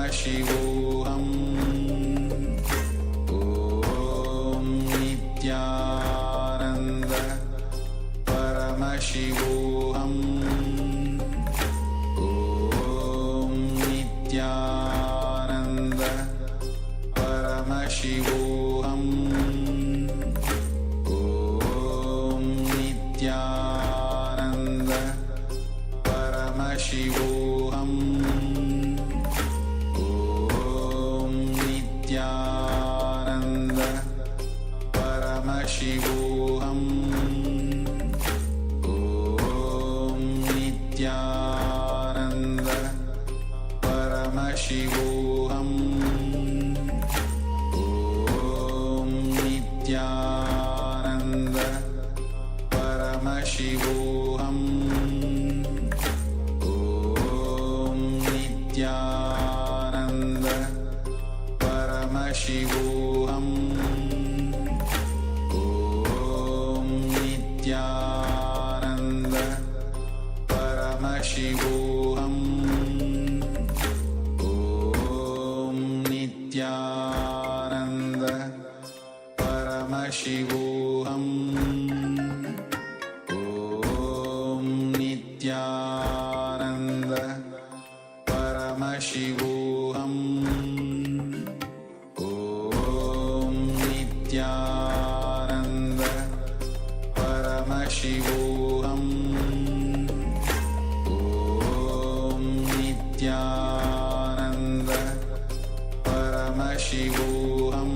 Paramashivoham Om Nithyananda Paramashivoham Om Nithyananda Paramashivoham Om Nithyananda Paramashivoham Om Nithyananda Paramashivoham Om Nithyananda Paramashivoham Om Nithyananda Paramashivoham Om Nithyananda Paramashivoham Om Nithyananda Paramashivoham Om Nithyananda Paramashivoham Om Nithyananda Paramashivoham Om Nithyananda Paramashivoham Om Nithyananda Paramashivoham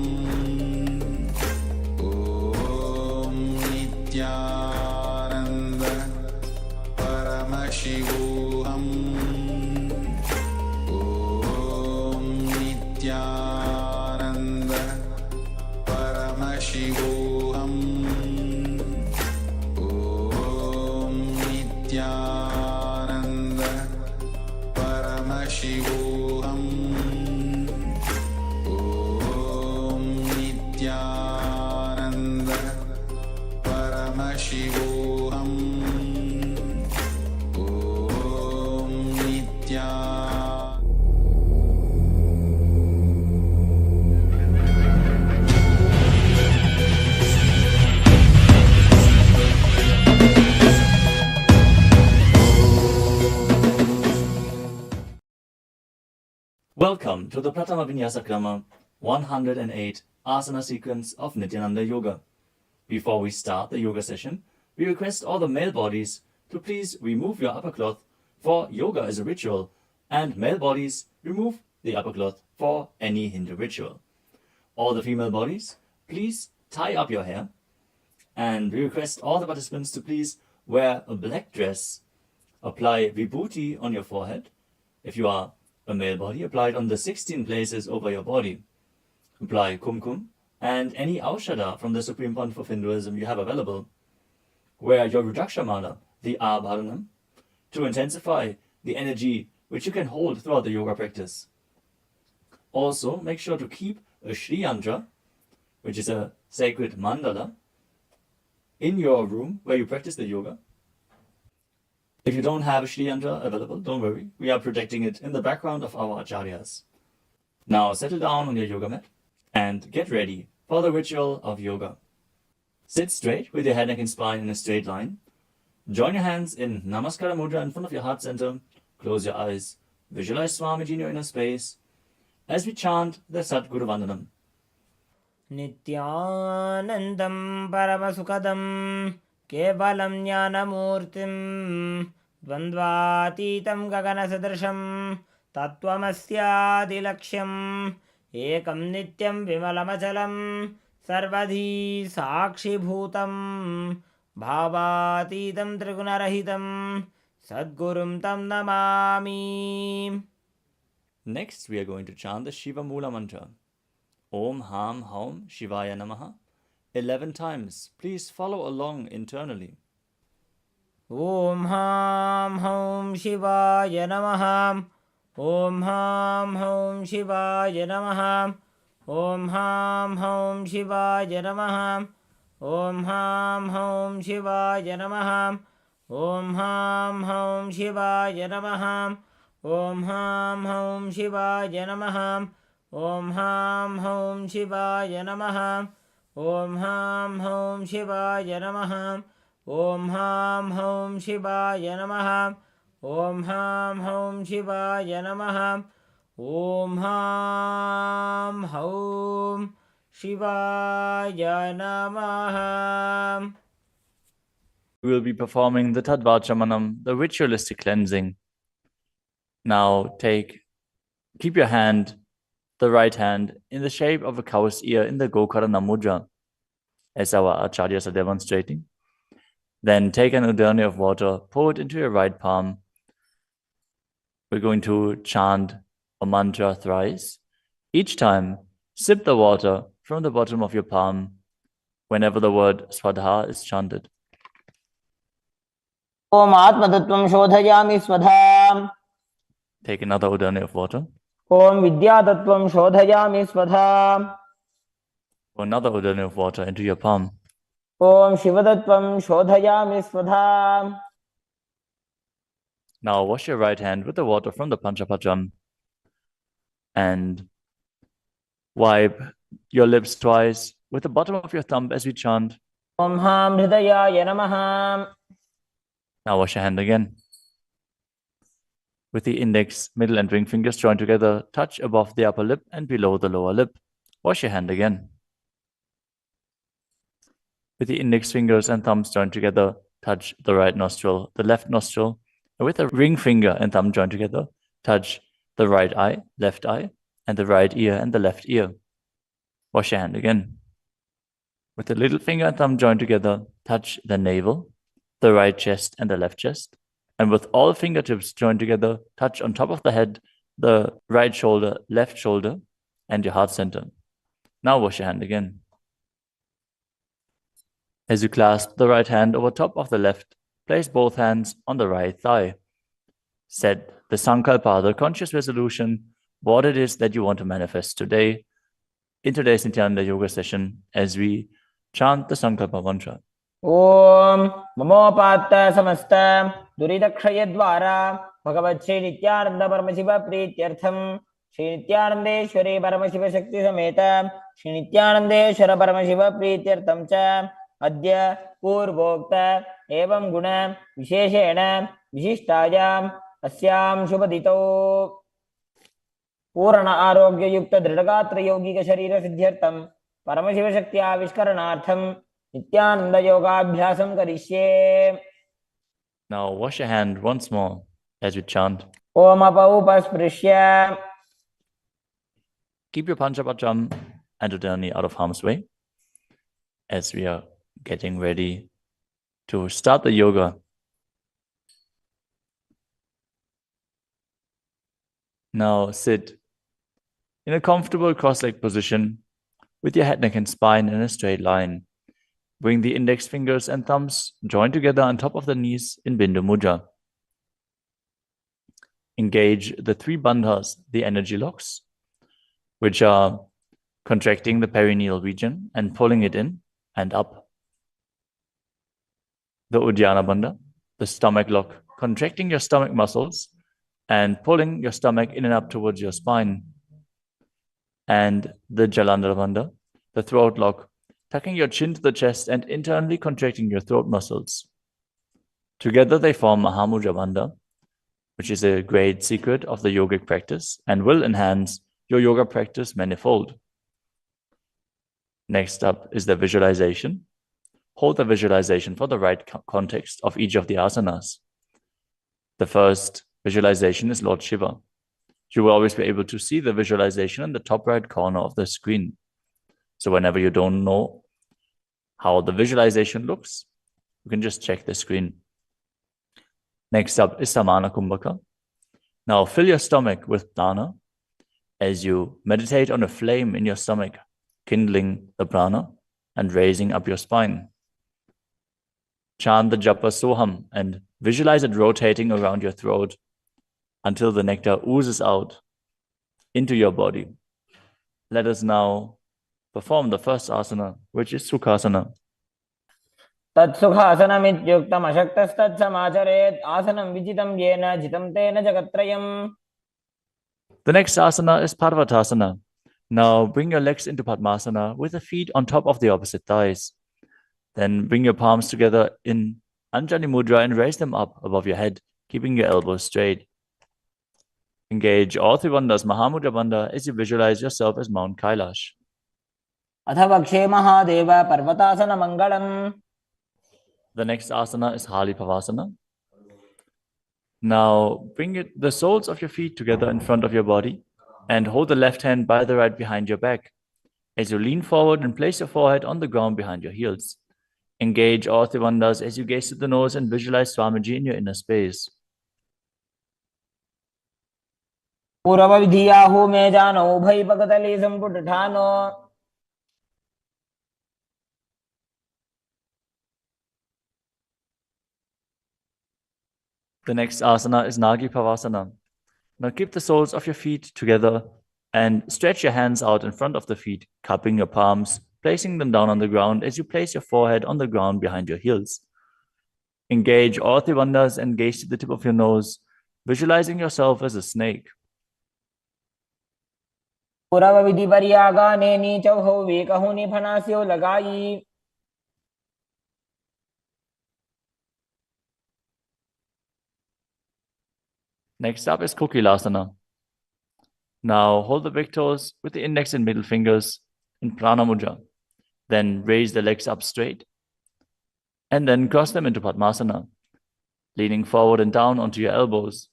Om Nithyananda Paramashivoham Om Nithyananda Paramashivoham Om Nithyananda Paramashivoham Om Nithyananda Paramashivoham Om Nithyananda Welcome to the Pratama Vinyasa Krama 108 Asana sequence of Nithyananda Yoga. Before we start the yoga session, we request all the male bodies to please remove your upper cloth, for yoga is a ritual, and male bodies remove the upper cloth for any Hindu ritual. All the female bodies, please tie up your hair, and we request all the participants to please wear a black dress, apply vibhuti on your forehead. If you are a male body, apply it on the 16 places over your body. Apply kumkum and any aushadha from the Supreme Pontiff of Hinduism you have available. Wear your Rudraksha mala, the Abharanam, to intensify the energy which you can hold throughout the yoga practice. Also, make sure to keep a Shri Yantra, which is a sacred mandala, in your room where you practice the yoga. If you don't have a Shri Yantra available, don't worry, we are protecting it in the background of our acharyas. Now settle down on your yoga mat and get ready for the ritual of yoga. Sit straight with your head, neck and spine in a straight line. Join your hands in Namaskara Mudra in front of your heart center. Close your eyes. Visualize Swamiji in your inner space as we chant the Sadguru Vandanam. Nithyanandam Paramasukadam Kevalam Jnanamurtim Dvandvatitam Gaganasadrasham Tattvamasyaadilaksham Ekam Nityam Vimalamachalam Sarvadhi Sakshibhutam Bhavatitam Trigunarahitam Sadgurum Tam Namami. Next, we are going to chant the Shiva Mula mantra. Om Ham Haum Shivaya Namaha 11 times. Please follow along internally. Om Ham Haum Shivaya Namaha. Om Ham Haum Shivaya Namaha. Om Ham Haum Shivaya Namaha. Om Ham Haum Shivaya Namaha. Om Ham Haum Shivaya Namaha. ॐ हां हौं शिवाय नमः ॐ हां हौं शिवाय नमः ॐ हां हौं शिवाय नमः ॐ हां हौं शिवाय नमः ॐ हां हौं शिवाय नमः ॐ हां हौं शिवाय नमः. We will be performing the Tadvachamanam, the ritualistic cleansing. Now keep your hand, the right hand, in the shape of a cow's ear in the Gokarana Mudra, as our acharyas are demonstrating. Then take an udani of water, pour it into your right palm. We're going to chant a mantra thrice. Each time, sip the water from the bottom of your palm whenever the word Swadha is chanted. Om आत्मतत्त्वं शोधयामि स्वधाम्. Take another udani of water. Om विद्यातत्त्वं शोधयामि स्वधाम्. Pour another udani of water into your palm. Om शिवतत्त्वं शोधयामि स्वधाम्. Now wash your right hand with the water from the Panchapacham and wipe your lips twice with the bottom of your thumb as we chant. ॐ हां हृदयाय नमः. Now wash your hand again. With the index, middle and ring fingers joined together, touch above the upper lip and below the lower lip. Wash your hand again. With the index fingers and thumbs joined together, touch the right nostril, the left nostril, and with the ring finger and thumb joined together, touch the right eye, left eye, and the right ear and the left ear. Wash your hand again. With the little finger and thumb joined together, touch the navel, the right chest and the left chest. And with all fingertips joined together, touch on top of the head, the right shoulder, left shoulder, and your heart center. Now wash your hand again. As you clasp the right hand over top of the left, place both hands on the right thigh. Set the sankalpa, the conscious resolution, what it is that you want to manifest today in today's Nithyananda Yoga session as we chant the sankalpa mantra. ॐ ममोपात्त समस्त दुरितक्षयद्वारा भगवत् श्री नित्यानंद परमशिव प्रीत्यर्थम श्री नित्यानंदेश्वरी परमशिव शक्ति समेत श्री नित्यानंदेश्वर परमशिव प्रीत्यर्थम च अद्य पूर्वोक्त एवं गुण विशेषेण विशिष्टायाम् अस्यां शुभदितौ पूर्ण आरोग्य युक्त दृढ़गात्र यौगिक शरीर सिद्ध्यर्थम परमशिव शक्ति आविष्करणार्थम Nithyananda Yogaabhyasam Karishe. Now wash your hand once more as we chant. Om Apaupasprisya. Keep your Panchapacham and udani out of harm's way as we are getting ready to start the yoga. Now sit in a comfortable cross-legged position with your head, neck, and spine in a straight line. Bring the index fingers and thumbs joined together on top of the knees in Bindu Mudra. Engage the three bandhas, the energy locks, which are contracting the perineal region and pulling it in and up. The Uddiyana Bandha, the stomach lock, contracting your stomach muscles and pulling your stomach in and up towards your spine. And the Jalandhara Bandha, the throat lock, tucking your chin to the chest and internally contracting your throat muscles. Together they form Mahamudra Bandha, which is a great secret of the yogic practice and will enhance your yoga practice manifold. Next up is the visualization. Hold the visualization for the right context of each of the asanas. The first visualization is Lord Shiva. You will always be able to see the visualization in the top right corner of the screen. So whenever you don't know how the visualization looks, you can just check the screen. Next up is Samana Kumbhaka. Now fill your stomach with prana as you meditate on a flame in your stomach, kindling the prana and raising up your spine. Chant the japa soham and visualize it rotating around your throat until the nectar oozes out into your body. Let us now perform the first asana, which is Sukhasana. तत्सुखासनमित्युक्तमशक्तस्तत्समाचरेत् आसनं विजितं येन जितं तेन जगत्त्रयम्. The next asana is Parvatasana. Now bring your legs into Padmasana with the feet on top of the opposite thighs. Then bring your palms together in Anjali Mudra and raise them up above your head, keeping your elbows straight. Engage all three bandhas, Mahamudra Bandha, as you visualize yourself as Mount Kailash. अथ वक्षे Mahadev पर्वतासनमङ्गलम्. The next asana is Halipavasana. Now bring the soles of your feet together in front of your body and hold the left hand by the right behind your back. As you lean forward and place your forehead on the ground behind your heels. Engage all three bandhas as you gaze to the nose and visualize Swamiji in your inner space. पूर्वविधियाहु मे जानो उभयपकतली सम्पुटठानो. The next asana is Nagi Pavasana. Now keep the soles of your feet together and stretch your hands out in front of the feet, cupping your palms, placing them down on the ground as you place your forehead on the ground behind your heels. Engage all three bandhas and gaze to the tip of your nose, visualizing yourself as a snake. पूर्वविधिपर्यागाने नीचौहौ वेकहुनि फनास्यो लगाई. Next up is KAILASA. Now hold the big toes with the index and middle fingers in Prana Mudra. Then raise the legs up straight and then cross them into Padmasana, leaning forward and down onto your elbows.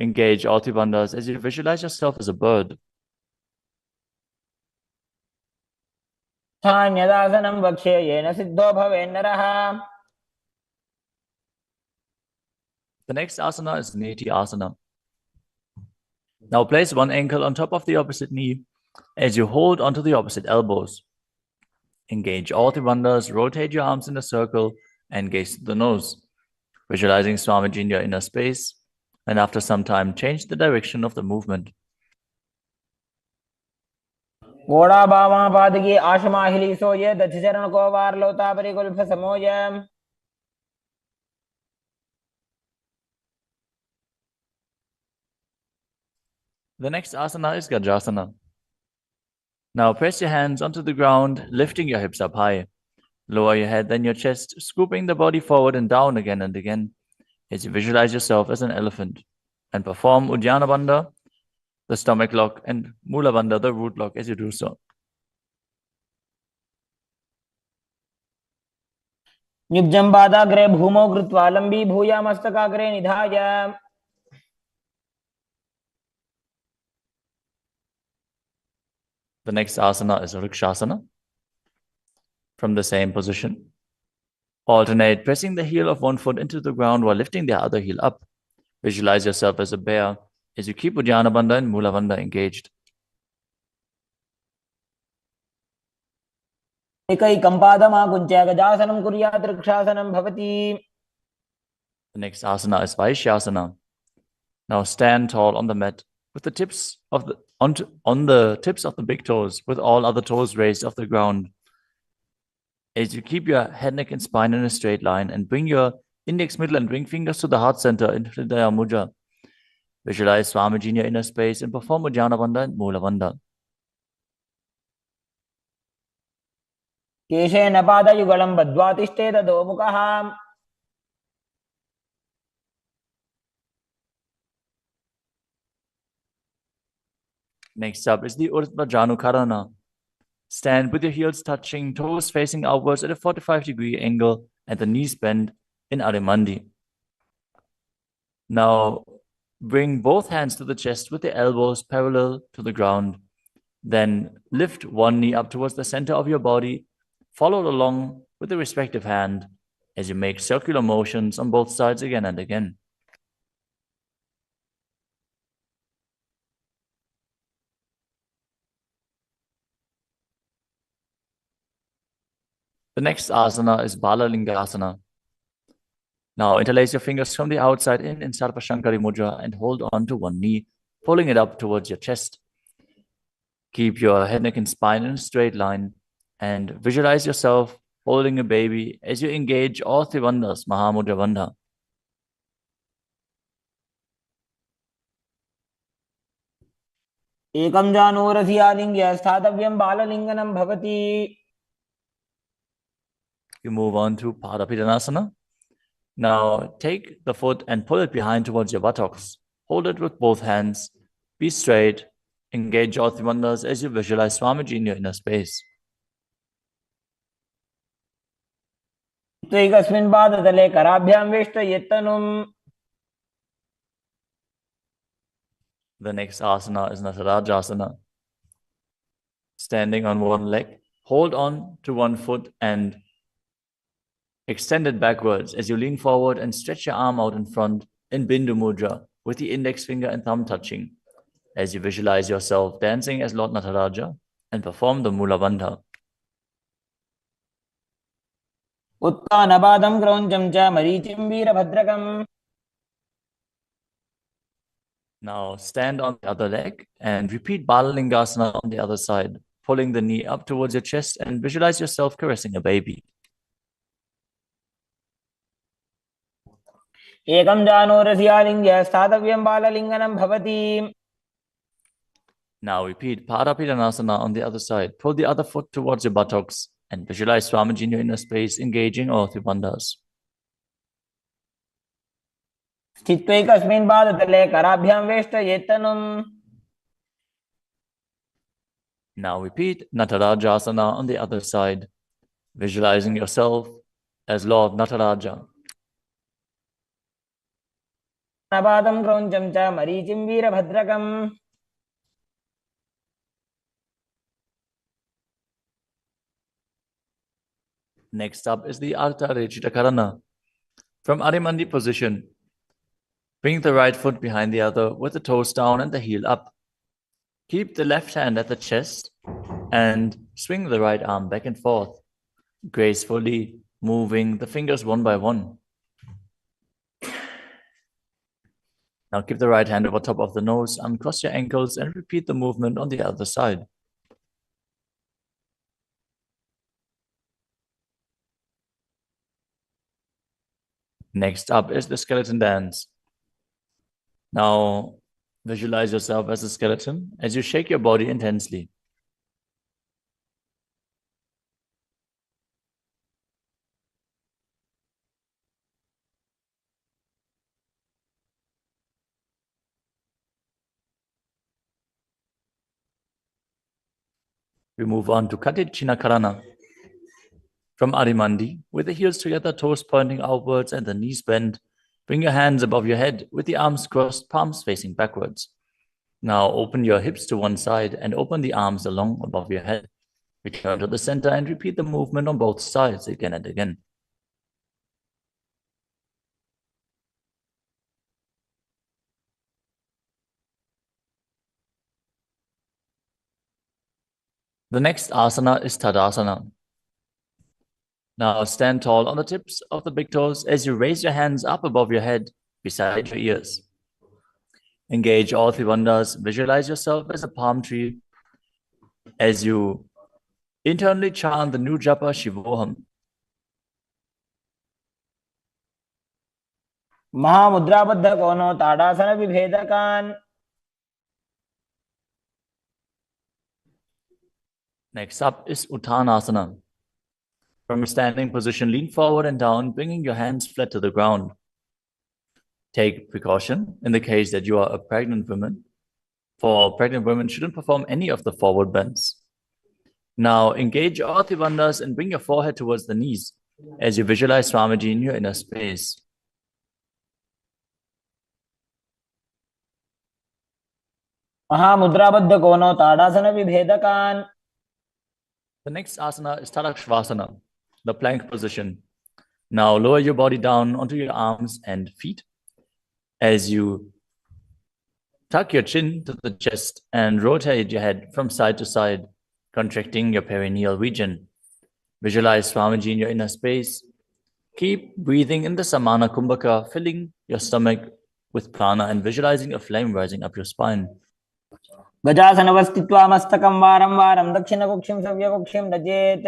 Engage all three bandhas as you visualize yourself as a bird. स्थान्यदासनं वक्ष्ये yen Sidho भवेन्नरः. The next asana is Nithyananda. Now place one ankle on top of the opposite knee as you hold onto the opposite elbows. Engage all three bandhas, rotate your arms in a circle and gaze to the nose, visualizing Swamiji in your inner space, and after some time change the direction of the movement. घोड़ा बामा पादगी आशमाहिली सोये दक्षचरण को वार लोता परिकुल्फ समोय. The next asana is Gajasana. Now press your hands onto the ground, lifting your hips up high. Lower your head, then your chest, scooping the body forward and down again and again as you visualize yourself as an elephant. And perform Uddiyana Bandha, the stomach lock, and Mula Bandha, the root lock, as you do so. युग्जं पादाग्रे भूमौ कृत्वा लम्बी भूया मस्तकाग्रे निधाय. The next asana is Vrikshasana. From the same position, alternate pressing the heel of one foot into the ground while lifting the other heel up. Visualize yourself as a bear as you keep Uddiyana Bandha and Mula Bandha engaged. एकैकं पादमाकुञ्च्य गजासनं कुर्यात् वृक्षासनं भवति. The next asana is Vaishyasana. Now stand tall on the mat with the tips of the on the tips of the big toes, with all other toes raised off the ground. As you keep your head, neck, and spine in a straight line, and bring your index, middle, and ring fingers to the heart center in Hridaya Mudra. Visualize Swamiji in your inner space and perform Uddiyana Bandha and Mula Bandha. केशेन पादयुगलं बद्ध्वा तिष्ठेत अधोमुखः. Next up is the Urdhva Janukarana. Stand with your heels touching, toes facing outwards at a 45-degree angle, and the knees bent in Arimandi. Now, bring both hands to the chest with the elbows parallel to the ground. Then lift one knee up towards the center of your body, followed along with the respective hand as you make circular motions on both sides again and again. The next asana is Balalingasana. Now interlace your fingers from the outside in Sarvashankari Mudra and hold on to one knee, pulling it up towards your chest. Keep your head, neck, and spine in a straight line and visualize yourself holding a baby as you engage all three bandhas, Mahamudra Bandha. एकं जानूरधियालिङ्ग्य स्थातव्यं बाललिङ्गनं भवति. You move on to Padapidanasana. Now take the foot and pull it behind towards your buttocks. Hold it with both hands. Be straight. Engage all three bandhas as you visualize Swamiji in your inner space. एकस्मिन् पादतले कराभ्यां वेष्टयेत्तनुम्. The next asana is Natarajasana. Standing on one leg, hold on to one foot and extend it backwards as you lean forward and stretch your arm out in front in Bindu Mudra with the index finger and thumb touching as you visualize yourself dancing as Lord Nataraja and perform the Mula Bandha. उत्तानपादं क्रौञ्चं च मरीचिं वीरभद्रकम्. Now stand on the other leg and repeat Balalingasana on the other side, pulling the knee up towards your chest and visualize yourself caressing a baby. एकं जानूरधियालिङ्ग्य स्थातव्यं बाललिङ्गनं भवति. Now repeat Padapidanasana on the other side. Pull the other foot towards your buttocks and visualize Swamiji in your inner space, engaging all three bandhas. स्थित्वैकस्मिन् पादतले कराभ्यां वेष्टयेत्तनुम्. Now repeat Natarajasana on the other side, visualizing yourself as Lord Nataraja. उत्तानपादं क्रौञ्चं च मरीचिं वीरभद्रकम्. Next up is the Ardha Rechita Karana. From Adimandi position, bring the right foot behind the other with the toes down and the heel up. Keep the left hand at the chest and swing the right arm back and forth, gracefully moving the fingers one by one. Now keep the right hand over top of the nose, uncross your ankles and repeat the movement on the other side. Next up is the skeleton dance. Now visualize yourself as a skeleton as you shake your body intensely. We move on to Katichina Karana. From Adimandi, with the heels together, toes pointing outwards and the knees bent, bring your hands above your head with the arms crossed, palms facing backwards. Now open your hips to one side and open the arms along above your head. Return to the center and repeat the movement on both sides again and again. The next asana is Tadasana. Now stand tall on the tips of the big toes as you raise your hands up above your head, beside your ears. Engage all three bandhas. Visualize yourself as a palm tree as you internally chant the new japa Shivoham. महामुद्राबद्ध कोनो ताड़ासन विभेदकान्. Next up is Uttanasana. From a standing position, lean forward and down, bringing your hands flat to the ground. Take precaution in the case that you are a pregnant woman. For pregnant women, shouldn't perform any of the forward bends. Now engage all three bandhas and bring your forehead towards the knees as you visualize Swamiji in your inner space. महामुद्राबद्ध कोनो ताड़ासन विभेदकान्. The next asana is Tadakshvasana, the plank position. Now lower your body down onto your arms and feet as you tuck your chin to the chest and rotate your head from side to side, contracting your perineal region. Visualize Swamiji in your inner space. Keep breathing in the Samana Kumbhaka, filling your stomach with prana and visualizing a flame rising up your spine. गजासनवस्थित्वा मस्तकं वारं वारं दक्षिणकुक्षिं सव्यकुक्षिं दजेत्.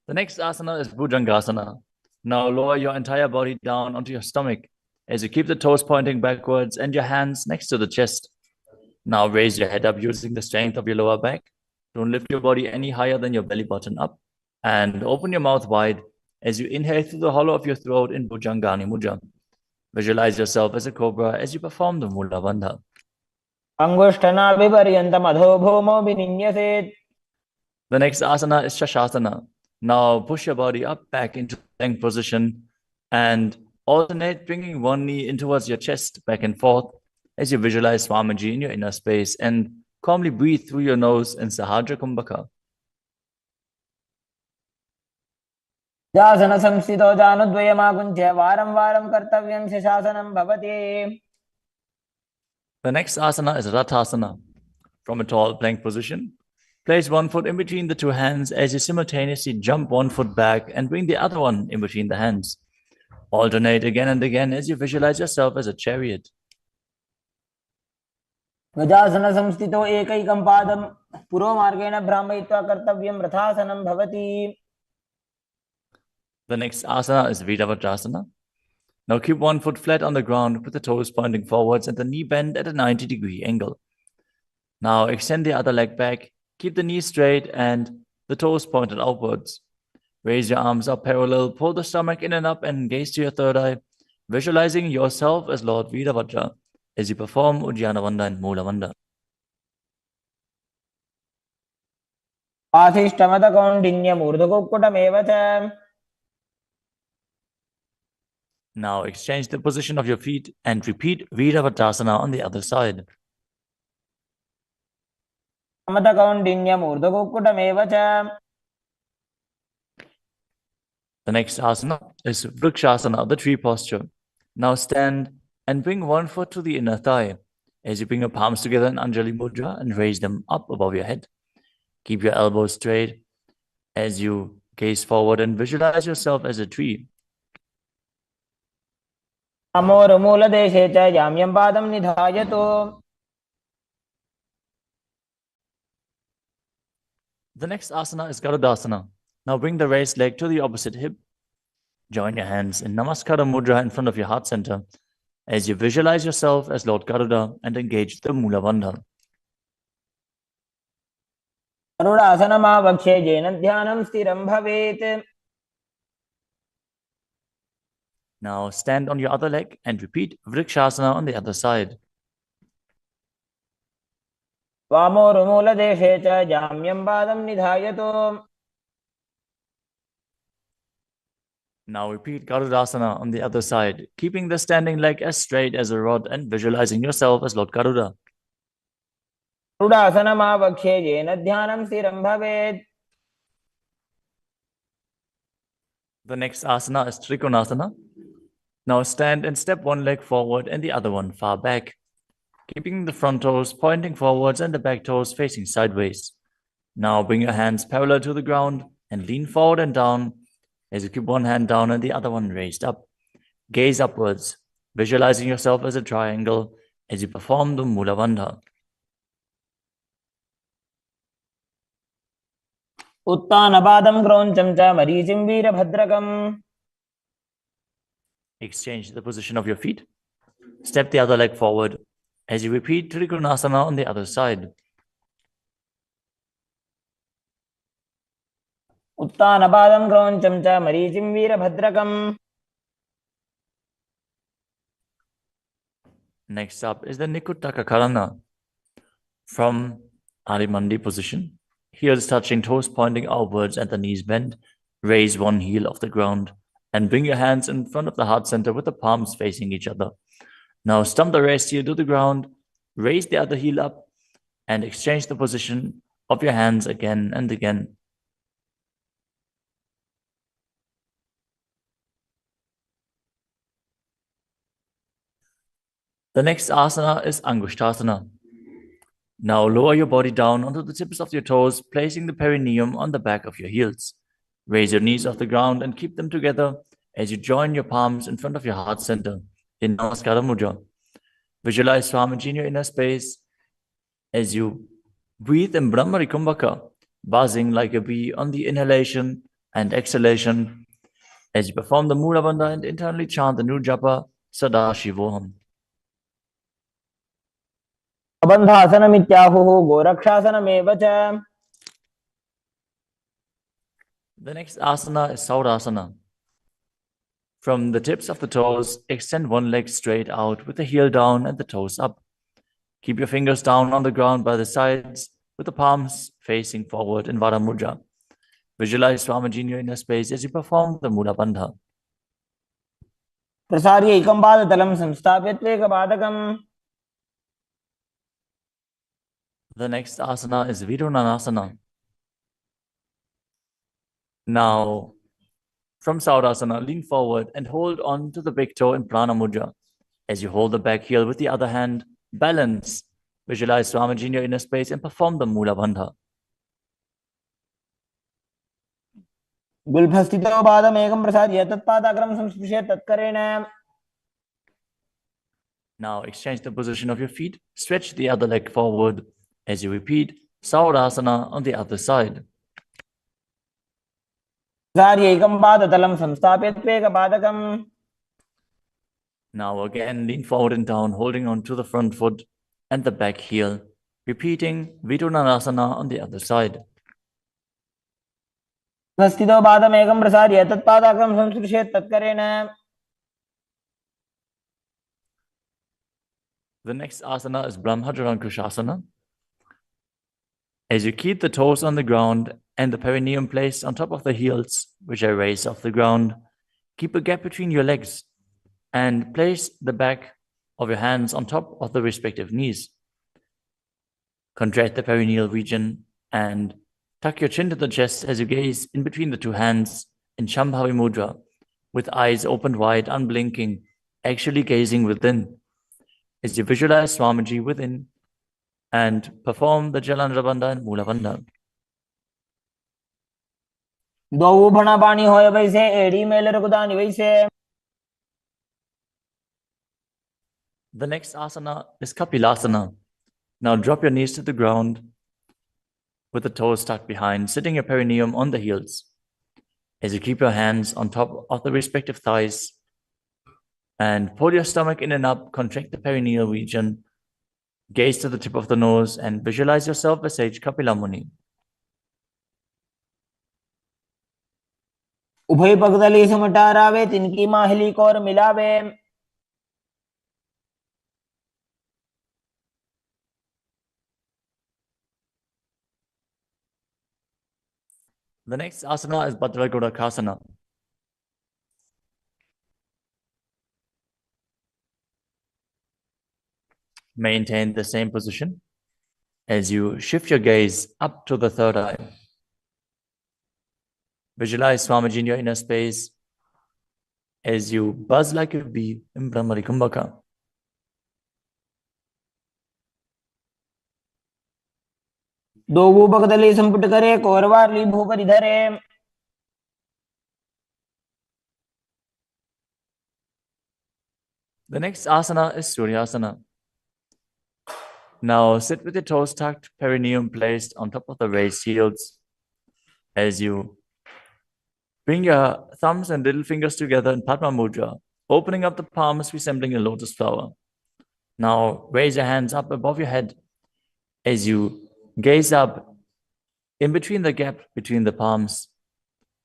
The next asana is Bhujangasana. Now lower your entire body down onto your stomach as you keep the toes pointing backwards and your hands next to the chest. Now raise your head up using the strength of your lower back. Don't lift your body any higher than your belly button up. And open your mouth wide as you inhale through the hollow of your throat in Bhujangani Mudra. Visualize yourself as a cobra as you perform the Mula Bandha. अंगुष्ठनाभिपर्यन्तम् अधो भूमौ विनिन्यसेत्. The next asana is Shashasana. Now push your body up back into plank position and alternate bringing one knee in towards your chest back and forth as you visualize Swamiji in your inner space and calmly breathe through your nose in Sahadra Kumbhaka. जासन संस्थितो जानुद्वयमाकुञ्च्य वारं वारं कर्तव्यं शशासनं भवति. The next asana is Rathasana. From a tall plank position, place one foot in between the two hands as you simultaneously jump one foot back and bring the other one in between the hands. Alternate again and again as you visualize yourself as a chariot. गजासन संस्थितो एकैकं पादं पुरोमार्गेण भ्रामयित्वा कर्तव्यं रथासनं भवति. The next asana is Virabhadrasana. Now keep one foot flat on the ground with the toes pointing forwards and the knee bent at a 90-degree angle. Now extend the other leg back, keep the knee straight and the toes pointed outwards. Raise your arms up parallel, pull the stomach in and up and gaze to your third eye, visualizing yourself as Lord Virabhadra as you perform Ujjana Bandha and Mula Bandha. आशिष्टमतकौण्डिन्यमूर्धकुक्कुटमेव च. Now exchange the position of your feet and repeat Virabhadrasana on the other side. समतकौण्डिन्यमूर्धकुक्कुटमेव च. The next asana is Vrikshasana, the tree posture. Now stand and bring one foot to the inner thigh as you bring your palms together in Anjali Mudra and raise them up above your head. Keep your elbows straight as you gaze forward and visualize yourself as a tree. अमोरमूलदेशे च जाम्यं पादं निधायतु. The next asana is Garudasana. Now bring the raised leg to the opposite hip. Join your hands in Namaskara Mudra in front of your heart center as you visualize yourself as Lord Garuda and engage the Mula Bandha. गरुडासनमावक्ष्ये येन ध्यानं स्थिरं भवेत्. Now stand on your other leg and repeat Vrikshasana on the other side. वामोरुमूलदेशे च जाम्यं पादं निधायतु. Now repeat Garudasana on the other side, keeping the standing leg as straight as a rod and visualizing yourself as Lord Garuda. गरुडासनमावक्ष्ये येन ध्यानं स्थिरं भवेत्. The next asana is Trikonasana. Now stand and step one leg forward and the other one far back, keeping the front toes pointing forwards and the back toes facing sideways. Now bring your hands parallel to the ground and lean forward and down as you keep one hand down and the other one raised up. Gaze upwards, visualizing yourself as a triangle as you perform the Mula Bandha. उत्तानपादं क्रौञ्चं च मरीचिं वीरभद्रकम्. Exchange the position of your feet. Step the other leg forward as you repeat Trikonasana on the other side. उत्तानपादं क्रौञ्चं च मरीचिं वीरभद्रकम्. Next up is the Nikuttaka Karana. From Adimandi position, heels touching, toes pointing outwards and the knees bent, raise one heel off the ground and bring your hands in front of the heart center with the palms facing each other. Now stump the raised heel to the ground, raise the other heel up and exchange the position of your hands again and again. The next asana is Angushtasana. Now lower your body down onto the tips of your toes, placing the perineum on the back of your heels. Raise your knees off the ground and keep them together as you join your palms in front of your heart center in Namaskara Mudra. Visualize Swamiji in your inner space as you breathe in Brahmari Kumbhaka, buzzing like a bee on the inhalation and exhalation as you perform the Mula Bandha and internally chant the new japa Sadashivoham. Abandhasanamityāhuः गोरक्षासनमेव च. The next asana is Saurasana. From the tips of the toes, extend one leg straight out with the heel down and the toes up. Keep your fingers down on the ground by the sides with the palms facing forward in Vara Mudra. Visualize Swamiji in your inner space as you perform the Mula Bandha. प्रसार्य एकं पादतलं संस्थाप्य त्वेकपादकम्. The next asana is Vidunanasana. Now, from Saurasana, lean forward and hold on to the big toe in Prana Mudra. As you hold the back heel with the other hand, balance. Visualize Swamiji in your inner space and perform the Mula Bandha. गुल्फस्थितो पादमेकं प्रसार्य तत्पादाग्रं संस्पृश्य तत्करेण. Now exchange the position of your feet. Stretch the other leg forward as you repeat Saurasana on the other side. प्रसार्य एकं पादतलं संस्थाप्य त्वेकपादकम्. Now again, lean forward and down, holding on to the front foot and the back heel. Repeating Vidunanasana on the other side. स्थितो पादमेकं प्रसार्य तत्पादाग्रं संस्पृश्य तत्करेण. The next asana is Brahmajarankushasana. As you keep the toes on the ground and the perineum placed on top of the heels, which are raised off the ground, keep a gap between your legs and place the back of your hands on top of the respective knees. Contract the perineal region and tuck your chin to the chest as you gaze in between the two hands in Shambhavi Mudra, with eyes opened wide, unblinking, actually gazing within. As you visualize Swamiji within and perform the Jalandhara Bandha and Mula Bandha. द्वौ भणापाणि होय वैसे एड़ी mail रघुदानि वैसे. The next asana is Kapilasana. Now drop your knees to the ground with the toes tucked behind, sitting your perineum on the heels. As you keep your hands on top of the respective thighs and pull your stomach in and up, contract the perineal region, gaze to the tip of the nose and visualize yourself as Sage Kapila Muni. उभय पगदली समटारावे तिनकी Mahuli core मिलावे. The next asana is Bhadragodakasana. Maintain the same position as you shift your gaze up to the third eye. Visualize Swamiji in your inner space as you buzz like a bee in Brahmari Kumbhaka. दो भूपगदली संपुट करे कोरवारली भूपरि धरे. The next asana is Suryasana. Now sit with your toes tucked, perineum placed on top of the raised heels. As you bring your thumbs and little fingers together in Padma Mudra, opening up the palms resembling a lotus flower. Now raise your hands up above your head as you gaze up in between the gap between the palms,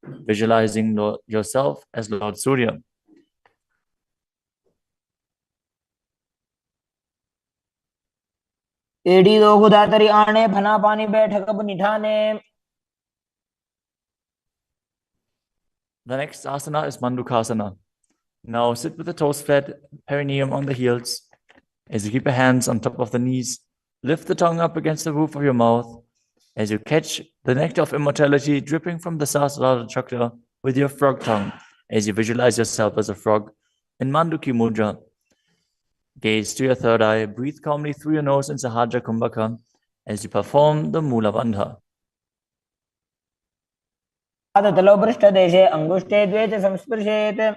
visualizing yourself as Lord Surya. एड़ी दो गुदातरी आने फना पानी बैठक अब निठाने. The next asana is Mandukasana. Now sit with the toes flat, perineum on the heels. As you keep your hands on top of the knees, lift the tongue up against the roof of your mouth. As you catch the nectar of immortality dripping from the Sahasrara chakra with your frog tongue. As you visualize yourself as a frog in Manduki Mudra. Gaze to your third eye, breathe calmly through your nose in Sahaja Kumbhaka as you perform the Mula Bandha. पादतलो पृष्ठदेशे अंगुष्ठे द्वे च संस्पृशेत्.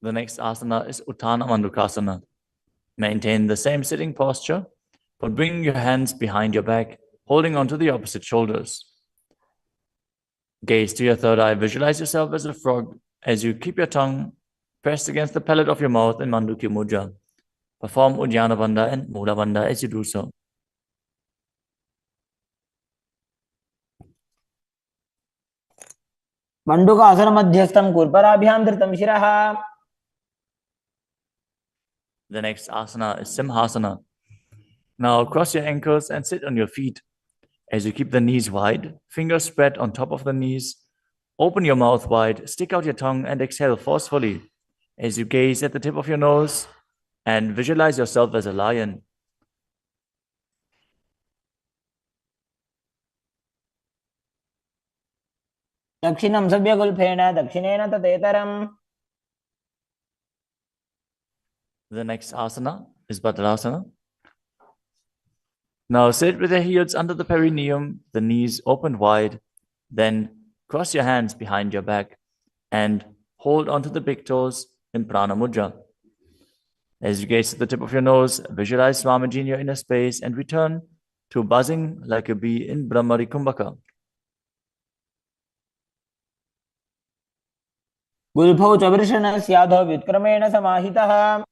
The next asana is Uttana Mandukasana. Maintain the same sitting posture but bring your hands behind your back, holding onto the opposite shoulders. Gaze to your third eye. Visualize yourself as a frog as you keep your tongue pressed against the palate of your mouth in Mandukya Mudra. Perform Uddiyana Bandha and Mula Bandha as you do so. मंडूकासन मध्यस्थं कुर्पराभ्यां धृतं शिरः. The next asana is Simhasana. Now cross your ankles and sit on your feet. As you keep the knees wide, fingers spread on top of the knees, open your mouth wide, stick out your tongue and exhale forcefully as you gaze at the tip of your nose and visualize yourself as a lion. दक्षिणं सव्यगुल्फेन दक्षिणेन तदेतरम्. The next asana is Bhadrasana. Now sit with your heels under the perineum, the knees opened wide, then cross your hands behind your back and hold onto the big toes in Prana Mudra. As you gaze at the tip of your nose, visualize Swamiji in your inner space and return to buzzing like a bee in Brahmari Kumbhaka. गुल्फौ च वृषणस्याधो व्युत्क्रमेण समाहितः.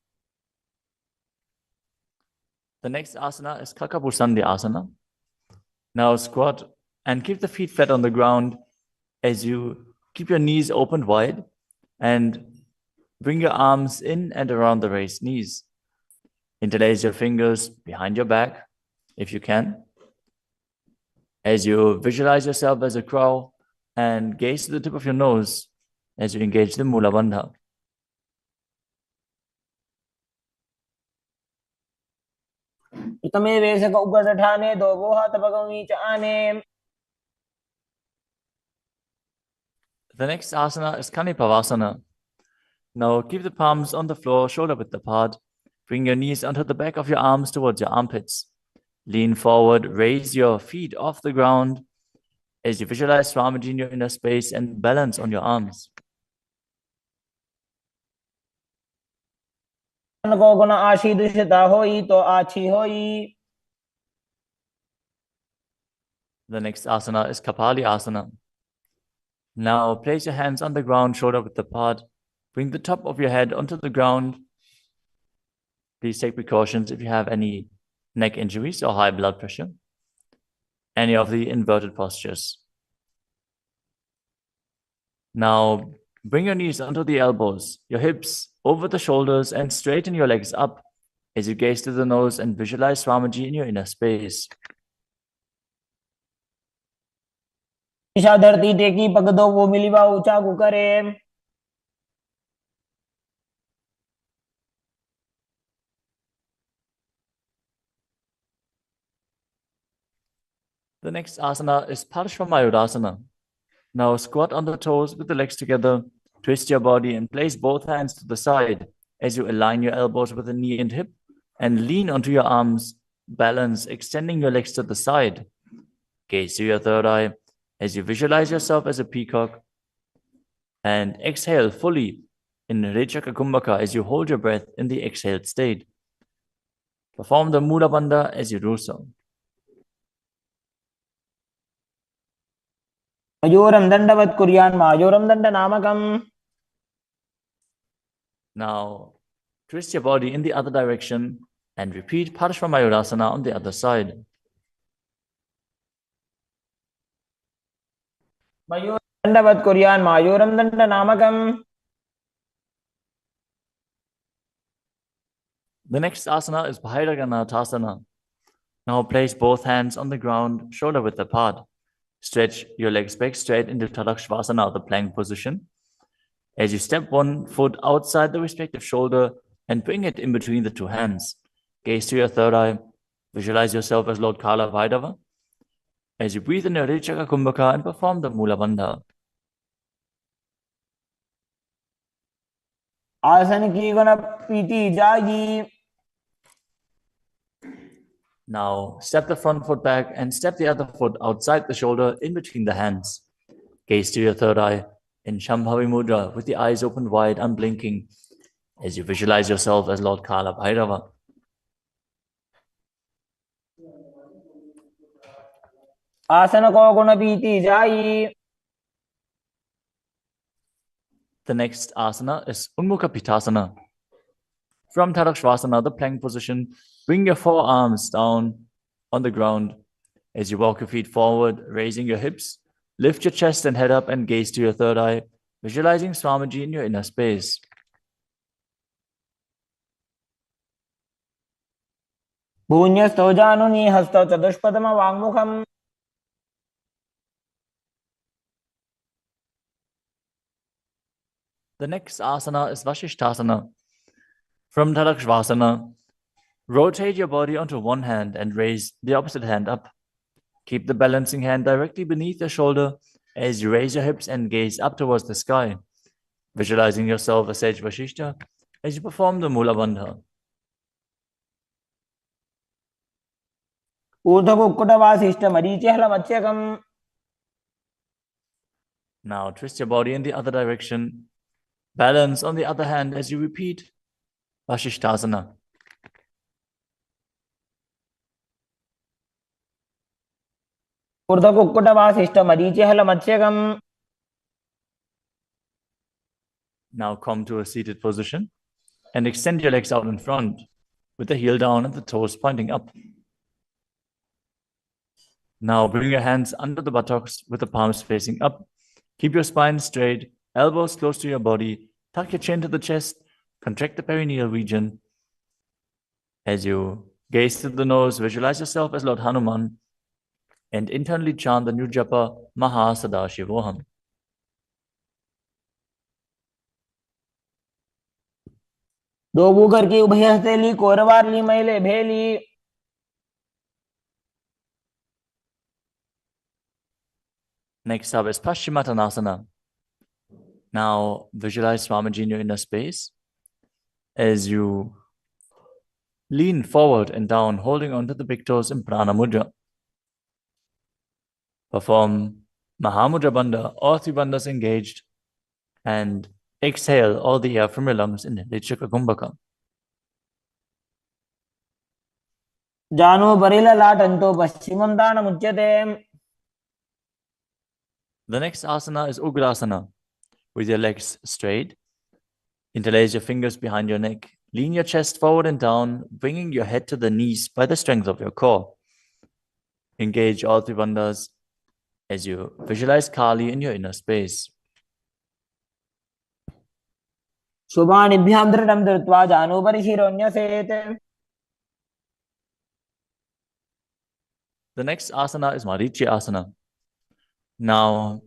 The next asana is Kakabusandhi asana. Now squat and keep the feet flat on the ground as you keep your knees opened wide and bring your arms in and around the raised knees. Interlace your fingers behind your back if you can. As you visualize yourself as a crow and gaze to the tip of your nose as you engage the Mula Bandha. उत्तमे वेशक उपसठाने दो वोहा तपगमी च आने. The next asana is Kanipavasana. Now keep the palms on the floor, shoulder width apart. Bring your knees onto the back of your arms towards your armpits. Lean forward, raise your feet off the ground as you visualize Swamiji in your inner space and balance on your arms. को गुण आशी दुष्यता होई तो आछी होई. The next asana is Kapali asana. Now place your hands on the ground, shoulder width apart. Bring the top of your head onto the ground. Please take precautions if you have any neck injuries or high blood pressure. Any of the inverted postures. Now bring your knees onto the elbows, your hips over the shoulders, and straighten your legs up as you gaze to the nose and visualize Swamiji in your inner space. Isha धरती टेकी पग दो वो मिलीवा ऊंचा कुकरे. The next asana is Parshvamayurasana. Now squat on the toes with the legs together, twist your body and place both hands to the side as you align your elbows with the knee and hip and lean onto your arms, balance, extending your legs to the side. Gaze to your third eye as you visualize yourself as a peacock and exhale fully in Rechaka Kumbhaka as you hold your breath in the exhaled state. Perform the Mula Bandha as you do so. मयूरं दंडवत् कुर्यान् मायूरं दंड नामकम्. Now twist your body in the other direction and repeat Parshvamayurasana on the other side. मयूरं दंडवत् कुर्यान् मायूरं दंड नामकम्. The next asana is Bhairaganathasana. Now place both hands on the ground, shoulder width apart. Stretch your legs back straight into Tadakshvasana, the plank position. As you step one foot outside the respective shoulder and bring it in between the two hands. Gaze to your third eye. Visualize yourself as Lord Kala Bhairava. As you breathe in your Rechaka Kumbhaka and perform the Mula Bandha. आसन की गुण पीती जागी. Now step the front foot back and step the other foot outside the shoulder in between the hands. Gaze to your third eye in Shambhavi Mudra with the eyes open wide, unblinking, as you visualize yourself as Lord Kala Bhairava. आसन को गुण बीती जाई। The next asana is Unmukha Pitasana. From Tadakshvasana, the plank position, bring your forearms down on the ground. As you walk your feet forward, raising your hips, lift your chest and head up and gaze to your third eye, visualizing Swamiji in your inner space. भून्यस्थो जानुनी हस्तौ चतुष्पदम वाङ्मुखम्। The next asana is Vashishthasana. From Tadakshvasana, rotate your body onto one hand and raise the opposite hand up. Keep the balancing hand directly beneath your shoulder as you raise your hips and gaze up towards the sky, visualizing yourself as Sage Vashishta as you perform the Mula Bandha. ऊर्ध्वकुक्कुटवासिष्ठ मरीचिहलमच्यकम्। Now twist your body in the other direction. Balance on the other hand as you repeat Vashishthasana. ऊर्ध्वकुक्कुटवासिष्ठ मरीचिहलमच्यकम्। Now come to a seated position and extend your legs out in front with the heel down and the toes pointing up. Now bring your hands under the buttocks with the palms facing up. Keep your spine straight, elbows close to your body. Tuck your chin to the chest. Contract the perineal region. As you gaze through the nose, visualize yourself as Lord Hanuman and internally chant the new japa Mahasadaशिवोहम. दो Booker की उभय हथेली कोरवार ली मैले भेली। Next up is Paschimottanasana. Now visualize Swamiji in your inner space as you lean forward and down, holding onto the big toes in Prana Mudra. Perform Mahamudra Bandha, all three bandhas engaged, and exhale all the air from your lungs in Lichaka Kumbhaka. जानो बरिललाटन्तो पश्चिमं दानमुच्यते। The next asana is Ugrasana. With your legs straight, interlace your fingers behind your neck. Lean your chest forward and down, bringing your head to the knees by the strength of your core. Engage all three bandhas as you visualize Kali in your inner space. शुभानिभ्यां दृढं धृत्वा जानुभरि शिरोन्यसेत्। The next asana is Marichi Asana. Now,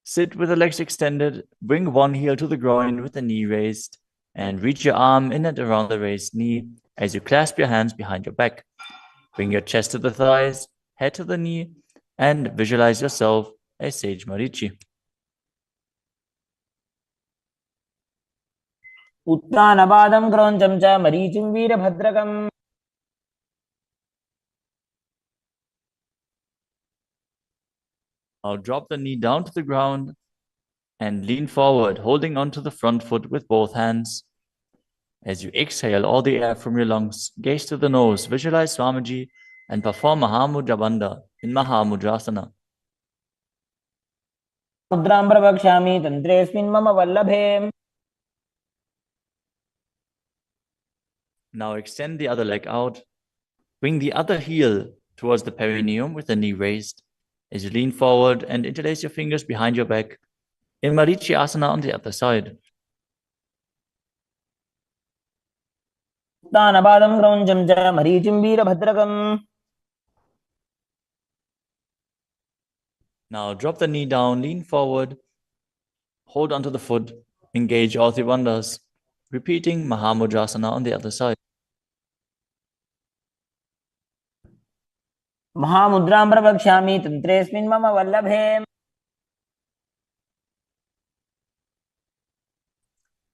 sit with the legs extended, bring one heel to the groin with the knee raised, and reach your arm in and around the raised knee as you clasp your hands behind your back. Bring your chest to the thighs, head to the knee, and visualize yourself as Sage Marichi. उत्तानपादं क्रौञ्चं च मरीचिं वीरभद्रकम्। Now drop the knee down to the ground and lean forward, holding onto the front foot with both hands. As you exhale all the air from your lungs, gaze to the nose, visualize Swamiji, and perform Mahamudra Bandha in Mahamudrasana. मुद्रां प्रवक्ष्यामि तन्त्रेऽस्मिन् मम वल्लभे। Now extend the other leg out. Bring the other heel towards the perineum with the knee raised. As you lean forward and interlace your fingers behind your back in Marichi Asana on the other side. उत्तानपादं क्रौञ्चं च मरीचिं वीरभद्रकम्। Now drop the knee down, lean forward, hold onto the foot, engage all three bandhas, repeating Mahamudrasana on the other side. महामुद्रां प्रवक्ष्यामि तन्त्रेऽस्मिन् मम वल्लभे।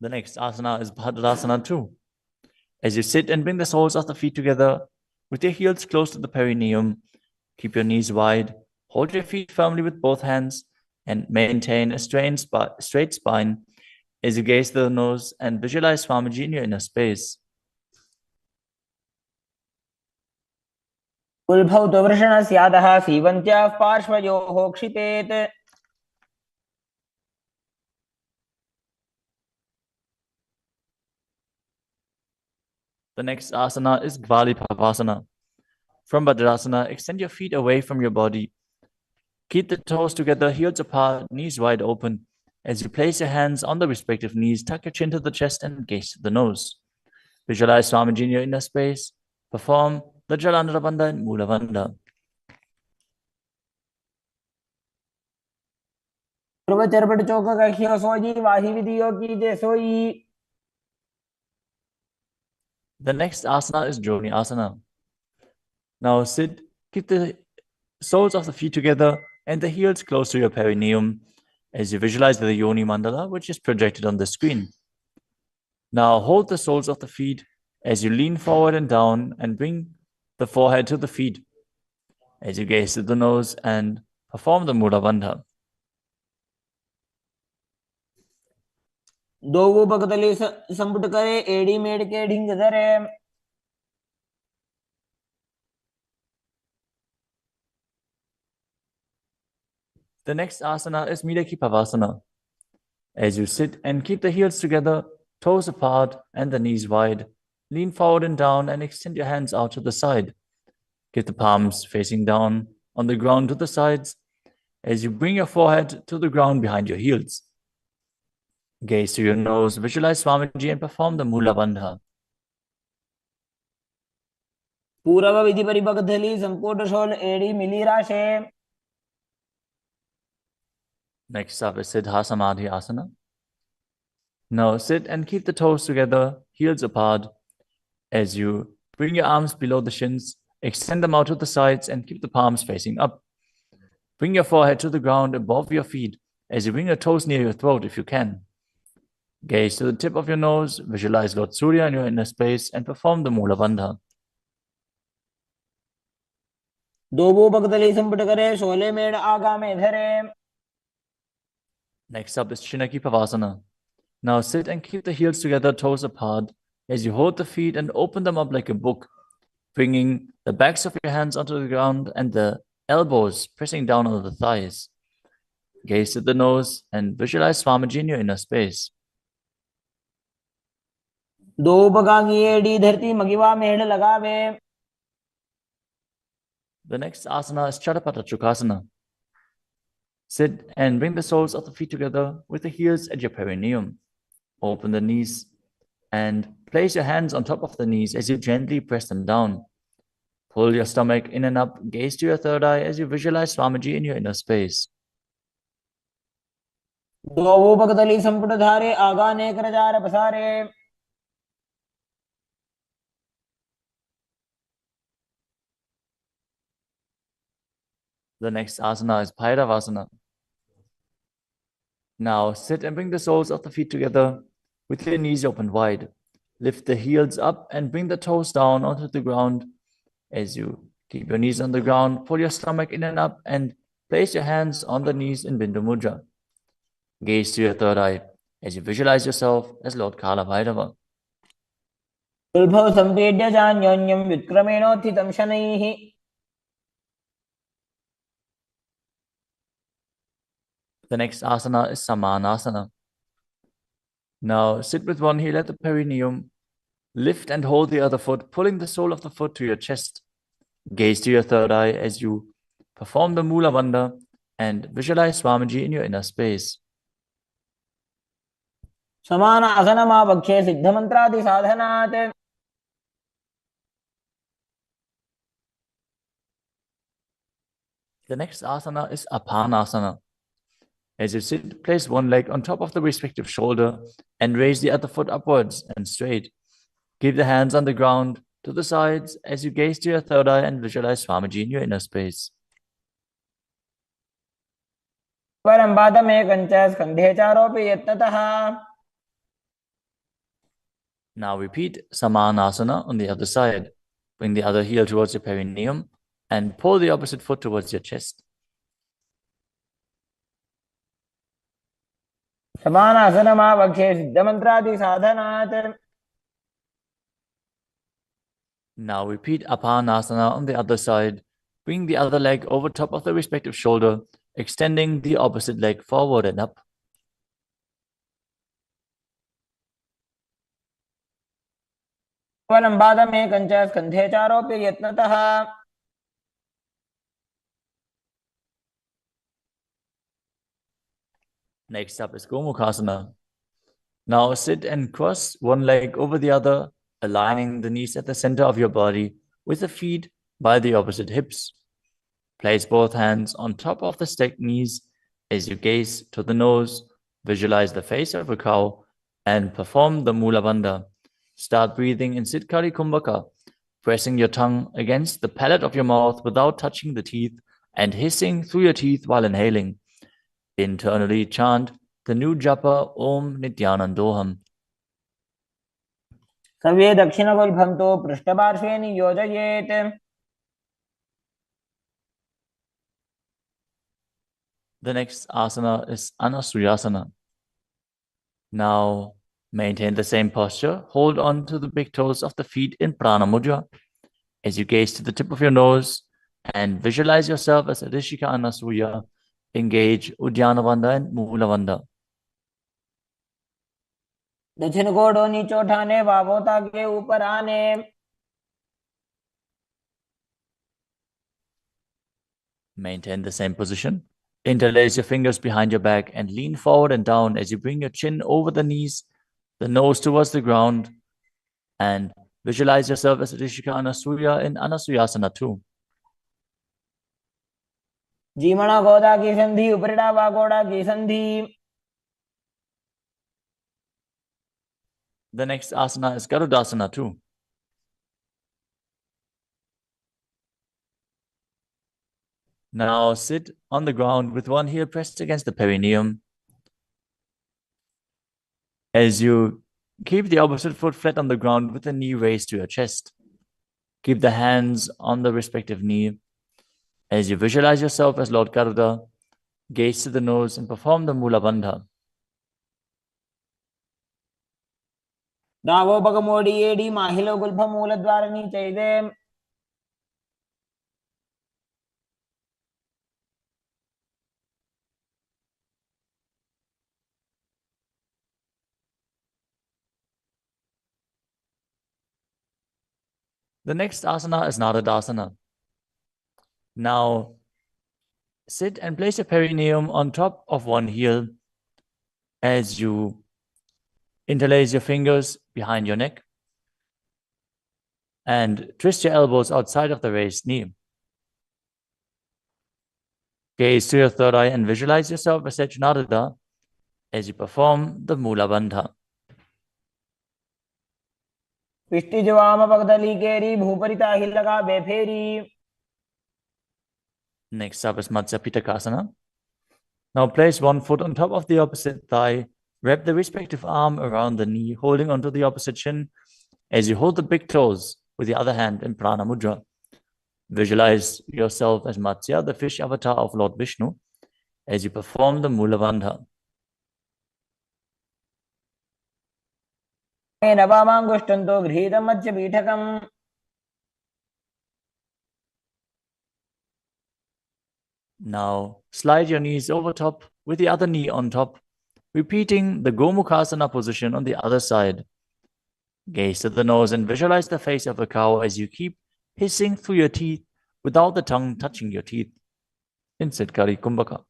The next asana is Bhadrasana 2. As you sit and bring the soles of the feet together with your heels close to the perineum, keep your knees wide, hold your feet firmly with both hands, and maintain a straight spine as you gaze to the nose and visualize Swamiji in your inner space. उल्भौ तु वृषणस्यादः सीवन्त्याः पार्श्वयोः क्षिपेत्। The next asana is Gvalipavasana. From Vajrasana, extend your feet away from your body. Keep the toes together, heels apart, knees wide open. As you place your hands on the respective knees, tuck your chin to the chest and gaze to the nose. Visualize Swamiji in your inner space. Perform the Jalandhara Bandha and Mula Bandha. ध्रुव चरपट चौक कखियो सोई वाही विधियो की जे सोई। The next asana is Joni Asana. Now sit, keep the soles of the feet together and the heels close to your perineum as you visualize the Yoni Mandala, which is projected on the screen. Now hold the soles of the feet as you lean forward and down and bring the forehead to the feet as you gaze to the nose and perform the Mula Bandha. दो बगतली संपुट करे एड़ी मेड़ के ढिंग धरे। The next asana is Midakipavasana. As you sit and keep the heels together, toes apart and the knees wide, lean forward and down and extend your hands out to the side. Keep the palms facing down on the ground to the sides as you bring your forehead to the ground behind your heels. Gaze to your nose, visualize Swamiji and perform the Mula Bandha. पूर्व विधि परिबगधली संपुट शोल एड़ी मिली राशे। Next up is Siddha Samadhi Asana. Now sit and keep the toes together, heels apart. As you bring your arms below the shins, extend them out to the sides and keep the palms facing up. Bring your forehead to the ground above your feet as you bring your toes near your throat if you can. Gaze to the tip of your nose, visualize Lord Surya in your inner space and perform the Mula Bandha. दो बगतली संपुट करे शोले मेड़ आगा में धरे। Next up is Chinaki Pavasana. Now sit and keep the heels together, toes apart, as you hold the feet and open them up like a book, bringing the backs of your hands onto the ground and the elbows pressing down on the thighs. Gaze to the nose and visualize Swamiji in your inner space. दो बगांगी एड़ी धरती मगिवा मेड़ लगावे। The next asana is Chadapata Chukasana. Sit and bring the soles of the feet together with the heels at your perineum. Open the knees and place your hands on top of the knees as you gently press them down. Pull your stomach in and up, gaze to your third eye as you visualize Swamiji in your inner space. दो बगतली संपुट धारे आगा ने करजार पसारे। The next asana is Bhairavasana. Now sit and bring the soles of the feet together with your knees open wide. Lift the heels up and bring the toes down onto the ground. As you keep your knees on the ground, pull your stomach in and up and place your hands on the knees in Bindu Mudra. Gaze to your third eye as you visualize yourself as Lord Kala Bhairava. उल्भव संपेड्य जान्योन्यं व्युत्क्रमेणोत्थितं शनैः। The next asana is Samanasana. Now sit with one heel at the perineum. Lift and hold the other foot, pulling the sole of the foot to your chest. Gaze to your third eye as you perform the Mula Bandha and visualize Swamiji in your inner space. समान आसनमावक्षे सिद्धमन्त्रादि साधनात्। The next asana is Apanasana. As you sit, place one leg on top of the respective shoulder and raise the other foot upwards and straight. Keep the hands on the ground to the sides as you gaze to your third eye and visualize Swamiji in your inner space. परं पादमेकं च स्कन्धे चारोपि यत्नतः। Now repeat Samanasana on the other side. Bring the other heel towards your perineum and pull the opposite foot towards your chest. समान आसनमावक्षे सिद्धमन्त्रादि साधनात्। Now repeat Apanasana on the other side. Bring the other leg over top of the respective shoulder, extending the opposite leg forward and up. केवलं पादमे कञ्च स्कन्धे चारोऽपि यत्नतः Next up is Gomukhasana. Now sit and cross one leg over the other, aligning the knees at the center of your body with the feet by the opposite hips. Place both hands on top of the stacked knees as you gaze to the nose, visualize the face of a cow, and perform the Mula Bandha. Start breathing in Siddhkari Kumbhaka, pressing your tongue against the palate of your mouth without touching the teeth and hissing through your teeth while inhaling. Internally chant the new japa Om Nithyanandoham. सर्वे दक्षिणगुल्फं तु पृष्ठपार्श्वे नियोजयेत् The next asana is Anasuyasana. Now maintain the same posture. Hold on to the big toes of the feet in Prana Mudra as you gaze to the tip of your nose and visualize yourself as Adishika Anasuya. Engage Uddiyana Bandha and Mula Bandha. दक्षिण कोडो नीचे उठाने वावों के ऊपर आने Maintain the same position. Interlace your fingers behind your back and lean forward and down as you bring your chin over the knees, the nose towards the ground, and visualize yourself as Rishika Anasuya in Anasuyasana too. जीमणा गोदा की संधि उपरिड़ा वागोड़ा की संधि. The next asana is Garudasana too. Now sit on the ground with one heel pressed against the perineum. As you keep the opposite foot flat on the ground with the knee raised to your chest. Keep the hands on the respective knee. As you visualize yourself as Lord Garuda, gaze to the nose and perform the Mula Bandha. दावो बगमोडी AD माहिलो Gulf मूल द्वार नीचे दे. The next asana is Naradasana. Now, sit and place your perineum on top of one heel as you interlace your fingers behind your neck and twist your elbows outside of the raised knee. Gaze to your third eye and visualize yourself as Narada as you perform the Mula Bandha. पिष्टि जवाम पगदली केरी भूपरिता हिलगा बेफेरी. Next up is Matsya Pitakasana. Now place one foot on top of the opposite thigh. Wrap the respective arm around the knee, holding onto the opposite shin as you hold the big toes with the other hand in Prana Mudra. Visualize yourself as Matsya, the fish avatar of Lord Vishnu, as you perform the Mula Bandha. नवामांगुष्टंतो गृहीतं Madhya पीठकम्. Now slide your knees over top with the other knee on top, repeating the Gomukhasana position on the other side. Gaze to the nose and visualize the face of a cow as you keep hissing through your teeth without the tongue touching your teeth in Siddhkari Kumbhaka.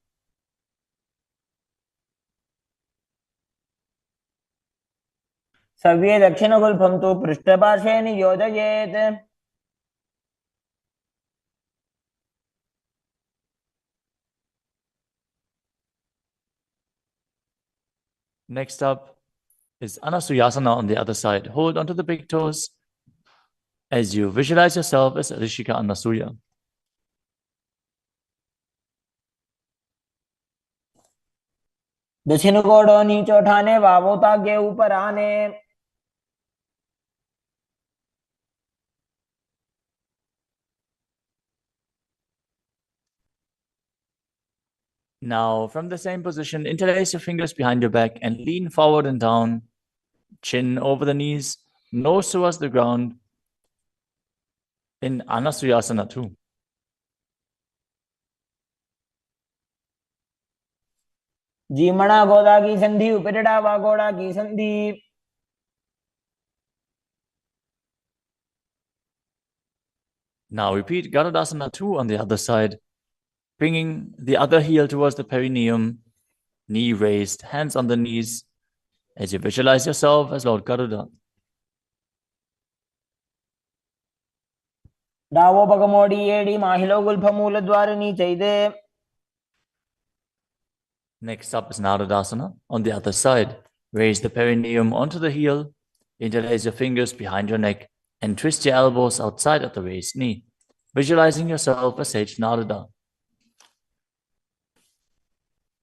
सर्वे दक्षिणगुल्फं तु पृष्ठपार्श्वे नियोजयेत्. Next up is Anasuyasana on the other side. Hold onto the big toes as you visualize yourself as Rishika Anasuya. दक्षिण कोडो नीचे उठाने वावों के ऊपर आने. Now, from the same position, interlace your fingers behind your back and lean forward and down, chin over the knees, nose towards the ground, in Anasuyasana too. जीमणा गोदा की संधि उपरिड़ा वा गोड़ा की संधि. Now repeat Garudasana 2 on the other side, bringing the other heel towards the perineum, knee raised, hands on the knees, as you visualize yourself as Lord Garuda. डावो पगमोड़ी एडी माहिलो गुल्फमूल द्वार नीचे. Next up is Narudasana on the other side. Raise the perineum onto the heel, interlace your fingers behind your neck, and twist your elbows outside of the raised knee, visualizing yourself as Sage Naruda.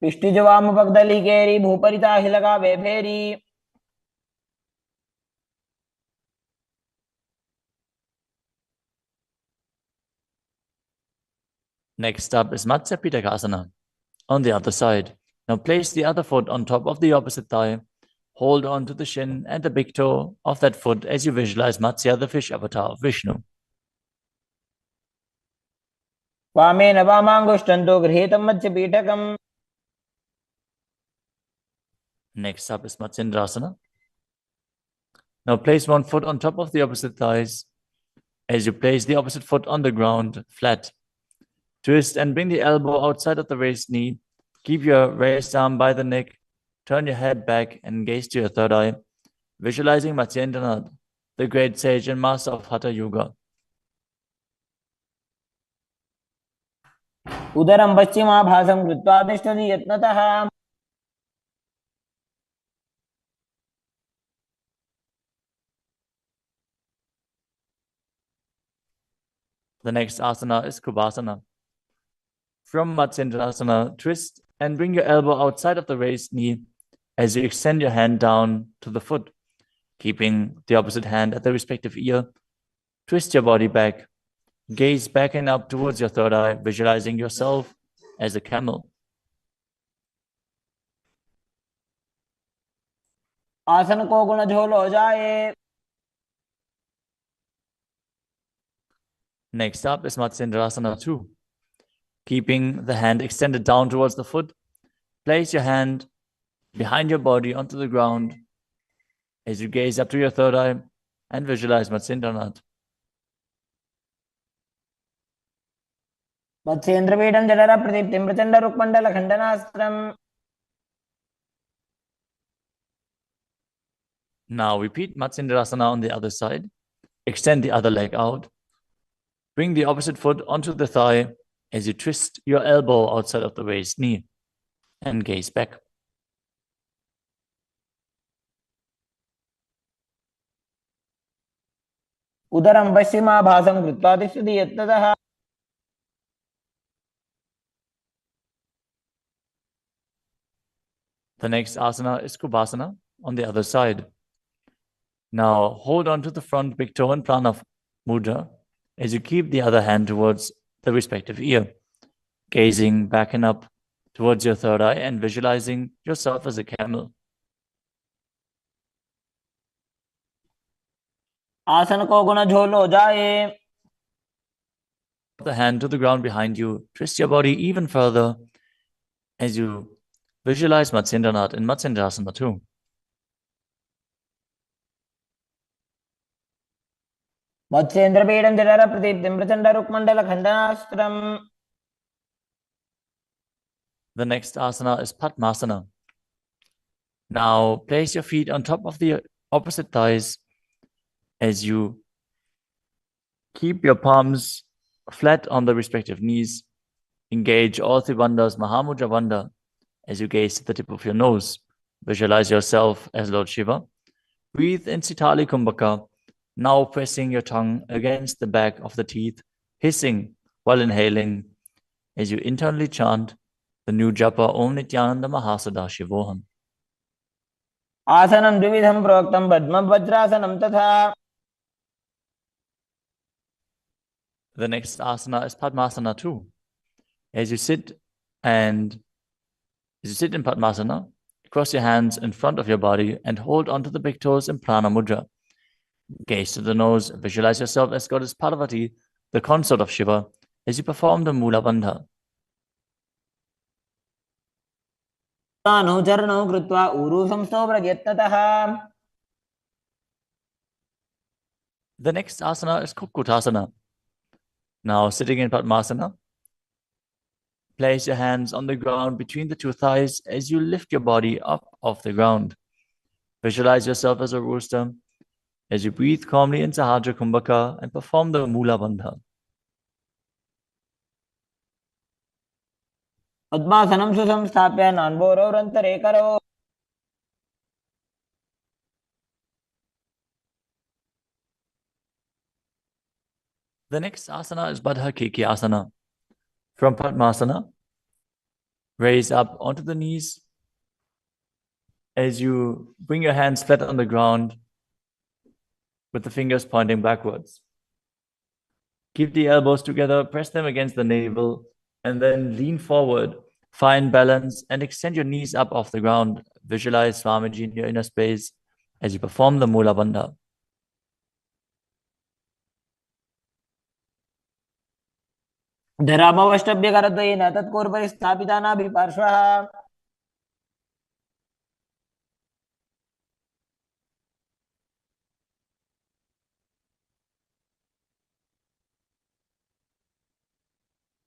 पिष्टिजवाम पगदली केरी भूपरिता हिलगा वे फेरी. Next up is Matsya Pitakasana on the other side. Now place the other foot on top of the opposite thigh. Hold on to the shin and the big toe of that foot as you visualize Matsya, the fish avatar of Vishnu. वामेन वामांगुष्टन्तो गृहीतं मत्स्य पीठकम्. Next up is Matsindrasana. Now place one foot on top of the opposite thighs as you place the opposite foot on the ground, flat. Twist and bring the elbow outside of the raised knee. Keep your raised arm by the neck. Turn your head back and gaze to your third eye, visualizing Matsyendranath, the great sage and master of Hatha Yoga. उदरं पश्चिमाभासं कृत्वा तिष्ठति यत्नतः. The next asana is Kubhasana. From Matsyendrasana, twist and bring your elbow outside of the raised knee as you extend your hand down to the foot, keeping the opposite hand at the respective ear. Twist your body back. Gaze back and up towards your third eye, visualizing yourself as a camel. आसन को गुण झोल हो जाए. Next up is Matsyendrasana 2. Keeping the hand extended down towards the foot, place your hand behind your body onto the ground as you gaze up to your third eye and visualize Matsyendranath. मत्स्येन्द्रपीठं जठर प्रदीप्तिं Prachanda रुक्मण्डल खण्डनास्त्रम्. Now repeat Matsyendrasana on the other side. Extend the other leg out. Bring the opposite foot onto the thigh as you twist your elbow outside of the raised knee and gaze back. उदरं पश्चिमाभासं कृत्वा तिष्ठति यत्नतः. The next asana is Kubhasana on the other side. Now hold on to the front big toe in Prana Mudra as you keep the other hand towards the respective ear, gazing back and up towards your third eye and visualizing yourself as a camel. आसन को गुण झोल हो जाए. The hand to the ground behind you. Twist your body even further as you visualize Matsyendranath in Matsyendrasana 2. मत्स्येन्द्रपीठं जठर प्रदीप्तिं Prachanda रुक्मण्डल खण्डनास्त्रम्. The next asana is Padmasana. Now place your feet on top of the opposite thighs as you keep your palms flat on the respective knees. Engage all three bandhas, Mahamudra Bandha, as you gaze to the tip of your nose. Visualize yourself as Lord Shiva. Breathe in Sitali Kumbhaka, now pressing your tongue against the back of the teeth, hissing while inhaling as you internally chant the new japa Om Nithyananda Mahasadaशिवोहम. आसनं द्विविधं प्रोक्तं पद्मं वज्रासनं तथा. The next asana is Padmasana 2. As you sit in Padmasana, cross your hands in front of your body and hold onto the big toes in Prana Mudra. Gaze to the nose, visualize yourself as Goddess Parvati, the consort of Shiva, as you perform the Mula Bandha. चरणौ कृत्वा ऊरू संस्थो प्रयत्नतः. The next asana is Kukutasana. Now, sitting in Padmasana, place your hands on the ground between the two thighs as you lift your body up off the ground. Visualize yourself as a rooster as you breathe calmly into Sahasrara Kumbhaka and perform the Mula Bandha. पद्मासनं सुसंस्थाप्य नान्भोरौरन्तरे करौ. The next asana is Baddha Keki Asana. From Padmasana, raise up onto the knees as you bring your hands flat on the ground with the fingers pointing backwards. Keep the elbows together, press them against the navel, and then lean forward. Find balance and extend your knees up off the ground. Visualize Swamiji in your inner space as you perform the Mula Bandha. धरामवष्टभ्यकरद्वयेन तत्कोर्परि स्थापिता नाभिपार्श्वः.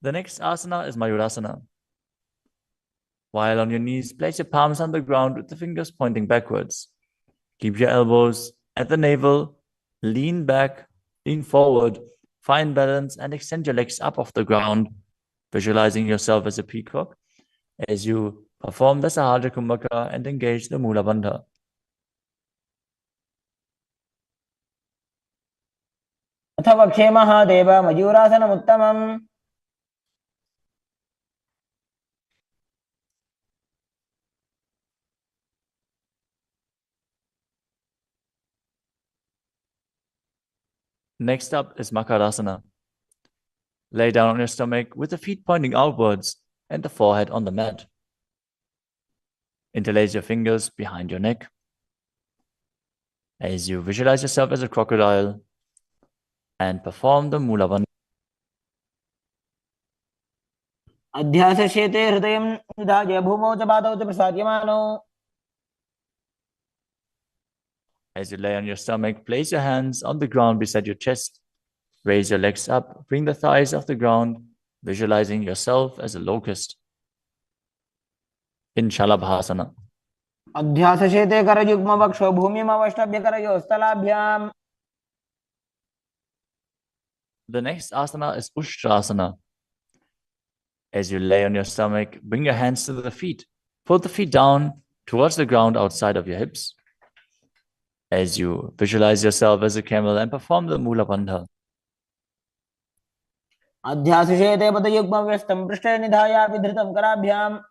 The next asana is Mayurasana. While on your knees, place your palms on the ground with the fingers pointing backwards. Keep your elbows at the navel, lean back, lean forward, find balance and extend your legs up off the ground, visualizing yourself as a peacock as you perform the Sahasrara Kumbhaka and engage the Mula Bandha. अथ वक्षे Mahadev मयूरासनमुत्तमम्. Next up is Makarasana. Lay down on your stomach with the feet pointing outwards and the forehead on the mat. Interlace your fingers behind your neck as you visualize yourself as a crocodile and perform the Mula Bandha. अध्यासशेते हृदयं निधाय भूमौ च पादौ च प्रसार्यमानौ. As you lay on your stomach, place your hands on the ground beside your chest. Raise your legs up, bring the thighs off the ground, visualizing yourself as a locust. In Shalabhasana. अध्यासशेते करयुग्मवक्षो भूमिमवष्टभ्यकरयोः स्थलाभ्याम्. The next asana is Ushtrasana. As you lay on your stomach, bring your hands to the feet. Pull the feet down towards the ground outside of your hips. As you visualize yourself as a camel and perform the Mula Bandha. अध्यासशेते पदयुग्मव्यस्तं पृष्ठे निधाय विधृतं कराभ्याम्.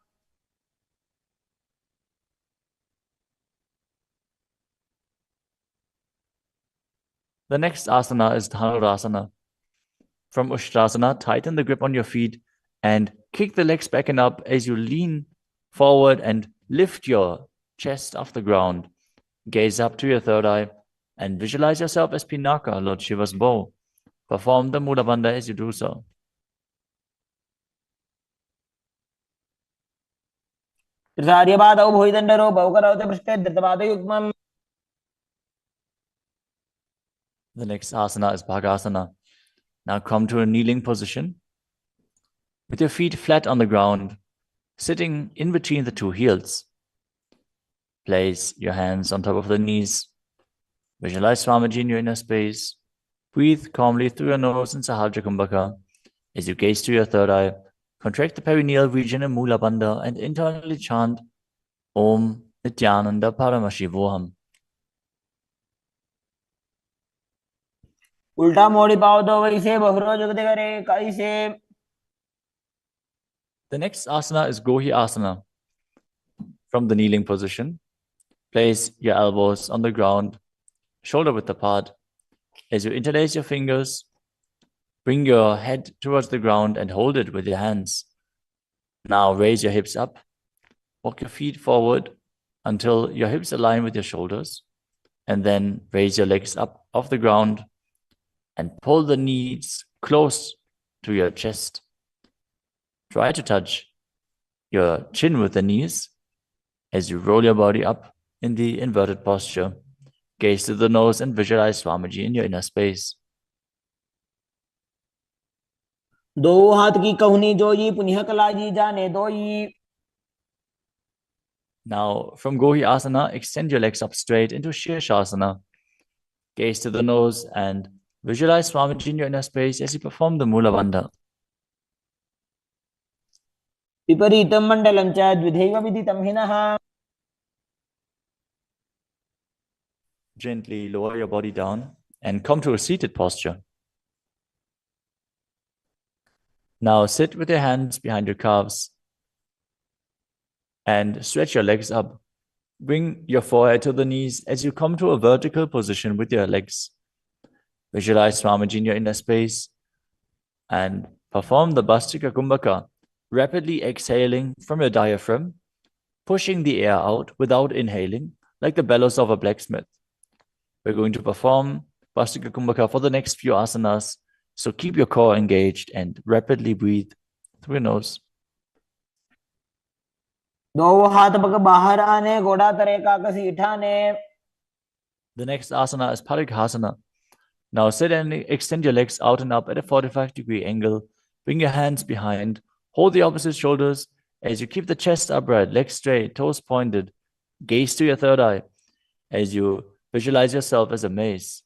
The next asana is Dhanurasana. From Ushtrasana, tighten the grip on your feet and kick the legs back and up as you lean forward and lift your chest off the ground. Gaze up to your third eye and visualize yourself as Pinaka, Lord Shiva's bow. Perform the Mula Bandha as you do so. त्रिसार्यपादौ भुजदण्डरूपौ करौ च पृष्ठे धृतपादयुग्मम्. The next asana is Bhagasana. Now come to a kneeling position with your feet flat on the ground, sitting in between the two heels. Place your hands on top of the knees. Visualize Swamiji in your inner space. Breathe calmly through your nose in Sahasrara Kumbhaka. As you gaze to your third eye, contract the perineal region in Mula Bandha and internally chant Om Nithyananda Paramashivoham. उल्टा मोड़ी पाओ तो वैसे बहरो जगते करे कैसे. The next asana is Gohi Asana. From the kneeling position, place your elbows on the ground, shoulder width apart. As you interlace your fingers, bring your head towards the ground and hold it with your hands. Now raise your hips up. Walk your feet forward until your hips align with your shoulders. And then raise your legs up off the ground and pull the knees close to your chest. Try to touch your chin with the knees as you roll your body up in the inverted posture. Gaze to the nose and visualize Swamiji in your inner space. दो हाथ की कहुनी जोई पुनः कलाजी जाने दोई. Now, from Gohi Asana, extend your legs up straight into Shirshasana. Gaze to the nose and visualize Swamiji in your inner space as you perform the Mula Bandha. विपरीतं मण्डलं च द्विधैव विदितं हिनः. Gently lower your body down and come to a seated posture. Now sit with your hands behind your calves and stretch your legs up. Bring your forehead to the knees as you come to a vertical position with your legs. Visualize Swamiji in your inner space and perform the Bhastika Kumbhaka, rapidly exhaling from your diaphragm, pushing the air out without inhaling, like the bellows of a blacksmith. We're going to perform Bhastika Kumbhaka for the next few asanas, so keep your core engaged and rapidly breathe through your nose. दो हाथ पग बाहर आने घोड़ा तरे का कसी ठाने. The next asana is Parighasana. Now sit and extend your legs out and up at a 45-degree angle. Bring your hands behind. Hold the opposite shoulders as you keep the chest upright, legs straight, toes pointed. Gaze to your third eye as you visualize yourself as a mace.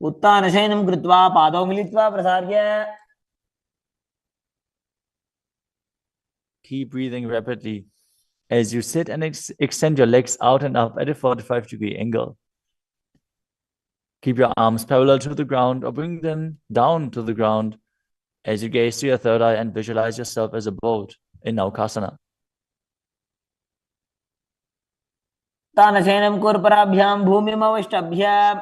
उत्तानशयनं कृत्वा पादौ मिलित्वा प्रसार्य. Keep breathing rapidly as you sit and extend your legs out and up at a 45-degree angle. Keep your arms parallel to the ground or bring them down to the ground as you gaze to your third eye and visualize yourself as a boat in Naukasana. तानशयनं कुर्पराभ्यां भूमिमवष्टभ्य.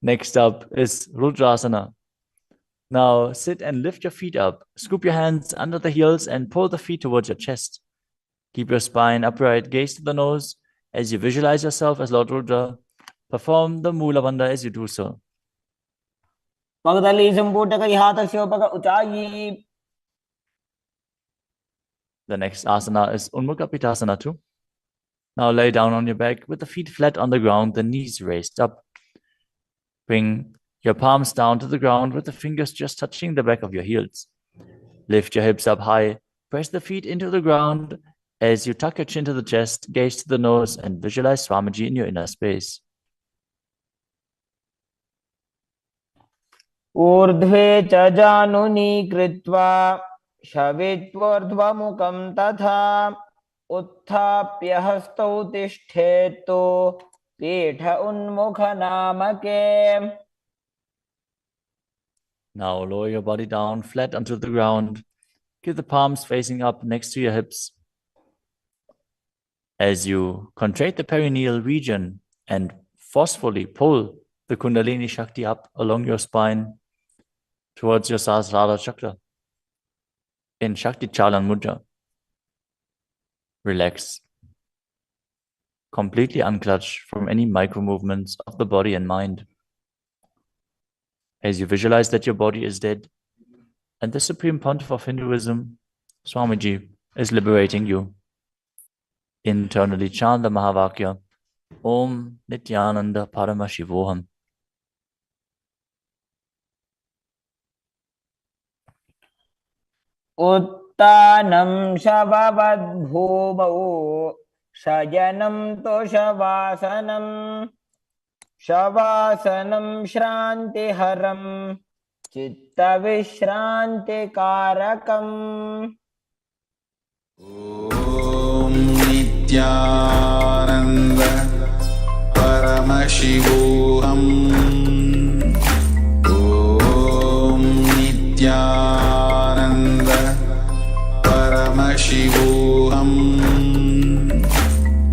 Next up is Rudrasana. Now sit and lift your feet up. Scoop your hands under the heels and pull the feet towards your chest. Keep your spine upright. Gaze to the nose as you visualize yourself as Lord Rudra. Perform the Mula Bandha as you do so. पगदली संपुटक हाथस्योपक ऊंचाई. The next asana is Unmukha Pitasana too. Now lay down on your back with the feet flat on the ground, the knees raised up. Bring your palms down to the ground with the fingers just touching the back of your heels. Lift your hips up high. Press the feet into the ground as you tuck your chin to the chest, gaze to the nose, and visualize Swamiji in your inner space. ऊर्ध्वे च जानुनी कृत्वा शवित्वोर्ध्वमुखं तथा उत्थाप्य हस्तौ तिष्ठेत्तु पीठ उन्मुख नामके. Now lower your body down flat onto the ground. Keep the palms facing up next to your hips. As you contract the perineal region and forcefully pull the Kundalini Shakti up along your spine towards your Sahasrara Chakra in Shakti Chalan Mudra. Relax. Completely unclutch from any micro movements of the body and mind. As you visualize that your body is dead and the Supreme Pontiff of Hinduism, Swamiji, is liberating you. Internally chant the Mahavakya, Om Nithyananda Paramashivoham. उत्तानं शववद्भूमौ शयनं तोषवासनं शवासनं श्रान्तिहरं चित्तविश्रान्तिकारकम्. ॐ नित्यानन्द परमशिवोऽहम्. ॐ नित्यानन्द परमशिवोऽहम्.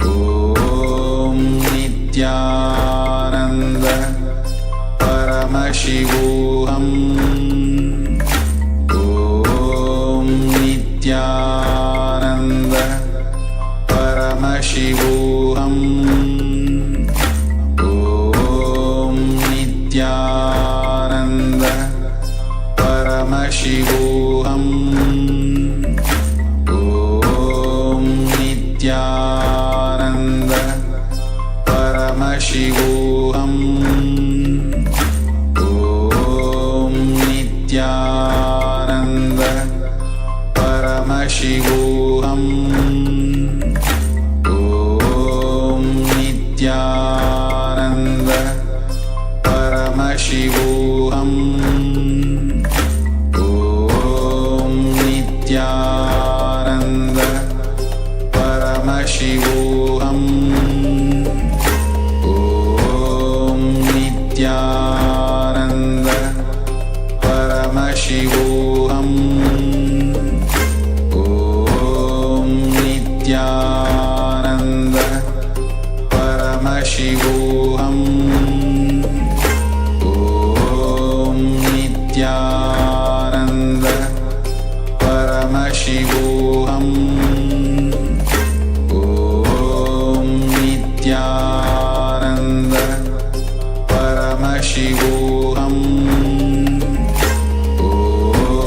ॐ नित्यानन्द परमशिवोऽहम्. ॐ Nityanand Paramashivoham Om Nithyananda Paramashivoham Om Nithyananda Paramashivoham Om Nithyananda Paramashivoham Om Nithyananda Paramashivoham Om Nithyananda Paramashivoham Om Nithyananda Paramashivoham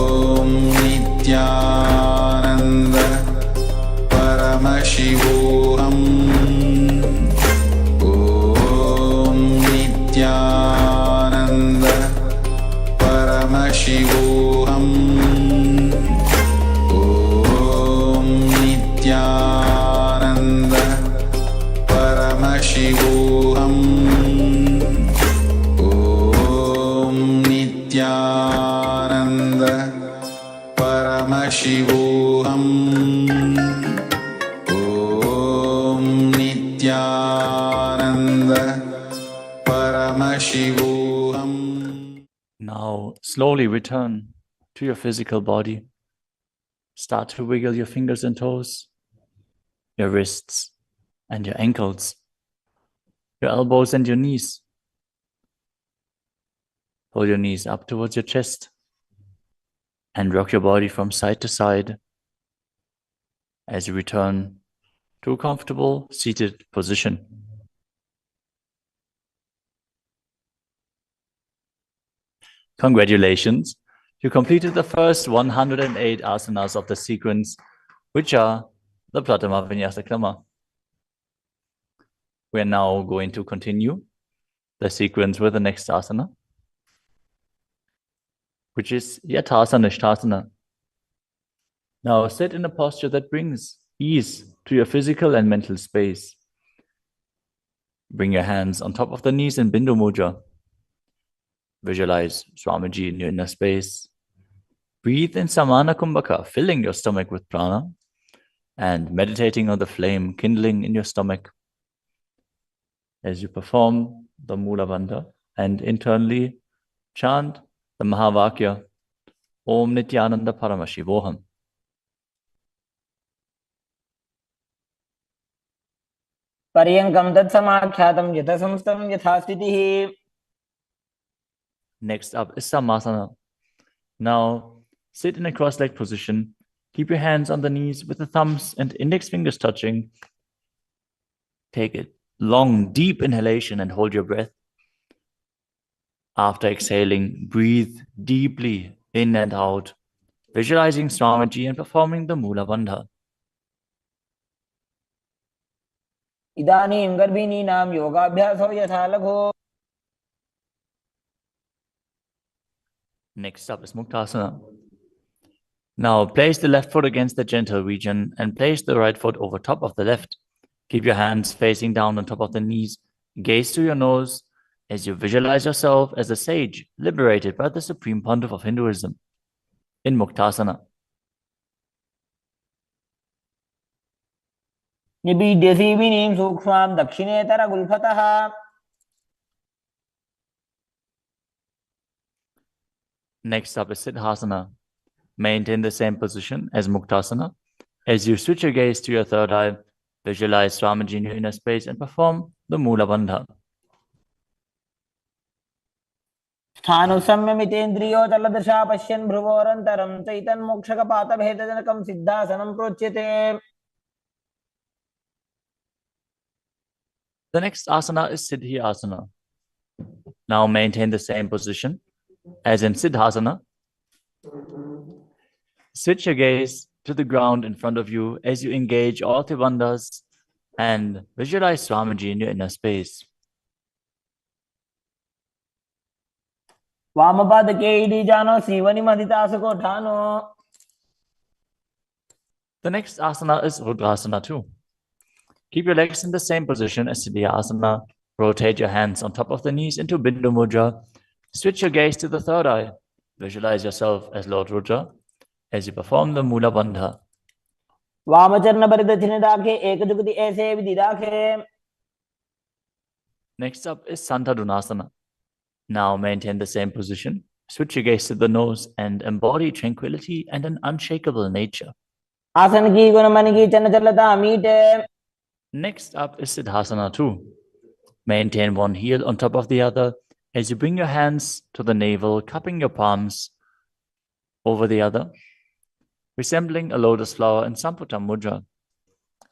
Om Nithyananda Paramashivoham Om Nithyananda Paramashivoham Om Nithyananda Paramashivoham Om Nithyananda Paramashivoham Om Nithyananda Paramashivoham. Now, slowly return to your physical body. Start to wiggle your fingers and toes, your wrists and your ankles, your elbows and your knees. Pull your knees up towards your chest and rock your body from side to side as you return to a comfortable seated position. Congratulations! You completed the first 108 asanas of the sequence, which are the Pratama Vinyasa Krama. We are now going to continue the sequence with the next asana, which is Yathasana Nishthasana. Now sit in a posture that brings ease to your physical and mental space. Bring your hands on top of the knees in Bindu Mudra. Visualize Swamiji in your inner space. Breathe in Samana Kumbhaka, filling your stomach with prana and meditating on the flame kindling in your stomach as you perform the Mula Bandha and internally chant the Mahavakya Om Nithyananda Paramashivoham. पर्यङ्कं तत्समाख्यातं यथासंस्थं यथास्थितिः. Next up is Samasana. Now sit in a cross-legged position. Keep your hands on the knees with the thumbs and index fingers touching. Take a long, deep inhalation and hold your breath. After exhaling, breathe deeply in and out, visualizing Swamiji and performing the Mula Bandha. इदानीं गर्भिणीनां योगाभ्यासो यथा लघु. Next up is Muktasana. Now place the left foot against the gentle region and place the right foot over top of the left. Keep your hands facing down on top of the knees. Gaze to your nose as you visualize yourself as a sage liberated by the Supreme Pontiff of Hinduism in Muktasana. निबीड्यसीविनीं सूक्ष्मां दक्षिणेतरगुल्फतः. Next up is Siddhasana. Maintain the same position as Muktasana. As you switch your gaze to your third eye, visualize Swamiji in your inner space and perform the Mula Bandha. स्थानुसंयमितेन्द्रियो तलदशा पश्यन् भ्रुवोरन्तरं चैतन्मोक्षकपातभेदजनकं सिद्धासनं प्रोच्यते. The next asana is Siddhi Asana. Now maintain the same position as in Siddhasana. Switch your gaze to the ground in front of you as you engage all Tribandhas and visualize Swamiji in your inner space. वामपादके इडीजानो सीवनिमधितासुकोठानो. The next asana is Rudrasana 2. Keep your legs in the same position as Siddhyasana. Rotate your hands on top of the knees into Bindu Mudra. Switch your gaze to the third eye. Visualize yourself as Lord Rudra as you perform the Mula Bandha. वामचरण परिदक्षिण दाखे एक जुगति ऐसे विधि दाखे. Next up is Santadunasana. Now maintain the same position. Switch your gaze to the nose and embody tranquility and an unshakable nature. आसन की गुण मन की चंचलता मीटे. Next up is Siddhasana 2. Maintain one heel on top of the other as you bring your hands to the navel, cupping your palms over the other, resembling a lotus flower in Samputa Mudra,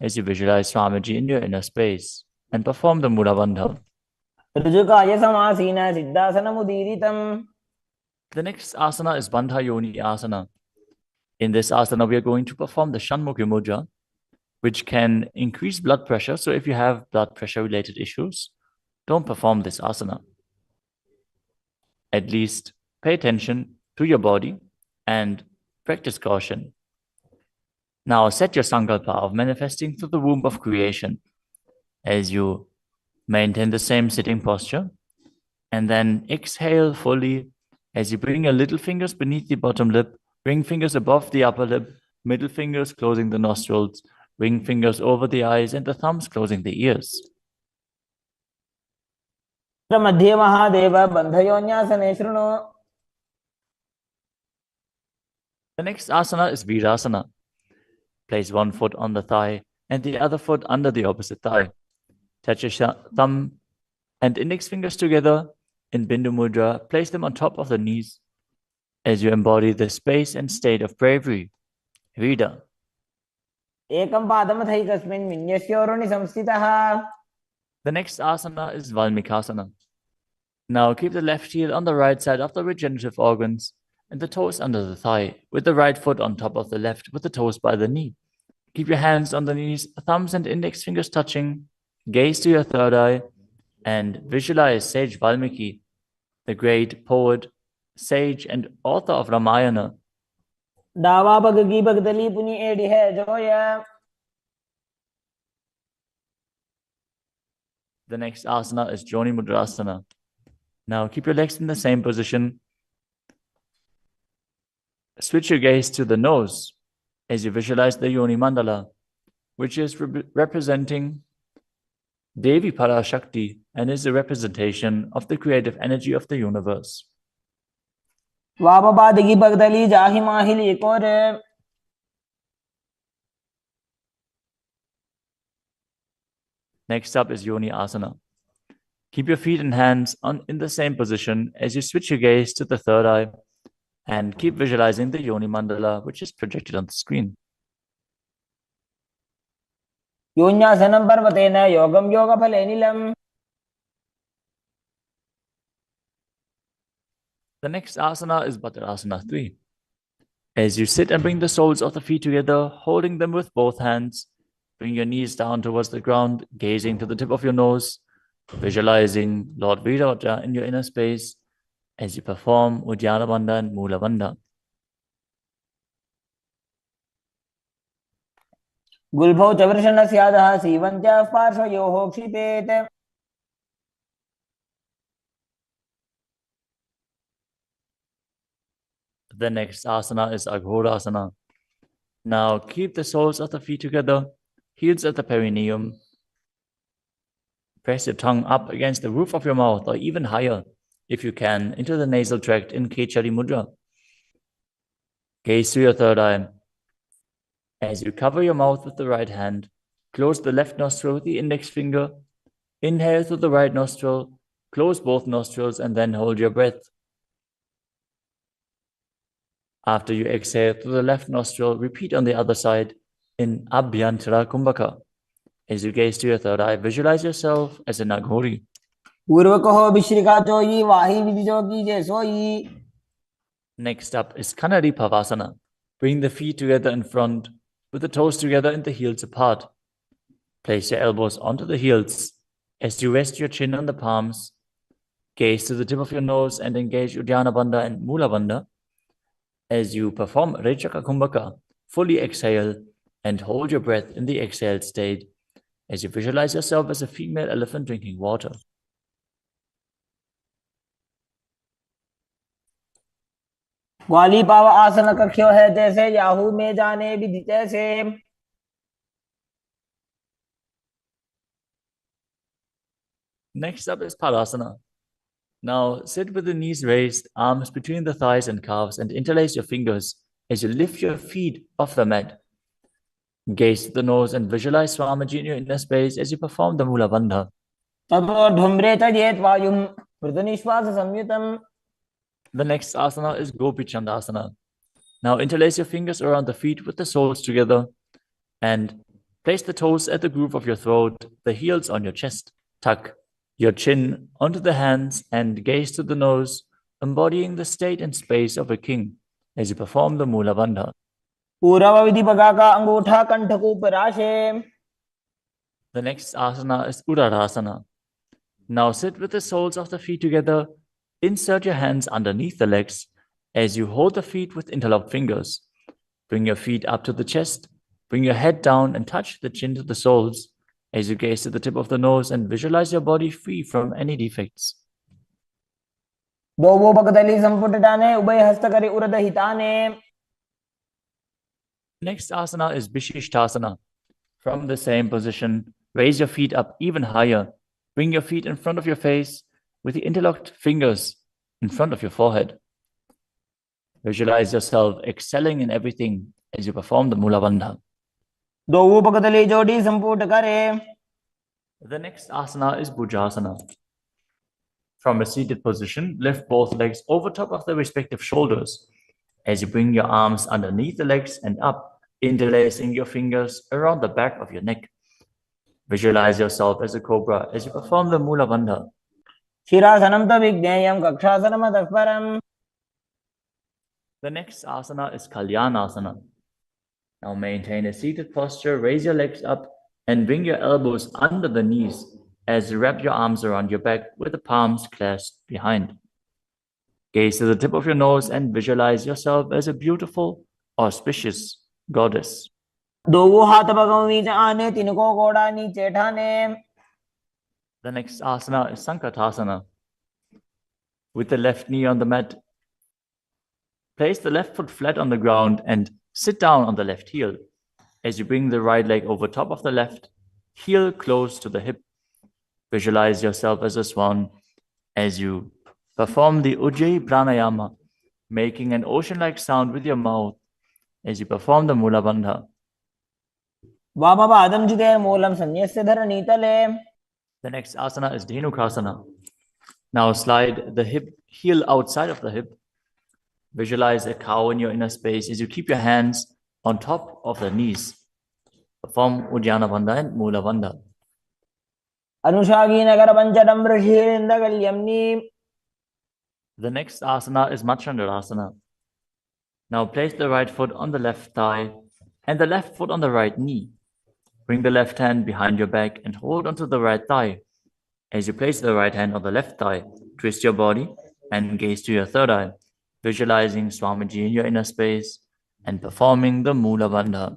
as you visualize Swamiji in your inner space and perform the Mula Bandha. ऋजुकाय समासीन सिद्धासनम् उदीरितम्. The next asana is Bandha Yoni Asana. In this asana, we are going to perform the Shanmukhi Mudra, which can increase blood pressure. So if you have blood pressure related issues, don't perform this asana. At least pay attention to your body and practice caution. Now set your sankalpa of manifesting through the womb of creation as you maintain the same sitting posture, and then exhale fully as you bring your little fingers beneath the bottom lip, ring fingers above the upper lip, middle fingers closing the nostrils, ring fingers over the eyes, and the thumbs closing the ears. मध्ये महादेव बन्धयोन्यासने शृणु. The next asana is Virasana. Place one foot on the thigh and the other foot under the opposite thigh. Touch your thumb and index fingers together in Bindu Mudra. Place them on top of the knees as you embody the space and state of bravery. Vida. एकं पादमथैकस्मिन् विन्यस्योरुणि संस्थितः. The next asana is Valmikasana. Now keep the left heel on the right side of the regenerative organs and the toes under the thigh, with the right foot on top of the left, with the toes by the knee. Keep your hands on the knees, thumbs and index fingers touching. Gaze to your third eye and visualize Sage Valmiki, the great poet, sage, and author of Ramayana. डावा पग की भगतली पुनि एड़ी है Zoya. The next asana is Joni Mudrasana. Now keep your legs in the same position. Switch your gaze to the nose as you visualize the Yoni Mandala, which is representing Devi Parashakti and is a representation of the creative energy of the universe. वामपाद की भगतली जाहि माहिली कोरे. Next up is Yoni Asana. Keep your feet and hands in the same position as you switch your gaze to the third eye and keep visualizing the Yoni Mandala, which is projected on the screen. योन्यासनं पर्वतेन योगं योगफलेनिलम्. The next asana is Bhadrasana 3. As you sit and bring the soles of the feet together, holding them with both hands, bring your knees down towards the ground, gazing to the tip of your nose, visualizing Lord Virata in your inner space as you perform Uddiyana Bandha and Mula Bandha. गुल्भौ च वृषणस्यादः सीवञ्च पार्श्वयोः क्षिपेत्. The next asana is Aghorasana. Now keep the soles of the feet together, heels at the perineum. Press your tongue up against the roof of your mouth or even higher, if you can, into the nasal tract in Kechari Mudra. Gaze to your third eye. As you cover your mouth with the right hand, close the left nostril with the index finger. Inhale through the right nostril, close both nostrils, and then hold your breath. After you exhale through the left nostril, repeat on the other side in Abhyantara Kumbhaka. As you gaze to your third eye, visualize yourself as an Aghori. Next up is Kanadi Pavasana. Bring the feet together in front, with the toes together and the heels apart. Place your elbows onto the heels as you rest your chin on the palms. Gaze to the tip of your nose and engage Uddiyana Bandha and Mula Bandha. As you perform Rechaka Kumbhaka, fully exhale and hold your breath in the exhaled state as you visualize yourself as a female elephant drinking water. ग्वाली पाव आसन कक्ष्यो है जैसे Yahoo में जाने विधि जैसे। Next up is Padasana. Now sit with the knees raised, arms between the thighs and calves, and interlace your fingers as you lift your feet off the mat. Gaze to the nose and visualize Swamiji in your inner space as you perform the Mula Bandha. The next asana is Gopi Chandasana. Now interlace your fingers around the feet with the soles together and place the toes at the groove of your throat, the heels on your chest. Tuck your chin onto the hands and gaze to the nose, embodying the state and space of a king as you perform the Mula Bandha. The next asana is Uddarasana. Now sit with the soles of the feet together. Insert your hands underneath the legs as you hold the feet with interlocked fingers. Bring your feet up to the chest. Bring your head down and touch the chin to the soles as you gaze to the tip of the nose and visualize your body free from any defects. Next asana is Vishishtasana. From the same position, raise your feet up even higher. Bring your feet in front of your face with the interlocked fingers in front of your forehead. Visualize yourself excelling in everything as you perform the Mula Bandha. The next asana is Bhujasana. From a seated position, lift both legs over top of the respective shoulders as you bring your arms underneath the legs and up, interlacing your fingers around the back of your neck. Visualize yourself as a cobra as you perform the Mula Bandha. The next asana is Kalyanasana. Now maintain a seated posture, raise your legs up and bring your elbows under the knees as you wrap your arms around your back with the palms clasped behind. Gaze to the tip of your nose and visualize yourself as a beautiful, auspicious goddess. The next asana is Sankatasana. With the left knee on the mat, place the left foot flat on the ground and sit down on the left heel as you bring the right leg over top of the left, heel close to the hip. Visualize yourself as a swan as you perform the Ujjayi Pranayama, making an ocean-like sound with your mouth as you perform the Mula Bandha. The next asana is Dhenukasana. Now slide the heel outside of the hip. Visualize a cow in your inner space as you keep your hands on top of the knees. Perform Uddiyana Bandha and Mula Bandha. The next asana is Machandasana. Now place the right foot on the left thigh and the left foot on the right knee. Bring the left hand behind your back and hold onto the right thigh. As you place the right hand on the left thigh, twist your body and gaze to your third eye, visualizing Swamiji in your inner space and performing the Mula Bandha.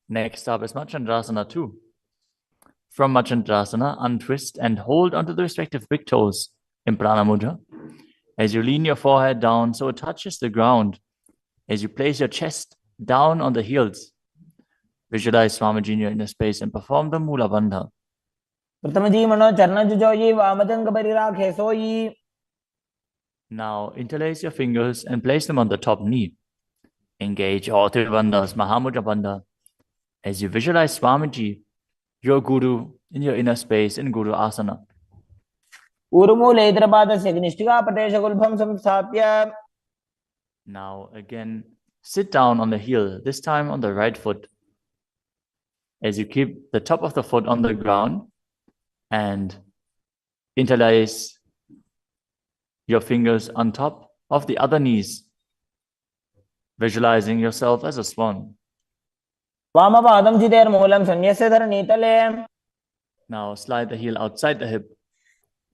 Next up is Machandrasana 2. From Machandrasana, untwist and hold onto the respective big toes in Prana Mudra. As you lean your forehead down so it touches the ground, as you place your chest down on the heels, visualize Swamiji in your inner space and perform the Mula Bandha. Now interlace your fingers and place them on the top knee. Engage all three bandhas, Mahamudra Bandha, as you visualize Swamiji, your Guru, in your inner space in Guru Asana. Now again, sit down on the heel, this time on the right foot, as you keep the top of the foot on the ground and interlace your fingers on top of the other knees, visualizing yourself as a swan. Now slide the heel outside the hip.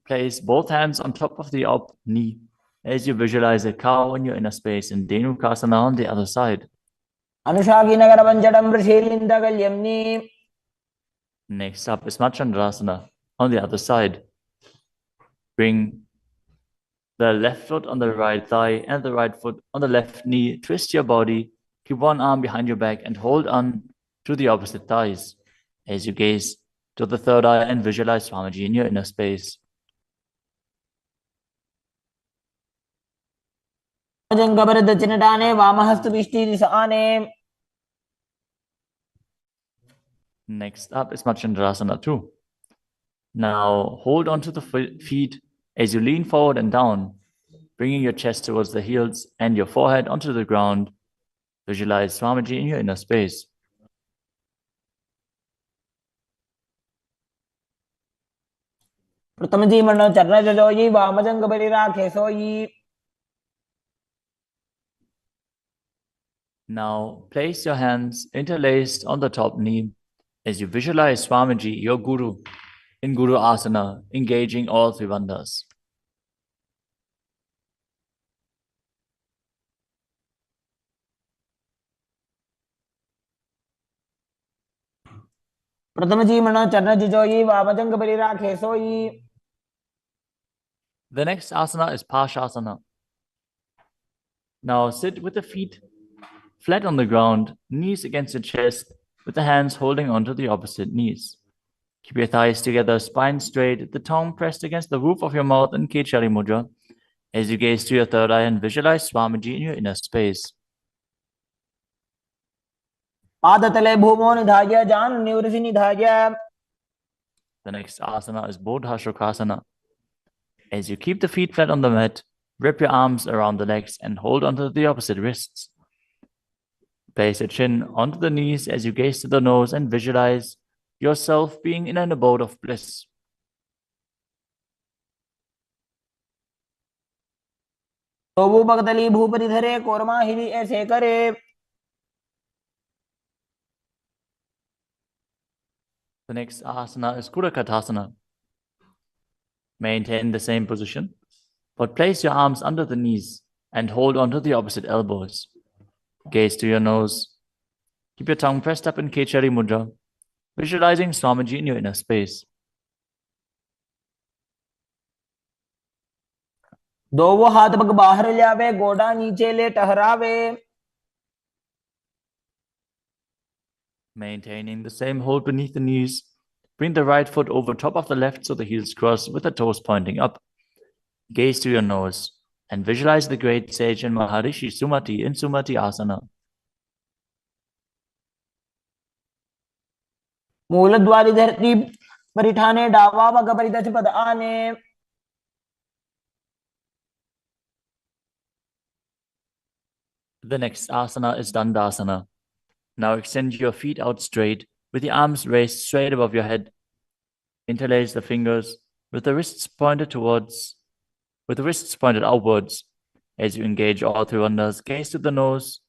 Place both hands on top of the up knee as you visualize a cow in your inner space in Dhenukasana on the other side. Anushaki Nagaravanjadam Rishilindagalyamni. Next up is Machandrasana on the other side. Bring the left foot on the right thigh and the right foot on the left knee. Twist your body. Keep one arm behind your back and hold on to the opposite thighs as you gaze to the third eye and visualize Swamiji in your inner space. Next up is Machandrasana 2. Now hold onto the feet as you lean forward and down, bringing your chest towards the heels and your forehead onto the ground. Visualize Swamiji in your inner space. Now place your hands interlaced on the top knee as you visualize Swamiji, your Guru, in Guru Asana, engaging all three bandhas. The next asana is Pashasana. Now sit with the feet flat on the ground, knees against your chest, with the hands holding onto the opposite knees. Keep your thighs together, spine straight, the tongue pressed against the roof of your mouth in Kechari Mudra as you gaze to your third eye and visualize Swamiji in your inner space. The next asana is Bodhashokasana. As you keep the feet flat on the mat, wrap your arms around the legs and hold onto the opposite wrists. Place your chin onto the knees as you gaze to the nose and visualize yourself being in an abode of bliss. The next asana is Kudakatasana. Maintain the same position, but place your arms under the knees and hold onto the opposite elbows. Gaze to your nose. Keep your tongue pressed up in Kechari Mudra, visualizing Swamiji in your inner space. दोवो हाथ पग बाहर ले आवे, गोडा नीचे ले टहरावे. Maintaining the same hold beneath the knees, bring the right foot over top of the left so the heels cross with the toes pointing up. Gaze to your nose and visualize the great sage and Maharishi Sumati in Sumati Asana. मूलद्वारी धरती परिठाने डावा पग परिदच पद आने. The next asana is Dandasana. Now extend your feet out straight with the arms raised straight above your head. Interlace the fingers with the wrists pointed outwards. As you engage all three bandhas, gaze to the nose.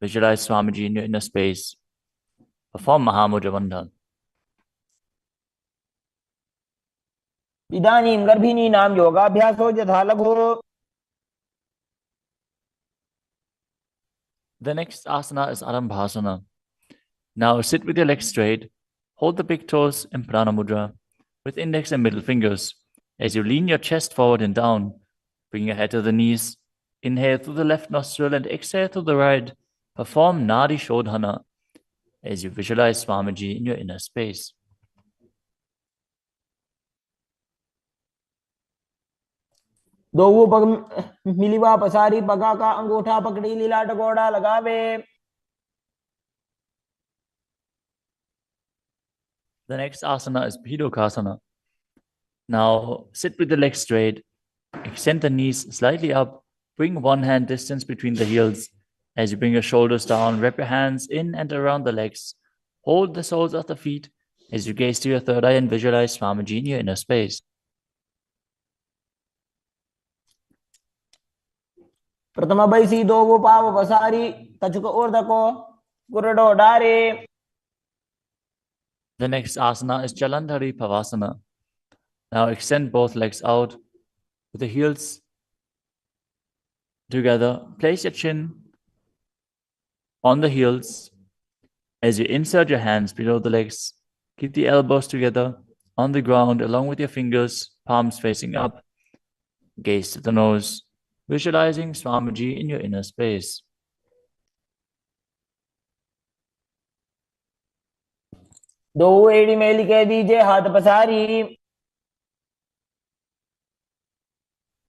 Visualize Swamiji in your inner space. Perform Mahamudra Bandha. इदानीं गर्भिणीनां योगाभ्यासो यथा लघु. The next asana is Arambhasana. Now sit with your legs straight. Hold the big toes in Prana Mudra with index and middle fingers. As you lean your chest forward and down, bring your head to the knees. Inhale through the left nostril and exhale through the right. Perform Nadi Shodhana as you visualize Swamiji in your inner space. दोवो पग मिलिवा पसारी पगा का अंगूठा पकड़ी लीला टकोड़ा लगावे. The next asana is Bhidokasana. Now sit with the legs straight. Extend the knees slightly up. Bring one hand distance between the heels. As you bring your shoulders down, wrap your hands in and around the legs. Hold the soles of the feet as you gaze to your third eye and visualize Swamiji in your inner space. प्रथम बैसी दोवो पाव पसारी कछुक ऊर्धको गुरडो डारे. The next asana is Jalandhari Pavasana. Now extend both legs out with the heels together, place your chin on the heels. As you insert your hands below the legs, keep the elbows together on the ground along with your fingers, palms facing up. Gaze to the nose, visualizing Swamiji in your inner space. दो एड़ी mail के दीजिए, हाथ पसारी.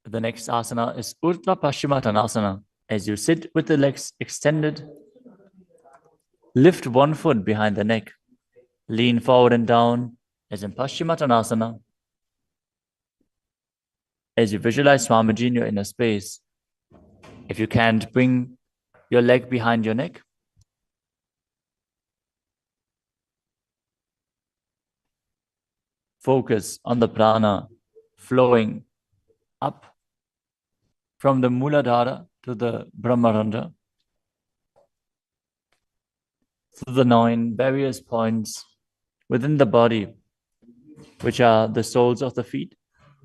The next asana is Urdhva Paschimottanasana. As you sit with the legs extended, lift one foot behind the neck. Lean forward and down as in Paschimottanasana. As you visualize Swamiji in your inner space. If you can't, bring your leg behind your neck. Focus on the prana flowing up from the Muladhara to the Brahmarandha, through the 9 various points within the body, which are the soles of the feet,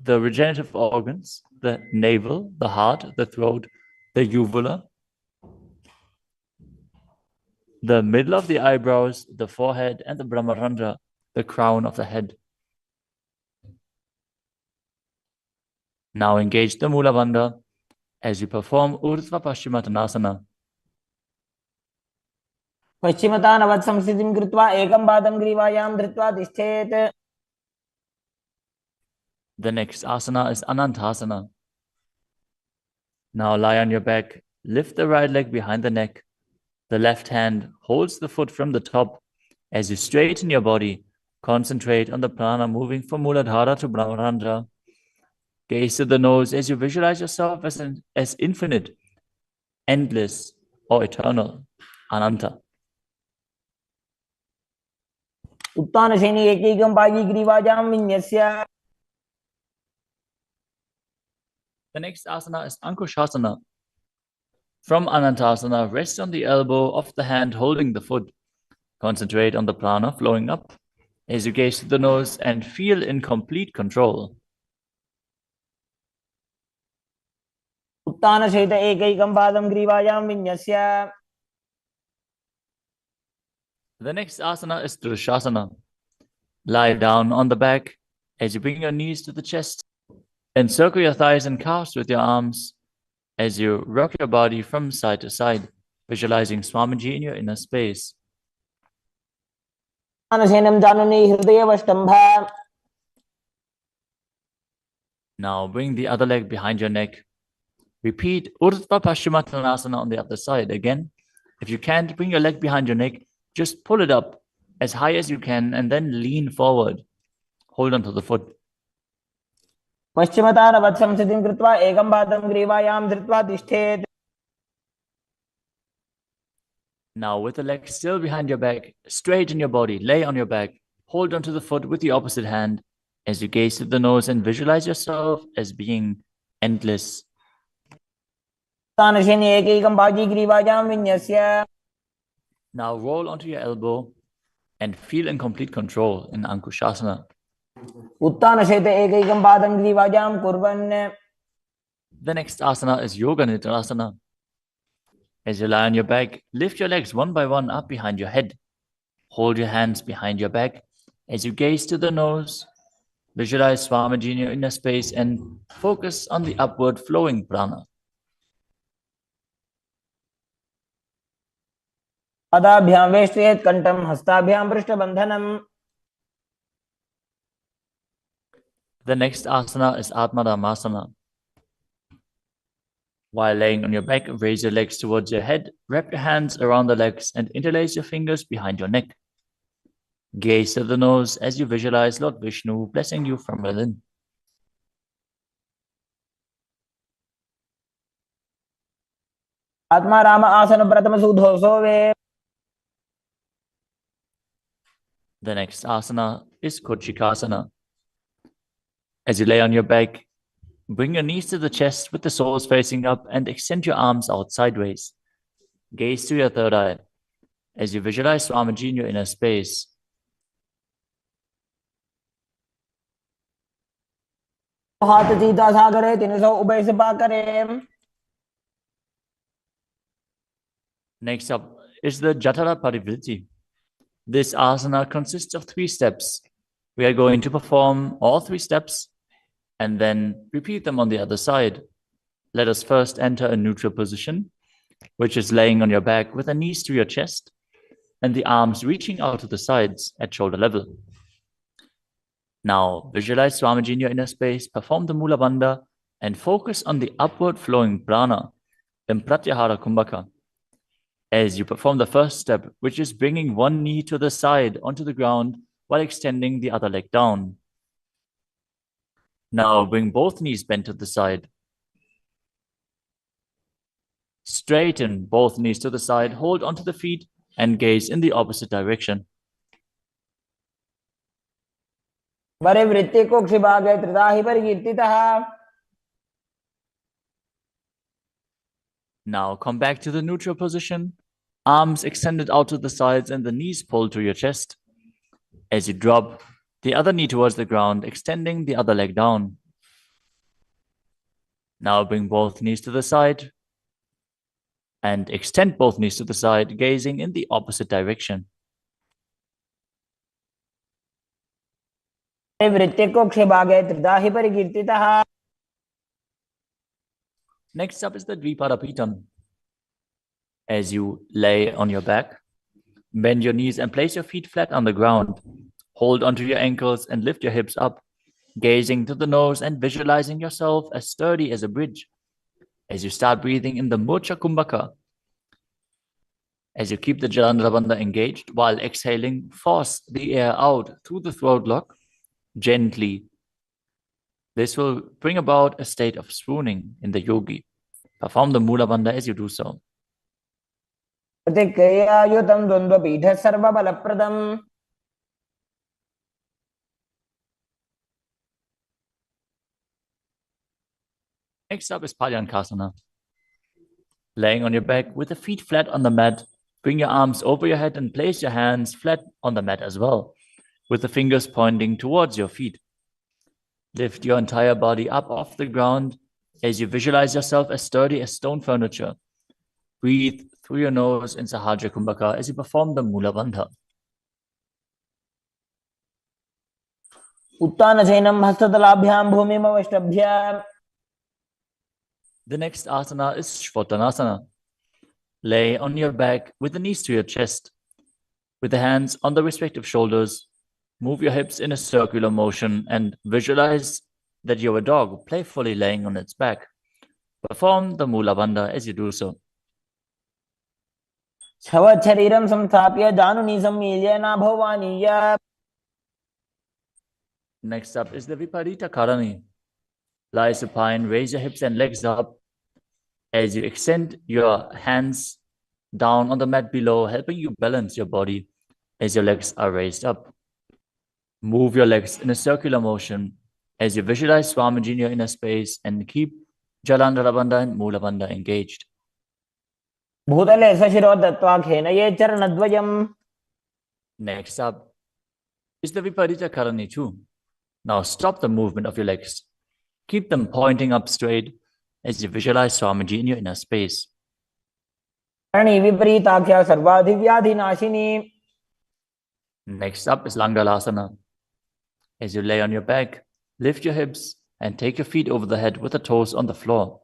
the regenerative organs, the navel, the heart, the throat, the uvula, the middle of the eyebrows, the forehead, and the Brahmarandha, the crown of the head. Now engage the Mula Bandha as you perform Urdhva Paschimottanasana. पश्चिमतानवत् संस्थितिं कृत्वा एकं पादं ग्रीवायां धृत्वा तिष्ठेत्. The next asana is Anantasana. Now lie on your back, lift the right leg behind the neck. The left hand holds the foot from the top. As you straighten your body, concentrate on the prana moving from Muladhara to Brahmarandha. Gaze to the nose as you visualize yourself as infinite, endless, or eternal, Ananta. उत्तानशयनि एकैकं पायी ग्रीवायां विन्यस्य. The next asana is Ankushasana. From Anantasana, rest on the elbow of the hand holding the foot. Concentrate on the prana flowing up as you gaze to the nose and feel in complete control. उत्तानशयित एकैकं पादं ग्रीवायां विन्यस्य. The next asana is Drushasana. Lie down on the back as you bring your knees to the chest. Encircle your thighs and calves with your arms as you rock your body from side to side, visualizing Swamiji in your inner space. उत्तानशयनं जानुनि हृदयवष्टम्भ. Now bring the other leg behind your neck. Repeat Urdhva Paschimottanasana on the other side. Again, if you can't bring your leg behind your neck, just pull it up as high as you can and then lean forward. Hold on to the foot. पश्चिमतानवत् संस्थितिं कृत्वा एकं पादं ग्रीवायां धृत्वा तिष्ठेत्. Now with the leg still behind your back, straighten your body, lay on your back, hold onto the foot with the opposite hand as you gaze to the nose and visualize yourself as being endless. Now roll onto your elbow and feel in complete control in Ankushasana. The next asana is Yoga Nidra. As you lie on your back, lift your legs one by one up behind your head. Hold your hands behind your back as you gaze to the nose. Visualize Swamiji in your inner space and focus on the upward flowing prana. पादाभ्यां वेष्टयेत् कंठं हस्ताभ्यां पृष्ठबन्धनम्. The next asana is Atmadhammasana. While laying on your back, raise your legs towards your head, wrap your hands around the legs and interlace your fingers behind your neck. Gaze to the nose as you visualize Lord Vishnu blessing you from within. आत्मा राम आसन प्रथम सुधो सोवे. The next asana is Kochikasana. As you lay on your back, bring your knees to the chest with the soles facing up and extend your arms out sideways. Gaze to your third eye as you visualize Swamiji in your inner space. हाथ सीधा सागरे 300 उभय सभा करे. Next up is the Jatara Parivritti. This asana consists of 3 steps. We are going to perform all 3 steps and then repeat them on the other side. Let us first enter a neutral position, which is laying on your back with the knees to your chest and the arms reaching out to the sides at shoulder level. Now visualize Swamiji in your inner space, perform the Mula Bandha, and focus on the upward flowing prana in Pratyahara Kumbhaka. As you perform the first step, which is bringing one knee to the side onto the ground while extending the other leg down. Now bring both knees bent to the side. Straighten both knees to the side, hold onto the feet, and gaze in the opposite direction. परिवृत्ति कुक्षिभागे त्रिदाहि परिकीर्तितः. Now come back to the neutral position, arms extended out to the sides and the knees pulled to your chest. As you drop the other knee towards the ground, extending the other leg down. Now bring both knees to the side and extend both knees to the side, gazing in the opposite direction. परिवृत्ति कुक्षिभागे त्रिदाहि परिकीर्तितः. Next up is the Dvipadapitam. As you lay on your back, bend your knees and place your feet flat on the ground. Hold onto your ankles and lift your hips up, gazing to the nose and visualizing yourself as sturdy as a bridge. As you start breathing in the Murcha Kumbhaka, as you keep the Jalandhara Bandha engaged while exhaling, force the air out through the throat lock gently. This will bring about a state of swooning in the yogi. Perform the Mula Bandha as you do so. प्रतिक्रियायुतं द्वन्द्वपीठः सर्वबलप्रदम्. Next up is Palyankasana. Laying on your back with the feet flat on the mat, bring your arms over your head and place your hands flat on the mat as well, with the fingers pointing towards your feet. Lift your entire body up off the ground as you visualize yourself as sturdy as stone furniture. Breathe through your nose in Sahaja Kumbhaka as you perform the Mula Bandha. उत्तानशयनं हस्ततलाभ्यां भूमिमवष्टभ्य. The next asana is Shvatanasana. Lay on your back with the knees to your chest. With the hands on the respective shoulders, move your hips in a circular motion and visualize that you're a dog playfully laying on its back. Perform the Mula Bandha as you do so. शरीरं संस्थाप्य जानुनी सम्मील्य नाभो वाणीय. Next up is the Viparita Karani. Lie supine, raise your hips and legs up as you extend your hands down on the mat below, helping you balance your body as your legs are raised up. Move your legs in a circular motion as you visualize Swamiji in your inner space and keep Jalandhara Bandha and Mula Bandha engaged. भूतले सशिरो दत्त्वा खेनये चरणद्वयम्. Next up is the Viparita Karani too. Now stop the movement of your legs. Keep them pointing up straight as you visualize Swamiji in your inner space. Karni विपरीताख्या सर्वाधिव्याधिनाशिनी. Next up is Langalasana. As you lay on your back, lift your hips and take your feet over the head with the toes on the floor.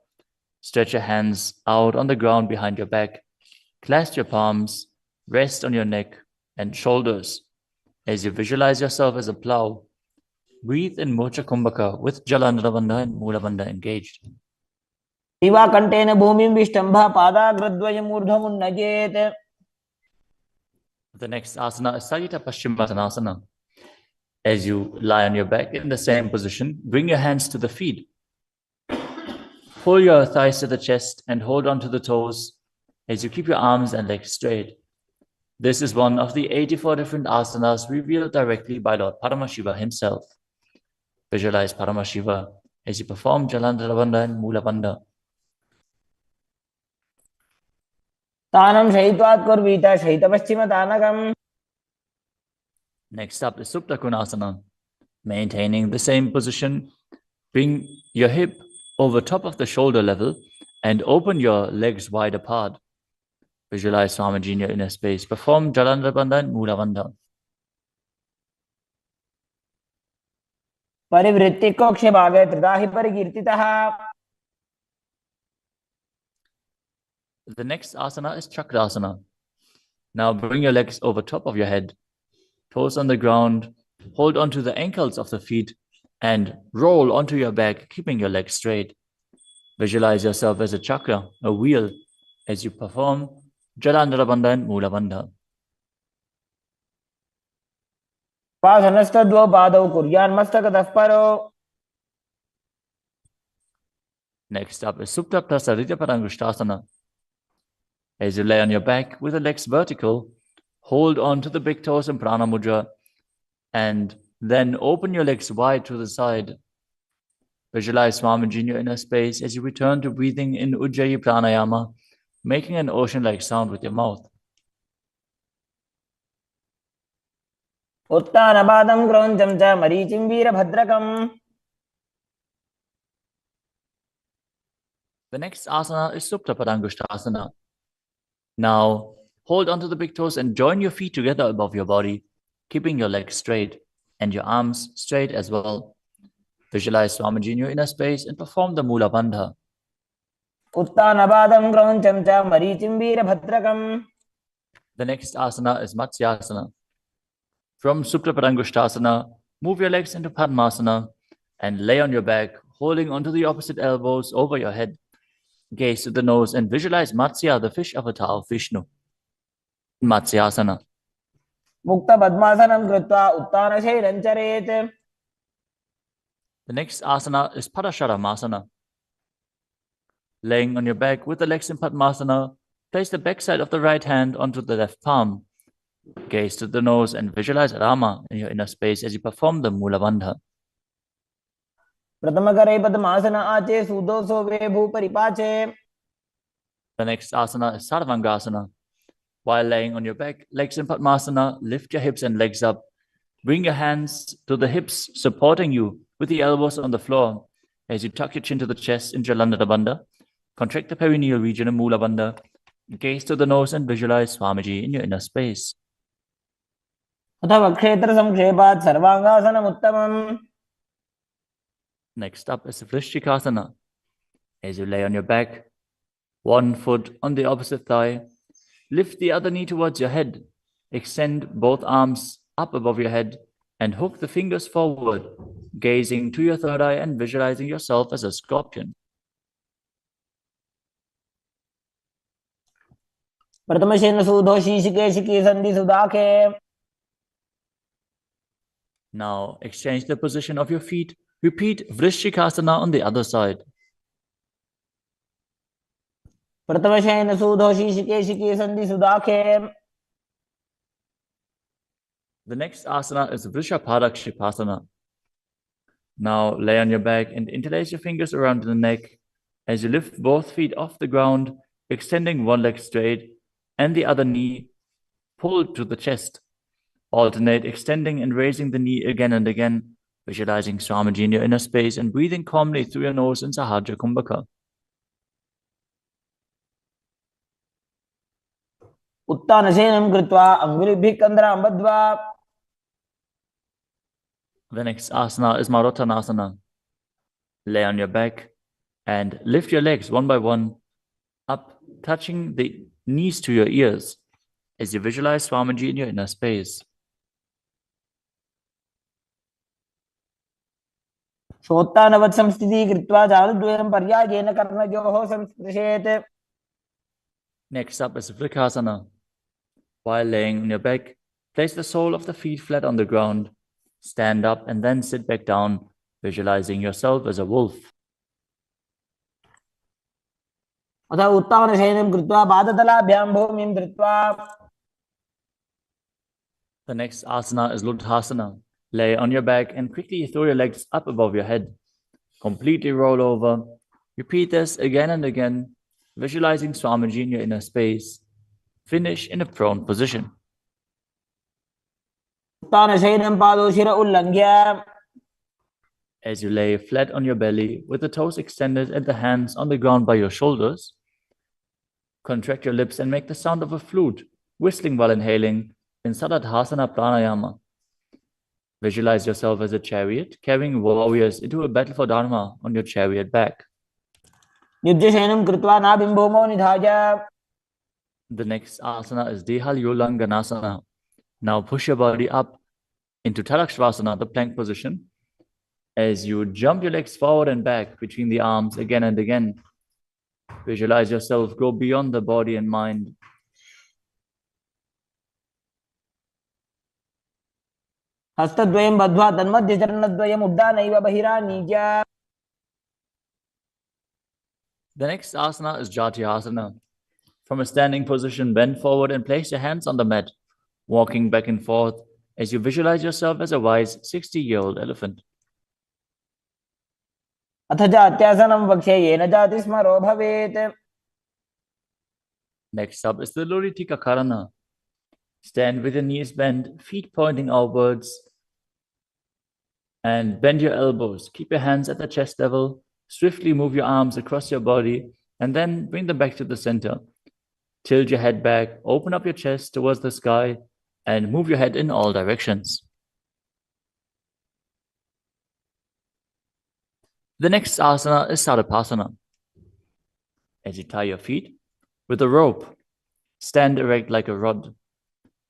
Stretch your hands out on the ground behind your back. Clasp your palms, rest on your neck and shoulders as you visualize yourself as a plow. Breathe in Murcha Kumbhaka with Jalandhara Bandha and Mula Bandha engaged. दिवाकण्ठेन भूमिं विष्टम्भा पादाग्रद्वयम् ऊर्ध्वमुन्नयेत्. The next asana is Sajita Paschimottanasana. As you lie on your back in the same position, bring your hands to the feet. Pull your thighs to the chest and hold on to the toes as you keep your arms and legs straight. This is one of the 84 different asanas revealed directly by Lord Paramashiva himself. Visualize Paramashiva as you perform Jalandhara Bandha and Mula Bandha. तानं शयित्वात् कुर्वीत शयितपश्चिमतानकम्. Next up is Supta Konasana. Maintaining the same position, bring your hip over top of the shoulder level and open your legs wide apart. Visualize Swamiji in your inner space. Perform Jalandhara Bandha and Mula Bandha. परिवृत्ति कोक्ष भागे त्रिधा हि परिकीर्तितः. The next asana is Chakrasana. Now bring your legs over top of your head, toes on the ground, hold onto the ankles of the feet, and roll onto your back, keeping your legs straight. Visualize yourself as a chakra, a wheel, as you perform Jalandhara Bandha and Mula Bandha. पासनस्तद्वौ पादौ कुर्यान्मस्तकतः परो. Next up is Supta Prasarita Parangushtasana. As you lay on your back with the legs vertical, hold on to the big toes in Prana Mudra, and then open your legs wide to the side. Visualize Swamiji in your inner space as you return to breathing in Ujjayi Pranayama, making an ocean-like sound with your mouth. उत्तानपादं क्रौञ्चं च मरीचिं वीरभद्रकम्. The next asana is Supta Padangushtasana. Now, hold onto the big toes and join your feet together above your body, keeping your legs straight and your arms straight as well. Visualize Swamiji in your inner space and perform the Mula Bandha. उत्तानपादं क्रौञ्चं च मरीचिं वीरभद्रकम्. The next asana is Matsyasana. From Supta Padangushtasana, move your legs into Padmasana and lay on your back, holding onto the opposite elbows over your head. Gaze to the nose and visualize Matsya, the fish avatar of Vishnu. Matsyasana. मुक्तपद्मासनं कृत्वा उत्तानशैलं चरेत्. The next asana is Padasharamasana. Laying on your back with the legs in Padmasana, place the backside of the right hand onto the left palm. Gaze to the nose and visualize Rama in your inner space as you perform the Mula Bandha. प्रथमकरे पद्मासन आचे सुदोषो वे भूपरिपाचे. The next asana is Sarvangasana. While laying on your back, legs in Padmasana, lift your hips and legs up. Bring your hands to the hips, supporting you with the elbows on the floor. As you tuck your chin to the chest in Jalandhara Bandha, contract the perineal region in Mula Bandha. Gaze to the nose and visualize Swamiji in your inner space. अथवा क्षेत्र संक्षेपात् सर्वांगासनम् उत्तमम्. Next up is Vrishchikasana. As you lay on your back, one foot on the opposite thigh, lift the other knee towards your head, extend both arms up above your head, and hook the fingers forward, gazing to your third eye and visualizing yourself as a scorpion. प्रथमशेन सूधो शीशिके संधि सुदाखे. Now exchange the position of your feet. Repeat Vrishchikasana on the other side. प्रथमशेन सूधो शीशिके संधि सुदाखे. The next asana is Vrishapadakshipasana. Now lay on your back and interlace your fingers around the neck as you lift both feet off the ground, extending one leg straight and the other knee pulled to the chest. Alternate extending and raising the knee again and again, visualizing Swamiji in your inner space and breathing calmly through your nose in Sahaja Kumbhaka. उत्तानशयनं कृत्वा अङ्गुलिभिः कन्धरां बद्ध्वा. The next asana is Marottanasana. Lay on your back and lift your legs one by one up, touching the knees to your ears as you visualize Swamiji in your inner space. शोत्तानवत् संस्थितिः कृत्वा जानुद्वयं पर्यायेन कर्णयोः संस्पृशेत्. Next up is Vrikasana. While laying on your back, place the sole of the feet flat on the ground. Stand up and then sit back down, visualizing yourself as a wolf. अतः उत्तानशयनं कृत्वा पादतलाभ्यां भूमिं धृत्वा. The next asana is Luthasana. Lay on your back and quickly throw your legs up above your head. Completely roll over. Repeat this again and again, visualizing Swamiji in your inner space. Finish in a prone position. उत्तानशयनं पादौ शिर उल्लङ्घ्य. As you lay flat on your belly with the toes extended and the hands on the ground by your shoulders, Contract your lips and make the sound of a flute, whistling while inhaling in Sadatthasana Pranayama. Visualize yourself as a chariot, carrying warriors into a battle for Dharma on your chariot back. युज्यशयनं कृत्वा नाभिं भूमौ निधाय. The next asana is Dehalyulanganasana. Now push your body up into Tadakshvasana, the plank position, as you jump your legs forward and back between the arms again and again. Visualize yourself go beyond the body and mind. हस्तद्वयं बद्ध्वा तन्मध्यचरणद्वयम् उड्डानैव बहिरानीय. The next asana is Jatyasana. From a standing position, bend forward and place your hands on the mat, walking back and forth as you visualize yourself as a wise 60-year-old elephant. अथ जात्यासनं वक्ष्ये येन जाति स्मरो भवेत्. Next up is the Luritika Karana. Stand with your knees bent, feet pointing outwards, and bend your elbows. Keep your hands at the chest level. Swiftly move your arms across your body and then bring them back to the center. Tilt your head back, open up your chest towards the sky, and move your head in all directions. The next asana is Sarapasana. As you tie your feet with a rope, stand erect like a rod.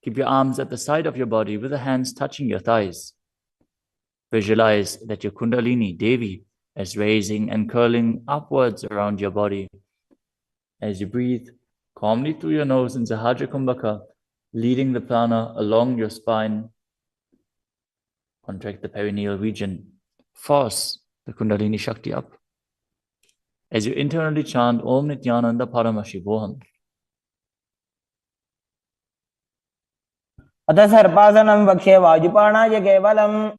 Keep your arms at the side of your body with the hands touching your thighs. Visualize that your Kundalini, Devi, is raising and curling upwards around your body. As you breathe calmly through your nose in Sahaja Kumbhaka, leading the prana along your spine. Contract the perineal region. Force the Kundalini Shakti up. As you internally chant Om Nithyananda Paramashivoham. अथ सर्पासनं वक्ष्ये वायुपाणाय केवलम्.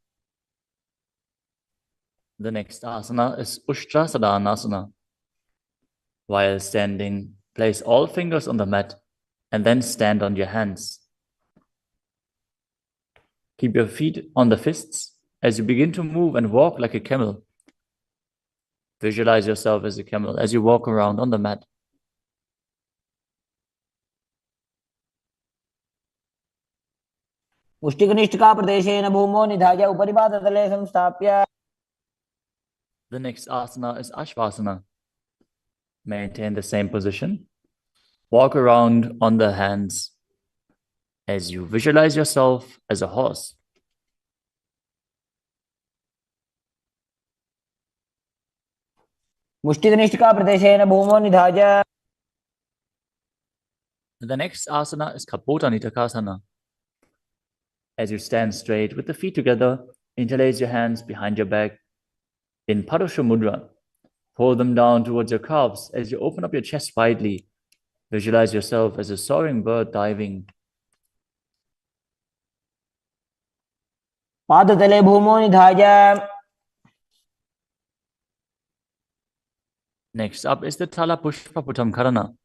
The next asana is Ushtrasadhanasana. While standing, place all fingers on the mat and then stand on your hands. Keep your feet on the fists as you begin to move and walk like a camel. Visualize yourself as a camel as you walk around on the mat. मुष्टिकनिष्ठिकाप्रदेशेन भूमौ निधाय उपरिपादतले संस्थाप्य. The next asana is Ashvasana. Maintain the same position. Walk around on the hands as you visualize yourself as a horse. मुष्टिकनिष्ठिकाप्रदेशेन भूमौ निधाय. The next asana is Kapota Nitakasana. As you stand straight with the feet together, interlace your hands behind your back in Padusha Mudra. Pull them down towards your calves as you open up your chest widely. Visualize yourself as a soaring bird diving. पादतले भूमौ निधाय. Next up is the Tala Pushpaputam Karana.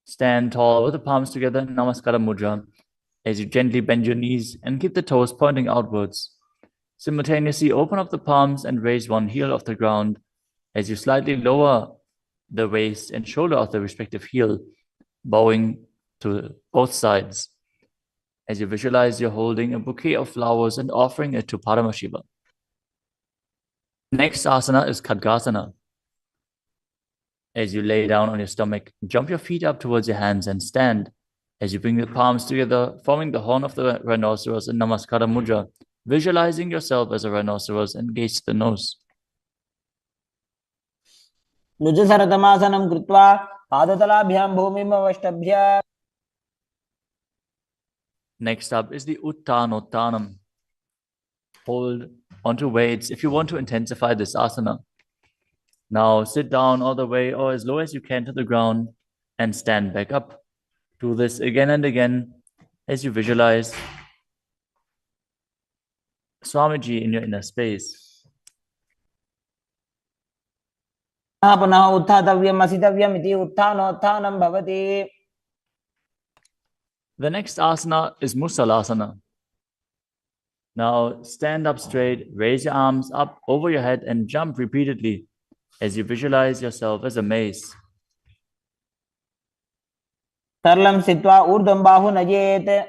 Stand tall with the palms together in Namaskara Mudra as you gently bend your knees and keep the toes pointing outwards. Simultaneously open up the palms and raise one heel off the ground as you slightly lower the waist and shoulder of the respective heel, bowing to both sides. As you visualize you're holding a bouquet of flowers and offering it to Paramashiva. Next asana is Khadgasana. As you lay down on your stomach, jump your feet up towards your hands and stand. As you bring the palms together, forming the horn of the rhinoceros in Namaskara Mudra, visualizing yourself as a rhinoceros and gaze to the nose. लुजसरतमासनं कृत्वा पादतलाभ्यां भूमिम् अवष्टभ्य. Next up is the Uttanottanam. Hold onto weights if you want to intensify this asana. Now sit down all the way or as low as you can to the ground and stand back up. Do this again and again as you visualize Swamiji in your inner space. पुनः उत्थातव्यम् असितव्यम् इति उत्थानोत्थानं भवति. The next asana is Musalasana. Now stand up straight, raise your arms up over your head and jump repeatedly as you visualize yourself as a mace. सरलं स्थित्वा ऊर्ध्वं बाहु नयेत्.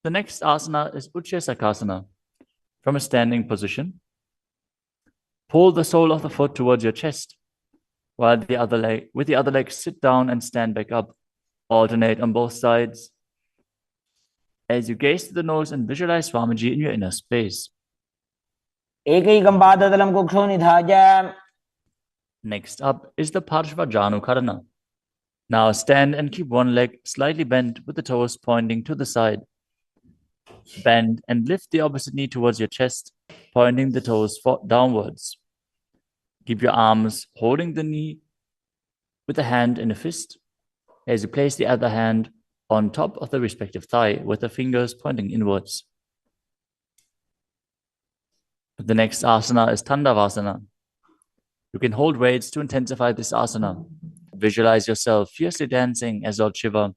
The next asana is Utshasakasana. From a standing position, pull the sole of the foot towards your chest, while with the other leg, sit down and stand back up. Alternate on both sides. As you gaze to the nose and visualize Swamiji in your inner space. एकैकं पादतलं कुक्षौ निधाय. Next up is the Parshvajanukarana. Now stand and keep one leg slightly bent with the toes pointing to the side. Bend and lift the opposite knee towards your chest, pointing the toes downwards. Keep your arms holding the knee with a hand in a fist as you place the other hand on top of the respective thigh with the fingers pointing inwards. The next asana is Tandavasana. You can hold weights to intensify this asana. Visualize yourself fiercely dancing as Lord Shiva.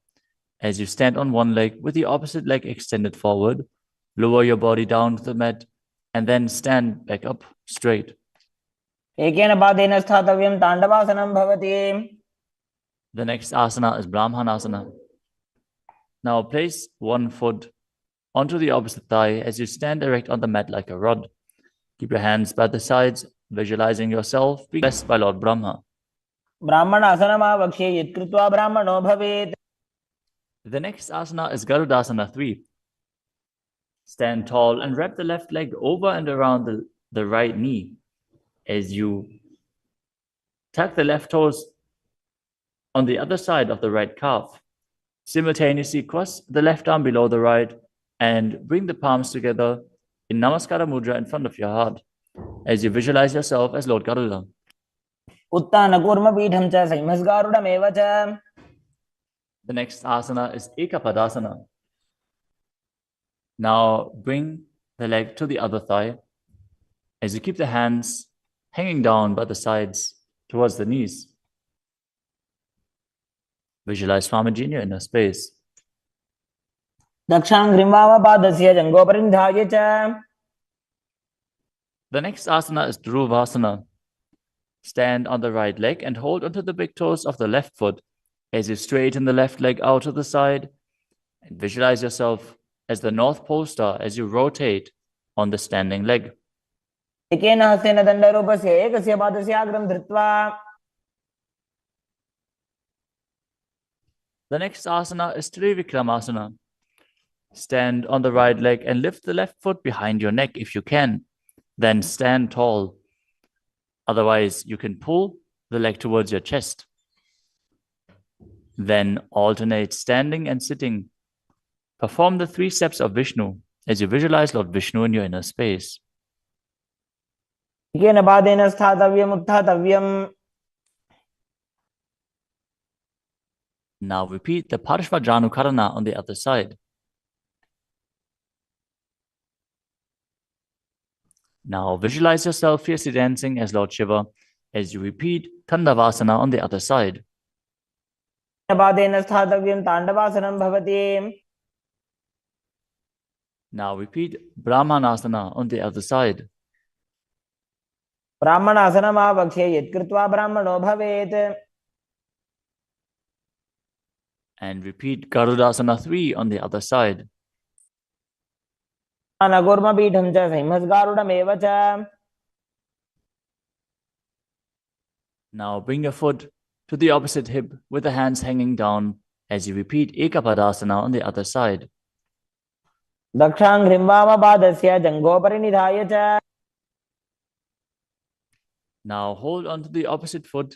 As you stand on one leg with the opposite leg extended forward, lower your body down to the mat and then stand back up straight. एकेन पादेन स्थातव्यं ताण्डवासनं भवति. The next asana is Brahmanasana. Now place one foot onto the opposite thigh as you stand erect on the mat like a rod. Keep your hands by the sides, visualizing yourself being blessed by Lord Brahma. ब्राह्मणासनमावक्ष्ये यत्कृत्वा ब्राह्मणो भवेत्. The next asana is Garudasana 3. Stand tall and wrap the left leg over and around the right knee as you tuck the left toes on the other side of the right calf. Simultaneously cross the left arm below the right and bring the palms together in Namaskara Mudra in front of your heart as you visualize yourself as Lord Garuda. उत्तानकूर्मपीठं च संहिमस्गारुडमेव च. The next asana is Ekapadasana. Now bring the leg to the other thigh as you keep the hands hanging down by the sides towards the knees. Visualize Swamiji in your inner space. दक्षाङ्घ्रिं वामपादस्य जङ्घोपरिनिधाय च. The next asana is Dhruvasana. Stand on the right leg and hold onto the big toes of the left foot as you straighten the left leg out to the side and visualize yourself as the North Pole star as you rotate on the standing leg. एकेन हस्तेन दण्डरूपस्य एकस्य पादस्य अग्रं धृत्वा. The next asana is Trivikramasana. Stand on the right leg and lift the left foot behind your neck if you can. Then stand tall. Otherwise, you can pull the leg towards your chest. Then alternate standing and sitting. Perform the 3 steps of Vishnu as you visualize Lord Vishnu in your inner space. एकेन पादेन स्थातव्यम् उत्थातव्यम्. Now repeat the Parshvajanukarana on the other side. Now visualize yourself fiercely dancing as Lord Shiva as you repeat Tandavasana on the other side. पादेन स्थातव्यं ताण्डवासनं भवति. Now repeat Brahmanasana on the other side. ब्राह्मणासनमावक्ष्ये यत्कृत्वा ब्राह्मणो भवेत्. And repeat Garudasana 3 on the other side. उत्तानकूर्मपीठं च संहिमस्गारुडमेव च. Now bring your foot to the opposite hip with the hands hanging down as you repeat Ekapadasana on the other side. दक्षाङ्घ्रिं वामपादस्य जङ्घोपरिनिधाय च. Now hold on to the opposite foot,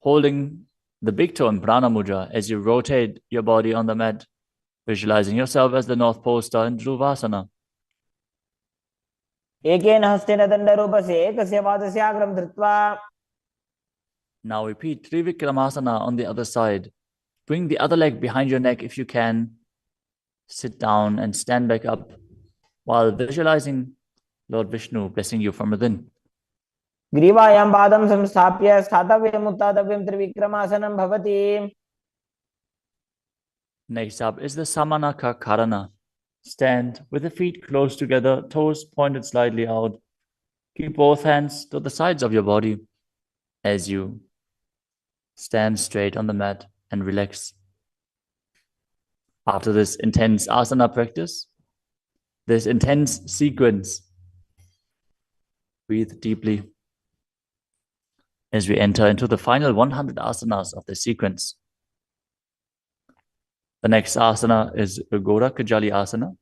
holding the big toe in Prana Mudra as you rotate your body on the mat, visualizing yourself as the North Pole star in Dhruvasana. एकेन हस्तेन दण्डरूपस्य एकस्य पादस्य अग्रं धृत्वा. Now repeat Trivikramasana on the other side. Bring the other leg behind your neck if you can. Sit down and stand back up while visualizing Lord Vishnu blessing you from within. ग्रीवायां पादं संस्थाप्य स्थातव्यम् उत्थातव्यं त्रिविक्रमासनं भवति. Next up is the Samanaka Karana. Stand with the feet close together, toes pointed slightly out. Keep both hands to the sides of your body as you stand straight on the mat and relax. After this intense asana practice, this intense sequence, breathe deeply as we enter into the final 100 asanas of the sequence. The next asana is Goda Kajali Asana.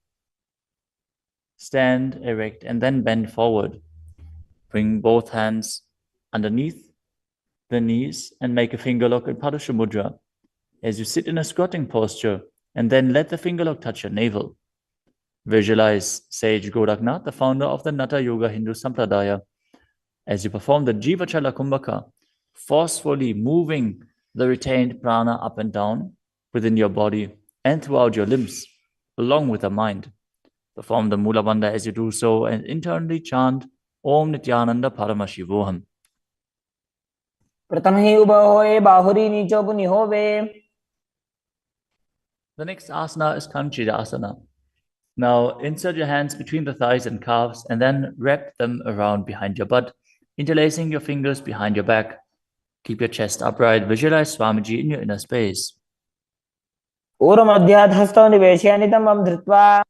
Stand erect and then bend forward. Bring both hands underneath the knees and make a finger lock in Padusha Mudra as you sit in a squatting posture, and then let the finger lock touch your navel. Visualize Sage Goraknath, the founder of the Natha Yoga Hindu Sampradaya, as you perform the Jivachala Kumbhaka, forcefully moving the retained prana up and down within your body and throughout your limbs, along with the mind. Perform the Mula Bandha as you do so and internally chant Om Nithyananda Paramashivoham. प्रथम ही उभं होय बाहुरी नीचो पुनि होवे. The next asana is Kanchita Asana. Now insert your hands between the thighs and calves and then wrap them around behind your butt, interlacing your fingers behind your back. Keep your chest upright. Visualize Swamiji in your inner space. ऊर्ध्वमध्यात् हस्तौ निवेशयानितं वं धृत्वा.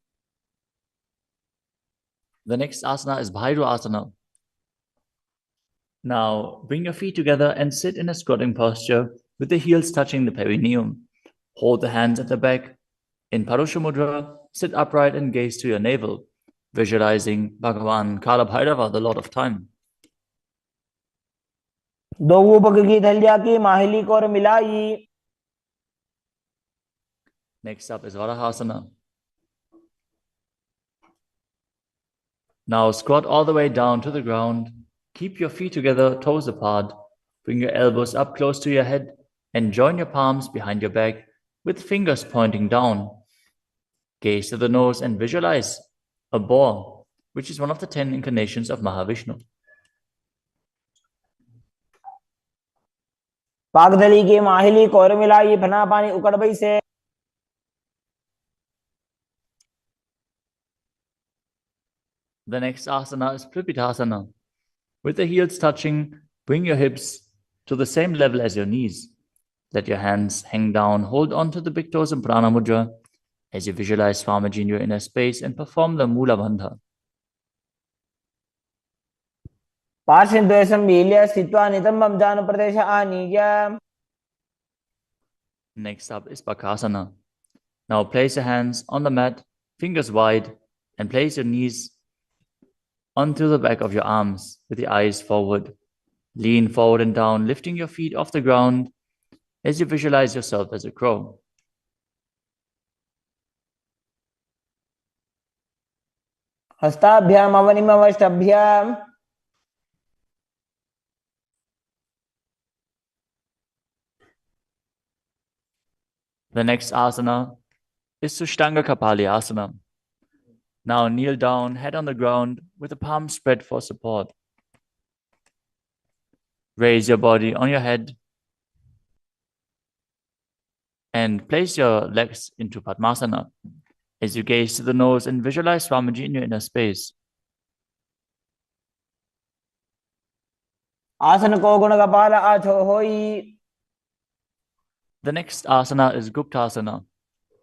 The next asana is Bhairu Asana. Now bring your feet together and sit in a squatting posture with the heels touching the perineum. Hold the hands at the back. In Parusha Mudra, sit upright and gaze to your navel, visualizing Bhagavan Kala Bhairava, the Lord of Time. दो ऊपक की थलिया की माहिली को और मिलाई. Next up is Varahasana. Now squat all the way down to the ground. Keep your feet together, toes apart. Bring your elbows up close to your head and join your palms behind your back with fingers pointing down. Gaze to the nose and visualize a boar, which is one of the 10 incarnations of Mahavishnu. पागदली की माहिली को और मिलाई फना पानी उकड़बई से. The next asana is Pripitasana. With the heels touching, bring your hips to the same level as your knees. Let your hands hang down. Hold on to the big toes in Prana Mudra as you visualize Swamiji in your inner space and perform the Mula Bandha. पार्श्वद्वयं मील्य स्थित्वा नितम्बं जानुप्रदेश आनीय. Next up is Bakasana. Now place your hands on the mat, fingers wide, and place your knees onto the back of your arms with the eyes forward. Lean forward and down, lifting your feet off the ground as you visualize yourself as a crow. हस्ताभ्याम अवनिमवष्टभ्याम. The next asana is Sushtanga Kapali Asana. Now kneel down, head on the ground, with the palms spread for support. Raise your body on your head and place your legs into Padmasana as you gaze to the nose and visualize Swamiji in your inner space. आसन को गुण कपाल आछो होई. The next asana is Guptasana.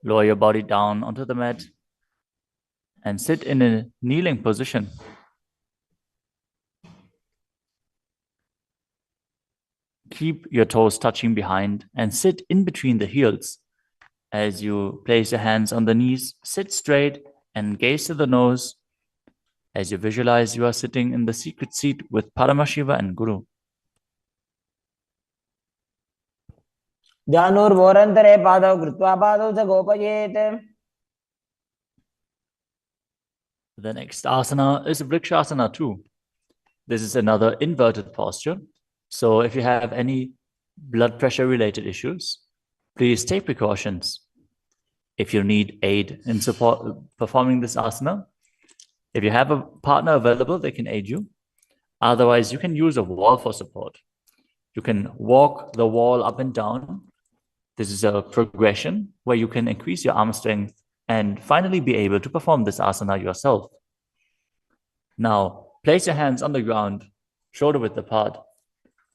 Lower your body down onto the mat and sit in a kneeling position. Keep your toes touching behind and sit in between the heels. As you place your hands on the knees, sit straight and gaze to the nose as you visualize you are sitting in the secret seat with Paramashiva and Guru. ध्यानोर्वोरन्तरे पादौ कृत्वा पादौ च गोपयेत्. The next asana is Vrikshasana too. This is another inverted posture. So if you have any blood pressure related issues, please take precautions. If you need aid in support performing this asana, if you have a partner available, they can aid you. Otherwise, you can use a wall for support. You can walk the wall up and down. This is a progression where you can increase your arm strength and finally be able to perform this asana yourself. Now, place your hands on the ground, shoulder width apart,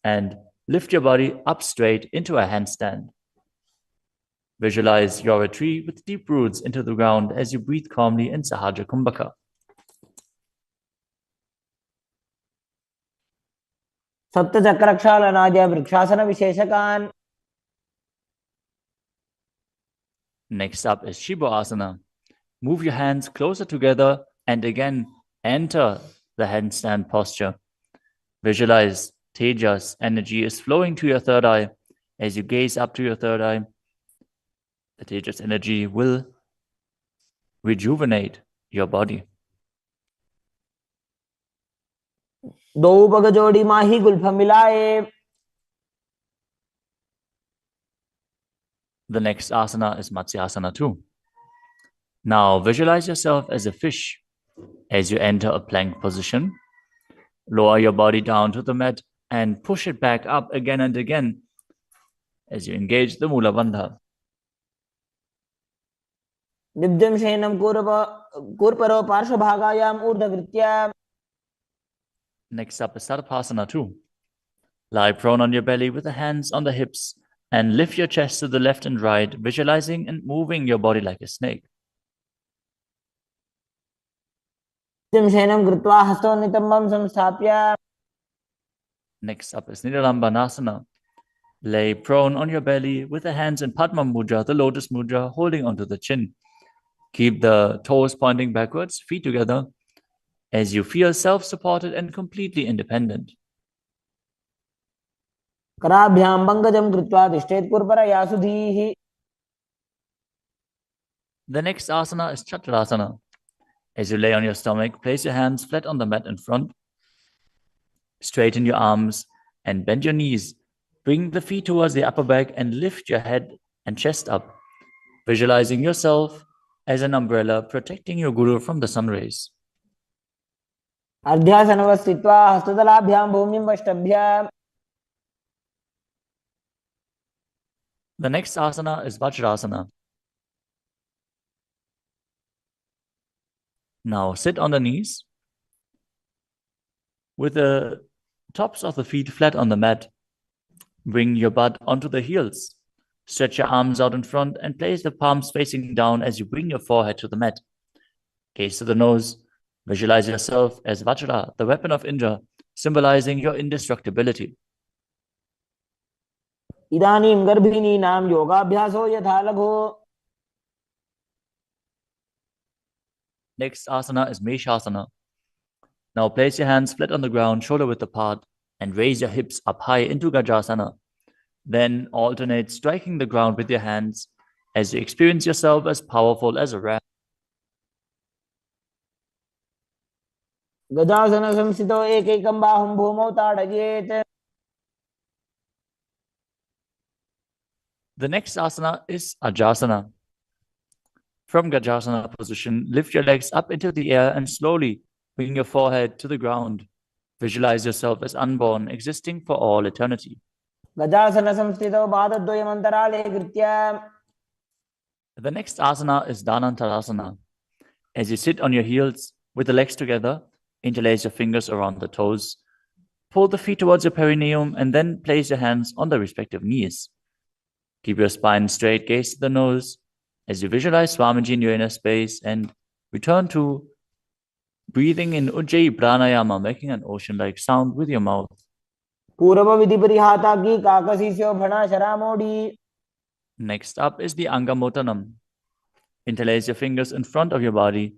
and Lift your body up straight into a handstand. Visualize you're a tree with deep roots into the ground as you breathe calmly in Sahaja Kumbhaka. सप्तचक्रक्षालनाद्य vrikshasana विशेषकान्. Next up is Shiva Asana. Move your hands closer together and again enter the handstand posture. Visualize Tejas energy is flowing to your third eye. As you gaze up to your third eye, the Tejas energy will rejuvenate your body. दो पग जोड़ी माही Gulf मिलाए. The next asana is Matsyasana too. Now visualize yourself as a fish as you enter a plank position. Lower your body down to the mat and push it back up again and again as you engage the Mula Bandha. निब्जं शयनं कूर्परो पार्श्वभागायाम् ऊर्ध्वकृत्य. Next up is Sarpasana too. Lie prone on your belly with the hands on the hips and lift your chest to the left and right, visualizing and moving your body like a snake. Next up is Nidalambanasana. Lay prone on your belly with the hands in Padma Mudra, the lotus mudra, holding onto the chin. Keep the toes pointing backwards, feet together, as you feel self-supported and completely independent. The next asana is Chaturasana. As you lay on your stomach, place your hands flat on the mat in front. Straighten your arms and bend your knees. Bring the feet towards the upper back and lift your head and chest up, visualizing yourself as an umbrella protecting your guru from the sun rays. The next asana is Vajrasana. Now sit on the knees with the tops of the feet flat on the mat. Bring your butt onto the heels. Stretch your arms out in front and place the palms facing down as you bring your forehead to the mat. Gaze to the nose. Visualize yourself as Vajra, the weapon of Indra, symbolizing your indestructibility. इदानीं गर्भिणीनां योगाभ्यासो यथा लघु. Next asana is Meshasana. Now place your hands flat on the ground, shoulder width apart, and raise your hips up high into Gajasana. Then alternate striking the ground with your hands as you experience yourself as powerful as a ram. गजासन संस्थितो एकैकं बाहुं भूमौ ताडयेत्. The next asana is Ajasana. From Gajasana position, lift your legs up into the air and slowly bring your forehead to the ground. Visualize yourself as unborn, existing for all eternity. गजासन संस्थितो पादद्वयम् अन्तराले कृत्य. The next asana is Dhanantarasana. As you sit on your heels with the legs together, interlace your fingers around the toes. Pull the feet towards your perineum and then place your hands on the respective knees. Keep your spine straight, gaze to the nose as you visualize Swamiji in your inner space and return to breathing in Ujjayi Pranayama, making an ocean-like sound with your mouth. Next up is the Angamotanam. Interlace your fingers in front of your body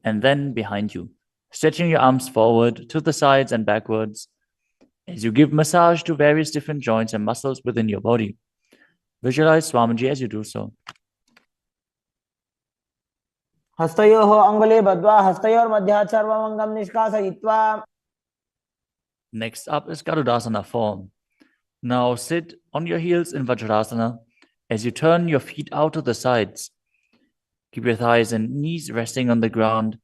and then behind you, stretching your arms forward to the sides and backwards as you give massage to various different joints and muscles within your body. Visualize Swamiji as you do so. हस्तयोः अङ्गुले बद्ध्वा हस्तयोर्मध्यात् सर्वम् अङ्गं निष्कासयित्वा. Next up is Garudasana form. Now sit on your heels in Vajrasana as you turn your feet out to the sides. Keep your thighs and knees resting on the ground.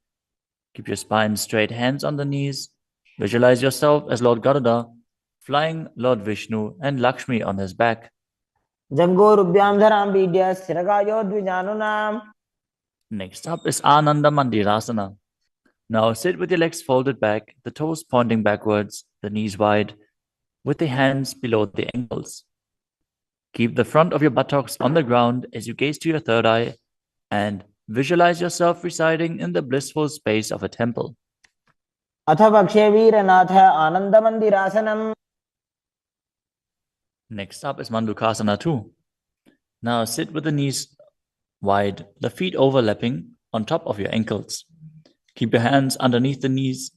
Keep your spine straight, hands on the knees. Visualize yourself as Lord Garuda, flying Lord Vishnu and Lakshmi on his back. जङ्घोरुभ्यां धरां पीड्य स्थिरकायो द्विजानुनाम्. Next up is Ananda Mandirasana. Now sit with your legs folded back, the toes pointing backwards, the knees wide. with the hands below the ankles. Keep the front of your buttocks on the ground as you gaze to your third eye and visualize yourself residing in the blissful space of a temple. अथ वक्षे वीरनाथ आनन्दमन्दिरासनम्. Next up is Mandukasana 2. Now sit with the knees wide, the feet overlapping on top of your ankles. Keep your hands underneath the knees,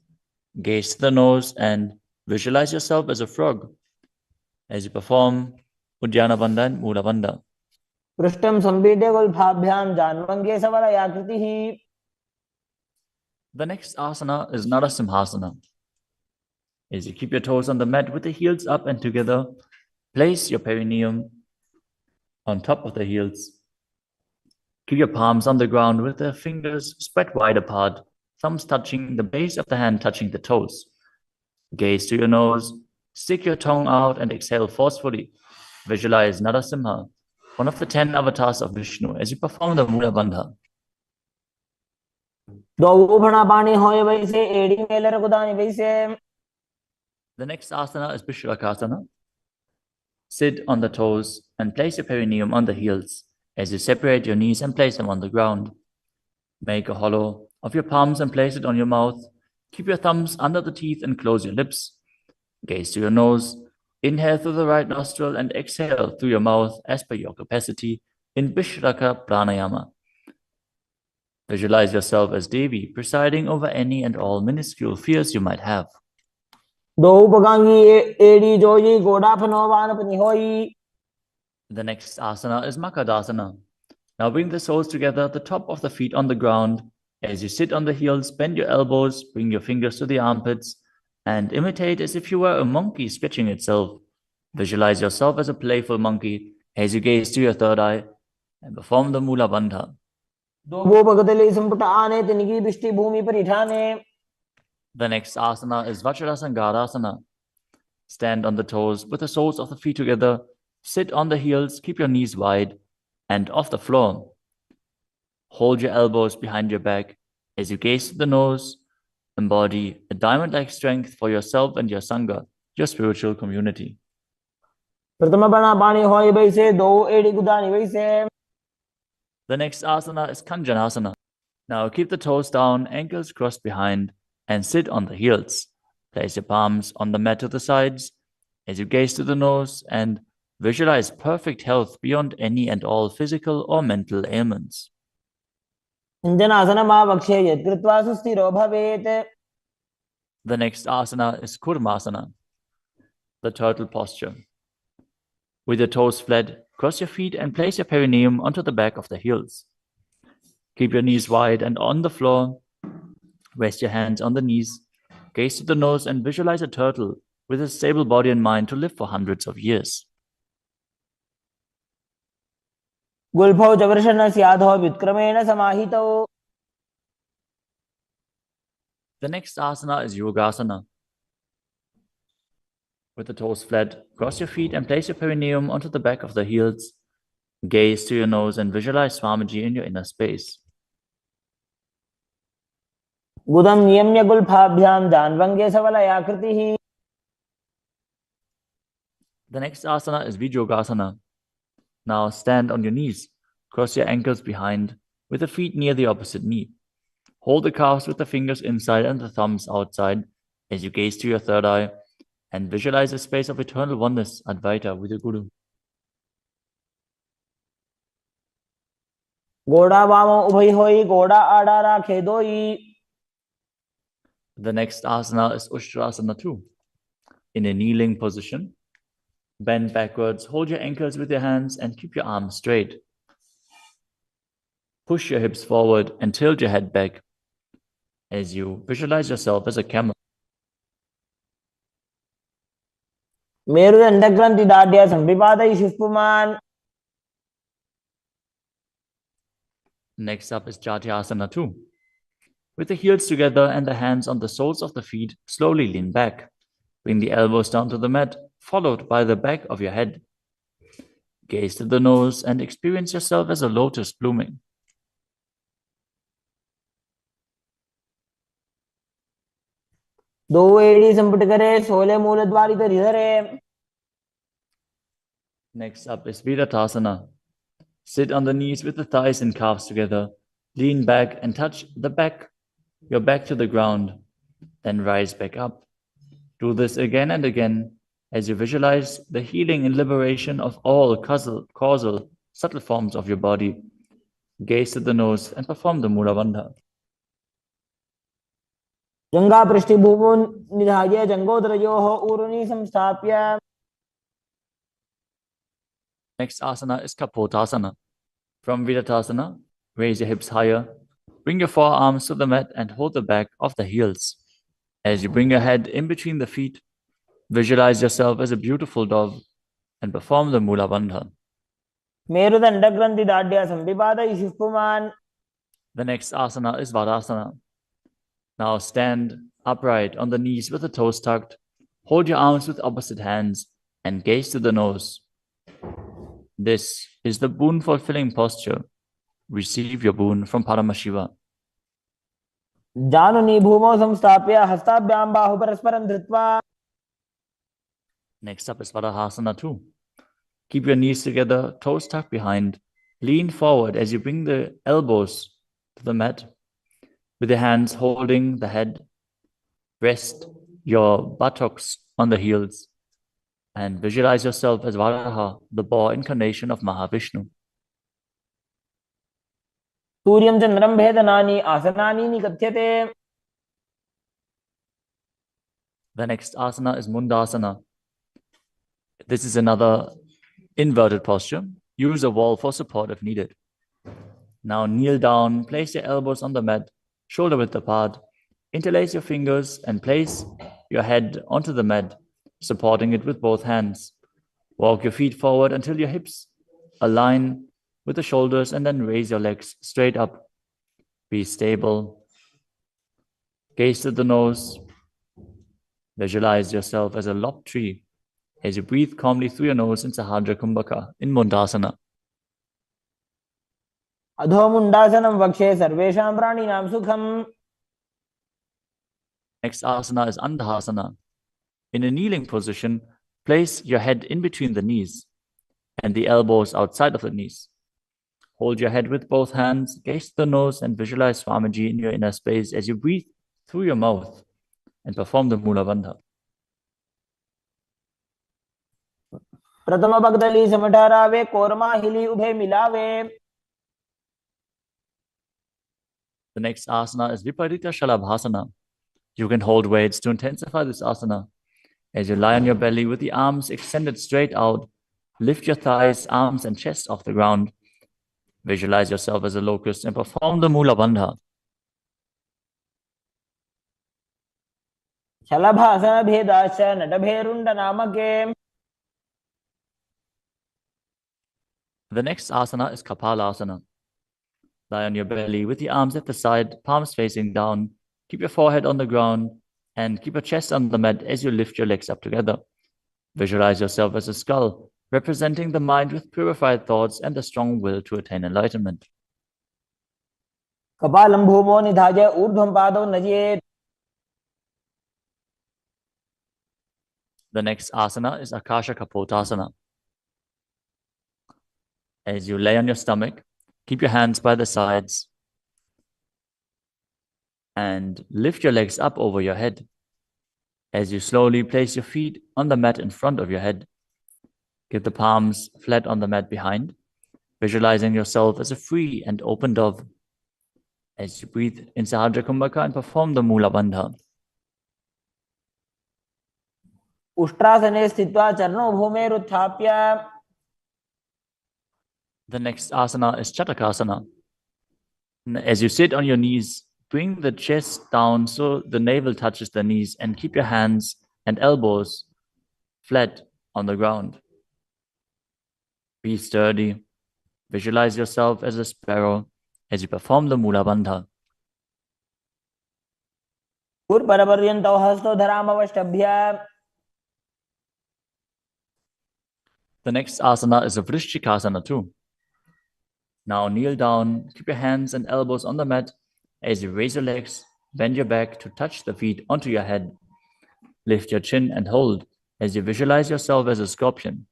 gaze to the nose, and visualize yourself as a frog as you perform Uddiyana Bandha and Mula Bandha. पृष्ठं संपीड्य गुल्फाभ्यां जान्वङ्गे सवलयाकृतिः. The next asana is Narasimhasana. As you keep your toes on the mat with the heels up and together, place your perineum on top of the heels. Keep your palms on the ground with the fingers spread wide apart, thumbs touching the base of the hand, touching the toes. Gaze to your nose, stick your tongue out and exhale forcefully. Visualize Narasimha, one of the 10 avatars of Vishnu, as you perform the Mula Bandha. The next asana is Vishrakasana. Sit on the toes and place your perineum on the heels as you separate your knees and place them on the ground. Make a hollow of your palms and place it on your mouth. Keep your thumbs under the teeth and close your lips. Gaze to your nose. Inhale through the right nostril and exhale through your mouth as per your capacity in Vishraka Pranayama. Visualize yourself as Devi, presiding over any and all minuscule fears you might have. The next asana is Makadasana. Now bring the soles together at the top of the feet on the ground. As you sit on the heels, bend your elbows, bring your fingers to the armpits, and imitate as if you were a monkey stretching itself. Visualize yourself as a playful monkey as you gaze to your third eye and perform the Mula Bandha. The next asana is Vajrasangarasana. Stand on the toes with the soles of the feet together. Sit on the heels, keep your knees wide and off the floor. Hold your elbows behind your back as you gaze to the nose. Embody a diamond-like strength for yourself and your Sangha, your spiritual community. The next asana is Kanjanasana. Now keep the toes down, ankles crossed behind, and sit on the heels. Place your palms on the mat to the sides as you gaze to the nose and visualize perfect health beyond any and all physical or mental ailments. The next asana is Kurmasana, the turtle posture. With your toes flat, cross your feet and place your perineum onto the back of the heels. Keep your knees wide and on the floor. Rest your hands on the knees. Gaze to the nose and visualize a turtle with a stable body and mind to live for hundreds of years. The next asana is Yogasana. With the toes flat, cross your feet and place your perineum onto the back of the heels. Gaze to your nose and visualize Swamiji in your inner space. The next asana is Vijogasana. Now stand on your knees. Cross your ankles behind with the feet near the opposite knee. Hold the calves with the fingers inside and the thumbs outside as you gaze to your third eye and visualize a space of eternal oneness, Advaita, with your Guru. The next asana is Ushtrasana 2. In a kneeling position, bend backwards, hold your ankles with your hands and keep your arms straight. Push your hips forward and tilt your head back as you visualize yourself as a camel. Next up is Jatyasana 2. With the heels together and the hands on the soles of the feet, slowly lean back. Bring the elbows down to the mat, followed by the back of your head. Gaze to the nose and experience yourself as a lotus blooming. दो एड़ी संपुट करे, 16 मूल द्वारित धरे. Next up is Virattasana. Sit on the knees with the thighs and calves together. Lean back and touch your back to the ground. Then rise back up. Do this again and again as you visualize the healing and liberation of all causal subtle forms of your body. Gaze to the nose and perform the Mula Bandha. जंगा पृष्ठभूमो निधाय जंगोदरयोः ऊरुनि संस्थाप्य. Next asana is Kapotasana. From Virattasana, raise your hips higher. Bring your forearms to the mat and hold the back of the heels. As you bring your head in between the feet, visualize yourself as a beautiful dove and perform the Mula Bandha. मेरुदंड ग्रंथि दाढ़्य संविपादयिषुः पुमान्. The next asana is Vadasana. Now stand upright on the knees with the toes tucked. Hold your arms with opposite hands and gaze to the nose. This is the boon fulfilling posture. Receive your boon from Paramashiva. जानुनि भूमौ संस्थाप्य हस्ताभ्यां बाहु परस्परं धृत्वा. Next up is Vadahasana 2. Keep your knees together, toes tucked behind. Lean forward as you bring the elbows to the mat. With your hands holding the head, rest your buttocks on the heels and visualize yourself as Varaha, the boar incarnation of Mahavishnu. सूर्यं चन्द्रं भेदनानि आसनानि निकथ्यते. The next asana is Mundasana. This is another inverted posture. Use a wall for support if needed. Now kneel down, place your elbows on the mat, shoulder width apart. Interlace your fingers and place your head onto the mat, supporting it with both hands. Walk your feet forward until your hips align with the shoulders and then raise your legs straight up. Be stable. Gaze to the nose. Visualize yourself as a lopped tree as you breathe calmly through your nose in Sahadra Kumbhaka in Mundasana. अधो मुंडासनं वक्षे सर्वेषां प्राणिनां सुखम्. Next asana is Andhasana. In a kneeling position, place your head in between the knees and the elbows outside of the knees. Hold your head with both hands, gaze to the nose, and visualize Swamiji in your inner space as you breathe through your mouth and perform the Mula Bandha. प्रथम भगदली समठहरावे कोरमा हिली उभे मिलावे. The next asana is Viparita Shalabhasana. You can hold weights to intensify this asana. As you lie on your belly with the arms extended straight out, lift your thighs, arms, and chest off the ground. Visualize yourself as a locust and perform the Mula Bandha. शलभासन भेदाश्च नटभेरुण्ड नामके. The next asana is Kapalasana. Lie on your belly with the arms at the side, palms facing down. Keep your forehead on the ground and keep your chest on the mat as you lift your legs up together. Visualize yourself as a skull, representing the mind with purified thoughts and the strong will to attain enlightenment. कपालं भूमो निधाय ऊर्ध्वं पादौ नयेत्. The next asana is Akasha Kapotasana. As you lay on your stomach, keep your hands by the sides and lift your legs up over your head. As you slowly place your feet on the mat in front of your head, keep the palms flat on the mat behind, visualizing yourself as a free and open dove. As you breathe in Sahadra Kumbhaka and perform the Mula Bandha. उष्ट्रासने स्थित्वा चरणौ भूमेरुत्थाप्य. The next asana is Chatakasana. As you sit on your knees, bring the chest down so the navel touches the knees and keep your hands and elbows flat on the ground. Be sturdy. Visualize yourself as a sparrow as you perform the Mula Bandha. पूर्वपर्यन्तौ हस्तौ धरामवष्टभ्य. The next asana is a Vrishchikasana too. Now kneel down, keep your hands and elbows on the mat. As you raise your legs, bend your back to touch the feet onto your head. Lift your chin and hold as you visualize yourself as a scorpion.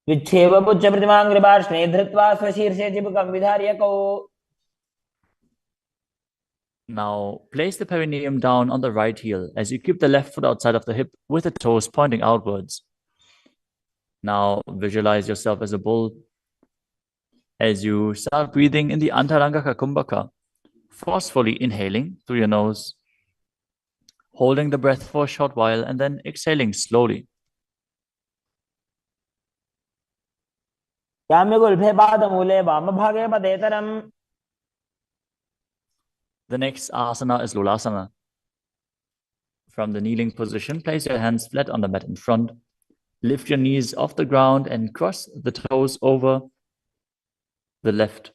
विच्छेव पुच्छ प्रतिमांग्रिभाष्णे धृत्वा स्वशीर्षे चिबुकं विधार्य कौ. Now place the perineum down on the right heel as you keep the left foot outside of the hip with the toes pointing outwards. Now visualize yourself as a bull as you start breathing in the Antaranga Kumbhaka, forcefully inhaling through your nose, holding the breath for a short while and then exhaling slowly. याम्यगुल्फे पादमूले वामभागे पदेतरम्. The next asana is Lulasana. From the kneeling position, place your hands flat on the mat in front. Lift your knees off the ground and cross the toes over the left.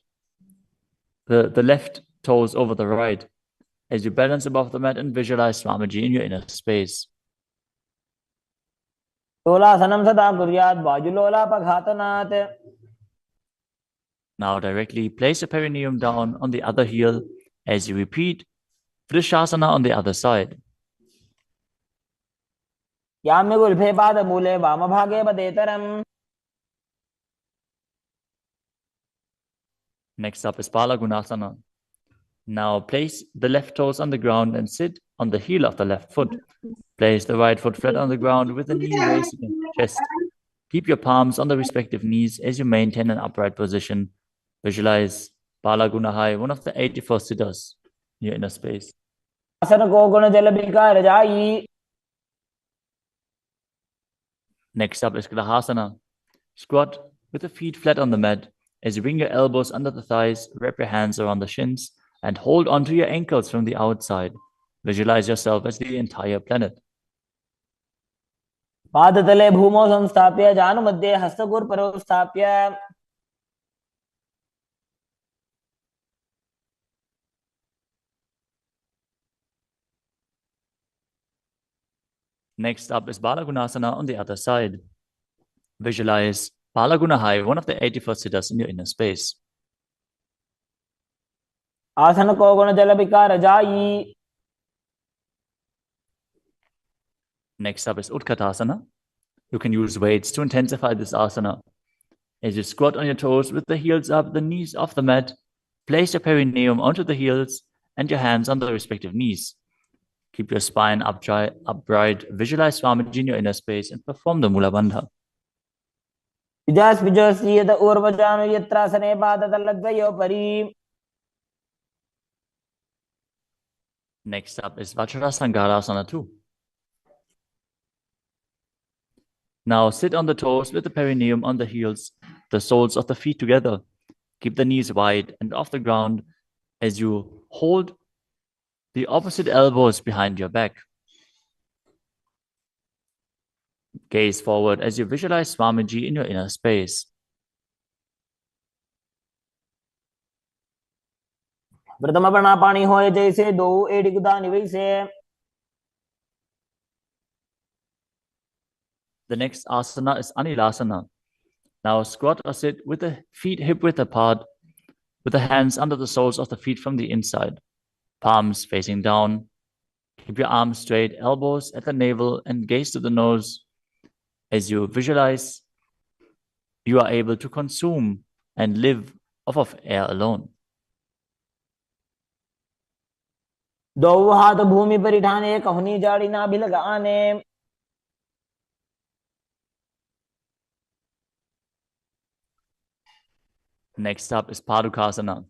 The left toes over the right as you balance above the mat and visualize Swamiji in your inner space. लोलासनं सदा कुर्यात् वायुलोलापघातनात्. Now directly place your perineum down on the other heel as you repeat Vrishasana on the other side. याम्यगुल्फे पादमूले वामभागे पदेतरम्. Next up is Balagunasana. Now place the left toes on the ground and sit on the heel of the left foot. Place the right foot flat on the ground with the knee raised against the chest. Keep your palms on the respective knees as you maintain an upright position. Visualize Balagunahai, one of the 84 siddhas in your inner space. आसन को गुण जल बिकार जाई. Next up is Grahasana. Squat with the feet flat on the mat as you bring your elbows under the thighs, wrap your hands around the shins, and hold onto your ankles from the outside. Visualize yourself as the entire planet. पादतले भूमौ संस्थाप्य जानुमध्ये हस्तगुर्परौ स्थाप्य. Next up is Balagunasana on the other side. Visualize Balagunahai, one of the 84 siddhas in your inner space. आसन को गुण जल बिकार जाई. Next up is Utkatasana. You can use weights to intensify this asana. As you squat on your toes with the heels up, the knees off the mat, place your perineum onto the heels and your hands on the respective knees. Keep your spine upright, visualize Swamiji in your inner space, and perform the Mula Bandha. विजास्पिजोस्येत ऊर्वजानु यत्रासने पादतलद्वयोपरि. Next up is Vajrasangarasana 2. Now sit on the toes with the perineum on the heels, the soles of the feet together. Keep the knees wide and off the ground as you hold the opposite elbows behind your back. Gaze forward as you visualize Swamiji in your inner space. प्रथम प्राणापानी होए जैसे दो एड़ी गुदानी वैसे. The next asana is Anilasana. Now squat or sit with the feet hip-width apart, with the hands under the soles of the feet from the inside. Palms facing down. Keep your arms straight, elbows at the navel, and gaze to the nose as you visualize you are able to consume and live off of air alone. दो हाथ भूमि पर ठाने कहनी जाड़ी ना भी लगाने. Next up is Padukasana.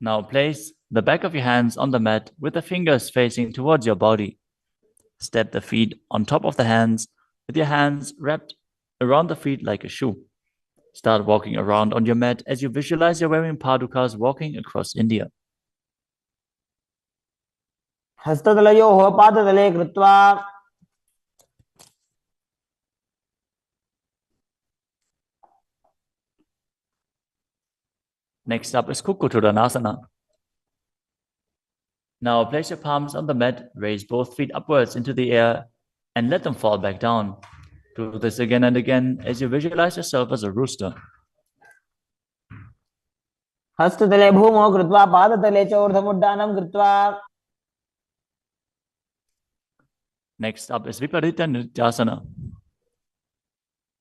Now place the back of your hands on the mat with the fingers facing towards your body. Step the feet on top of the hands with your hands wrapped around the feet like a shoe. Start walking around on your mat as you visualize you're wearing padukas walking across India. हस्ततलयोः पादतले कृत्वा. Next up is Kukkuttanasana. Now place your palms on the mat, raise both feet upwards into the air, and let them fall back down. Do this again and again as you visualize yourself as a rooster. हस्ततले भूमौ कृत्वा पादतले च ऊर्ध्वमुड्डानं कृत्वा. Next up is Viparita Nityasana.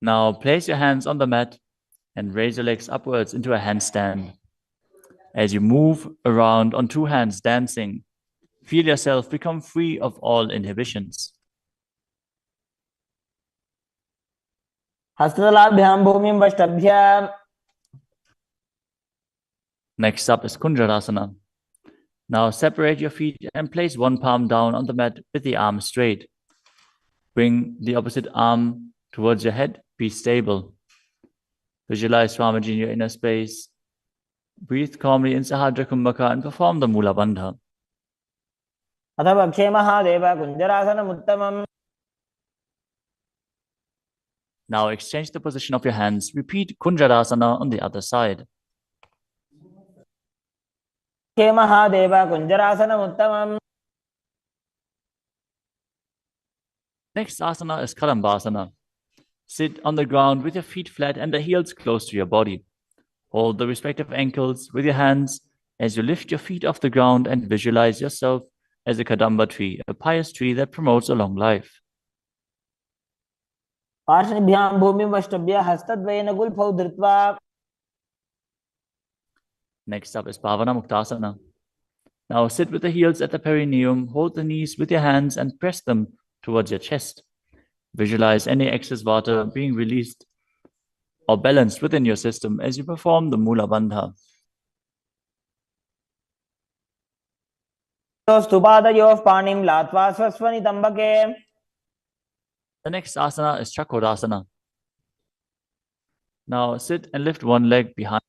Now place your hands on the mat and raise your legs upwards into a handstand. As you move around on two hands dancing, feel yourself become free of all inhibitions. हस्ततलाभ्यां भूमिं वष्टभ्य. Next up is Kunjarasana. Now separate your feet and place one palm down on the mat with the arm straight. Bring the opposite arm towards your head. Be stable. Visualize Swamiji in your inner space. Breathe calmly in Sahadra Kumbhaka and perform the Mula Bandha. अथ वक्षे Mahadev कुञ्जरासनमुत्तमम्. Now exchange the position of your hands. Repeat Kunjarasana on the other side. Mahadev कुञ्जरासनमुत्तमम्. Next asana is Karambasana. Sit on the ground with your feet flat and the heels close to your body. Hold the respective ankles with your hands as you lift your feet off the ground and visualize yourself as a Kadamba tree, a pious tree that promotes a long life. पार्श्वभ्यां भूमिं वष्टभ्य हस्तद्वयेन गुल्फौ धृत्वा. Next up is Bhavana Muktasana. Now sit with the heels at the perineum, hold the knees with your hands and press them towards your chest. Visualize any excess water being released or balanced within your system as you perform the Mula Bandha. स्तुपादयोः पाणिं लात्वा स्वस्वनितम्बके. The next asana is Chakrasana. Now sit and lift one leg behind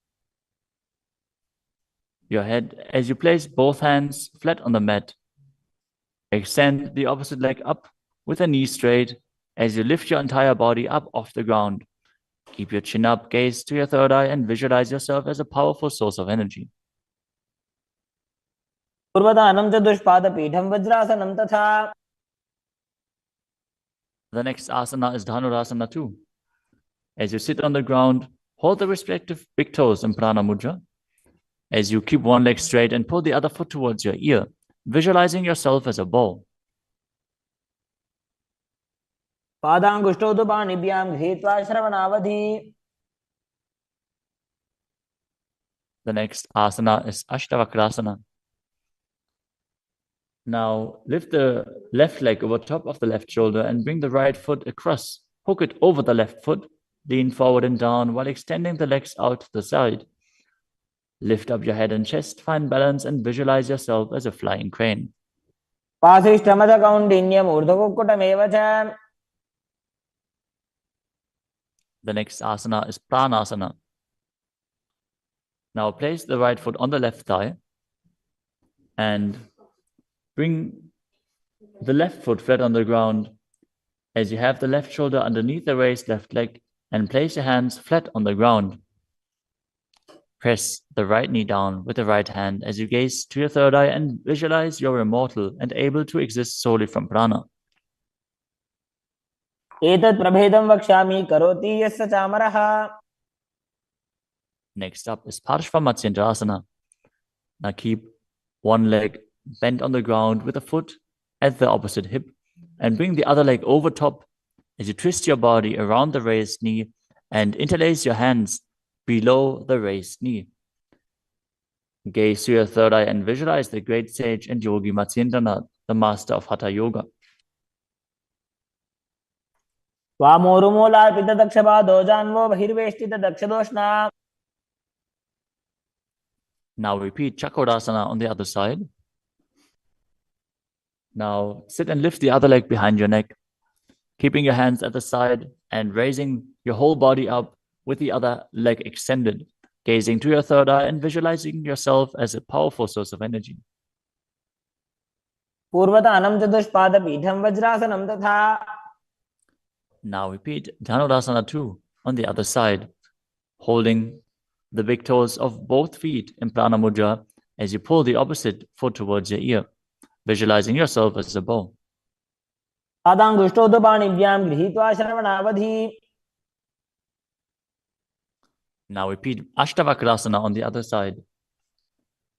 your head as you place both hands flat on the mat. Extend the opposite leg up with the knee straight as you lift your entire body up off the ground. Keep your chin up, gaze to your third eye and visualize yourself as a powerful source of energy. पूर्वदानं च दुष्पादपीठं वज्रासनं तथा. The next asana is Dhanurasana too. As you sit on the ground, hold the respective big toes in Prana Mudra. As you keep one leg straight and pull the other foot towards your ear, visualizing yourself as a bow. पादाङ्गुष्ठौ तु पाणिभ्यां गृहीत्वा श्रवणावधि. The next asana is Ashtavakrasana. Now lift the left leg over top of the left shoulder and bring the right foot across. Hook it over the left foot. Lean forward and down while extending the legs out to the side. Lift up your head and chest, find balance and visualize yourself as a flying crane. पाशिष्ठमथकौण्डिन्यम् ऊर्ध्वकुक्कुटमेव च. The next asana is Pranasana. Now place the right foot on the left thigh and bring the left foot flat on the ground as you have the left shoulder underneath the raised left leg and place your hands flat on the ground. Press the right knee down with the right hand as you gaze to your third eye and visualize you're immortal and able to exist solely from prana. एतत् प्रभेदं वक्ष्यामि करोति यस्य चामरः. Next up is Parshva Matsyendrasana. Now keep one leg bent on the ground with a foot at the opposite hip and bring the other leg over top as you twist your body around the raised knee and interlace your hands below the raised knee. Gaze to your third eye and visualize the great sage and yogi Matsyendranath, the master of Hatha Yoga. वामोरुमूलार्पितदक्षपादो जान्वो बहिर्वेष्टितदक्षदोष्णा. Now repeat Chakrasana on the other side. Now sit and lift the other leg behind your neck, keeping your hands at the side and raising your whole body up with the other leg extended, gazing to your third eye and visualizing yourself as a powerful source of energy. पूर्वदानं च दुष्पादपीठं वज्रासनं तथा. Now repeat Dhanurasana 2 on the other side, holding the big toes of both feet in Prana Mudra as you pull the opposite foot towards your ear, visualizing yourself as a bow. पादाङ्गुष्ठौ तु पाणिभ्यां गृहीत्वा श्रवणावधि. Now repeat Ashtavakrasana on the other side,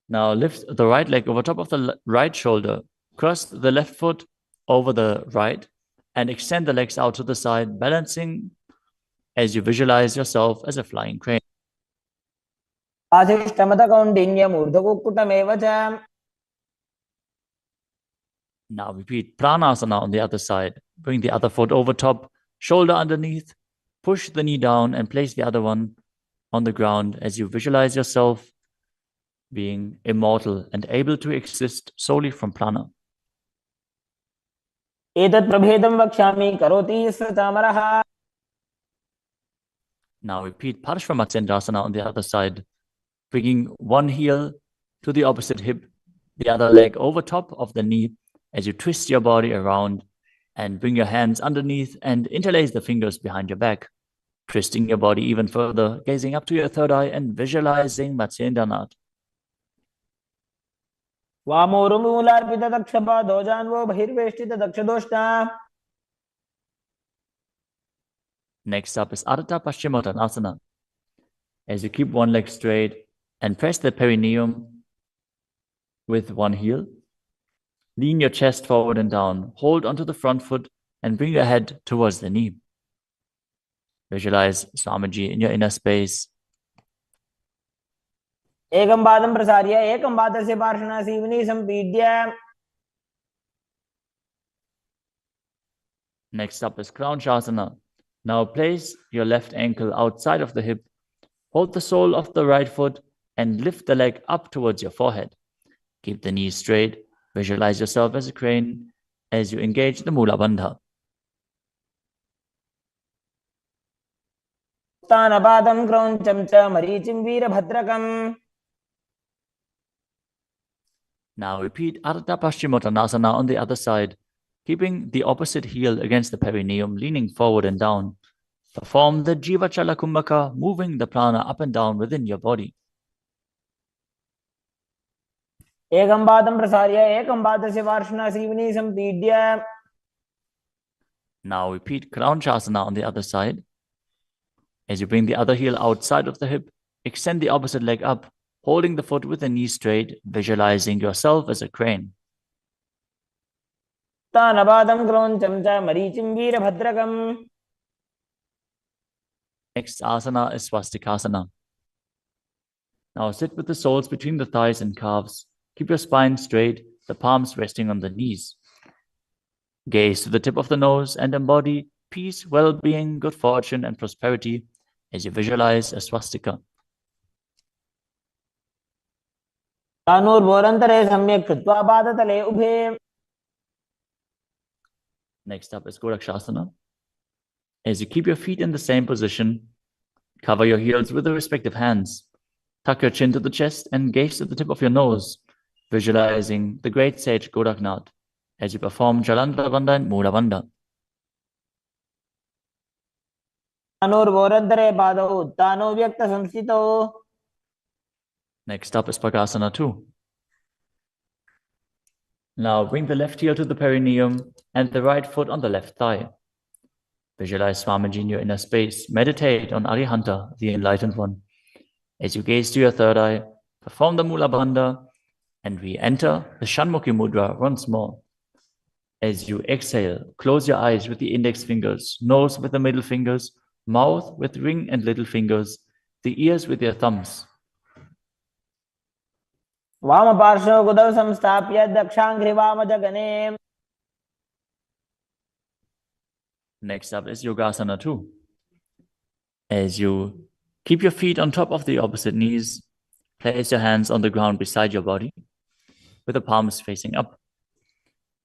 Now lift the right leg over top of the right shoulder. Cross the left foot over the right and extend the legs out to the side, balancing as you visualize yourself as a flying crane. वासिष्ठमतकौण्डिन्यमूर्धकुक्कुटमेव च. Now repeat Pranasana on the other side. Bring the other foot over top, shoulder underneath, push the knee down and place the other one on the ground as you visualize yourself being immortal and able to exist solely from prana. एतत् प्रभेदं वक्ष्यामि करोति यस्य चामरः. Now repeat Parshvamatsyendrasana on the other side, bringing one heel to the opposite hip, the other leg over top of the knee as you twist your body around and bring your hands underneath and interlace the fingers behind your back, twisting your body even further, gazing up to your third eye and visualizing Matsyendranath. वामोरुमूलार्पितदक्षपादो जान्वो बहिर्वेष्टितदक्षदोष्टा. Next up is Ardha Paschimottanasana. As you keep one leg straight and press the perineum with one heel, lean your chest forward and down, hold onto the front foot and bring your head towards the knee. Visualize Swamiji in your inner space. एकं पादं प्रसार्य एकं पादस्य पार्श्वना Seoni सम्पीड्य. Next up is Kranchasana. Now place your left ankle outside of the hip, hold the sole of the right foot and lift the leg up towards your forehead. Keep the knees straight. Visualize yourself as a crane as you engage the Mula Bandha. उत्तानपादं क्रौञ्चं च मरीचिं वीरभद्रकम्. Now repeat Ardha Paschimottanasana on the other side, keeping the opposite heel against the perineum, leaning forward and down. Perform the Jivachala Kumbhaka, moving the prana up and down within your body. एकं पादं प्रसार्य एकं पादस्य पार्श्वना Seoni सम्पीड्य. Now repeat Kranchasana on the other side. As you bring the other heel outside of the hip, extend the opposite leg up, holding the foot with the knee straight, visualizing yourself as a crane. उत्तानपादं क्रौञ्चं च मरीचिं वीरभद्रकम्. Next asana is Swastikasana. Now sit with the soles between the thighs and calves. Keep your spine straight, the palms resting on the knees. Gaze to the tip of the nose and embody peace, well-being, good fortune, and prosperity as you visualize a swastika. तानूर्भोरन्तरे सम्यक् कृत्वा पादतले उभे. Next up is Gorakshasana. As you keep your feet in the same position, cover your heels with the respective hands. Tuck your chin to the chest and gaze to the tip of your nose, visualizing the great sage Goraknath as you perform Jalandhara Bandha and Mula Bandha. तानूर्भोरन्तरे पादौ उत्तानो व्यक्तसंस्थितौ. Next up is Pakasana 2. Now bring the left heel to the perineum and the right foot on the left thigh. Visualize Swamiji in your inner space. Meditate on Arihanta, the Enlightened One. As you gaze to your third eye, perform the Mula Bandha and re-enter the Shanmukhi Mudra once more. As you exhale, close your eyes with the index fingers, nose with the middle fingers, mouth with ring and little fingers, the ears with your thumbs. वामपार्श्वौ गुदौ संस्थाप्य दक्षाङ्घ्रिवामजगने. Next up is Yogasana 2. As you keep your feet on top of the opposite knees, place your hands on the ground beside your body with the palms facing up.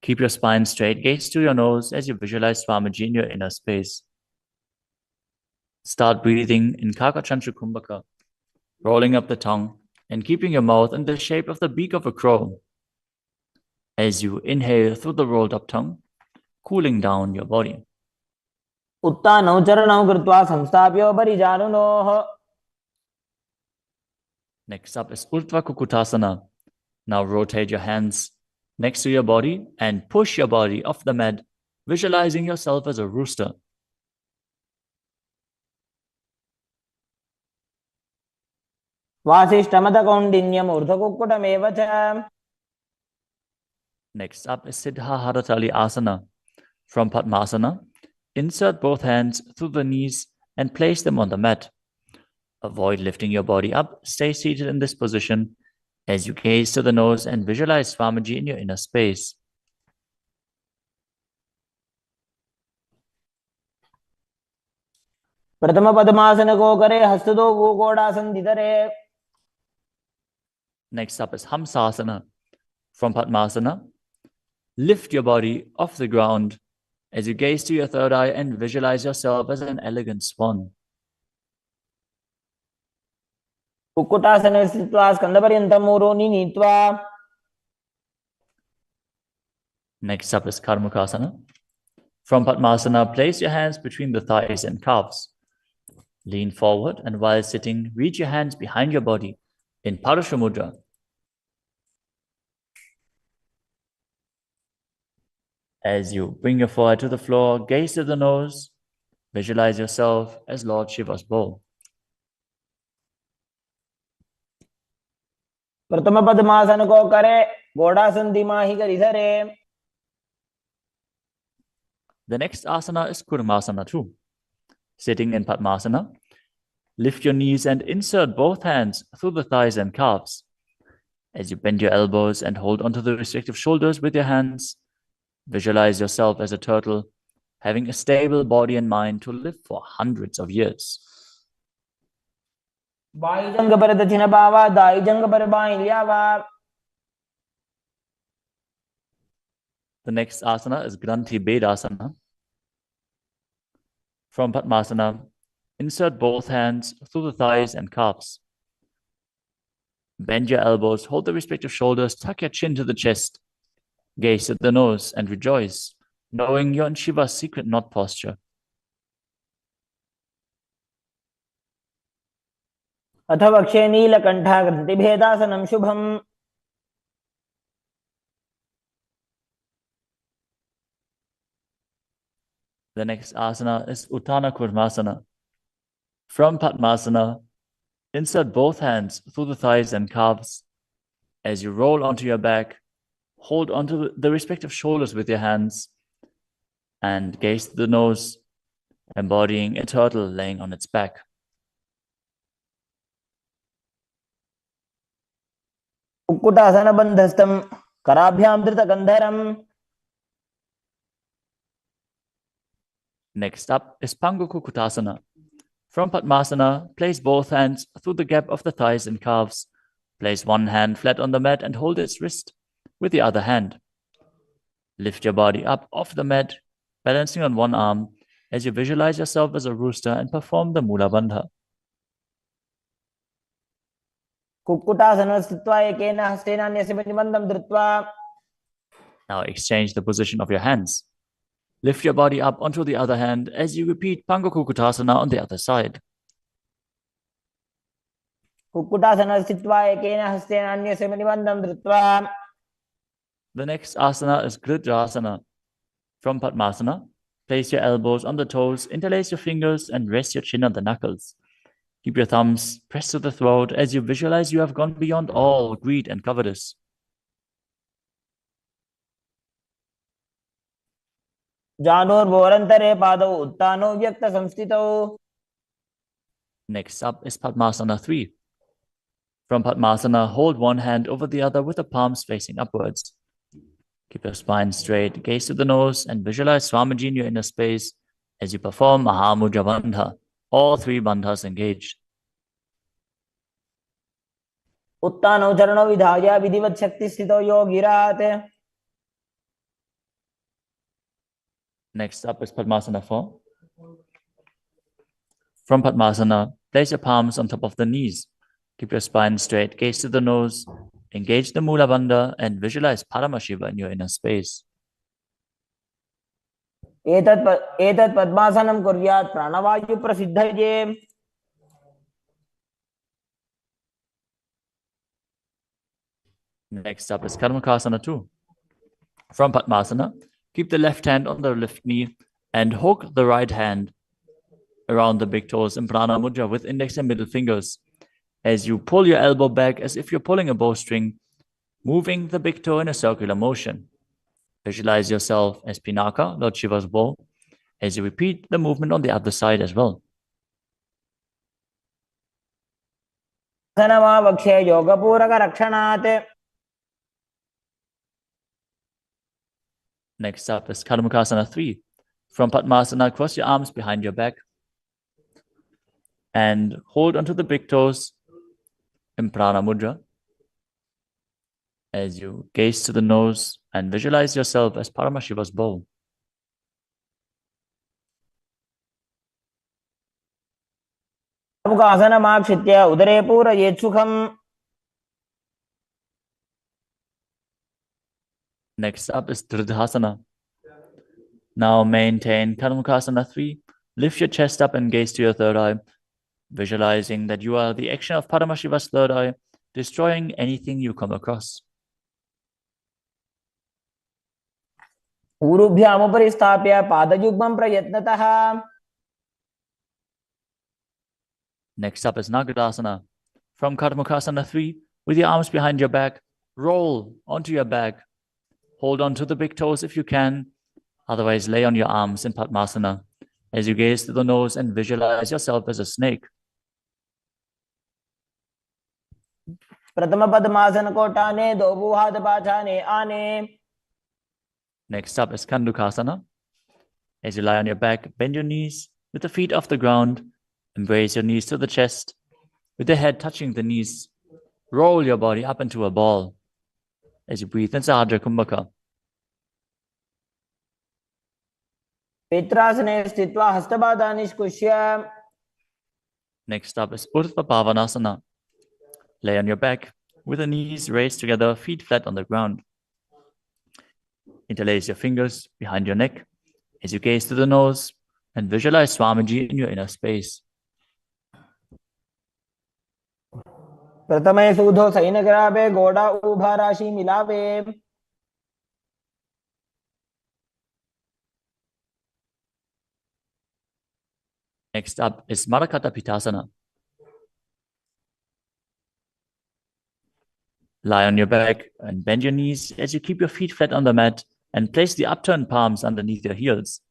Keep your spine straight, gaze to your nose as you visualize Swamiji in your inner space. Start breathing in Kakachantra Kumbhaka, rolling up the tongue and keeping your mouth in the shape of the beak of a crow. As you inhale through the rolled up tongue, cooling down your body. उत्तानौ चरणौ कृत्वा संस्थाप्योपरि जानुनोः. Next up is Urdhva Kukutasana. Now rotate your hands next to your body and push your body off the mat, visualizing yourself as a rooster. वासिष्ठमदकौण्डिन्यम् ऊर्ध्वकुक्कुटमेव च. Next up is Siddha Haratali Asana. From Padmasana, insert both hands through the knees and place them on the mat. Avoid lifting your body up. Stay seated in this position as you gaze to the nose and visualize Swamiji in your inner space. प्रथम पद्मासन को करे, हस्त दो वो गोड़ासन धरे. Next up is Hamsasana. From Padmasana, lift your body off the ground as you gaze to your third eye and visualize yourself as an elegant swan. कुक्कुटासने स्थित्वा स्कन्धपर्यन्तं मूरोनि नीत्वा. Next up is Karmukasana. From Padmasana, place your hands between the thighs and calves. Lean forward and while sitting, reach your hands behind your body in Parasha Mudra. As you bring your forehead to the floor, gaze to the nose, visualize yourself as Lord Shiva's bowl. प्रथम पद्मासन को करे, गोड़ासन दिमाही करी धरे. The next asana is Kurmasana too. Sitting in Padmasana, lift your knees and insert both hands through the thighs and calves. As you bend your elbows and hold onto the respective shoulders with your hands, visualize yourself as a turtle, having a stable body and mind to live for hundreds of years. बाईजंग पर दक्षिण बावा, दाईजंग पर बाईं ल्यावा. The next asana is Granthi Bedasana. From Padmasana, insert both hands through the thighs and calves. Bend your elbows, hold the respective shoulders, tuck your chin to the chest, gaze at the nose and rejoice, knowing you're in Shiva's secret knot posture. अथ वक्षे नीलकण्ठाकृतिभेदासनं शुभम्. The next asana is Uttana Kurmasana. From Padmasana, insert both hands through the thighs and calves. As you roll onto your back, hold onto the respective shoulders with your hands and gaze to the nose, embodying a turtle laying on its back. Kukkutasana बन्धस्थं कराभ्यां धृतगन्धरम्. Next up is Pangukukutasana. From Padmasana, place both hands through the gap of the thighs and calves. Place one hand flat on the mat and hold its wrist with the other hand. Lift your body up off the mat, balancing on one arm as you visualize yourself as a rooster and perform the Mula Bandha. Kukkutasana स्थित्वा एकेन हस्तेन अन्यस्य प्रतिबन्धं धृत्वा. Now exchange the position of your hands. Lift your body up onto the other hand as you repeat Pangukukutasana on the other side. Kukkutasana स्थित्वा एकेन हस्तेन अन्यस्य प्रतिबन्धं धृत्वा. The next asana is Gridrasana. From Padmasana, place your elbows on the toes, interlace your fingers, and rest your chin on the knuckles. Keep your thumbs pressed to the throat as you visualize you have gone beyond all greed and covetous. जानोर्भोरन्तरे पादौ उत्तानो व्यक्तसंस्थितौ. Next up is Padmasana 3. From Padmasana, hold one hand over the other with the palms facing upwards. Keep your spine straight, gaze to the nose, and visualize Swamiji in your inner space as you perform Mahamudra Bandha. All three bandhas engaged. उत्तानौ चरणौ विधाय विधिवत् शक्तिस्थितौ योगिरात्. Next up is Padmasana 4. From Padmasana, place your palms on top of the knees. Keep your spine straight, gaze to the nose, engage the Mula Bandha, and visualize Paramashiva in your inner space. एतत् पद्मासनं कुर्यात् प्राणवायु प्रसिद्धये. Next up is Karmakasana 2. From Padmasana, keep the left hand on the left knee and hook the right hand around the big toes in Prana Mudra with index and middle fingers. as you pull your elbow back as if you're pulling a bowstring, moving the big toe in a circular motion. Visualize yourself as Pinaka, Lord Shiva's bow, as you repeat the movement on the other side as well. वक्षे योगपूरक रक्षणात्. Next up is Karmakasana 3. From Padmasana, cross your arms behind your back and hold onto the big toes in Prana Mudra as you gaze to the nose and visualize yourself as Paramashiva's bow. आसनमाक्षित्य उदरे पूरयेत् सुखम्. Next up is Dridhasana. Now maintain Karmakasana 3. Lift your chest up and gaze to your third eye, visualizing that you are the action of Paramashiva's third eye, destroying anything you come across. ऊरुभ्यामुपरि स्थाप्य पादयुग्मं प्रयत्नतः. Next up is Nagadasana. From Karmakasana 3, with your arms behind your back, roll onto your back. Hold on to the big toes if you can. Otherwise, lay on your arms in Padmasana as you gaze to the nose and visualize yourself as a snake. प्रथम पद्मासन को टाने, दो हाथ पाछाने आने. Next up is Kandukasana. As you lie on your back, bend your knees with the feet off the ground. Embrace your knees to the chest with the head touching the knees. Roll your body up into a ball as you breathe in Sahadra Kumbhaka. पित्रासने स्थित्वा हस्तपादान् निष्कुष्य. Next up is Urdhva Pavanasana. Lay on your back with the knees raised together, feet flat on the ground. Interlace your fingers behind your neck as you gaze to the nose and visualize Swamiji in your inner space. प्रथमे सूधो सैनग्राभे गोडा उभा राशि मिलावे. Next up is Marakata Pitasana. Lie on your back and bend your knees as you keep your feet flat on the mat and place the upturned palms underneath your heels.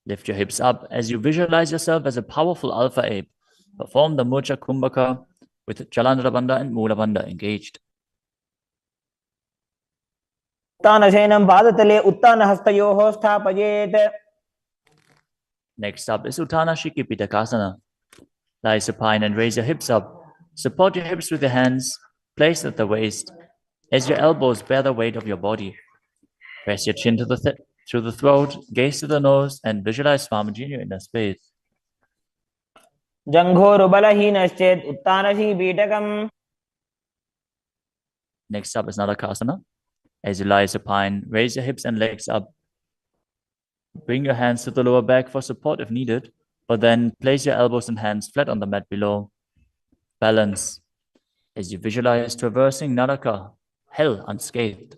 Lift your hips up as you visualize yourself as a powerful alpha ape. Perform the Murcha Kumbhaka with Jalandhara Bandha and Mula Bandha engaged. उत्तानशयनं पादतले उत्तानहस्तयोः स्थापयेत्. Next up is Uttana Shiki Pitakasana. Lie supine and raise your hips up. Support your hips with your hands, placed at the waist, as your elbows bear the weight of your body. Press your chin through the throat, gaze to the nose, and visualize Swamiji in your inner space. जङ्घोरुबलहीनश्चेत् उत्तानशी पीठकम्. Next up is Nadakasana. As you lie supine, raise your hips and legs up. Bring your hands to the lower back for support if needed, but then place your elbows and hands flat on the mat below. Balance as you visualize traversing Naraka, hell unscathed.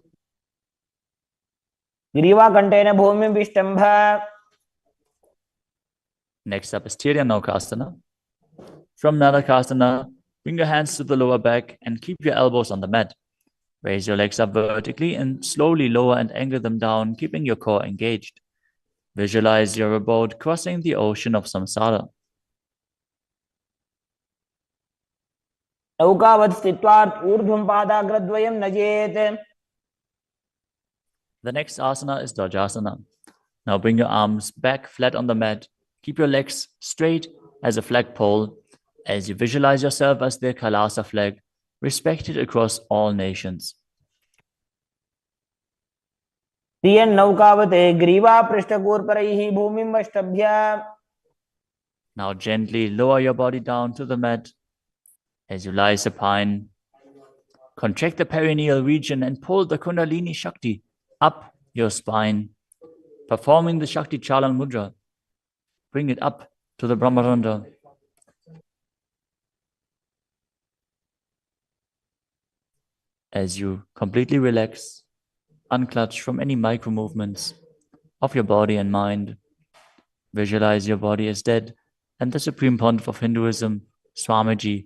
ग्रीवाकण्ठेन भूमिं विष्टम्भ. Next up is Tiryanokasana. From Nadakasana, bring your hands to the lower back and keep your elbows on the mat. Raise your legs up vertically and slowly lower and angle them down, keeping your core engaged. Visualize your abode crossing the ocean of samsara. नौकावत् स्थित्वा ऊर्ध्वं पादाग्रद्वयं नजेत्. The next asana is Dvajasana. Now bring your arms back flat on the mat. Keep your legs straight as a flagpole as you visualize yourself as the KAILASA flag, respected across all nations. नौकावत् ग्रीवा पृष्ठगोर्परैः भूमिं वष्टभ्य. Now gently lower your body down to the mat as you lie supine. Contract the perineal region and pull the Kundalini Shakti up your spine, performing the Shakti Chalan Mudra. Bring it up to the Brahmarandha. As you completely relax, unclutch from any micro movements of your body and mind, visualize your body as dead and the Supreme Pontiff of Hinduism, Swamiji,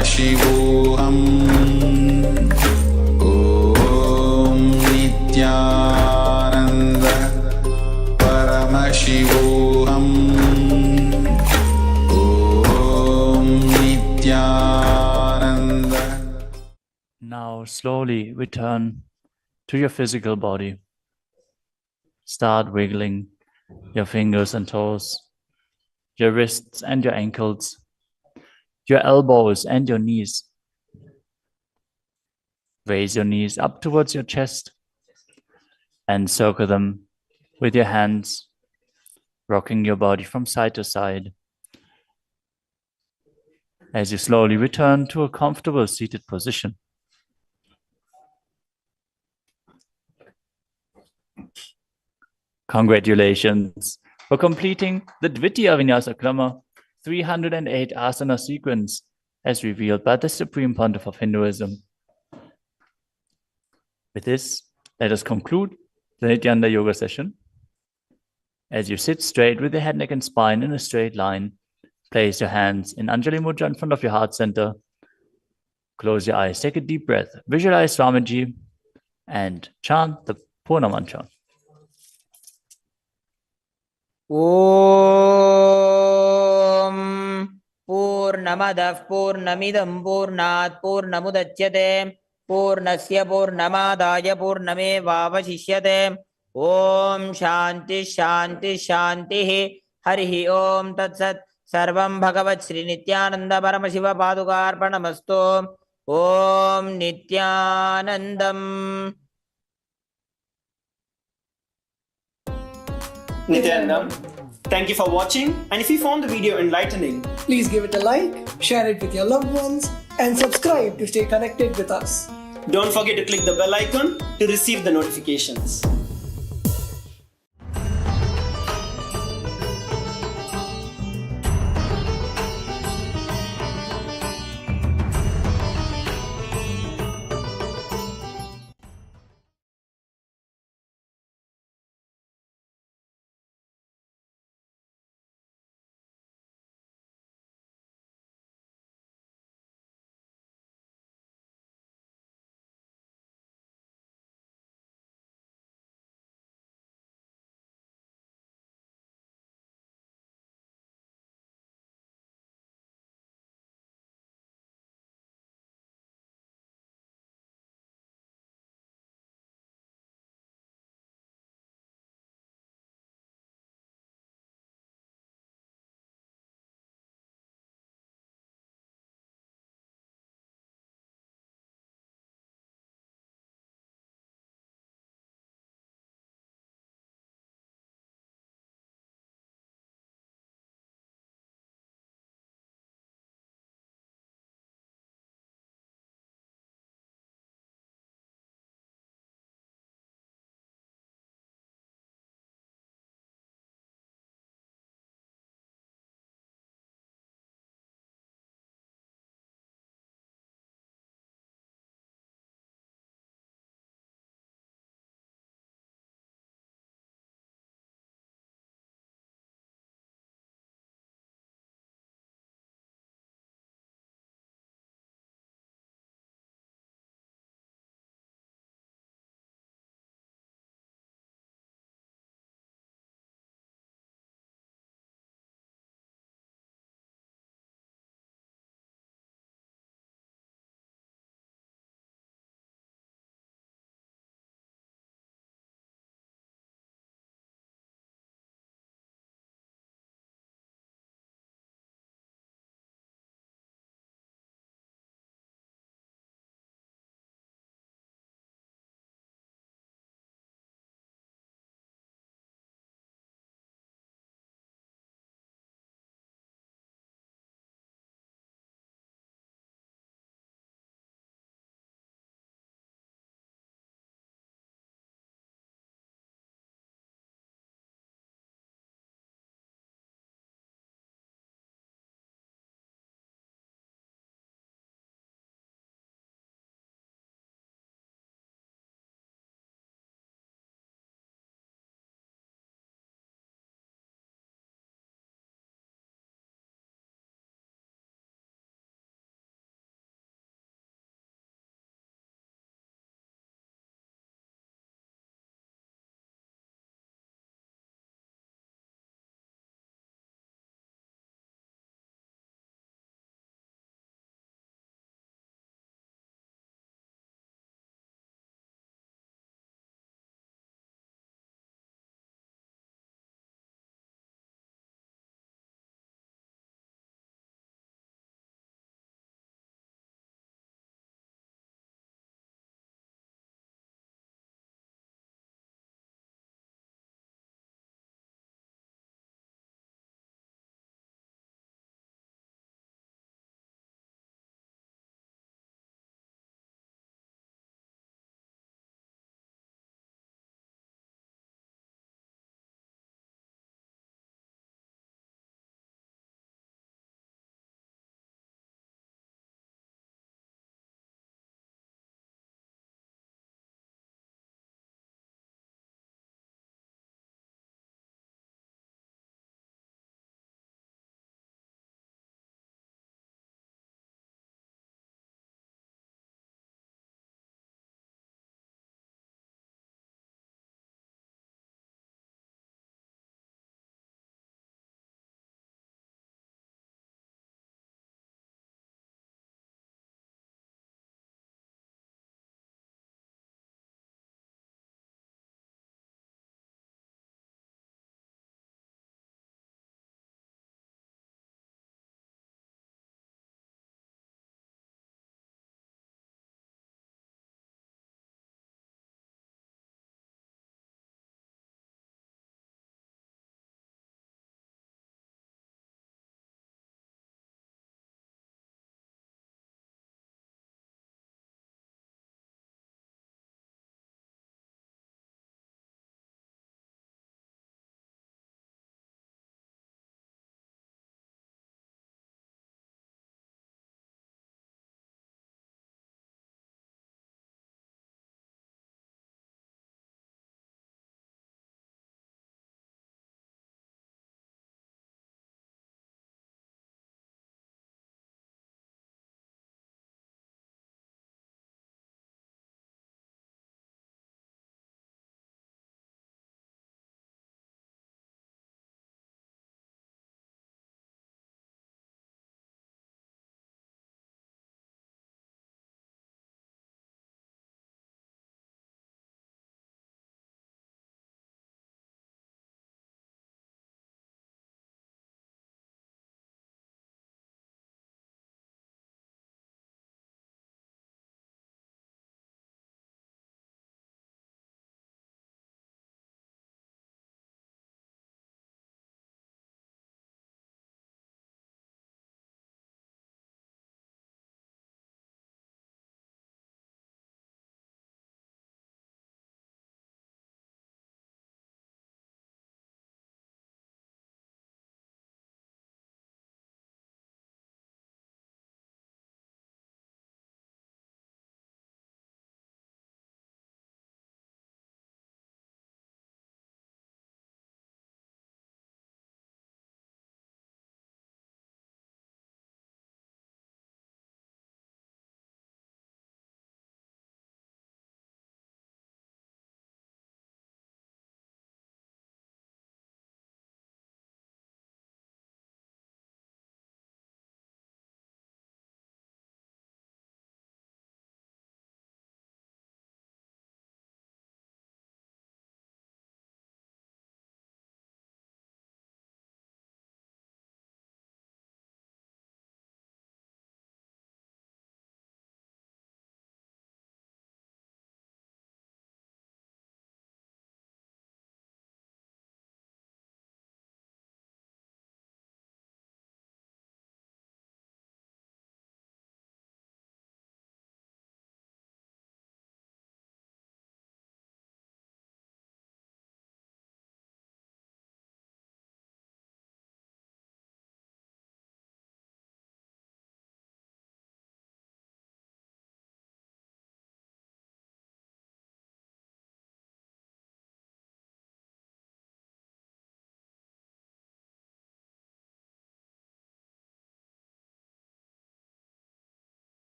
Paramashivoham Om Nithyananda Paramashivoham Om Nithyananda. Now slowly return to your physical body. Start wiggling your fingers and toes, your wrists and your ankles, your elbows and your knees. Raise your knees up towards your chest and circle them with your hands, rocking your body from side to side. As you slowly return to a comfortable seated position. Congratulations for completing the Dvitiya Vinyasa Krama 308 asana sequence as revealed by the Supreme Pontiff of Hinduism. With this, let us conclude the Nithyananda Yoga session. As you sit straight with your head, neck, and spine in a straight line, place your hands in Anjali Mudra in front of your heart center. Close your eyes, take a deep breath, visualize Swamiji, and chant the Purna Mantra. ॐ पूर्णमदः पूर्णमिदं पूर्णात् पूर्णमुदच्यते पूर्णस्य पूर्णमादाय पूर्णमेवावशिष्यते ॐ शान्तिः शान्तिः शान्तिः हरिः ॐ तत्सत् सर्वं भगवत् श्रीनित्यानन्द परमशिवपादुकार्पणमस्तु ॐ नित्यानन्दम् Nithyananda, thank you for watching, and if you found the video enlightening, please give it a like, share it with your loved ones, and subscribe to stay connected with us. don't forget to click the bell icon to receive the notifications.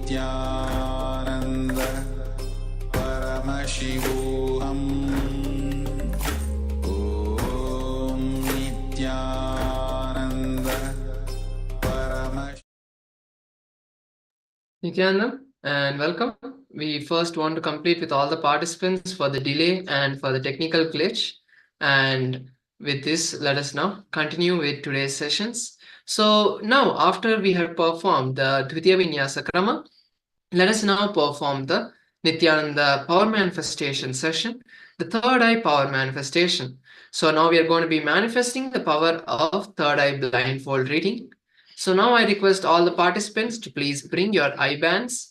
Nithyananda Paramashivoham Om Nithyananda Nithyananda, and welcome. We first want to complete with all the participants for the delay and for the technical glitch. And with this, let us now continue with today's sessions. So now, after we have performed the Dvitiya Vinyasa Krama, let us now perform the Nithyananda Power Manifestation session, the third eye power manifestation. So now we are going to be manifesting the power of third eye blindfold reading. So now I request all the participants to please bring your eye bands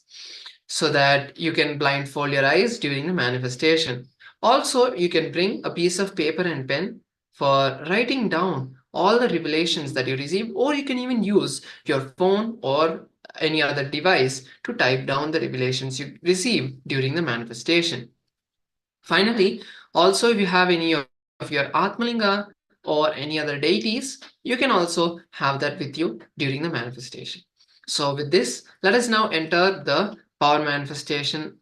so that you can blindfold your eyes during the manifestation. Also, you can bring a piece of paper and pen for writing down all the revelations that you receive, or you can even use your phone or any other device to type down the revelations you receive during the manifestation. Finally, also if you have any of your Atmalinga or any other deities, you can also have that with you during the manifestation. So with this, let us now enter the power manifestation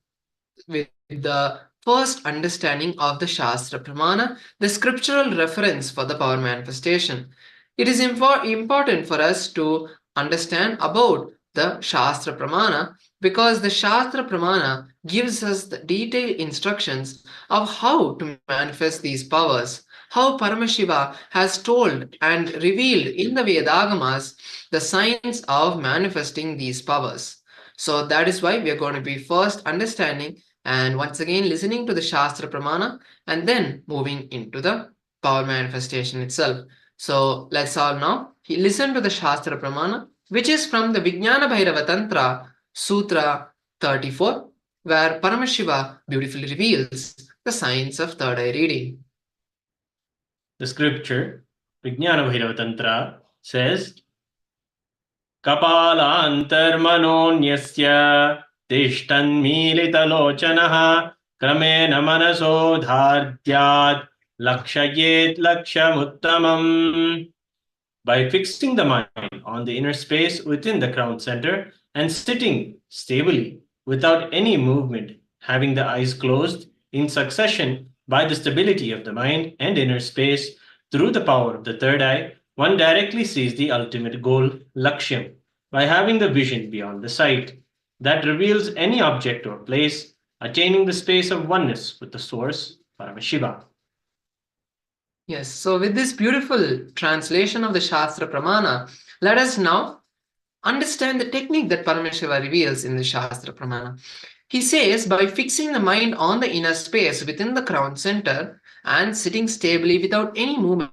with the first understanding of the Shastra Pramana, the scriptural reference for the power manifestation. It is important for us to understand about the Shastra Pramana because the Shastra Pramana gives us the detailed instructions of how to manifest these powers, how Paramashiva has told and revealed in the Vedagamas the science of manifesting these powers. So that is why we are going to be first understanding and once again listening to the Shastra Pramana and then moving into the power manifestation itself. So let's all now listen to the Shastra Pramana, which is from the Vijnana Bhairava Tantra, Sutra 34, where Paramashiva beautifully reveals the science of third eye reading. The scripture, Vijnana Bhairava Tantra, says, Kapalantarmanonyasya Tishtanmilitalochanaha Kramena Manasodhardyat Lakshayet Lakshamuttamam. By fixing the mind on the inner space within the crown center and sitting stably without any movement, having the eyes closed in succession by the stability of the mind and inner space through the power of the third eye, one directly sees the ultimate goal, Lakshyam, by having the vision beyond the sight that reveals any object or place, attaining the space of oneness with the source, Paramashiva. Yes, so with this beautiful translation of the Shastra Pramana, let us now understand the technique that Paramashiva reveals in the Shastra Pramana. He says, by fixing the mind on the inner space within the crown center and sitting stably without any movement,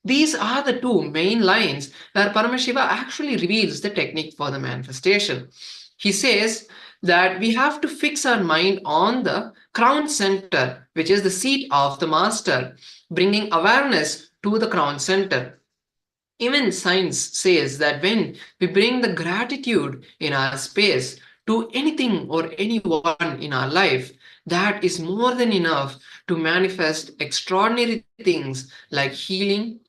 these are the two main lines where Paramashiva actually reveals the technique for the manifestation. He says that we have to fix our mind on the crown center, which is the seat of the master, bringing awareness to the crown center. Even science says that when we bring the gratitude in our space to anything or anyone in our life, that is more than enough to manifest extraordinary things like healing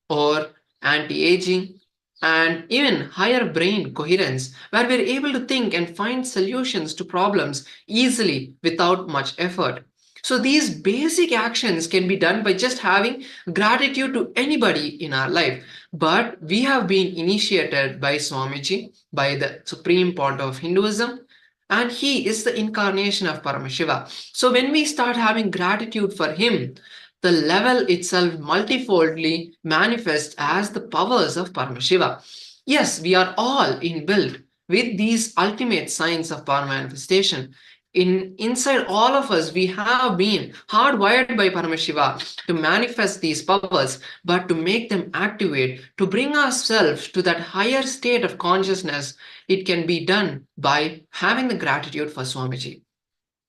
or anti-aging and even higher brain coherence, where we're able to think and find solutions to problems easily without much effort. So these basic actions can be done by just having gratitude to anybody in our life. But we have been initiated by Swamiji, by the Supreme Pontiff of Hinduism, and he is the incarnation of Paramashiva. So when we start having gratitude for him, the level itself multifoldly manifests as the powers of Paramashiva. Yes, we are all inbuilt with these ultimate signs of power manifestation. Inside all of us, we have been hardwired by Paramashiva to manifest these powers, but to make them activate, to bring ourselves to that higher state of consciousness, it can be done by having the gratitude for Swamiji.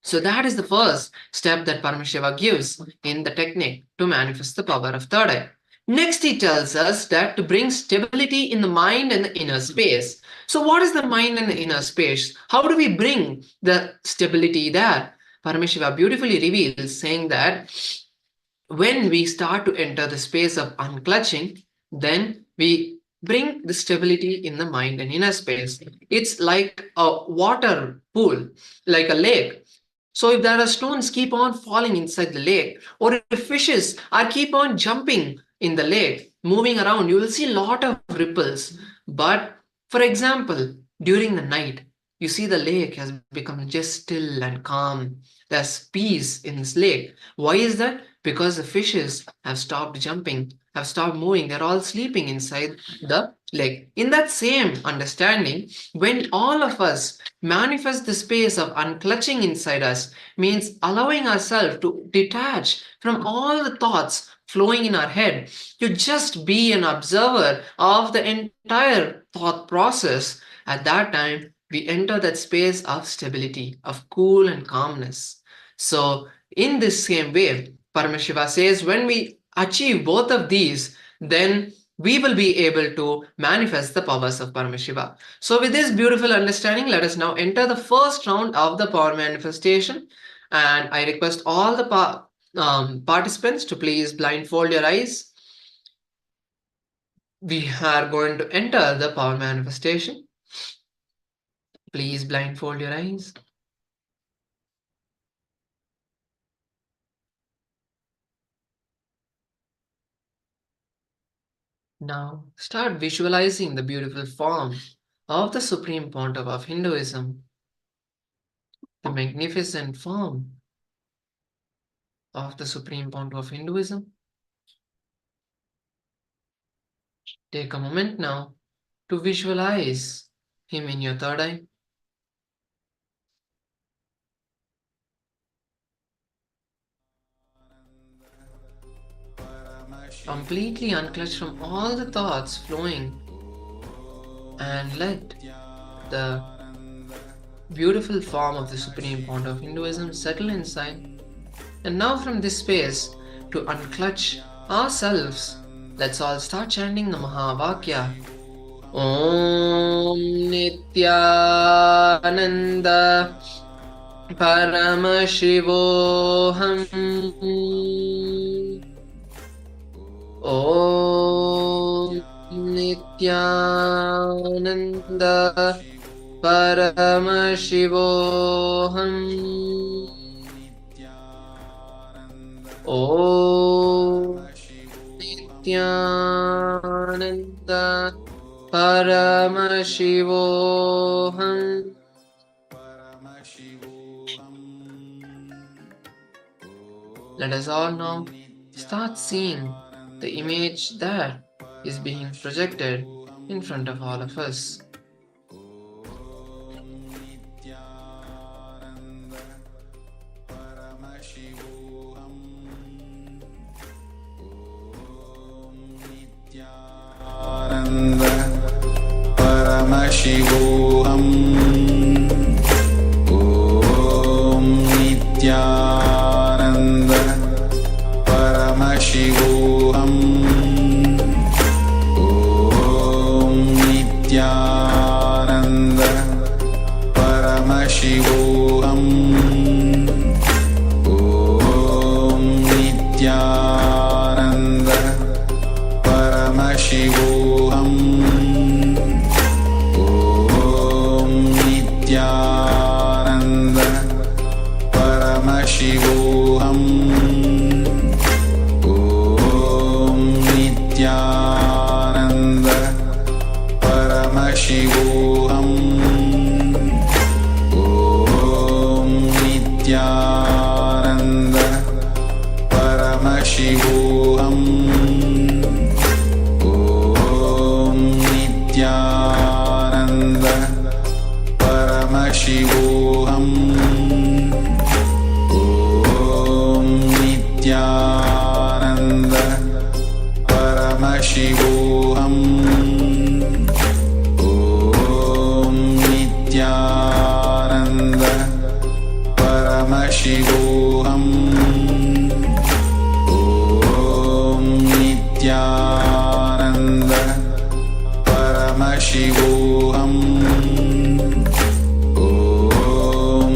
So that is the first step that Paramashiva gives in the technique to manifest the power of third eye. Next, he tells us that to bring stability in the mind and the inner space. So what is the mind and the inner space? How do we bring the stability there? Paramashiva beautifully reveals, saying that when we start to enter the space of unclutching, then we bring the stability in the mind and inner space. It's like a water pool, like a lake. So if there are stones keep on falling inside the lake, or if fishes are keep on jumping in the lake, moving around, you will see a lot of ripples. But for example, during the night, you see the lake has become just still and calm. There's peace in this lake. Why is that? Because the fishes have stopped jumping, have stopped moving. They're all sleeping inside the lake. In that same understanding, when all of us manifest the space of unclutching inside us, means allowing ourselves to detach from all the thoughts flowing in our head, to just be an observer of the entire thought process. At that time, we enter that space of stability, of cool and calmness. So in this same way, Paramashiva says, when we achieve both of these, then we will be able to manifest the powers of Paramashiva. So with this beautiful understanding, let us now enter the first round of the power manifestation. And I request all the participants to please blindfold your eyes. We are going to enter the power manifestation. Please blindfold your eyes. Now start visualizing the beautiful form of the Supreme Pontiff of Hinduism, the magnificent form of the Supreme Pontiff of Hinduism. Take a moment now to visualize him in your third eye. Completely unclutch from all the thoughts flowing and let the beautiful form of the Supreme Pontiff of Hinduism settle inside. And now from this space, to unclutch ourselves, let's all start chanting the Mahavakya. Om Nithyananda Paramashivoham Om Nithyananda Paramashivoham Om Nithyananda Paramashivoham. Let us all now start seeing the image that is being projected in front of all of us. Paramashivoham Om Nithyananda Paramashivoham Om Nithyananda Paramashivoham Om Nithyananda Paramashivoham Nithyananda Paramashivoham Om Nithyananda Paramashivoham Om Nithyananda Paramashivoham Om Nithyananda Paramashivoham Om Nithyananda Paramashivoham Om Nithyananda Paramashivoham Om Nithyananda Paramashivoham Om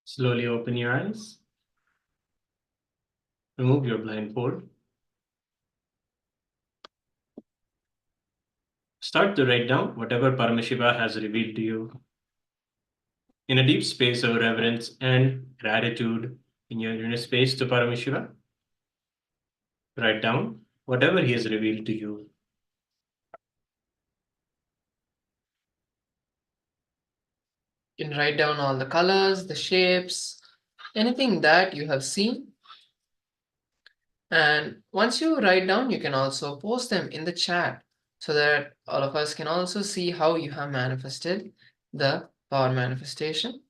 Slowly open your eyes. Remove your blindfold. Start to write down whatever Paramashiva has revealed to you. In a deep space of reverence and gratitude in your inner space to Paramashiva, write down whatever he has revealed to you. You can write down all the colors, the shapes, anything that you have seen. And once you write down, you can also post them in the chat so that all of us can also see how you have manifested the power manifestation.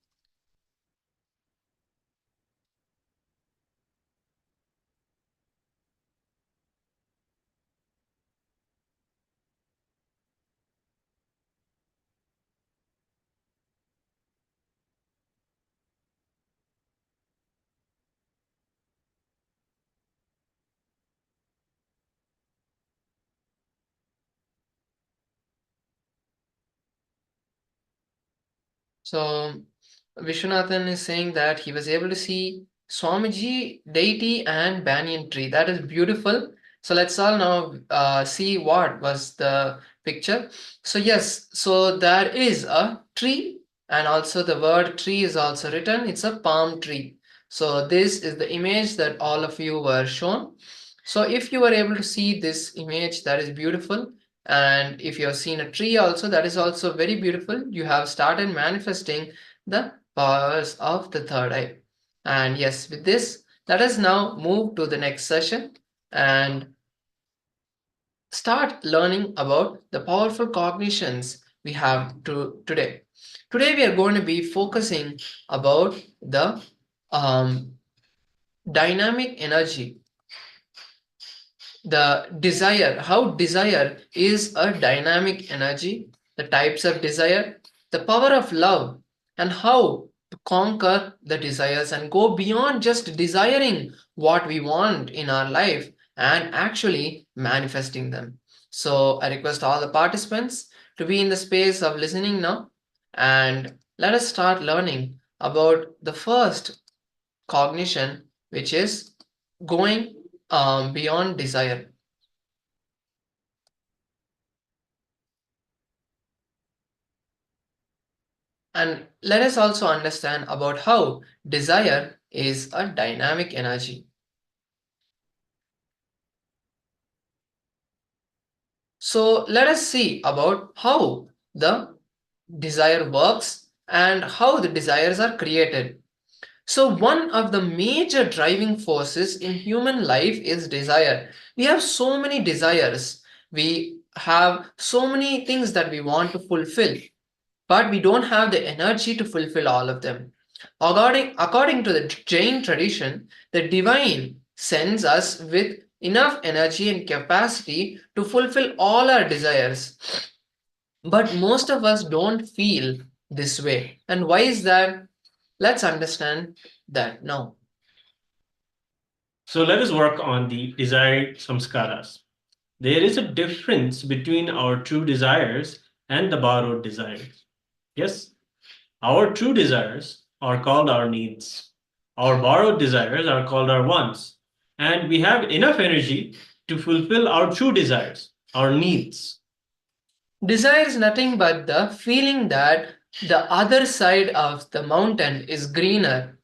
So Vishwanathan is saying that he was able to see Swamiji, deity, and banyan tree. That is beautiful. So let's all now see what was the picture. So yes, so there is a tree, and also the word tree is also written. It's a palm tree. So this is the image that all of you were shown. So if you were able to see this image, that is beautiful. And if you have seen a tree also, that is also very beautiful. You have started manifesting the powers of the third eye. And yes, with this, let us now move to the next session and start learning about the powerful cognitions we have today. Today we are going to be focusing about the dynamic energy, the desire, how desire is a dynamic energy, the types of desire, the power of love, and how to conquer the desires and go beyond just desiring what we want in our life and actually manifesting them. So I request all the participants to be in the space of listening now, and let us start learning about the first cognition, which is going beyond desire. And let us also understand about how desire is a dynamic energy. So let us see about how the desire works and how the desires are created. So one of the major driving forces in human life is desire. We have so many desires. We have so many things that we want to fulfill, but we don't have the energy to fulfill all of them. According to the Jain tradition, the divine sends us with enough energy and capacity to fulfill all our desires. But most of us don't feel this way. And why is that? Let's understand that now. So let us work on the desired samskaras. There is a difference between our true desires and the borrowed desires. Yes, our true desires are called our needs. Our borrowed desires are called our wants. And we have enough energy to fulfill our true desires, our needs. Desire is nothing but the feeling that the other side of the mountain is greener.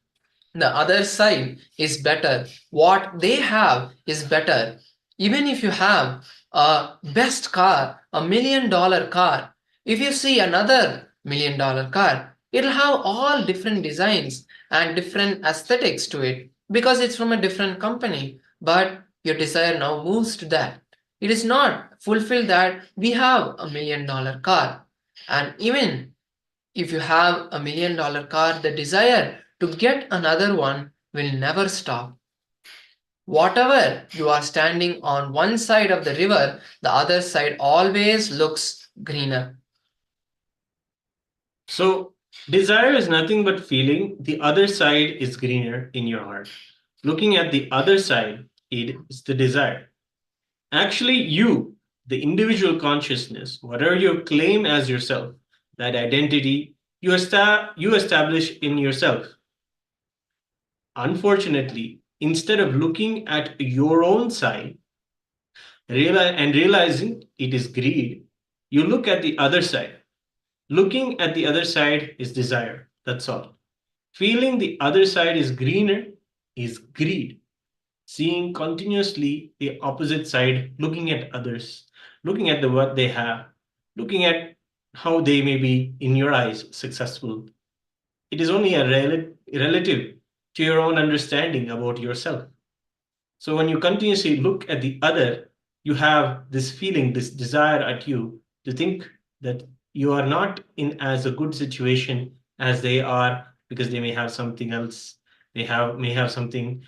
The other side is better. What they have is better. Even if you have a best car, $1 million car, if you see another $1 million car, it'll have all different designs and different aesthetics to it because it's from a different company. But your desire now moves to that. It is not fulfilled that we have $1 million car. And even if you have $1 million car, the desire to get another one will never stop. Whatever you are standing on one side of the river, the other side always looks greener. So, desire is nothing but feeling the other side is greener in your heart. Looking at the other side, it is the desire. Actually, you, the individual consciousness, whatever you claim as yourself, that identity you establish in yourself. Unfortunately, instead of looking at your own side and realizing it is greed, you look at the other side. Looking at the other side is desire. That's all. Feeling the other side is greener is greed. Seeing continuously the opposite side, looking at others, looking at what they have, looking at how they may be in your eyes successful. It is only a relative to your own understanding about yourself. So when you continuously look at the other, you have this feeling, this desire at you to think that you are not in as a good situation as they are because they may have something else. They may have something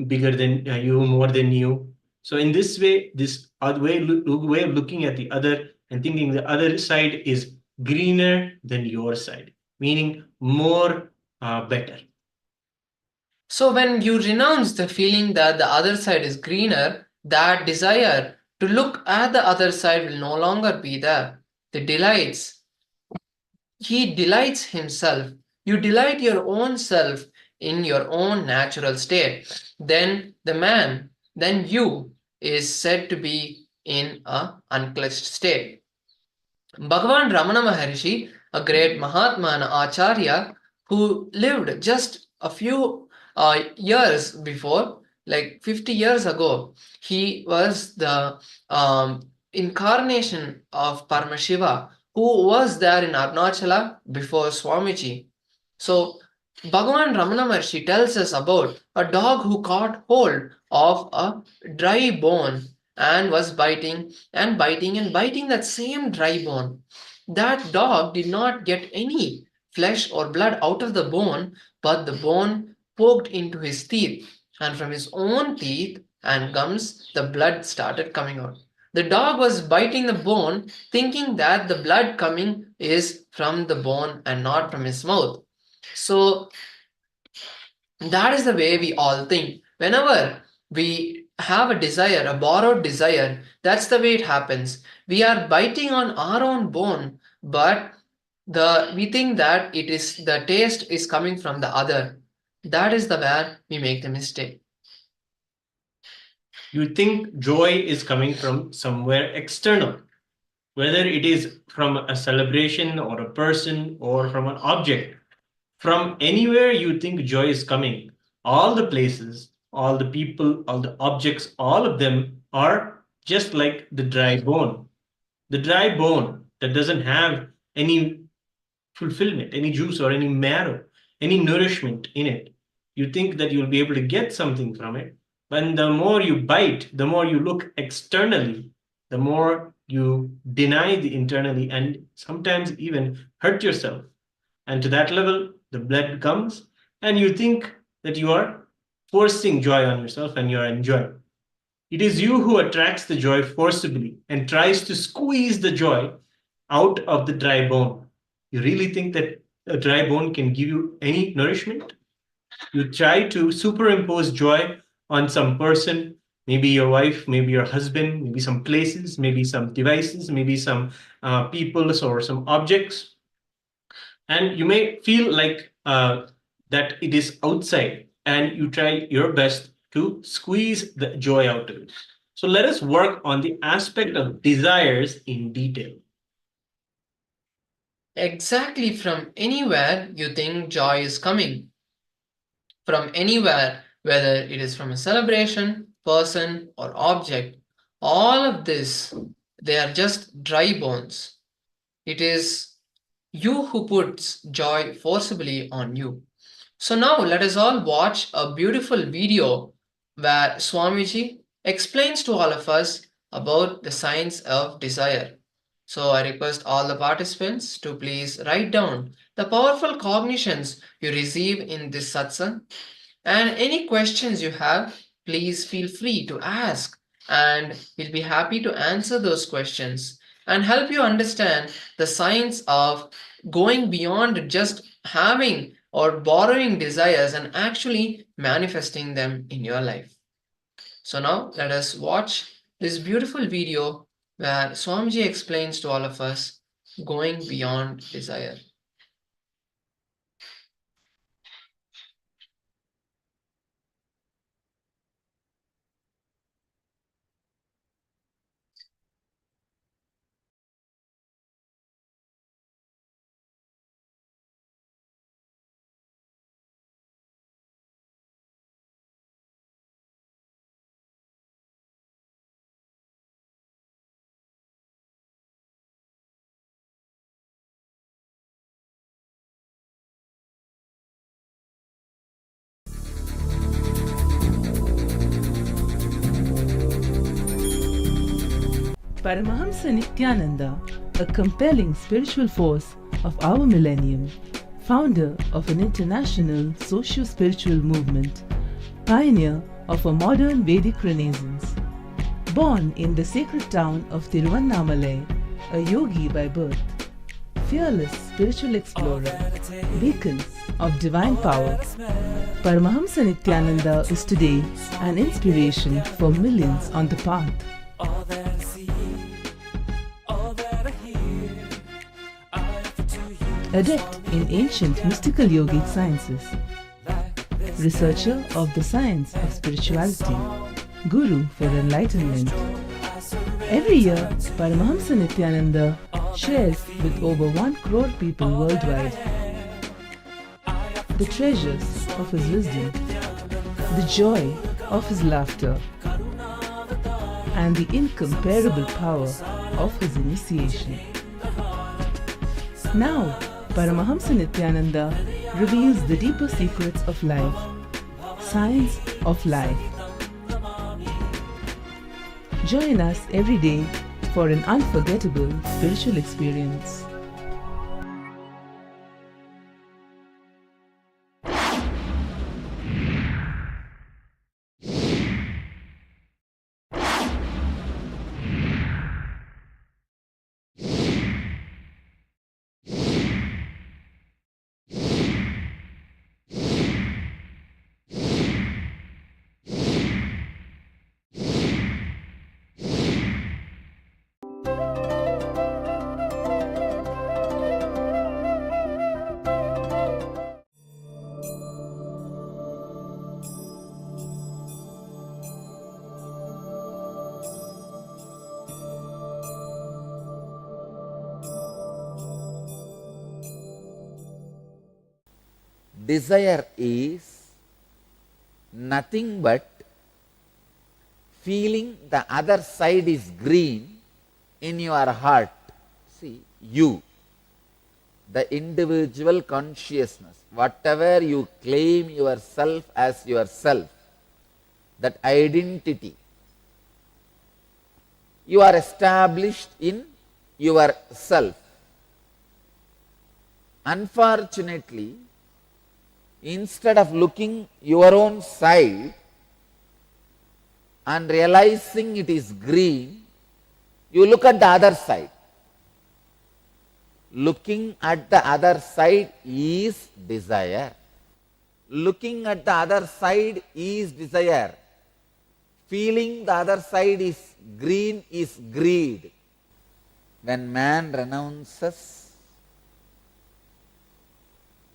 bigger than you, more than you. So in this way, this way of looking at the other and thinking the other side is greener than your side, meaning more better. So when you renounce the feeling that the other side is greener, that desire to look at the other side will no longer be there. The delights he delights himself. You delight your own self in your own natural state. Then you is said to be in a unclutched state. Bhagavan Ramana Maharishi, a great Mahatma and Acharya who lived just a few years before, like 50 years ago, he was the incarnation of Paramashiva who was there in Arunachala before Swamiji. So Bhagavan Ramana Maharshi tells us about a dog who caught hold of a dry bone and was biting and biting and biting that same dry bone. That dog did not get any flesh or blood out of the bone, but the bone poked into his teeth, and from his own teeth and gums, the blood started coming out. The dog was biting the bone, thinking that the blood coming is from the bone and not from his mouth. So that is the way we all think. Whenever we have a desire, a borrowed desire, that's the way it happens. We are biting on our own bone, but we think that it is the taste is coming from the other. That is the where we make the mistake. You think joy is coming from somewhere external, whether it is from a celebration or a person or from an object. From anywhere you think joy is coming, all the places, all the people, all the objects, all of them are just like the dry bone. The dry bone that doesn't have any fulfillment, any juice or any marrow, any nourishment in it. You think that you'll be able to get something from it. But the more you bite, the more you look externally, the more you deny the internally and sometimes even hurt yourself. And to that level, the blood comes and you think that you are forcing joy on yourself and you are enjoying. It is you who attracts the joy forcibly and tries to squeeze the joy out of the dry bone. You really think that a dry bone can give you any nourishment? You try to superimpose joy on some person, maybe your wife, maybe your husband, maybe some places, maybe some devices, maybe some people or some objects. And you may feel like that it is outside and you try your best to squeeze the joy out of it. So let us work on the aspect of desires in detail. Exactly from anywhere you think joy is coming. From anywhere, whether it is from a celebration, person, or object, all of this, they are just dry bones. It is you who puts joy forcibly on you. So now let us all watch a beautiful video where Swamiji explains to all of us about the science of desire. So I request all the participants to please write down the powerful cognitions you receive in this satsang, and any questions you have, please feel free to ask, and we'll be happy to answer those questions and help you understand the science of going beyond just having or borrowing desires and actually manifesting them in your life. So now let us watch this beautiful video where Swamiji explains to all of us going beyond desire. Paramahamsa Nithyananda, a compelling spiritual force of our millennium, founder of an international socio-spiritual movement, pioneer of a modern Vedic renaissance. Born in the sacred town of Tiruvannamalai, a yogi by birth, fearless spiritual explorer, beacon of divine power, Paramahamsa Nithyananda is today an inspiration for millions on the path. adept in ancient mystical yogic sciences, researcher of the science of spirituality, guru for enlightenment. Every year, Paramahamsa Nithyananda shares with over 1 crore people worldwide the treasures of his wisdom, the joy of his laughter, and the incomparable power of his initiation. Now, Paramahamsa Nithyananda reveals the deeper secrets of life, science of life. Join us every day for an unforgettable spiritual experience. Desire is nothing but feeling the other side is green in your heart. See, you, the individual consciousness, whatever you claim yourself as yourself, that identity, you are established in yourself. Unfortunately, instead of looking your own side and realizing it is green, you look at the other side. Looking at the other side is desire. Looking at the other side is desire. Feeling the other side is green is greed. When man renounces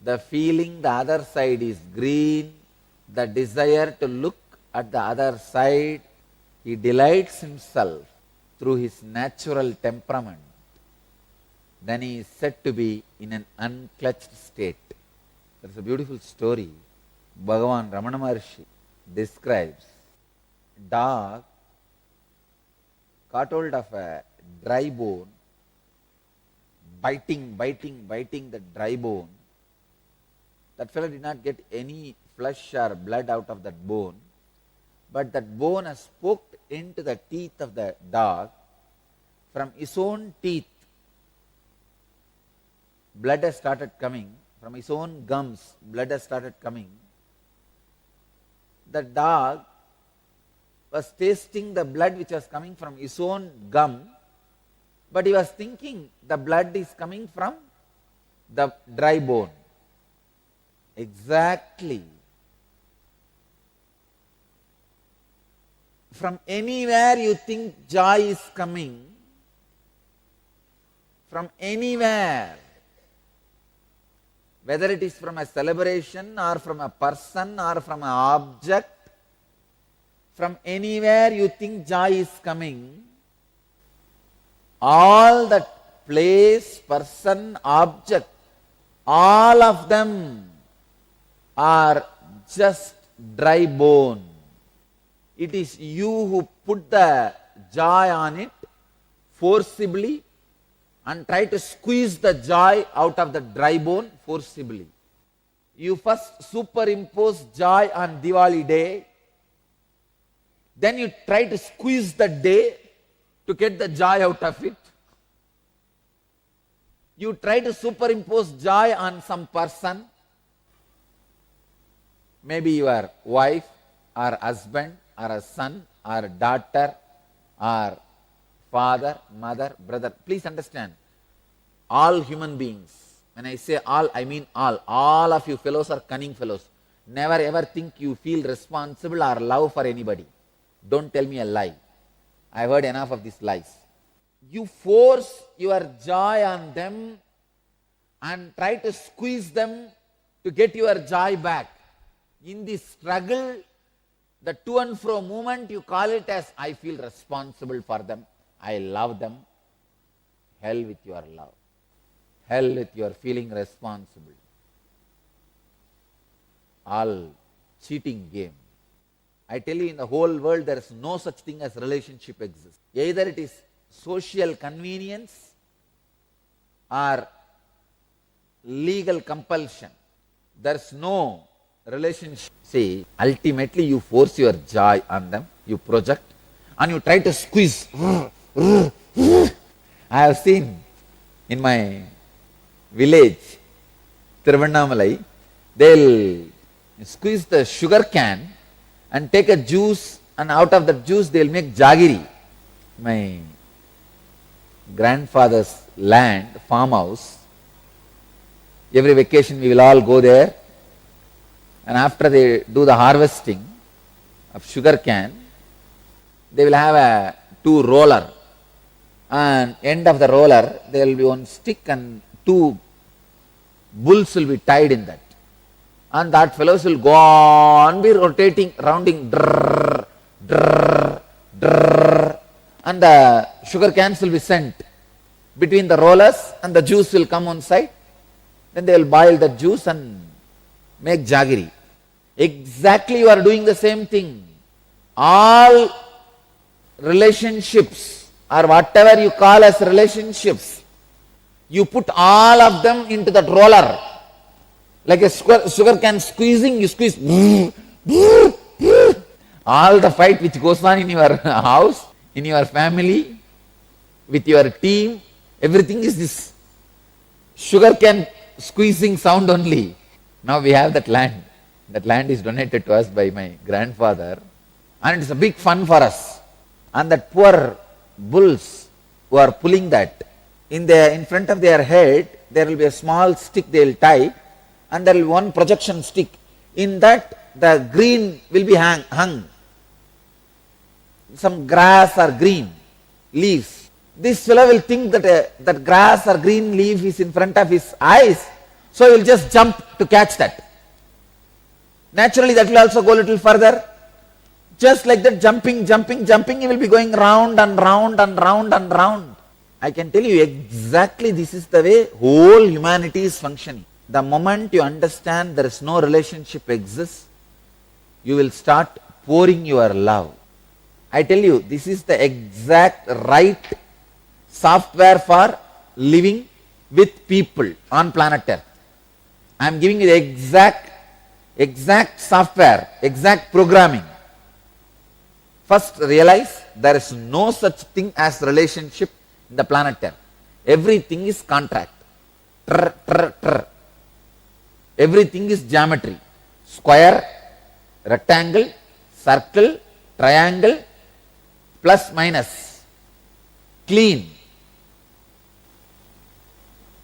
the feeling the other side is green, the desire to look at the other side, he delights himself through his natural temperament. Then he is said to be in an unclutched state. There is a beautiful story. Bhagavan Ramana Maharshi describes dog caught hold of a dry bone, biting the dry bone. That fellow did not get any flesh or blood out of that bone, but that bone has poked into the teeth of the dog. From his own teeth, blood has started coming. From his own gums, blood has started coming. The dog was tasting the blood which was coming from his own gum, but he was thinking the blood is coming from the dry bone. Exactly. From anywhere you think joy is coming, from anywhere, whether it is from a celebration or from a person or from an object, from anywhere you think joy is coming, all that place, person, object, all of them are just dry bone. It is you who put the joy on it forcibly and try to squeeze the joy out of the dry bone forcibly. You first superimpose joy on Diwali day, then you try to squeeze the day to get the joy out of it. You try to superimpose joy on some person, maybe your wife or husband or a son or daughter or father, mother, brother. Please understand, all human beings, when I say all, I mean all of you fellows are cunning fellows. Never ever think you feel responsible or love for anybody. Don't tell me a lie. I've heard enough of these lies. You force your joy on them and try to squeeze them to get your joy back. In this struggle, the to and fro movement, you call it as, I feel responsible for them, I love them. Hell with your love. Hell with your feeling responsible. All cheating game. I tell you, in the whole world there is no such thing as relationship exists. Either it is social convenience or legal compulsion. There is no relationship. See, ultimately you force your joy on them, you project, and you try to squeeze. I have seen in my village, Tiruvannamalai, they'll squeeze the sugar can and take a juice, and out of that juice they will make jaggery. My grandfather's land, farmhouse, every vacation we will all go there, and after they do the harvesting of sugar cane, they will have a 2 roller, and end of the roller there will be one stick and 2 bulls will be tied in that, and that fellows will go on be rotating, rounding, drrr, drrr, drrr, and the sugar cans will be sent between the rollers and the juice will come on side. Then they will boil the juice and make jaggery. Exactly you are doing the same thing. All relationships or whatever you call as relationships, you put all of them into that roller. Like a sugar can squeezing, you squeeze. All the fight which goes on in your house, in your family, with your team, everything is this sugar can squeezing sound only. Now we have that land. That land is donated to us by my grandfather, and it's a big fun for us. And that poor bulls who are pulling that, in front of their head there will be a small stick they will tie, and there will be one projection stick. In that the green will be hung. Some grass or green leaves. This fellow will think that that grass or green leaf is in front of his eyes, so he will just jump to catch that. Naturally that will also go a little further. Just like that, jumping, he will be going round and round and round and round. I can tell you exactly this is the way whole humanity is functioning. The moment you understand there is no relationship exists, you will start pouring your love. I tell you, this is the exact right software for living with people on planet Earth. I am giving you the exact software, exact programming. First realize there is no such thing as relationship in the planet Earth. Everything is contract. Everything is geometry. Square, rectangle, circle, triangle, plus minus. Clean.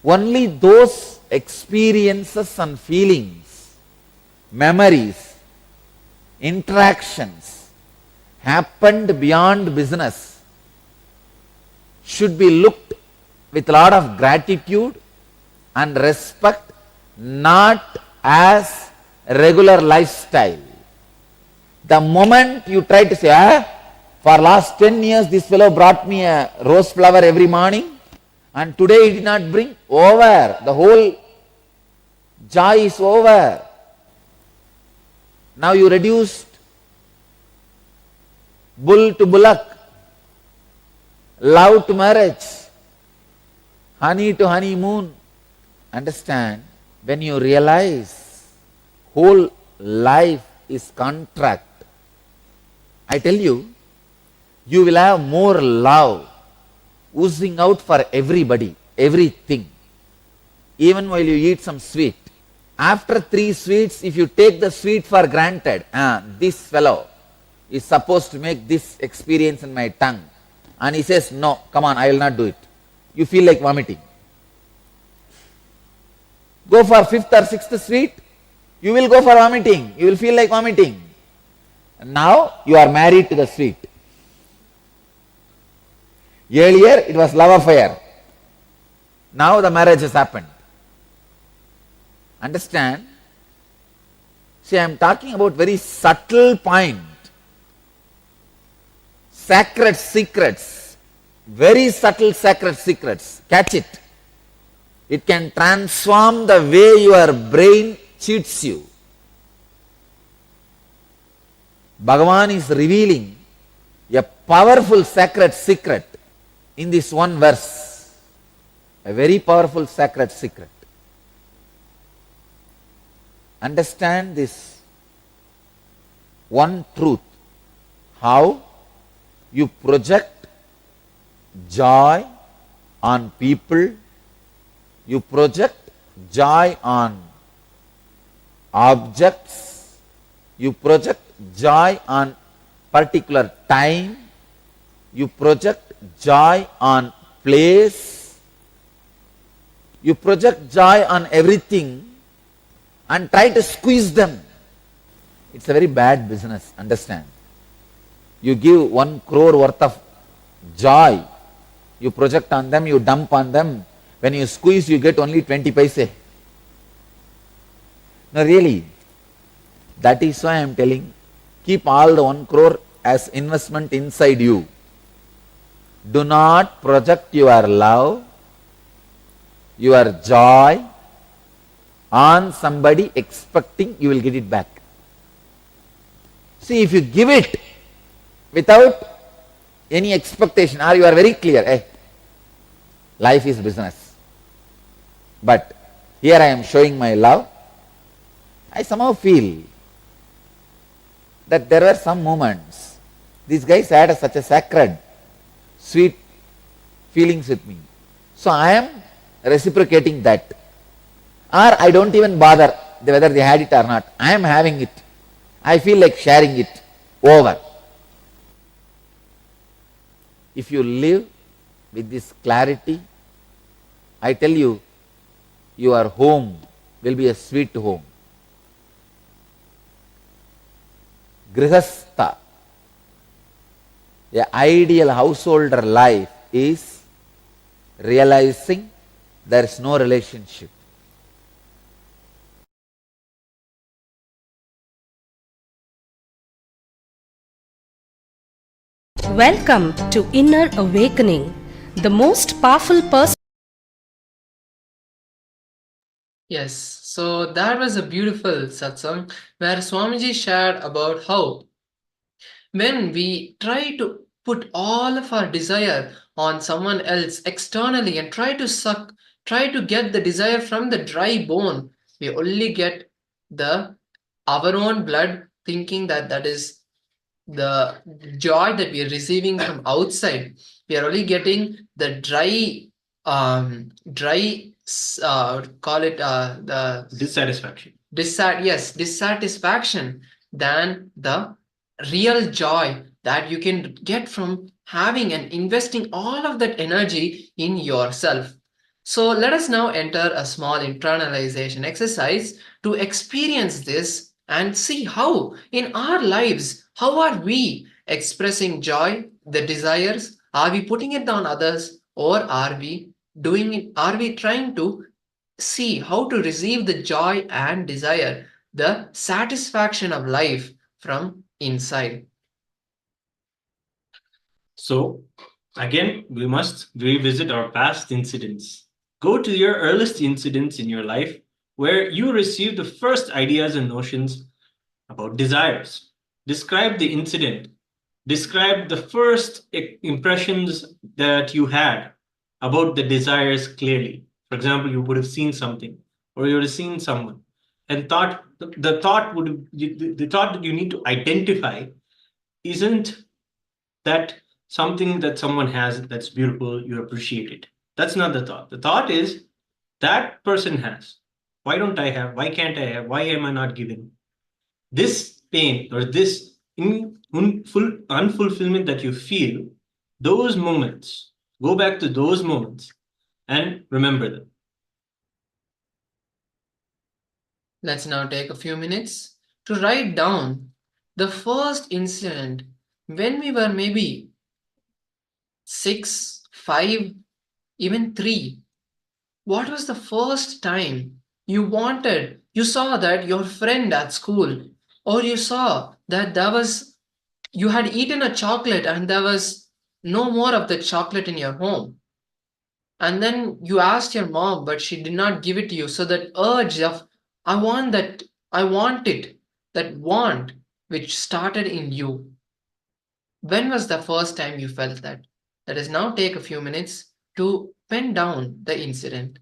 Only those experiences and feelings, memories, interactions happened beyond business should be looked with a lot of gratitude and respect, not as a regular lifestyle. The moment you try to say, for last 10 years this fellow brought me a rose flower every morning and today he did not bring, over. The whole joy is over. Now you reduced bull to bullock, love to marriage, honey to honeymoon. Understand, when you realize whole life is contract, I tell you, you will have more love oozing out for everybody, everything. Even while you eat some sweet. After 3 sweets, if you take the sweet for granted, this fellow is supposed to make this experience in my tongue, and he says, no, come on, I will not do it. You feel like vomiting. Go for 5th or 6th sweet, you will go for vomiting. You will feel like vomiting. And now you are married to the sweet. Earlier it was love affair. Now the marriage has happened. Understand? See, I am talking about very subtle point. Sacred secrets. Very subtle sacred secrets. Catch it. It can transform the way your brain cheats you. Bhagavan is revealing a powerful sacred secret in this one verse. A very powerful sacred secret. Understand this one truth. How you project joy on people, you project joy on objects, you project joy on particular time, you project joy on place, you project joy on everything and try to squeeze them. It's a very bad business, understand. You give 1 crore worth of joy, you project on them, you dump on them. When you squeeze, you get only 20 paise. No, really. That is why I am telling, keep all the 1 crore as investment inside you. Do not project your love, your joy on somebody expecting you will get it back. See, if you give it without any expectation, or you are very clear, hey, life is business. But here I am showing my love, I somehow feel that there were some moments, these guys had such a sacred, sweet feelings with me. So I am reciprocating that. Or I don't even bother whether they had it or not. I am having it. I feel like sharing it. Over. If you live with this clarity, I tell you, your home will be a sweet home. Grihastha, the ideal householder life is realizing there is no relationship. Welcome to Inner Awakening, the most powerful person. Yes, so that was a beautiful satsang where Swamiji shared about how when we try to put all of our desire on someone else externally and try to get the desire from the dry bone, we only get our own blood, thinking that is the joy that we are receiving from outside. We are only getting the call it the Dissatisfaction. dissatisfaction than the real joy that you can get from having and investing all of that energy in yourself. So let us now enter a small internalization exercise to experience this and see how in our lives, how are we expressing joy, the desires? Are we putting it on others, or are we doing it? Are we trying to see how to receive the joy and desire, the satisfaction of life from inside? So, again, we must revisit our past incidents. Go to your earliest incidents in your life where you received the first ideas and notions about desires. Describe the incident. Describe the first impressions that you had about the desires clearly. For example, you would have seen something, or you would have seen someone, and thought the thought that you need to identify isn't that something that someone has that's beautiful, you appreciate it. That's not the thought. The thought is that person has. Why don't I have? Why can't I have? Why am I not given? This pain or this unfulfillment that you feel, those moments, go back to those moments and remember them. Let's now take a few minutes to write down the first incident when we were maybe 6, 5, even 3. What was the first time You saw that your friend at school, or you saw that you had eaten a chocolate and there was no more of the chocolate in your home. And then you asked your mom, but she did not give it to you. So that urge of, I want it, that want which started in you. When was the first time you felt that? Let us now take a few minutes to pen down the incident.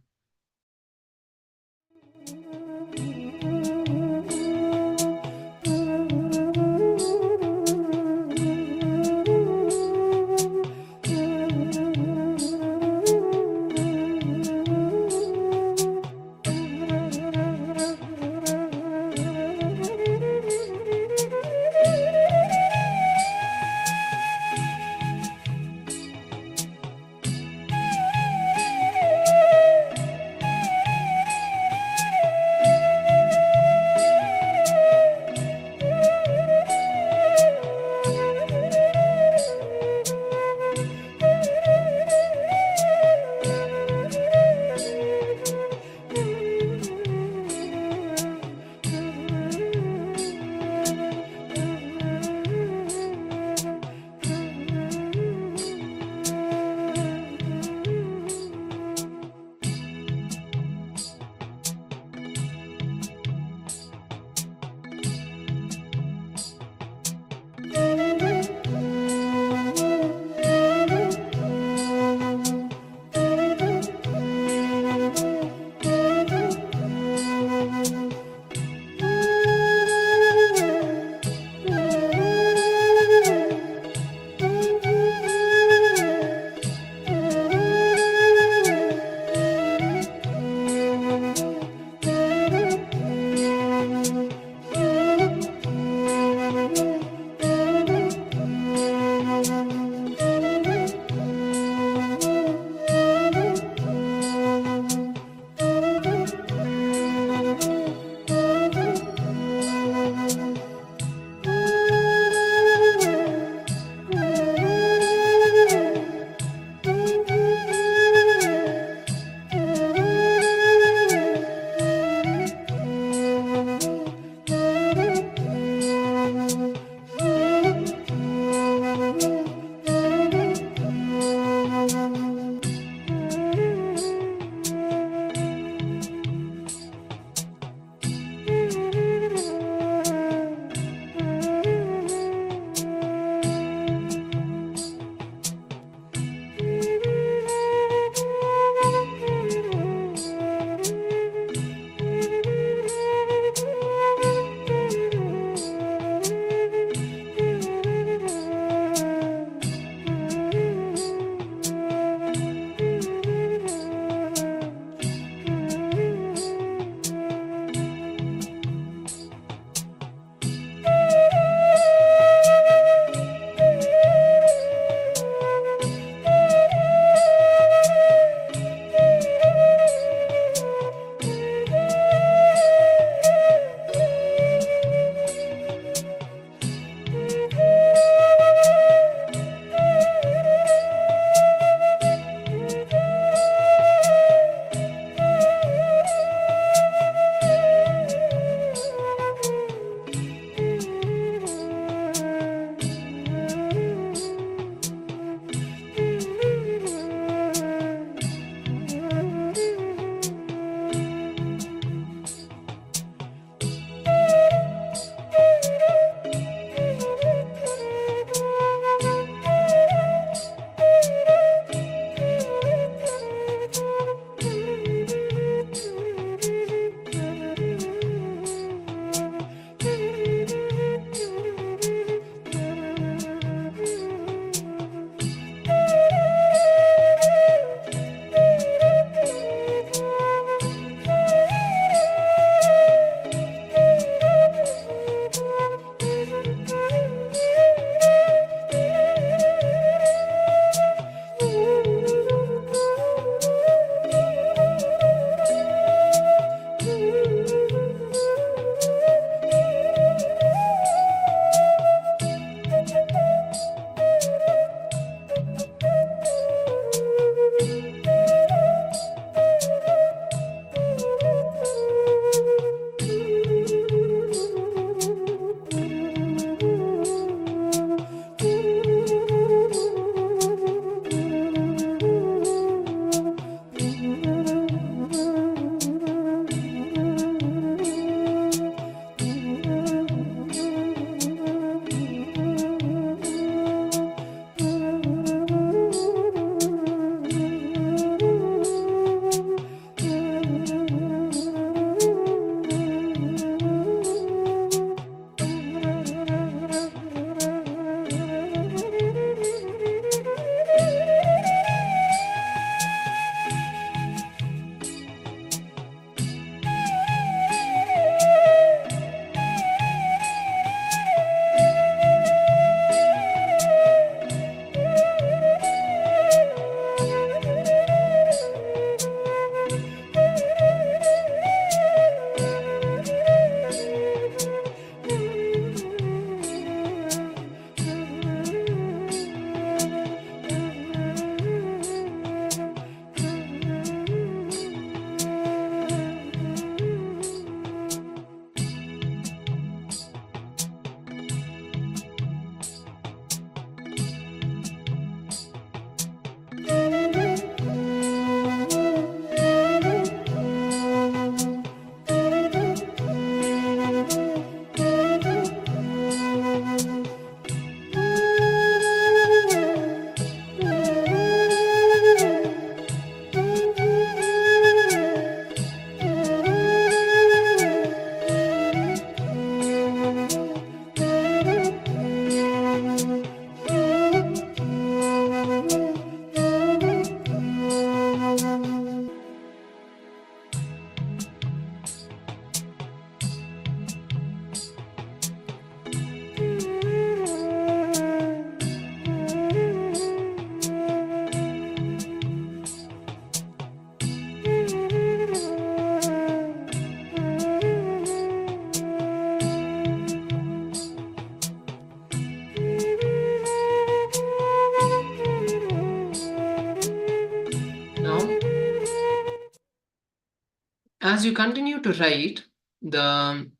as you continue to write the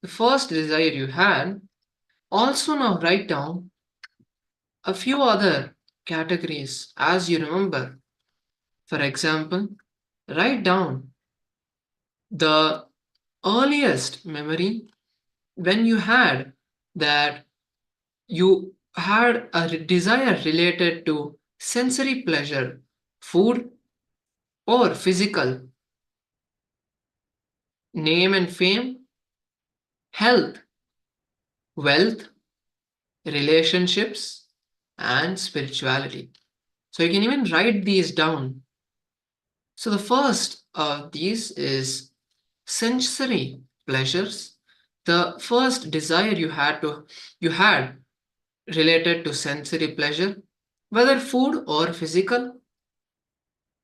first desire you had, also now write down a few other categories as you remember. For example, write down the earliest memory when you had that you had a desire related to sensory pleasure, food, or physical, name and fame, health, wealth, relationships, and spirituality. So you can even write these down. So the first of these is sensory pleasures. The first desire you had related to sensory pleasure, whether food or physical,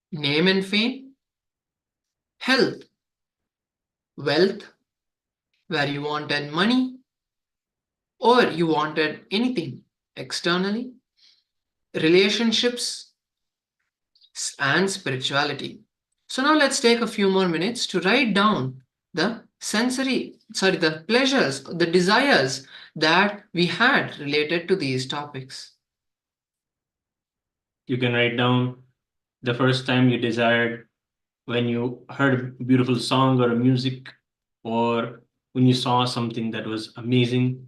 name and fame, health, wealth, where you wanted money or you wanted anything externally, relationships, and spirituality. So now let's take a few more minutes to write down the pleasures, the desires that we had related to these topics. You can write down the first time you desired when you heard a beautiful song or a music, or when you saw something that was amazing.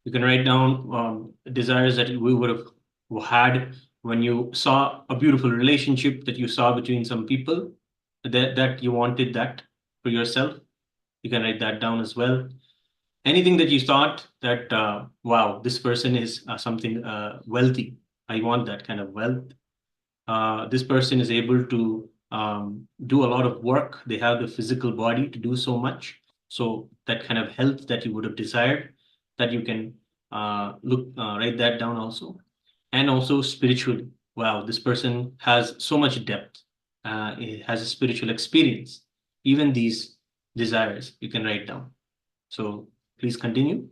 You can write down desires that we would have had when you saw a beautiful relationship that you saw between some people, that you wanted that for yourself. You can write that down as well. Anything that you thought that, wow, this person is something wealthy. I want that kind of wealth. This person is able to do a lot of work. They have the physical body to do so much. So that kind of health that you would have desired, that you can write that down also. And also spiritually, wow, this person has so much depth. It has a spiritual experience. Even these desires you can write down. So please continue.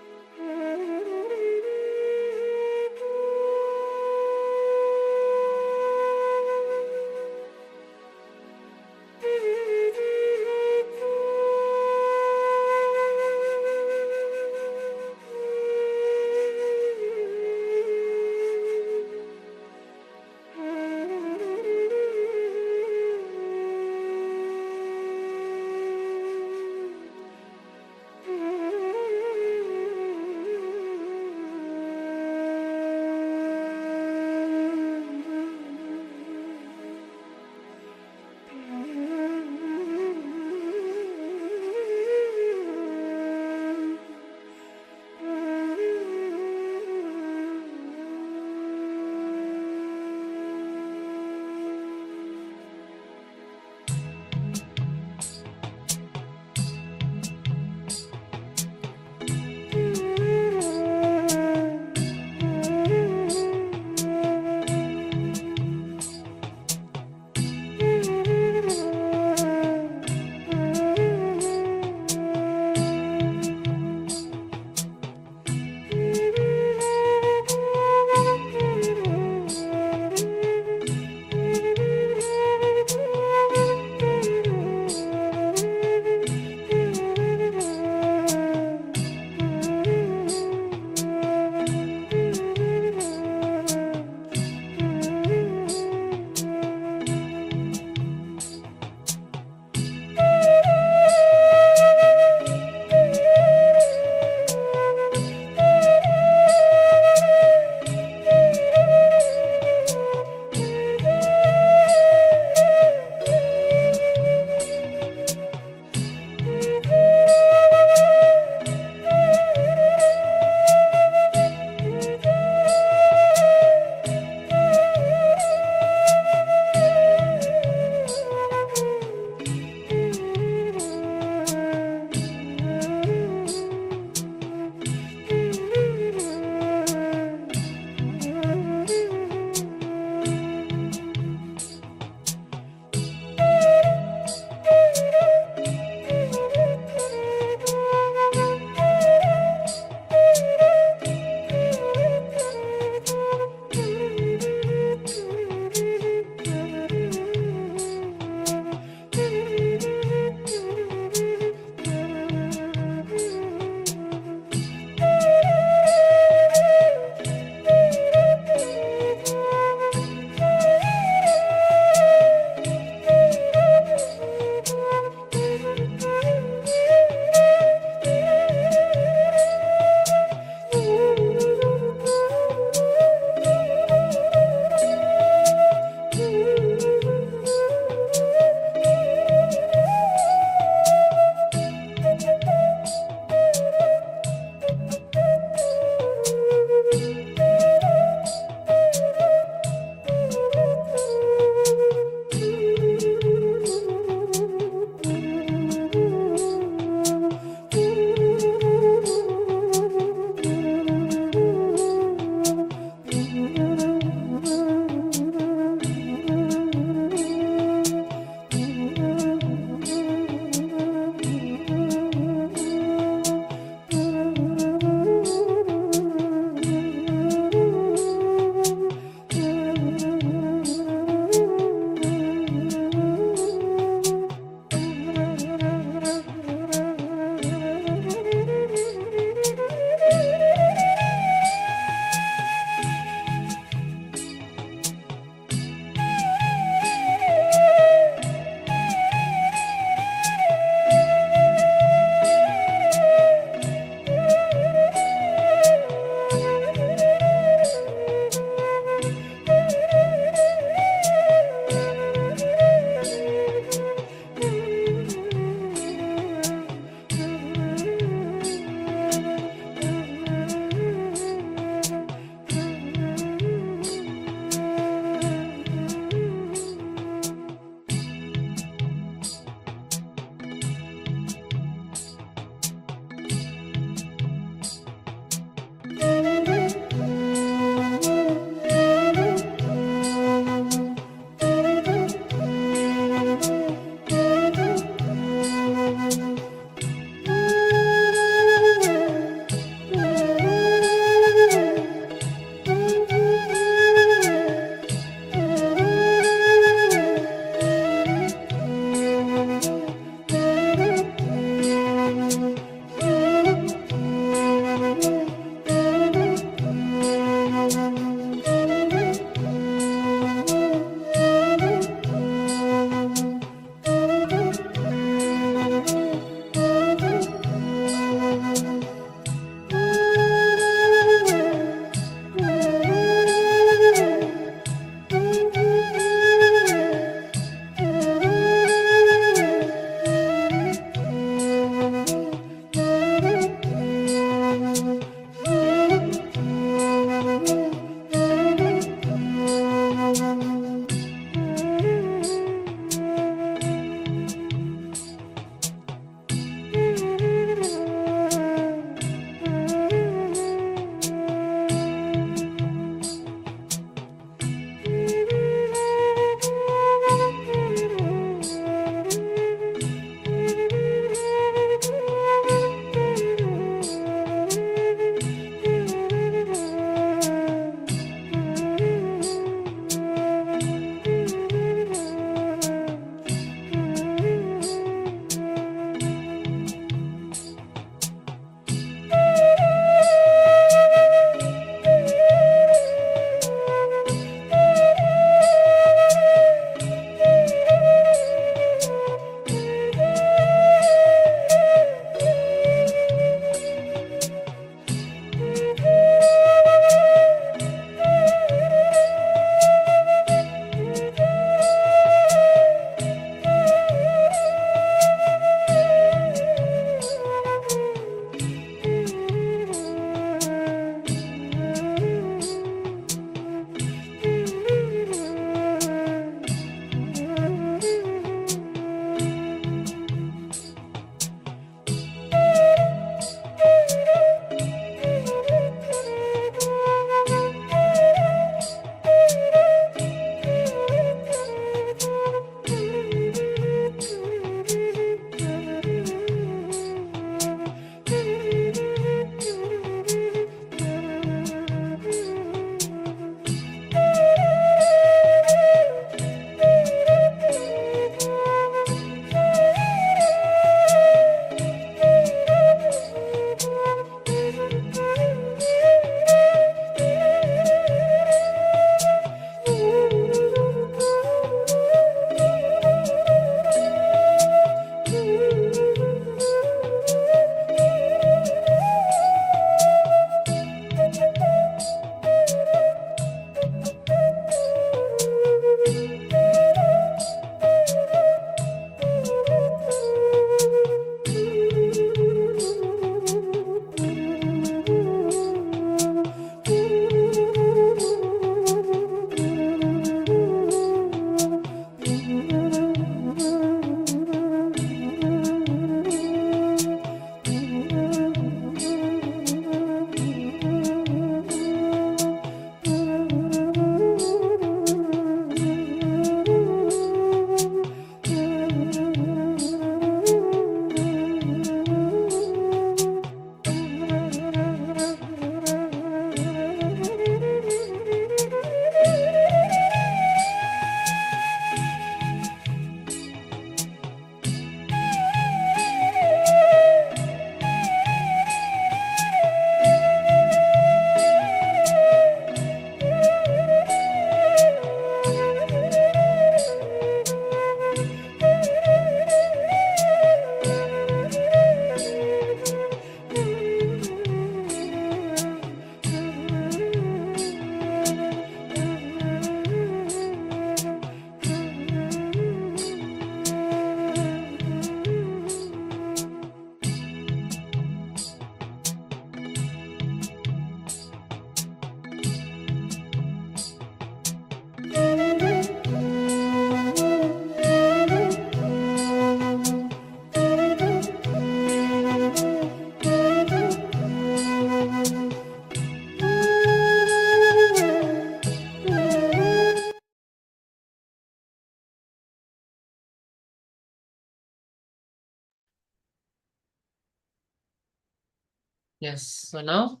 Yes, so now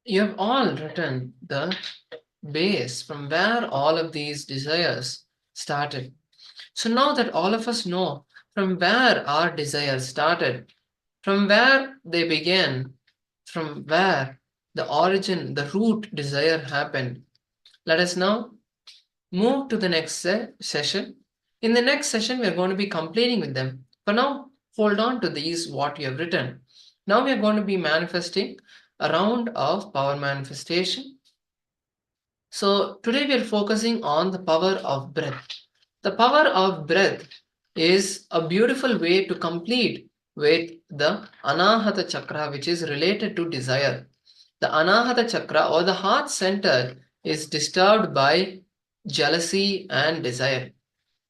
you have all written the base from where all of these desires started. So now that all of us know from where our desires started, from where they began, from where the origin, the root desire happened, let us now move to the next session. In the next session, we are going to be completing with them. For now, hold on to these what you have written. Now we are going to be manifesting a round of power manifestation. So today we are focusing on the power of breath. The power of breath is a beautiful way to complete with the Anahata Chakra, which is related to desire. The Anahata Chakra or the heart center is disturbed by jealousy and desire.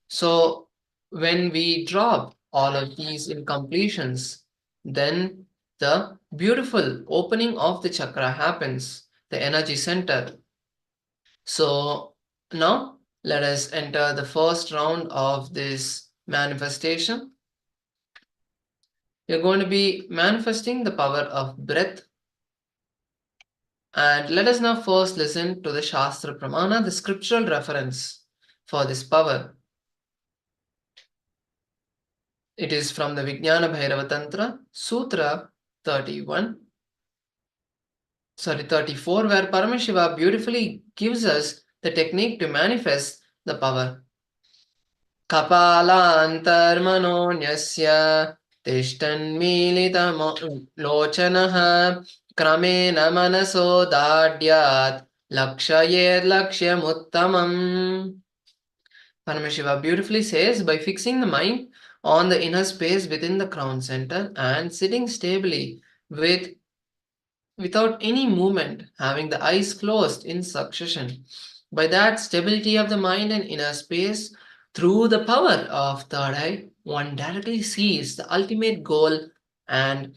So when we drop all of these incompletions, then the beautiful opening of the chakra happens, the energy center. So now let us enter the first round of this manifestation. You're going to be manifesting the power of breath. And let us now first listen to the Shastra Pramana, the scriptural reference for this power. It is from the Vijnana Bhairava Tantra, Sutra 34, where Paramashiva beautifully gives us the technique to manifest the power. Kapalantarmanonyasya tishtanmilitalochanaha kramena manaso dadyat lakshayet lakshyamuttamam. Paramashiva beautifully says, by fixing the mind on the inner space within the crown center and sitting stably without any movement, having the eyes closed in succession. By that stability of the mind and inner space, through the power of third eye, one directly sees the ultimate goal, and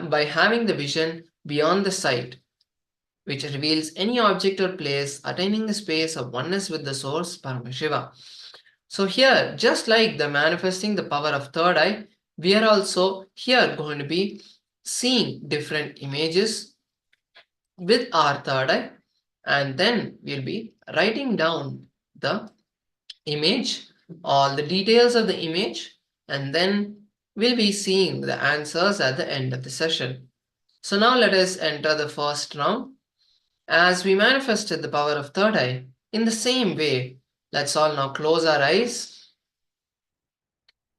by having the vision beyond the sight, which reveals any object or place, attaining the space of oneness with the source, Paramashiva. So here, just like the manifesting the power of third eye, we are also here going to be seeing different images with our third eye, and then we'll be writing down the image, all the details of the image, and then we'll be seeing the answers at the end of the session. So now let us enter the first round. As we manifested the power of third eye, in the same way, let's all now close our eyes.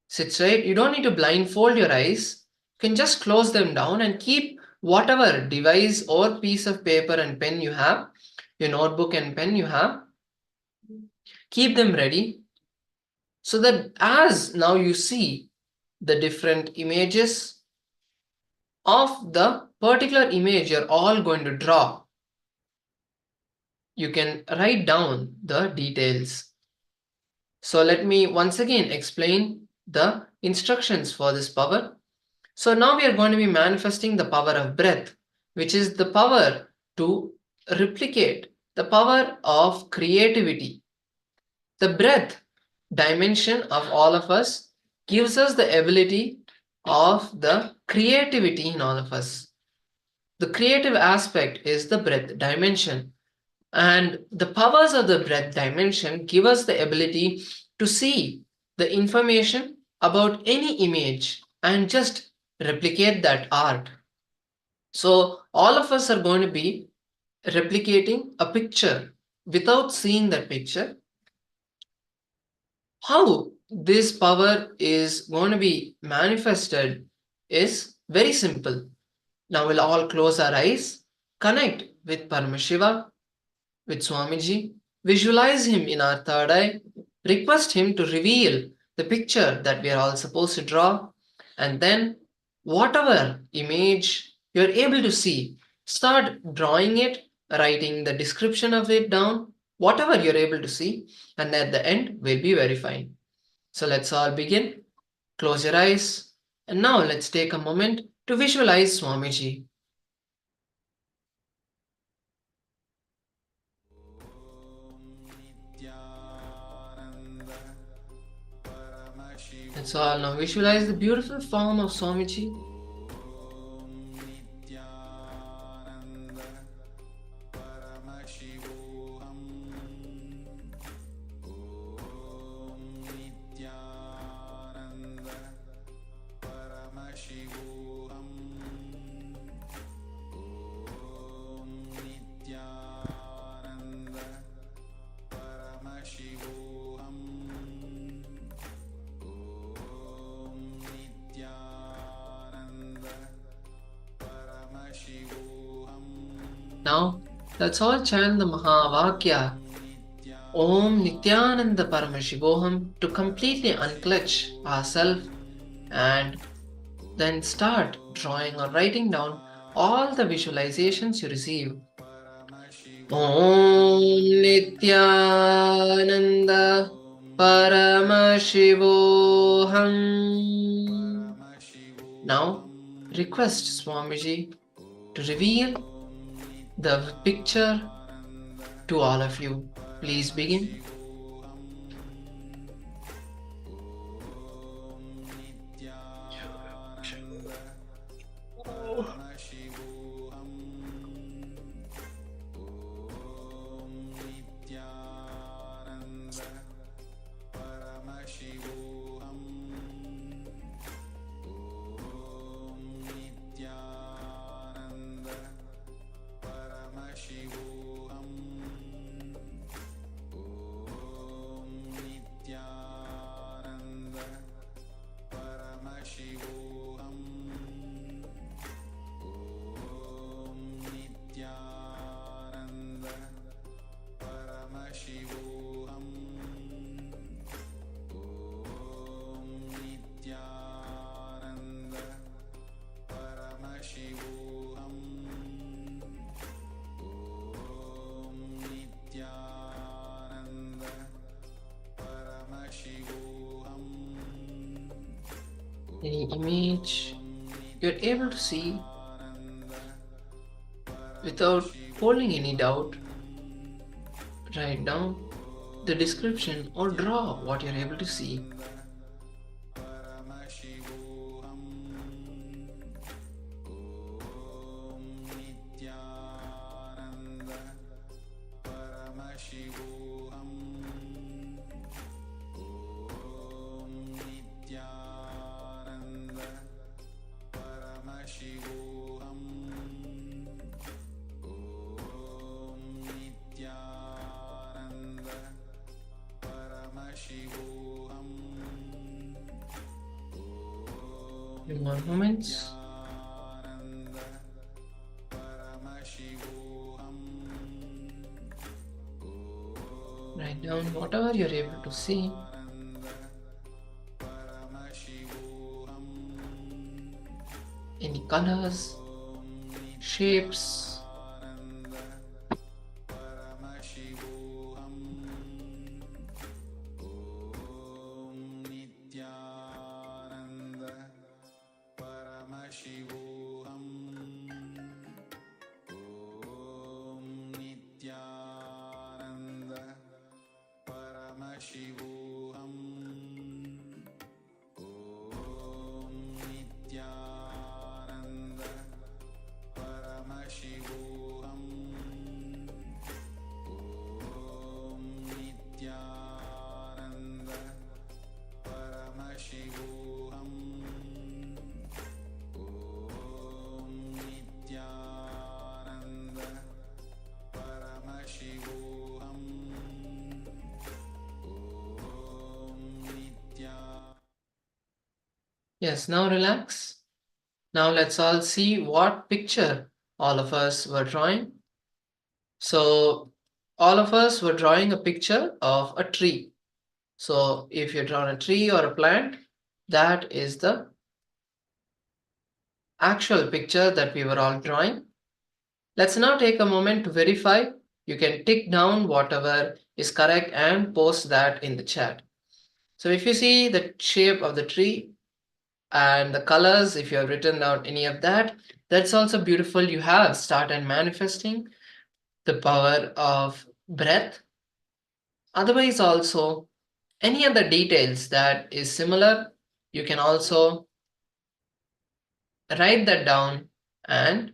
Sit straight. You don't need to blindfold your eyes. You can just close them down and keep whatever device or piece of paper and pen you have, your notebook and pen you have, keep them ready, so that as now you see the different images of the particular image you're all going to draw, you can write down the details. So let me once again explain the instructions for this power. So now we are going to be manifesting the power of breath, which is the power to replicate, the power of creativity. The breath dimension of all of us gives us the ability of the creativity in all of us. The creative aspect is the breath dimension, and the powers of the breath dimension give us the ability to see the information about any image and just replicate that art. So all of us are going to be replicating a picture without seeing that picture. How this power is going to be manifested is very simple. Now we'll all close our eyes, connect with Paramashiva, with Swamiji, visualize him in our third eye, request him to reveal the picture that we are all supposed to draw, and then whatever image you're able to see, start drawing it, writing the description of it down, whatever you're able to see, and at the end we'll be verifying. So let's all begin. Close your eyes, and now let's take a moment to visualize Swamiji. Let's all now visualize the beautiful form of Swamiji. Paramashivoham. Om Nithyananda. Paramashivoham. Om Nithyananda. Paramashivoham. Now, let's all chant the Mahavakya Om Nithyananda Paramashivoham to completely unclutch ourselves and then start drawing or writing down all the visualizations you receive. Om Nithyananda Paramashivoham. Now, request Swamiji to reveal the picture to all of you. Please begin. Any image you're able to see without holding any doubt, write down the description or draw what you're able to see. Few more moments. Write down whatever you're able to see. Any colors, shapes, Yes, now relax. Now let's all see what picture all of us were drawing. So all of us were drawing a picture of a tree. So if you draw a tree or a plant, that is the actual picture that we were all drawing. Let's now take a moment to verify. You can tick down whatever is correct and post that in the chat. So if you see the shape of the tree, and the colors, if you have written down any of that, that's also beautiful. You have started manifesting the power of breath. Otherwise also, any other details that is similar, you can also write that down and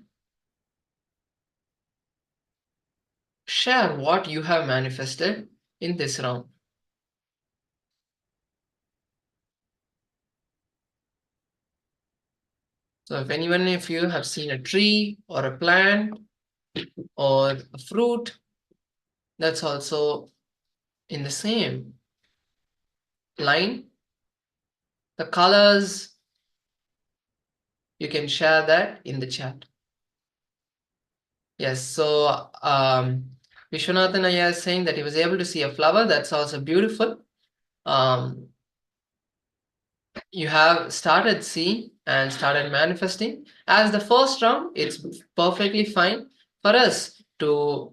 share what you have manifested in this round. So if anyone of you have seen a tree or a plant or a fruit, that's also in the same line. The colors, you can share that in the chat. Yes, so Vishwanathan Iyer is saying that he was able to see a flower. That's also beautiful. You have started seeing and started manifesting. As the first round, it's perfectly fine for us to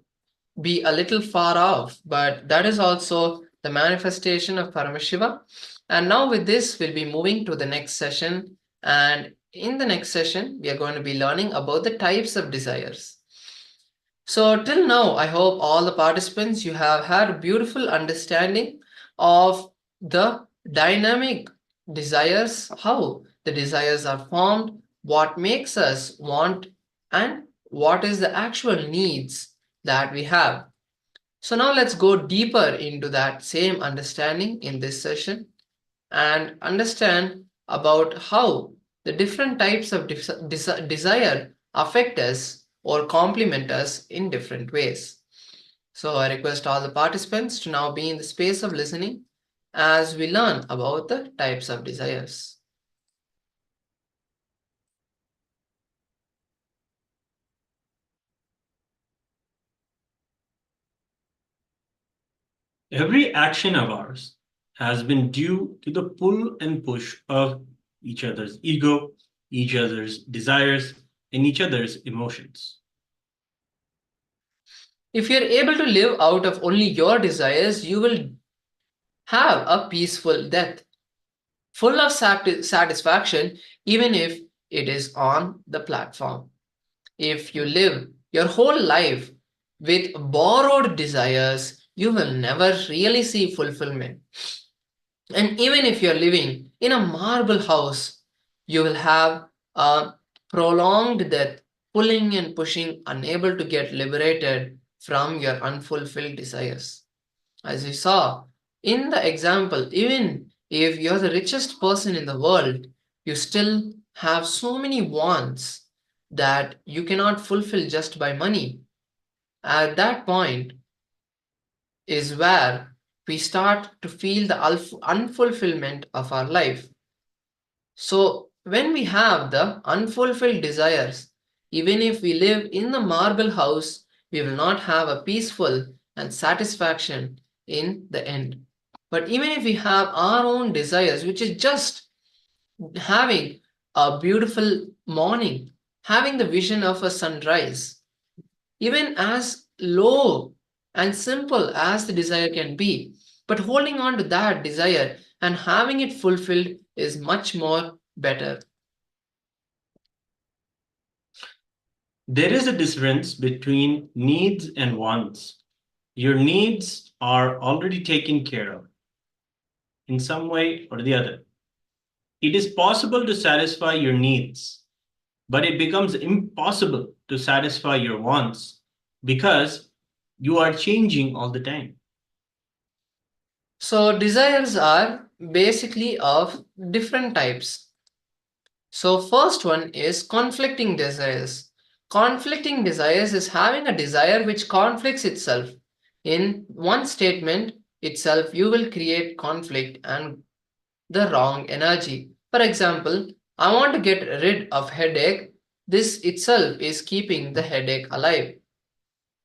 be a little far off, but that is also the manifestation of Paramashiva. And now with this, we'll be moving to the next session. And in the next session, we are going to be learning about the types of desires. So till now, I hope all the participants, you have had a beautiful understanding of the dynamic desires, how the desires are formed, what makes us want, and what is the actual needs that we have. So now let's go deeper into that same understanding in this session and understand about how the different types of desire affect us or complement us in different ways. So I request all the participants to now be in the space of listening as we learn about the types of desires. Every action of ours has been due to the pull and push of each other's ego, each other's desires, and each other's emotions. If you're able to live out of only your desires, you will have a peaceful death, full of satisfaction, even if it is on the platform. If you live your whole life with borrowed desires, you will never really see fulfillment. And even if you're living in a marble house, you will have a prolonged death, pulling and pushing, unable to get liberated from your unfulfilled desires. As you saw in the example, even if you're the richest person in the world, you still have so many wants that you cannot fulfill just by money. At that point is where we start to feel the unfulfillment of our life. So when we have the unfulfilled desires, even if we live in the marble house, we will not have a peaceful and satisfaction in the end. But even if we have our own desires, which is just having a beautiful morning, having the vision of a sunrise, even as low and simple as the desire can be, but holding on to that desire and having it fulfilled is much more better. There is a difference between needs and wants. Your needs are already taken care of in some way or the other. It is possible to satisfy your needs, but it becomes impossible to satisfy your wants because you are changing all the time. So desires are basically of different types. So first one is conflicting desires. Conflicting desires is having a desire which conflicts itself. In one statement itself, you will create conflict and the wrong energy. For example, I want to get rid of headache. This itself is keeping the headache alive.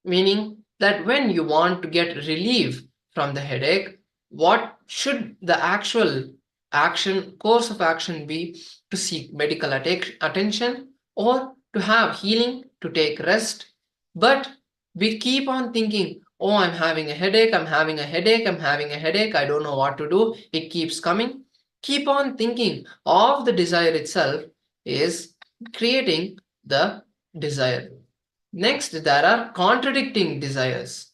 Meaning that when you want to get relief from the headache, what should the actual course of action be? To seek medical attention or to have healing, to take rest. But we keep on thinking, oh, I'm having a headache, I'm having a headache, I'm having a headache, I don't know what to do. It keeps coming. Keep on thinking of the desire itself is creating the desire. Next, there are contradicting desires.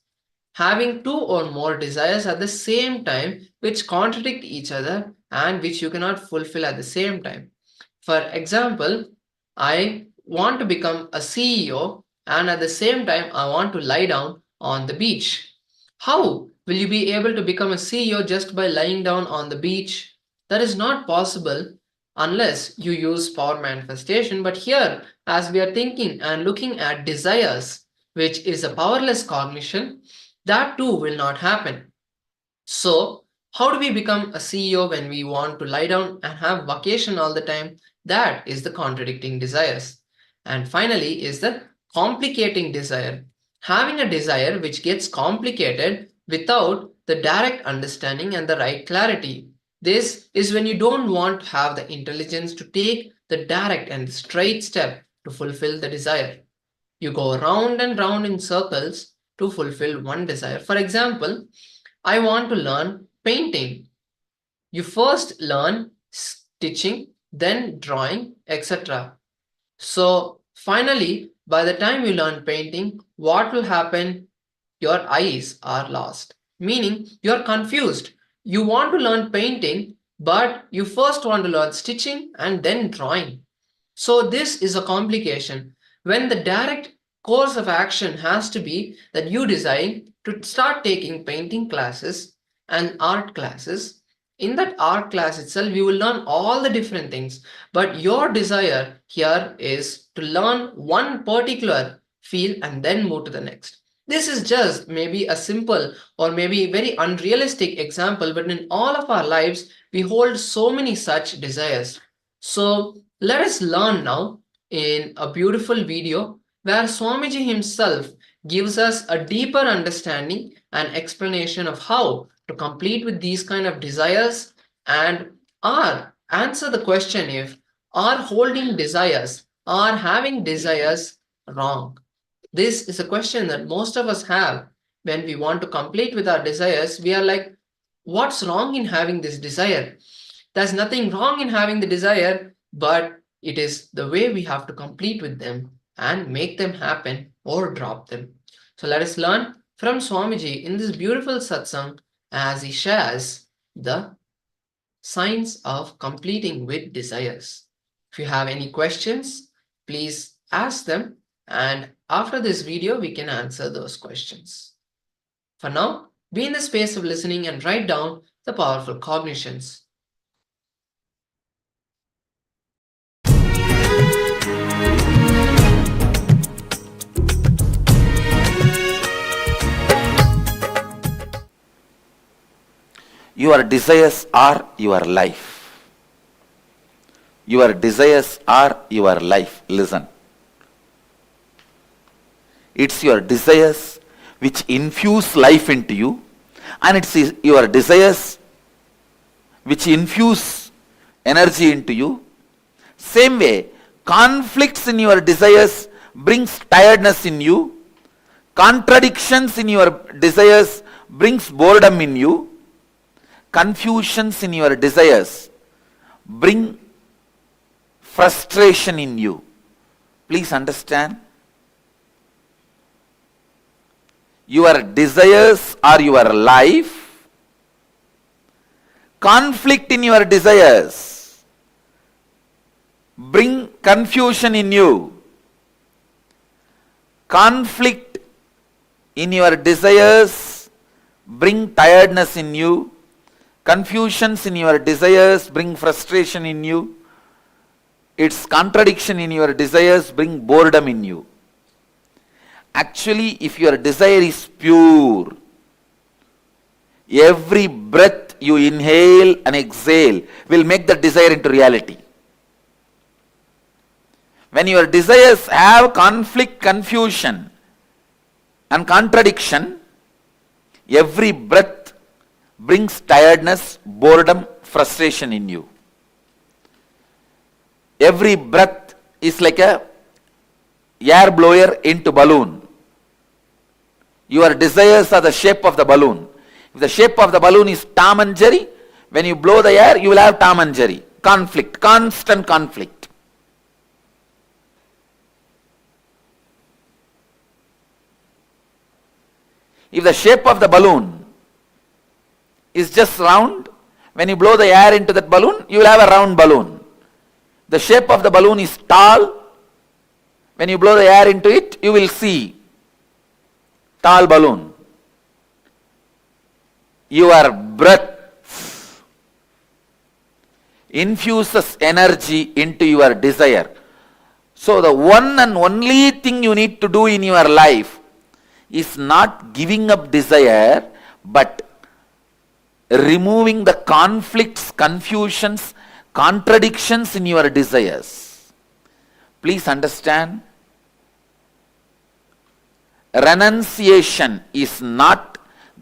Having two or more desires at the same time which contradict each other and which you cannot fulfill at the same time. For example, I want to become a CEO and at the same time I want to lie down on the beach. How will you be able to become a CEO just by lying down on the beach? That is not possible. unless you use power manifestation. But here, as we are thinking and looking at desires, which is a powerless cognition, that too will not happen. So, how do we become a CEO when we want to lie down and have vacation all the time? That is the contradicting desires. And finally, is the complicating desire. Having a desire which gets complicated without the direct understanding and the right clarity. This is when you don't want to have the intelligence to take the direct and straight step to fulfill the desire. You go round and round in circles to fulfill one desire. For example, I want to learn painting. You first learn stitching, then drawing, etc. So finally, by the time you learn painting, what will happen? Your eyes are lost, meaning you're confused. You want to learn painting, but you first want to learn stitching and then drawing. So this is a complication. When the direct course of action has to be that you decide to start taking painting classes and art classes. In that art class itself, you will learn all the different things. But your desire here is to learn one particular field and then move to the next. This is just maybe a simple or maybe very unrealistic example, but in all of our lives, we hold so many such desires. So let us learn now in a beautiful video where Swamiji himself gives us a deeper understanding and explanation of how to complete with these kind of desires and answer the question if are holding desires, are having desires wrong? This is a question that most of us have when we want to complete with our desires. We are like, what's wrong in having this desire? There's nothing wrong in having the desire, but it is the way we have to complete with them and make them happen or drop them. So let us learn from Swamiji in this beautiful satsang as he shares the science of completing with desires. If you have any questions, please ask them, and after this video, we can answer those questions. For now, be in the space of listening and write down the powerful cognitions. Your desires are your life. Your desires are your life. Listen. It's your desires which infuse life into you, and it's your desires which infuse energy into you. Same way, conflicts in your desires brings tiredness in you. Contradictions in your desires brings boredom in you. Confusions in your desires bring frustration in you. Please understand. Your desires are your life. Conflict in your desires bring confusion in you. Conflict in your desires bring tiredness in you. Confusions in your desires bring frustration in you. Its contradiction in your desires bring boredom in you. Actually, if your desire is pure, every breath you inhale and exhale will make the desire into reality. When your desires have conflict, confusion and contradiction, every breath brings tiredness, boredom, frustration in you. Every breath is like a air blower into balloon. Your desires are the shape of the balloon. If the shape of the balloon is Tom and Jerry, when you blow the air, you will have Tom and Jerry. Conflict, constant conflict. If the shape of the balloon is just round, when you blow the air into that balloon, you will have a round balloon. The shape of the balloon is tall. When you blow the air into it, you will see tall balloon. Your breath infuses energy into your desire. So the one and only thing you need to do in your life is not giving up desire, but removing the conflicts, confusions, contradictions in your desires. Please understand, renunciation is not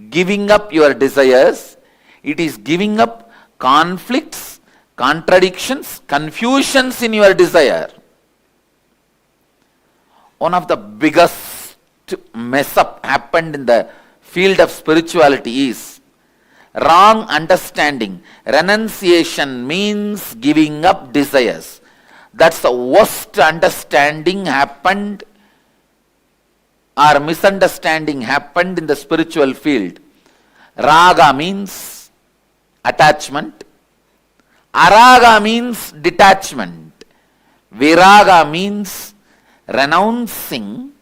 giving up your desires, it is giving up conflicts, contradictions, confusions in your desire. One of the biggest mess up happened in the field of spirituality is wrong understanding. Renunciation means giving up desires. That's the worst understanding happened or misunderstanding happened in the spiritual field. Raga means attachment. Araga means detachment. Viraga means renouncing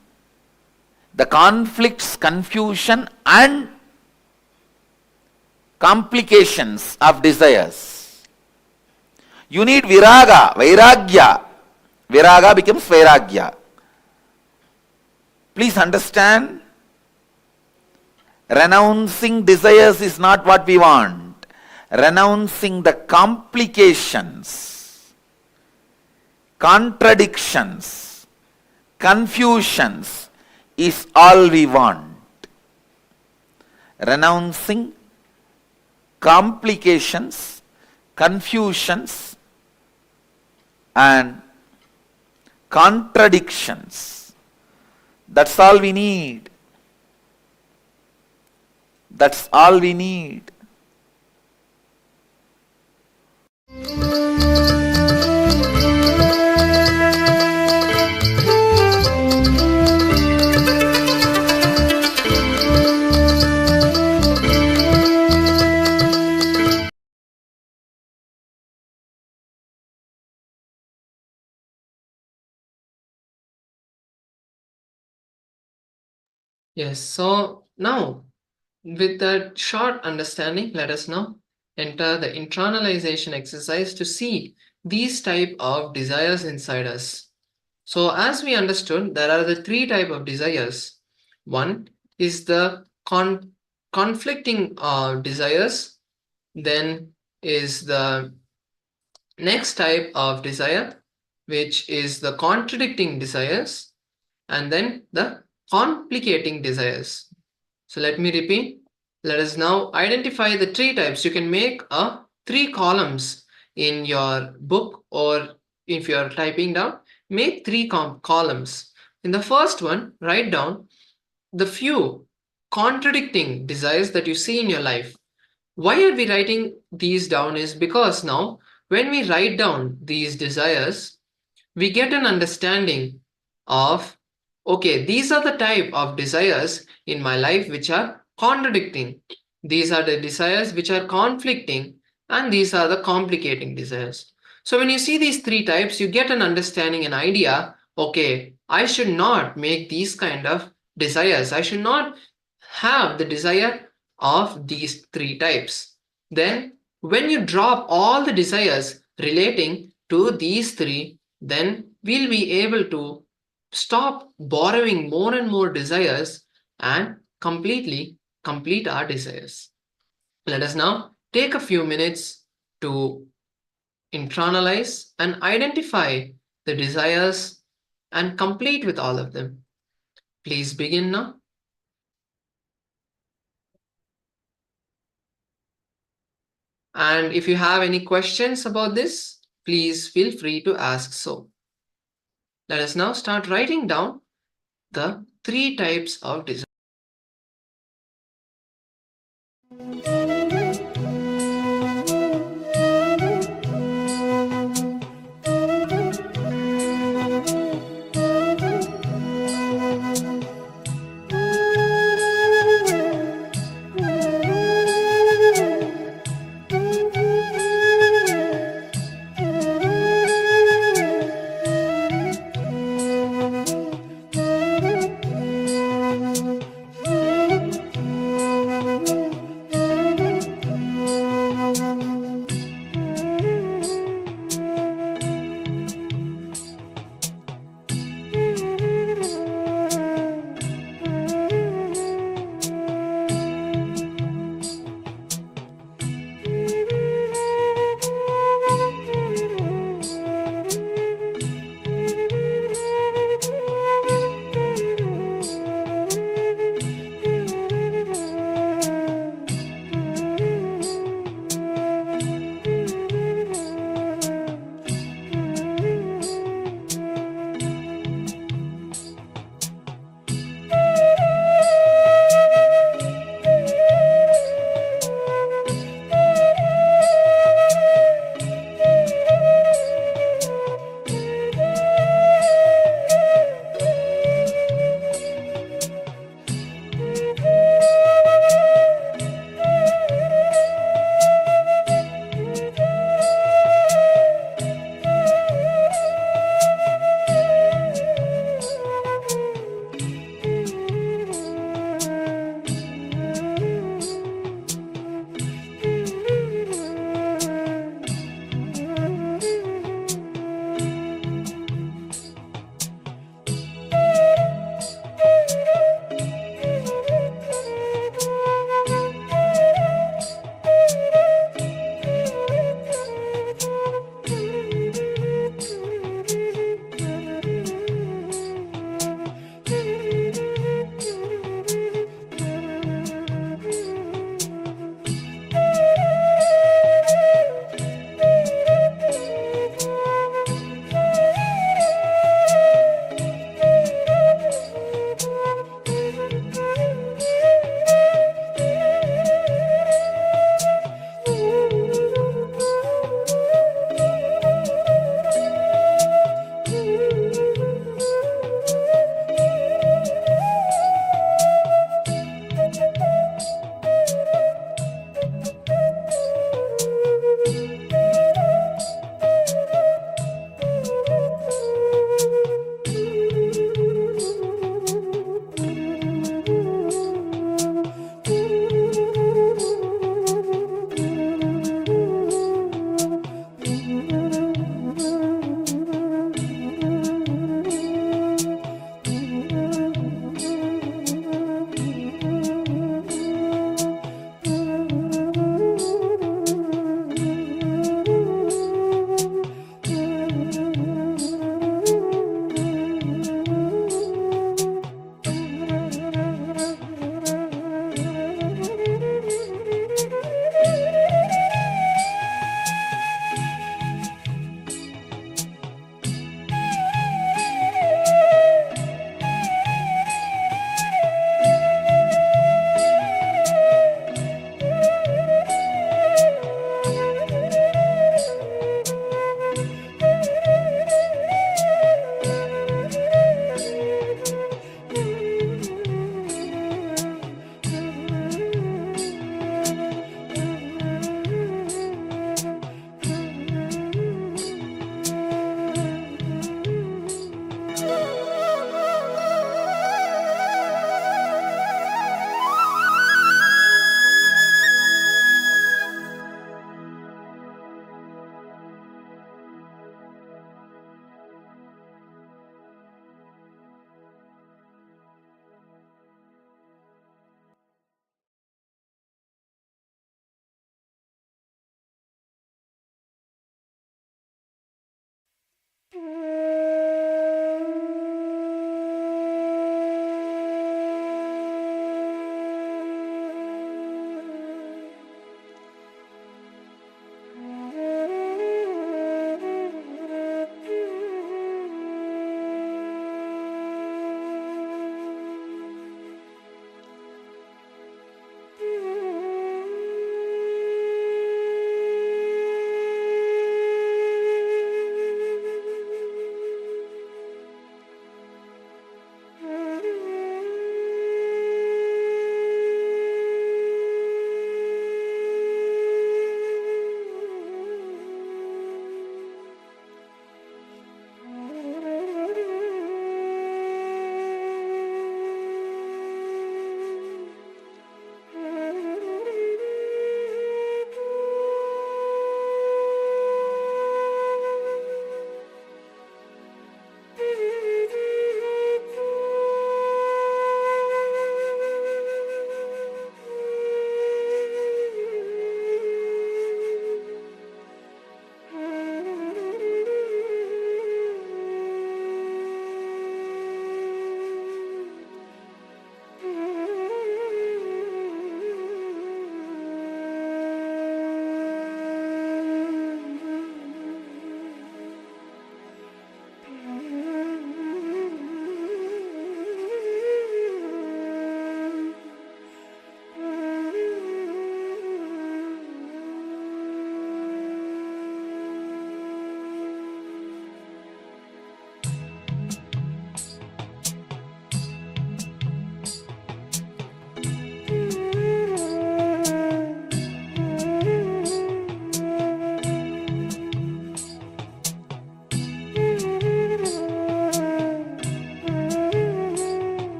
the conflicts, confusion and complications of desires. You need viraga, vairagya. Viraga becomes vairagya. Please understand, renouncing desires is not what we want. Renouncing the complications, contradictions, confusions is all we want. Renouncing complications, confusions and contradictions. That's all we need. That's all we need. Yes, so now with that short understanding, let us now enter the internalization exercise to see these type of desires inside us. So as we understood, there are the three type of desires. One is the conflicting desires. Then is the next type of desire, which is the contradicting desires, and then the complicating desires. So let me repeat. Let us now identify the three types. You can make three columns in your book, or if you are typing down, make three columns. In the first one, write down the few contradicting desires that you see in your life. Why are we writing these down is because now when we write down these desires, we get an understanding of, okay, these are the type of desires in my life which are contradicting. These are the desires which are conflicting, and these are the complicating desires. So when you see these three types, you get an understanding, an idea, okay, I should not make these kind of desires. I should not have the desire of these three types. Then when you drop all the desires relating to these three, then we'll be able to stop borrowing more and more desires and completely complete our desires. Let us now take a few minutes to internalize and identify the desires and complete with all of them. Please begin now. And if you have any questions about this, please feel free to ask so. Let us now start writing down the three types of desires.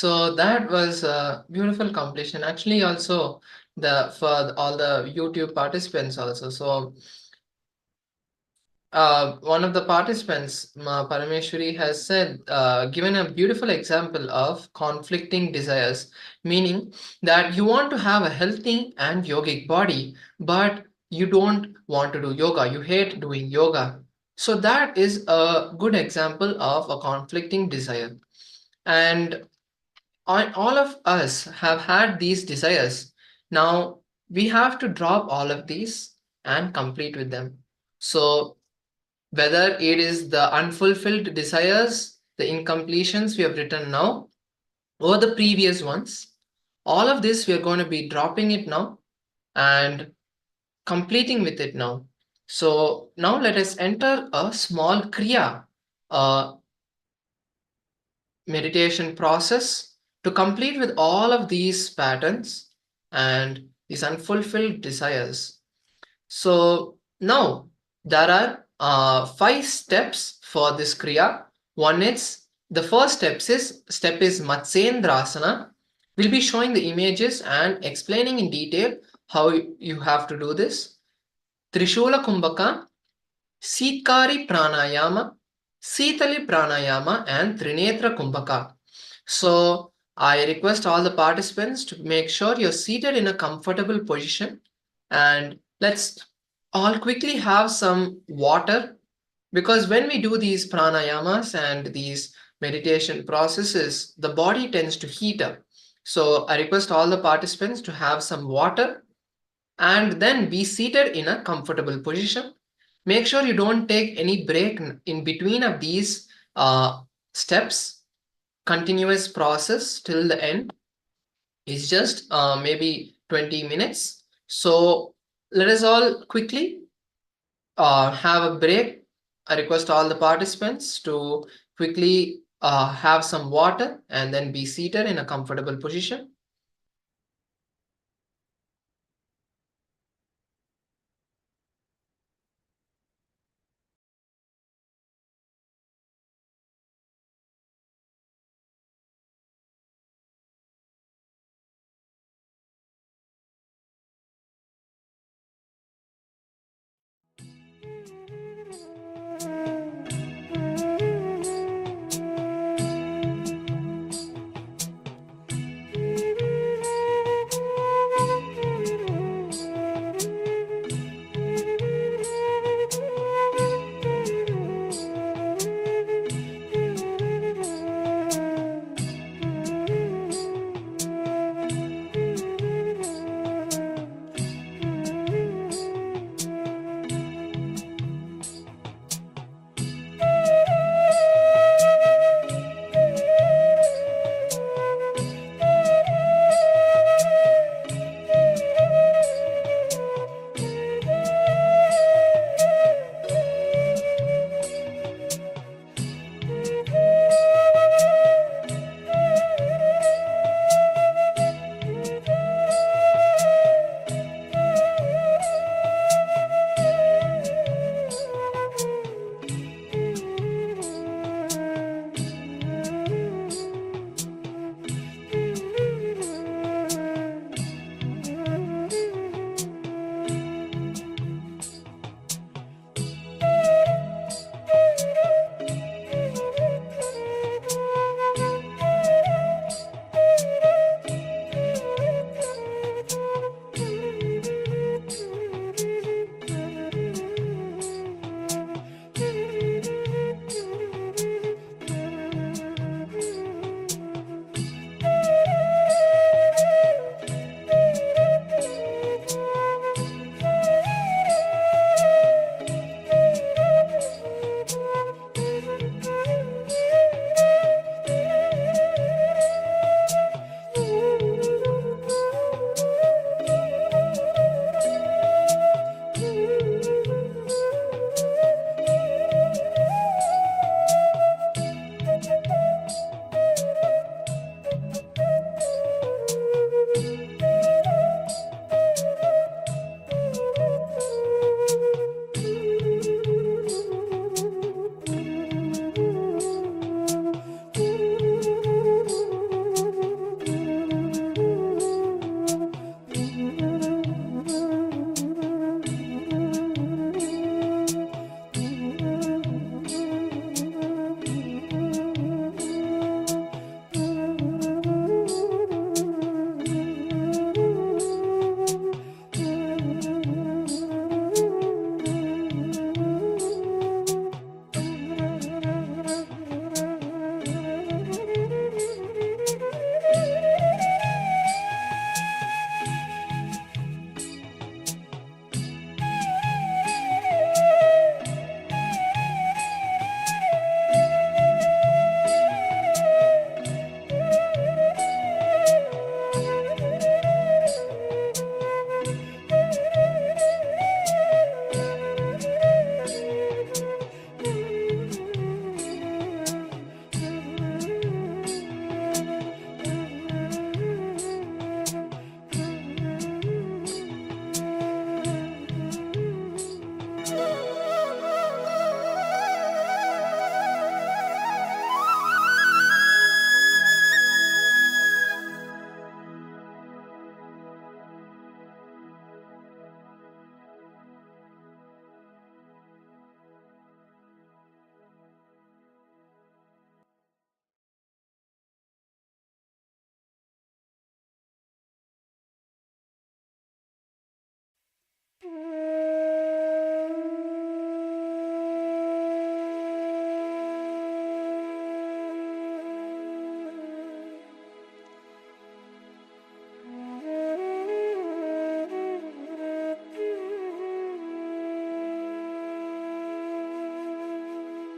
So that was a beautiful completion. Actually, also for all the YouTube participants also. So one of the participants, Parameshwari, has said, given a beautiful example of conflicting desires, meaning that you want to have a healthy and yogic body, but you don't want to do yoga. You hate doing yoga. So that is a good example of a conflicting desire. And all of us have had these desires. Now we have to drop all of these and complete with them. So whether it is the unfulfilled desires, the incompletions we have written now, or the previous ones, all of this we are going to be dropping it now and completing with it now. So now let us enter a small kriya, meditation process to complete with all of these patterns and these unfulfilled desires. So now there are 5 steps for this kriya. One is the first step is Matsyendrasana. We'll be showing the images and explaining in detail how you have to do this. Trishula Kumbhaka, Sitkari Pranayama, Sitali Pranayama, and Trinetra Kumbhaka. So I request all the participants to make sure you're seated in a comfortable position, and let's all quickly have some water, because when we do these pranayamas and these meditation processes, the body tends to heat up. So I request all the participants to have some water and then be seated in a comfortable position. Make sure you don't take any break in between of these steps. Continuous process till the end is just maybe 20 minutes. So let us all quickly have a break. I request all the participants to quickly have some water and then be seated in a comfortable position.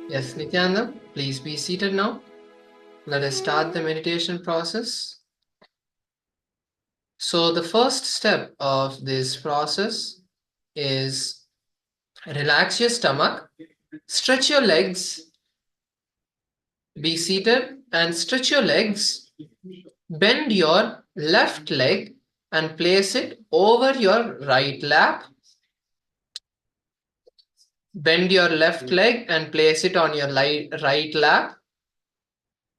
Yes, Nithyananda, please be seated now. Let us start the meditation process. So the first step of this process is relax your stomach, stretch your legs, be seated and stretch your legs. Bend your left leg and place it over your right lap. Bend your left leg and place it on your right lap.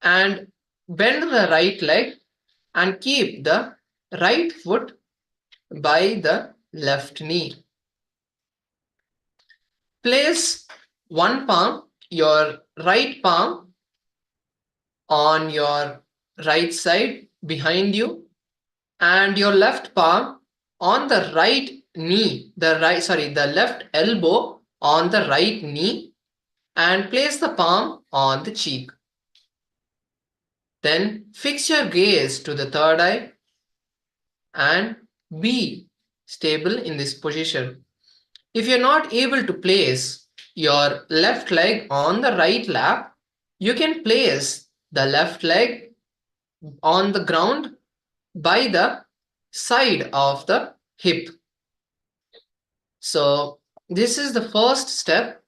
And bend the right leg and keep the right foot by the left knee. Place one palm, your right palm, on your right side behind you, and your left palm on the right knee, the left elbow on the right knee, and place the palm on the cheek. Then fix your gaze to the third eye and be stable in this position. If you're not able to place your left leg on the right lap, you can place the left leg on the ground by the side of the hip. So this is the first step.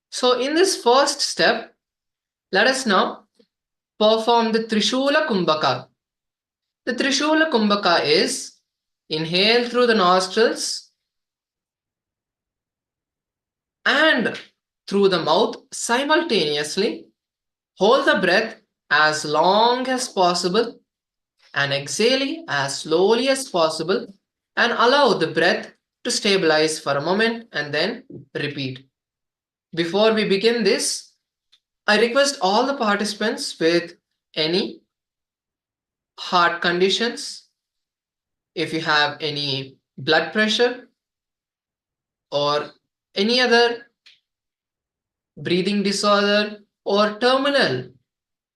So in this first step, let us now perform the Trishula Kumbhaka. The Trishula Kumbhaka is inhale through the nostrils and through the mouth simultaneously. Hold the breath as long as possible and exhale as slowly as possible, and allow the breath to stabilize for a moment and then repeat. Before we begin this, I request all the participants with any heart conditions, if you have any blood pressure or any other breathing disorder or terminal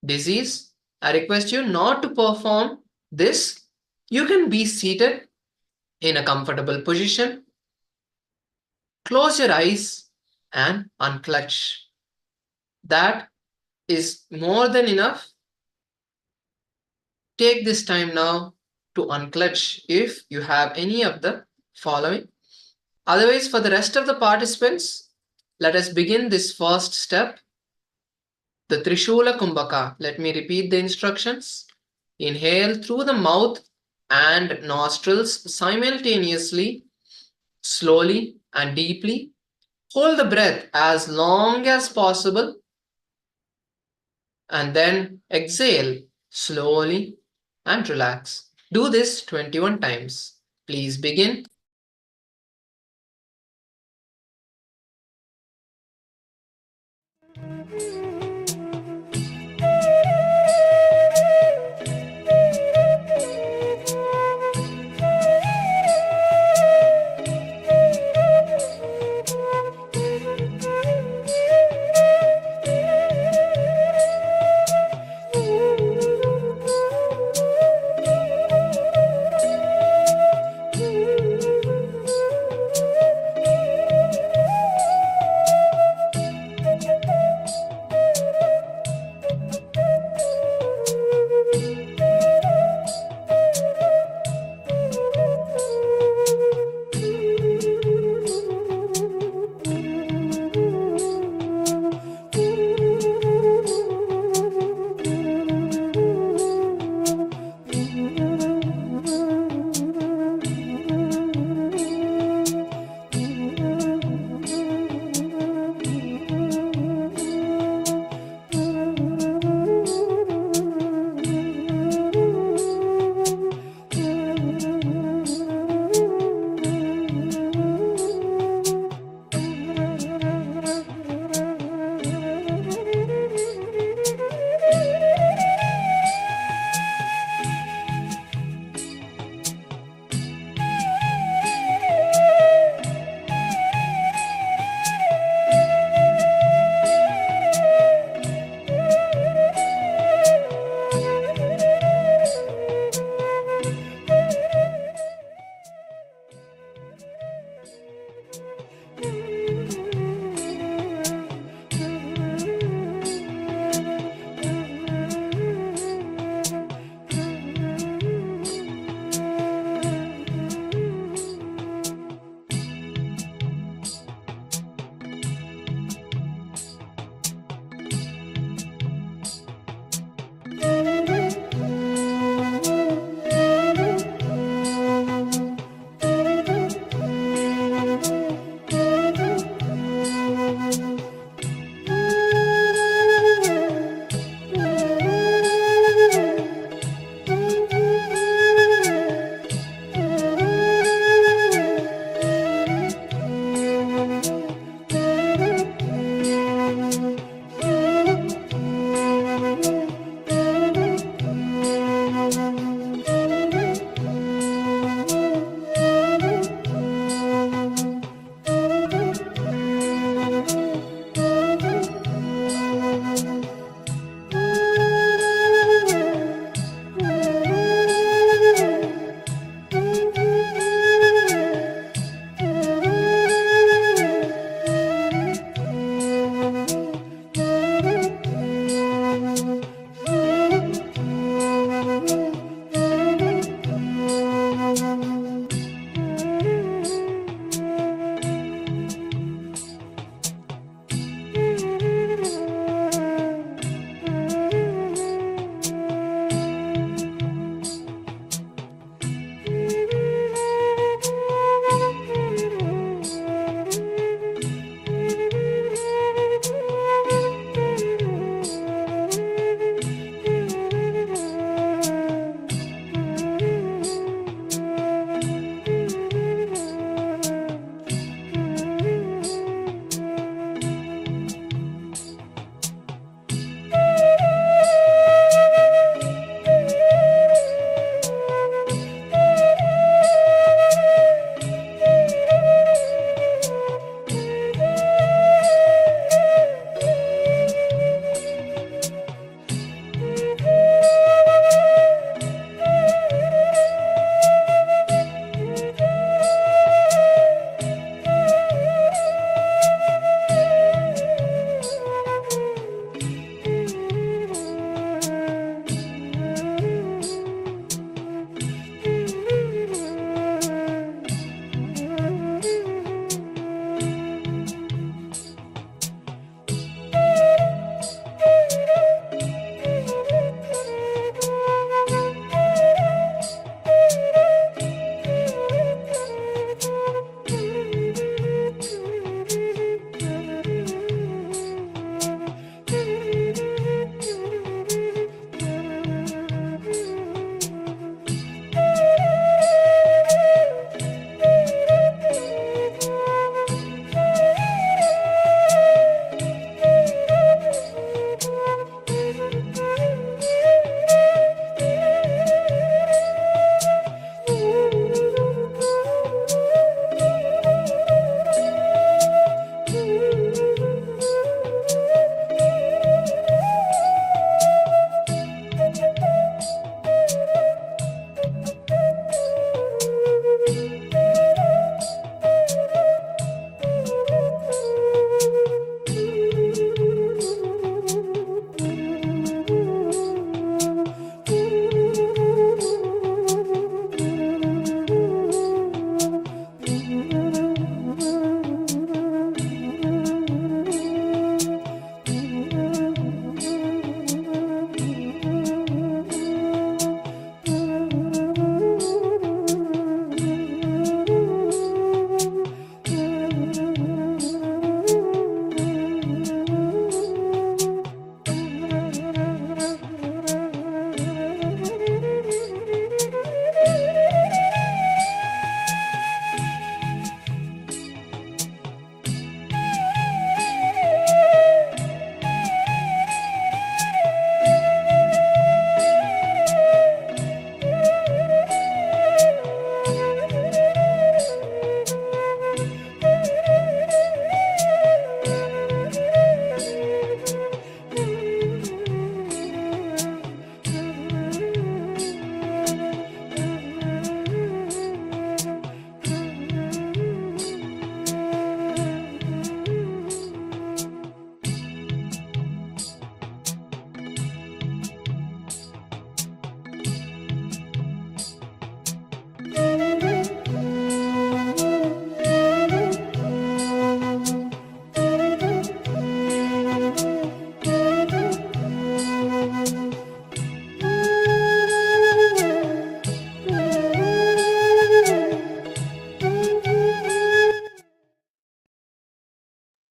disease, I request you not to perform this. You can be seated in a comfortable position. Close your eyes and unclench. That is more than enough. Take this time now to unclench if you have any of the following. Otherwise, for the rest of the participants, let us begin this first step, the Trishula Kumbhaka. Let me repeat the instructions. Inhale through the mouth and nostrils simultaneously, slowly and deeply. Hold the breath as long as possible and then exhale slowly and relax. Do this 21 times. Please begin.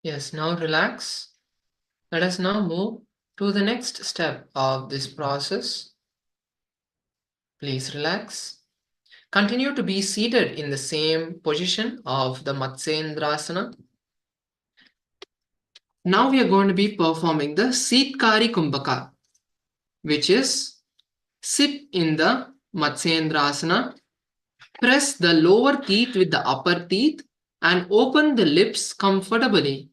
Yes, now relax. Let us now move to the next step of this process. Please relax. Continue to be seated in the same position of the Matsyendrasana. Now we are going to be performing the Sitkari Kumbhaka, which is sit in the Matsyendrasana, press the lower teeth with the upper teeth and open the lips comfortably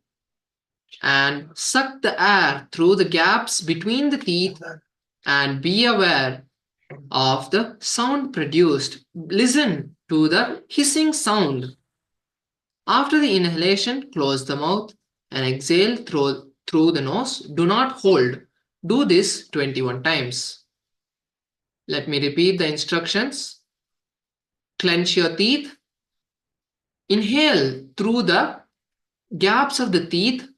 and suck the air through the gaps between the teeth and be aware of the sound produced. Listen to the hissing sound. After the inhalation, close the mouth and exhale through the nose. Do not hold. Do this 21 times. Let me repeat the instructions. Clench your teeth. Inhale through the gaps of the teeth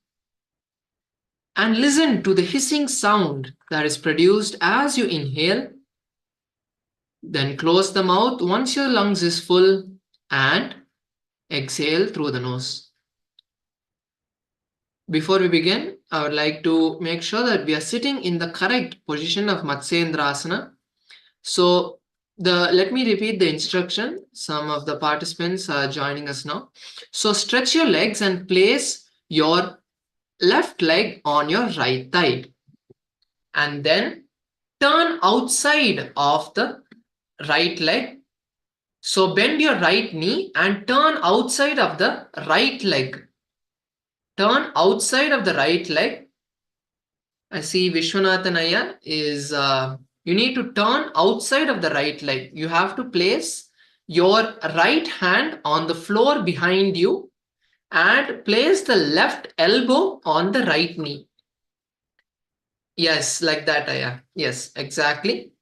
and listen to the hissing sound that is produced as you inhale. Then close the mouth once your lungs is full and exhale through the nose. Before we begin, I would like to make sure that we are sitting in the correct position of Matsyendrasana. So let me repeat the instruction. Some of the participants are joining us now. So stretch your legs and place your left leg on your right thigh. And then turn outside of the right leg. So bend your right knee and turn outside of the right leg. Turn outside of the right leg. I see Vishwanathan Iyer is, you need to turn outside of the right leg. You have to place your right hand on the floor behind you and place the left elbow on the right knee. Yes, like that, Iyer. Yes, exactly.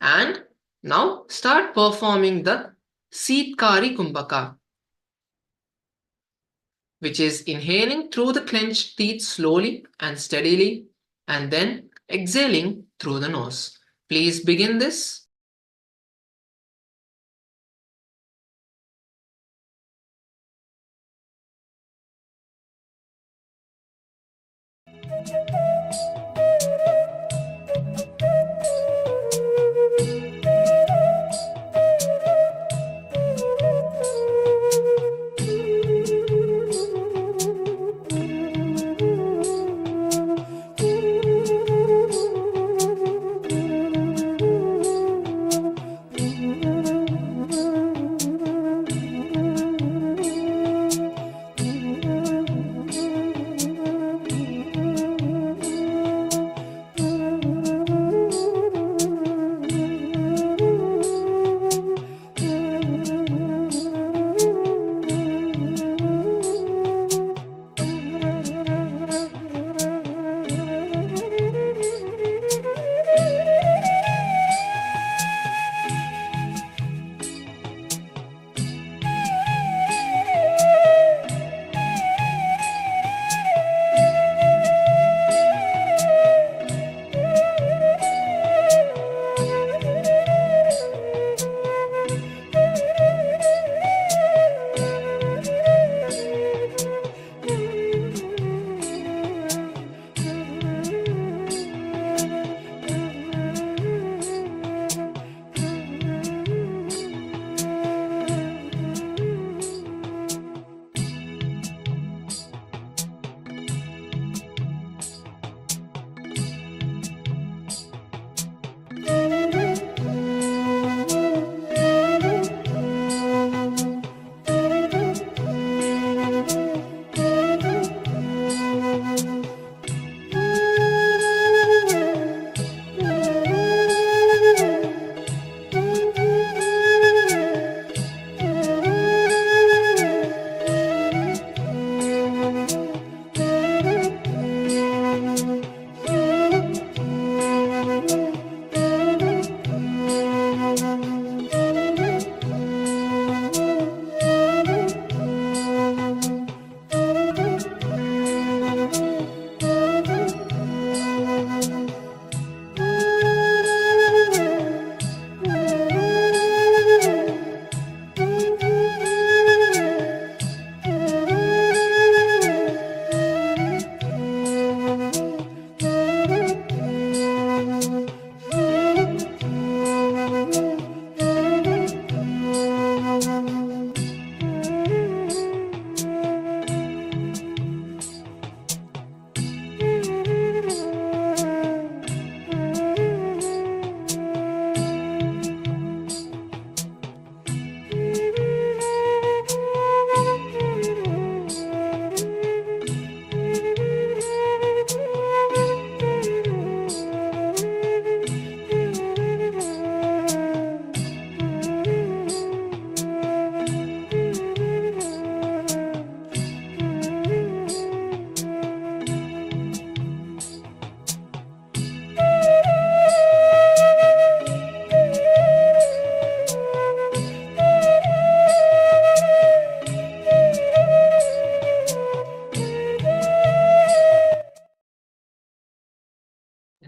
And now start performing the Sitkari Kumbhaka, which is inhaling through the clenched teeth slowly and steadily, and then exhaling through the nose. Please begin this.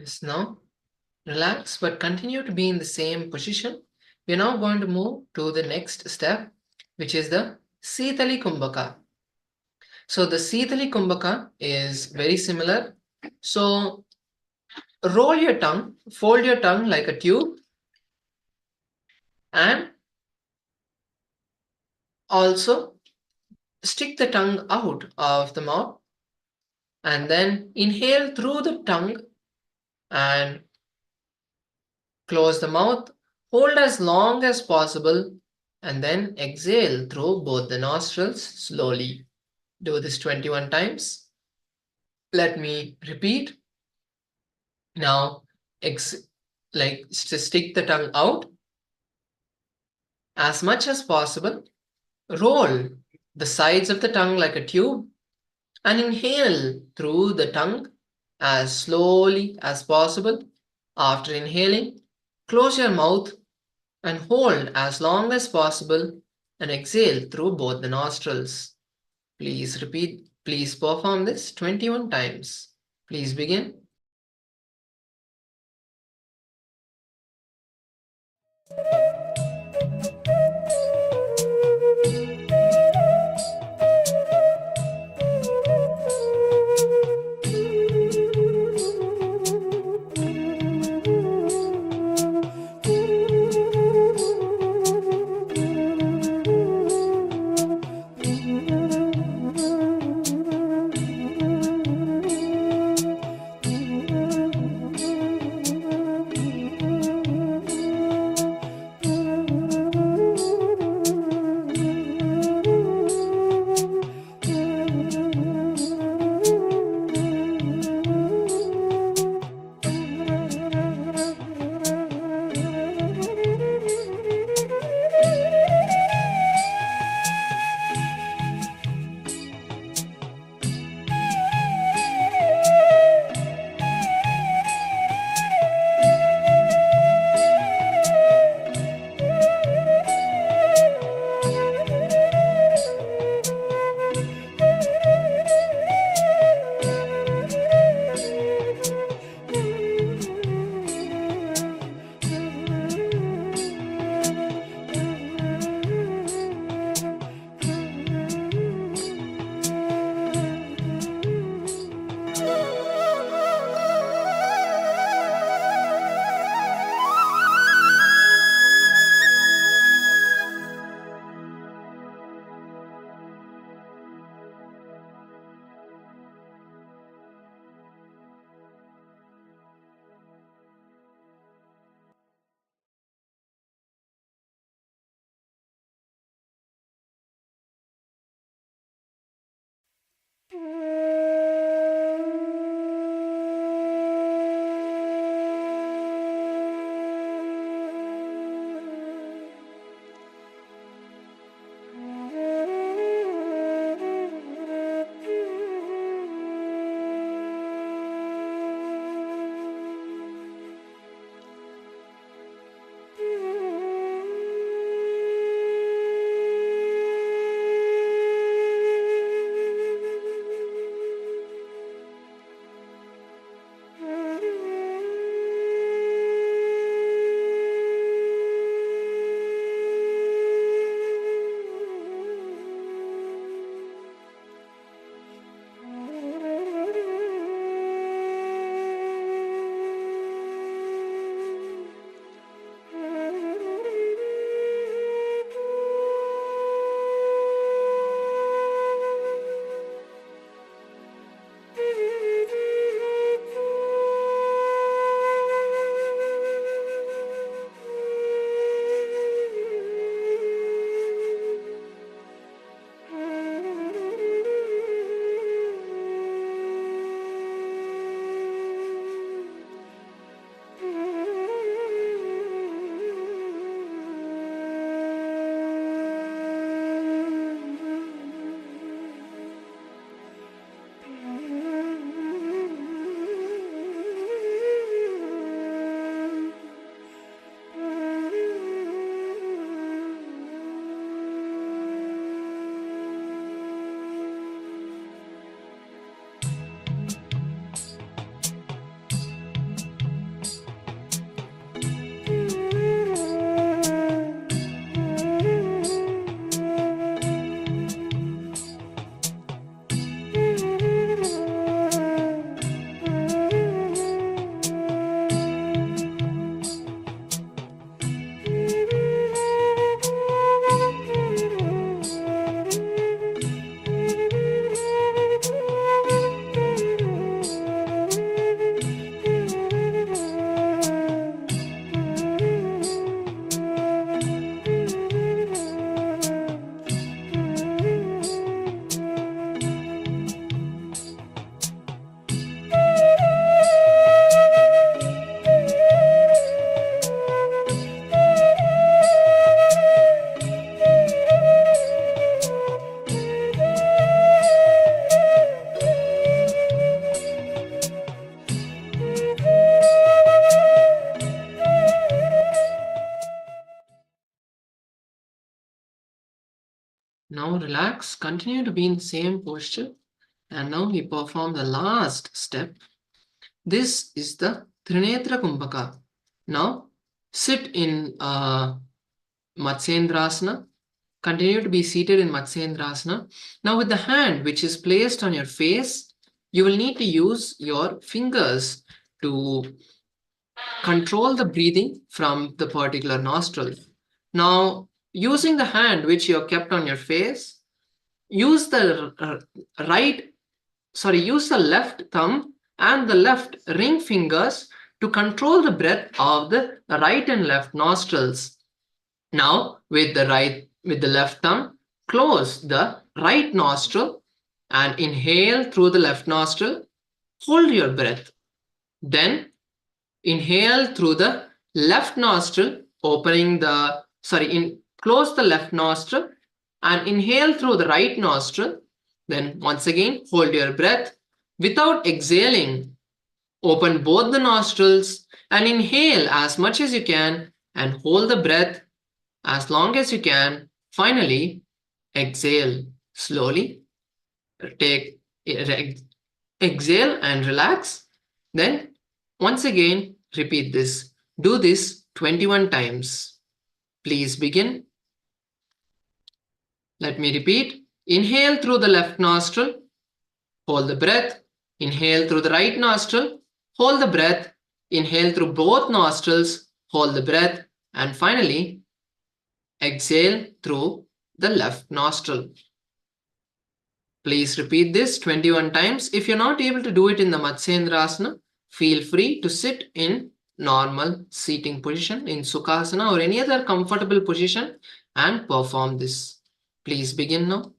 Yes, now relax, but continue to be in the same position. We are now going to move to the next step, which is the Sitali Kumbhaka. So the Sitali Kumbhaka is very similar. So roll your tongue, fold your tongue like a tube, and also stick the tongue out of the mouth, and then inhale through the tongue and close the mouth, hold as long as possible, and then exhale through both the nostrils slowly. Do this 21 times. Let me repeat. Now, stick the tongue out as much as possible. Roll the sides of the tongue like a tube and inhale through the tongue as slowly as possible. After inhaling, close your mouth and hold as long as possible and exhale through both the nostrils. Please repeat. Please perform this 21 times. Please begin. relax, continue to be in the same posture. And now we perform the last step. This is the Trinetra Kumbhaka. Now sit in Matsyendrasana. Continue to be seated in Matsyendrasana. Now with the hand which is placed on your face, you will need to use your fingers to control the breathing from the particular nostril. Now, using the hand which you have kept on your face, use the use the left thumb and the left ring fingers to control the breath of the right and left nostrils. Now, with the left thumb, close the right nostril and inhale through the left nostril. Hold your breath. Then inhale through the left nostril, close the left nostril and inhale through the right nostril. Then once again, hold your breath. Without exhaling, open both the nostrils and inhale as much as you can and hold the breath as long as you can. Finally, exhale slowly. Exhale and relax. Then once again, repeat this. Do this 21 times. Please begin. Let me repeat. Inhale through the left nostril. Hold the breath. Inhale through the right nostril. Hold the breath. Inhale through both nostrils. Hold the breath. And finally, exhale through the left nostril. Please repeat this 21 times. If you're not able to do it in the Matsyendrasana, feel free to sit in normal seating position, in Sukhasana or any other comfortable position and perform this. Please begin now.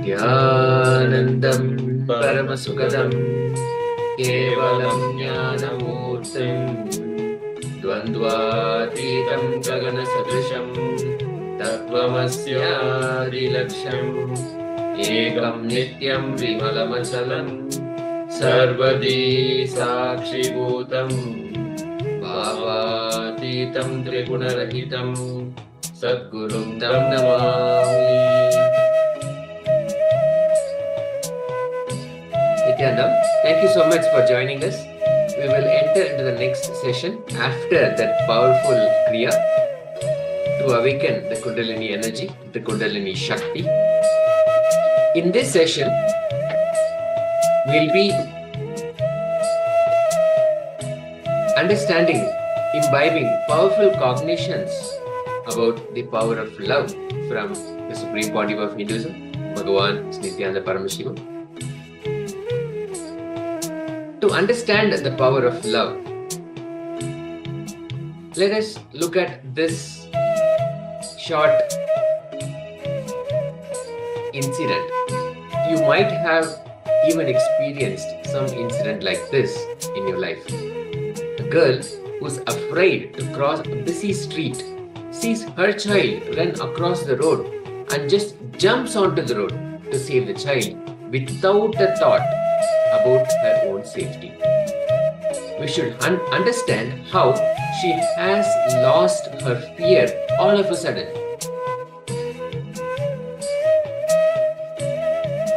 Nithyanandam Paramasukadam Kevalam Jnanamurtim Dvandvatitam Gagana Sadrisham Tattvamasyaadilaksham Ekam Nityam Vimalamachalam Sarvadi Sakshibhutam Bhavatitam Trigunarahitam Sadgurum Tam Namami. Nithyananda, thank you so much for joining us. We will enter into the next session after that powerful Kriya to awaken the Kundalini energy, the Kundalini Shakti. In this session, we'll be understanding, imbibing powerful cognitions about the power of love from the Supreme Pontiff of Hinduism, Bhagavan Nithyananda Paramashivoham. To understand the power of love, let us look at this short incident. You might have even experienced some incident like this in your life. A girl who's afraid to cross a busy street sees her child run across the road and just jumps onto the road to save the child without a thought about her own safety. We should understand how she has lost her fear all of a sudden.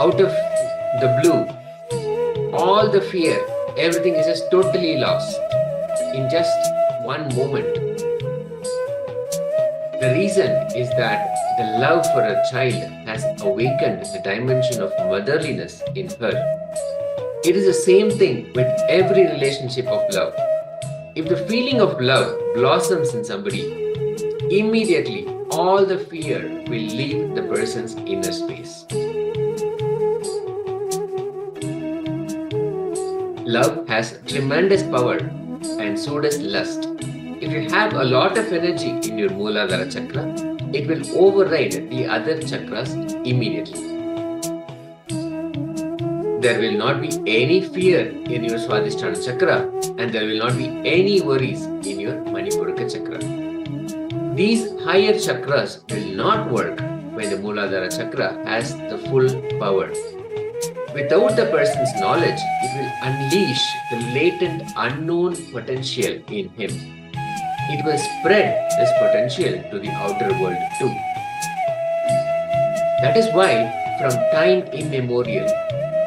Out of the blue, all the fear, everything is just totally lost in just one moment. The reason is that the love for a child has awakened the dimension of motherliness in her. It is the same thing with every relationship of love. If the feeling of love blossoms in somebody, immediately all the fear will leave the person's inner space. Love has tremendous power, and so does lust. If you have a lot of energy in your Mooladhara chakra, it will override the other chakras immediately. There will not be any fear in your Swadhisthana chakra, and there will not be any worries in your Manipuraka chakra. These higher chakras will not work when the Mooladhara chakra has the full power. Without the person's knowledge, it will unleash the latent unknown potential in him. It will spread this potential to the outer world too. That is why, from time immemorial,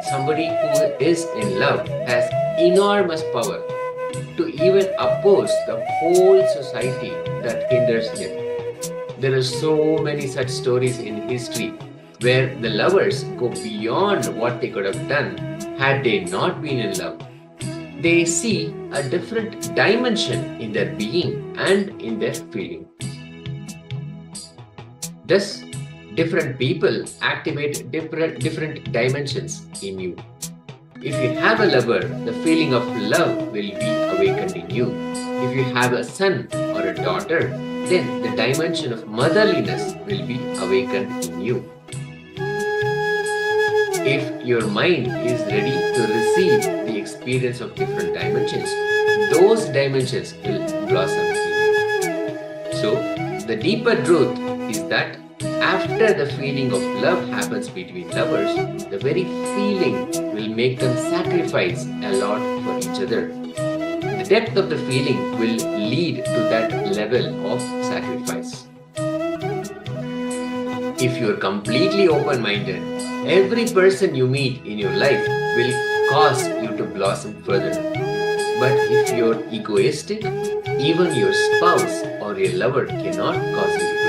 somebody who is in love has enormous power to even oppose the whole society that hinders him. There are so many such stories in history where the lovers go beyond what they could have done had they not been in love. They see a different dimension in their being and in their feeling. Thus, different people activate different dimensions in you. If you have a lover, the feeling of love will be awakened in you. If you have a son or a daughter, then the dimension of motherliness will be awakened in you. If your mind is ready to receive the experience of different dimensions, those dimensions will blossom in you. So, the deeper truth is that after the feeling of love happens between lovers, the very feeling will make them sacrifice a lot for each other. The depth of the feeling will lead to that level of sacrifice. If you are completely open-minded, every person you meet in your life will cause you to blossom further. But if you're egoistic, even your spouse or your lover cannot cause you to blossom.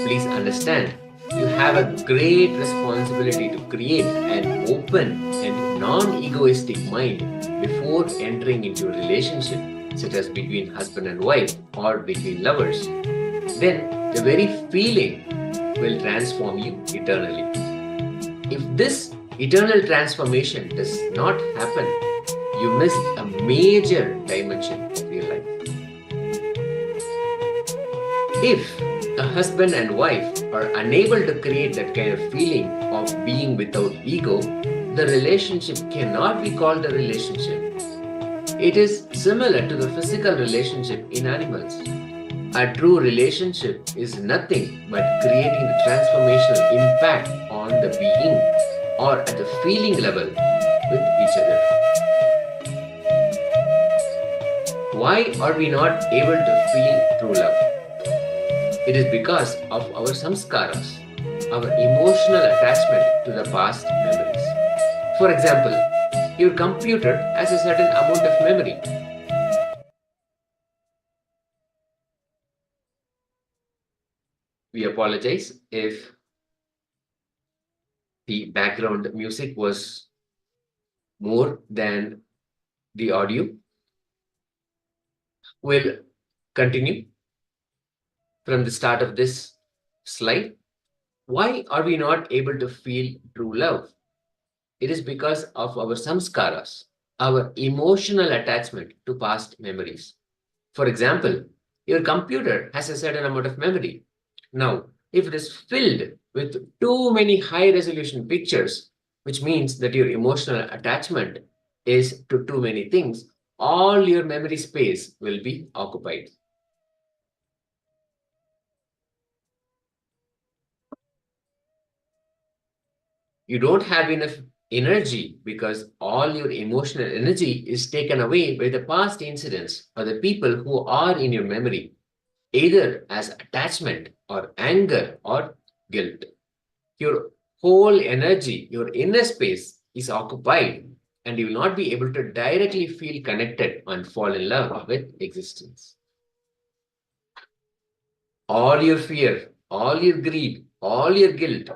Please understand, you have a great responsibility to create an open and non-egoistic mind before entering into a relationship, such as between husband and wife or between lovers. Then the very feeling will transform you eternally. If this eternal transformation does not happen, you miss a major dimension of your life. If a husband and wife are unable to create that kind of feeling of being without ego, the relationship cannot be called a relationship. It is similar to the physical relationship in animals. A true relationship is nothing but creating the transformational impact on the being or at the feeling level with each other. Why are we not able to feel true love? It is because of our samskaras, our emotional attachment to the past memories. For example, your computer has a certain amount of memory. We apologize if the background music was more than the audio. We'll continue from the start of this slide. Why are we not able to feel true love? It is because of our samskaras, our emotional attachment to past memories. For example, your computer has a certain amount of memory. Now, if it is filled with too many high resolution pictures, which means that your emotional attachment is to too many things, all your memory space will be occupied. You don't have enough energy because all your emotional energy is taken away by the past incidents or the people who are in your memory, either as attachment or anger or guilt. Your whole energy, your inner space is occupied, and you will not be able to directly feel connected and fall in love with existence. All your fear, all your greed, all your guilt,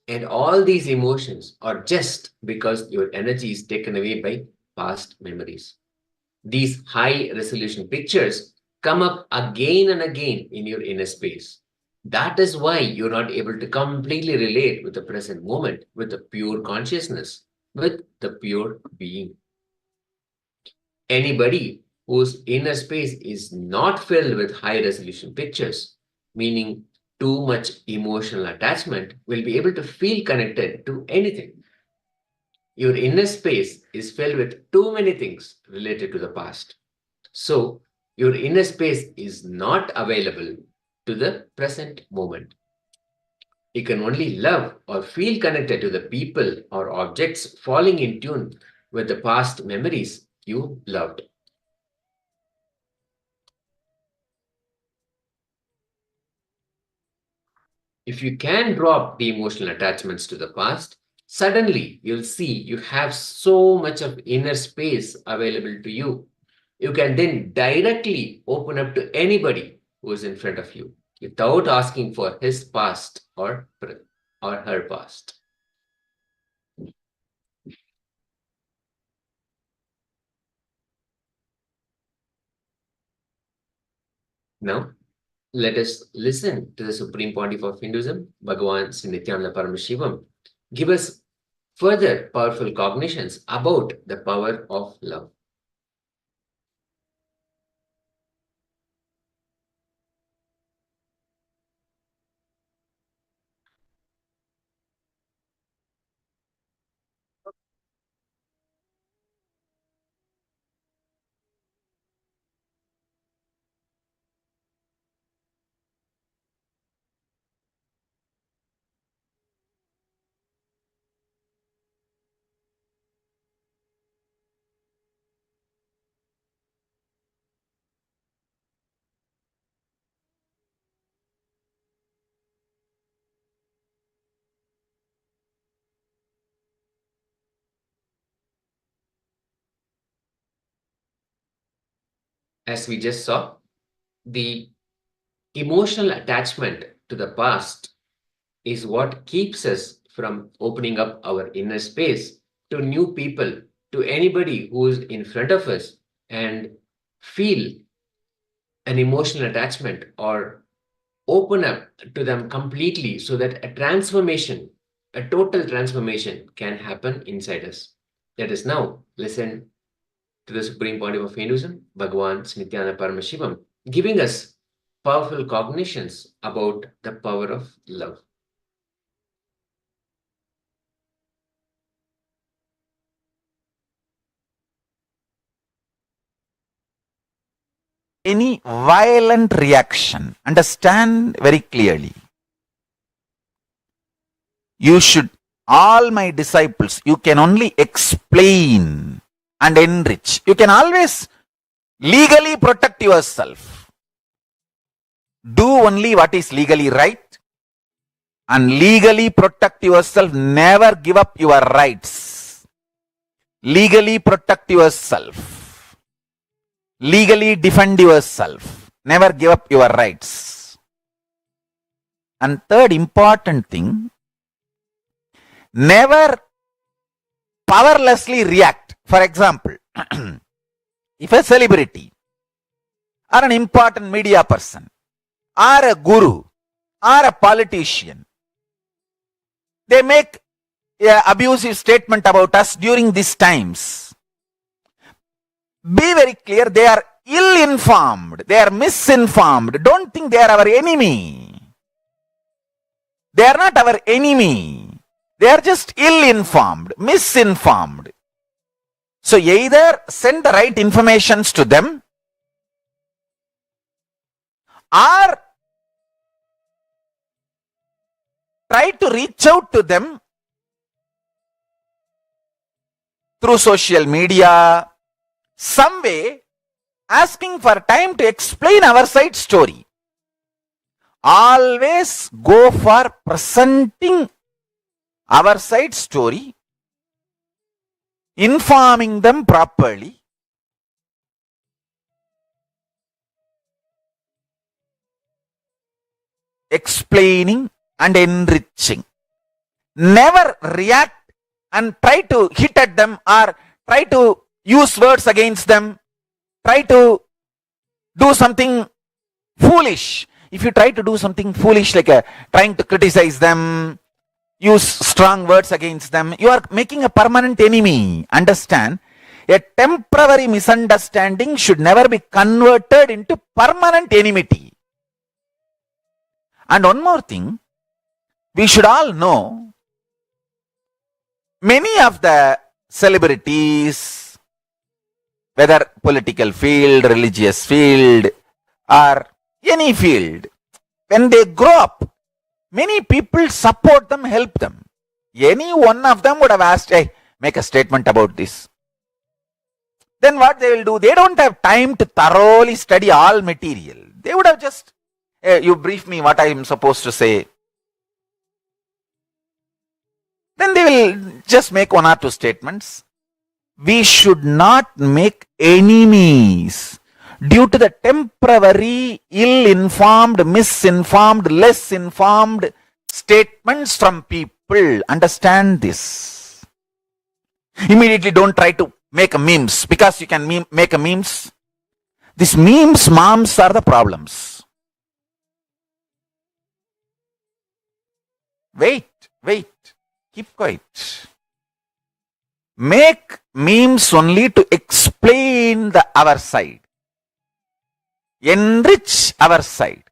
and all these emotions are just because your energy is taken away by past memories. These high resolution pictures come up again and again in your inner space. That is why you're not able to completely relate with the present moment, with the pure consciousness, with the pure being. Anybody whose inner space is not filled with high resolution pictures, meaning too much emotional attachment, will be able to feel connected to anything. Your inner space is filled with too many things related to the past. So, your inner space is not available to the present moment. You can only love or feel connected to the people or objects falling in tune with the past memories you loved. If you can drop the emotional attachments to the past, suddenly you'll see you have so much of inner space available to you. You can then directly open up to anybody who is in front of you without asking for his past or her past. Now, let us listen to the Supreme Pontiff of Hinduism, Bhagavan Sri Nithyananda Paramashivoham, give us further powerful cognitions about the power of love. As we just saw, the emotional attachment to the past is what keeps us from opening up our inner space to new people, to anybody who is in front of us, and feel an emotional attachment or open up to them completely so that a transformation, a total transformation can happen inside us. Let us now listen to the Supreme Pontiff of Hinduism, Bhagavan Sri Nithyananda Paramashivoham, giving us powerful cognitions about the power of love. Any violent reaction, understand very clearly. You should, all my disciples, you can only explain and enrich. You can always legally protect yourself. Do only what is legally right and legally protect yourself. Never give up your rights. Legally protect yourself. Legally defend yourself. Never give up your rights. And third important thing, never powerlessly react. For example, if a celebrity or an important media person or a guru or a politician, they make an abusive statement about us during these times, be very clear, they are ill-informed, they are misinformed. Don't think they are our enemy. They are not our enemy. They are just ill-informed, misinformed. So either send the right informations to them or try to reach out to them through social media, some way, asking for time to explain our side story. Always go for presenting our side story, informing them properly, explaining and enriching. Never react and try to hit at them or try to use words against them, try to do something foolish. If you try to do something foolish like trying to criticize them, use strong words against them, you are making a permanent enemy. Understand? A temporary misunderstanding should never be converted into permanent enmity. And one more thing, we should all know, many of the celebrities, whether political field, religious field, or any field, when they grow up, many people support them, help them. Any one of them would have asked, hey, make a statement about this. Then what they will do? They don't have time to thoroughly study all material. They would have just, hey, you brief me what I am supposed to say. Then they will just make one or two statements. We should not make enemies due to the temporary, ill-informed, misinformed, less informed statements from people. Understand this. Immediately don't try to make a memes, because you can make a memes. These memes, moms are the problems. Wait, keep quiet. Make memes only to explain our side, enrich our side.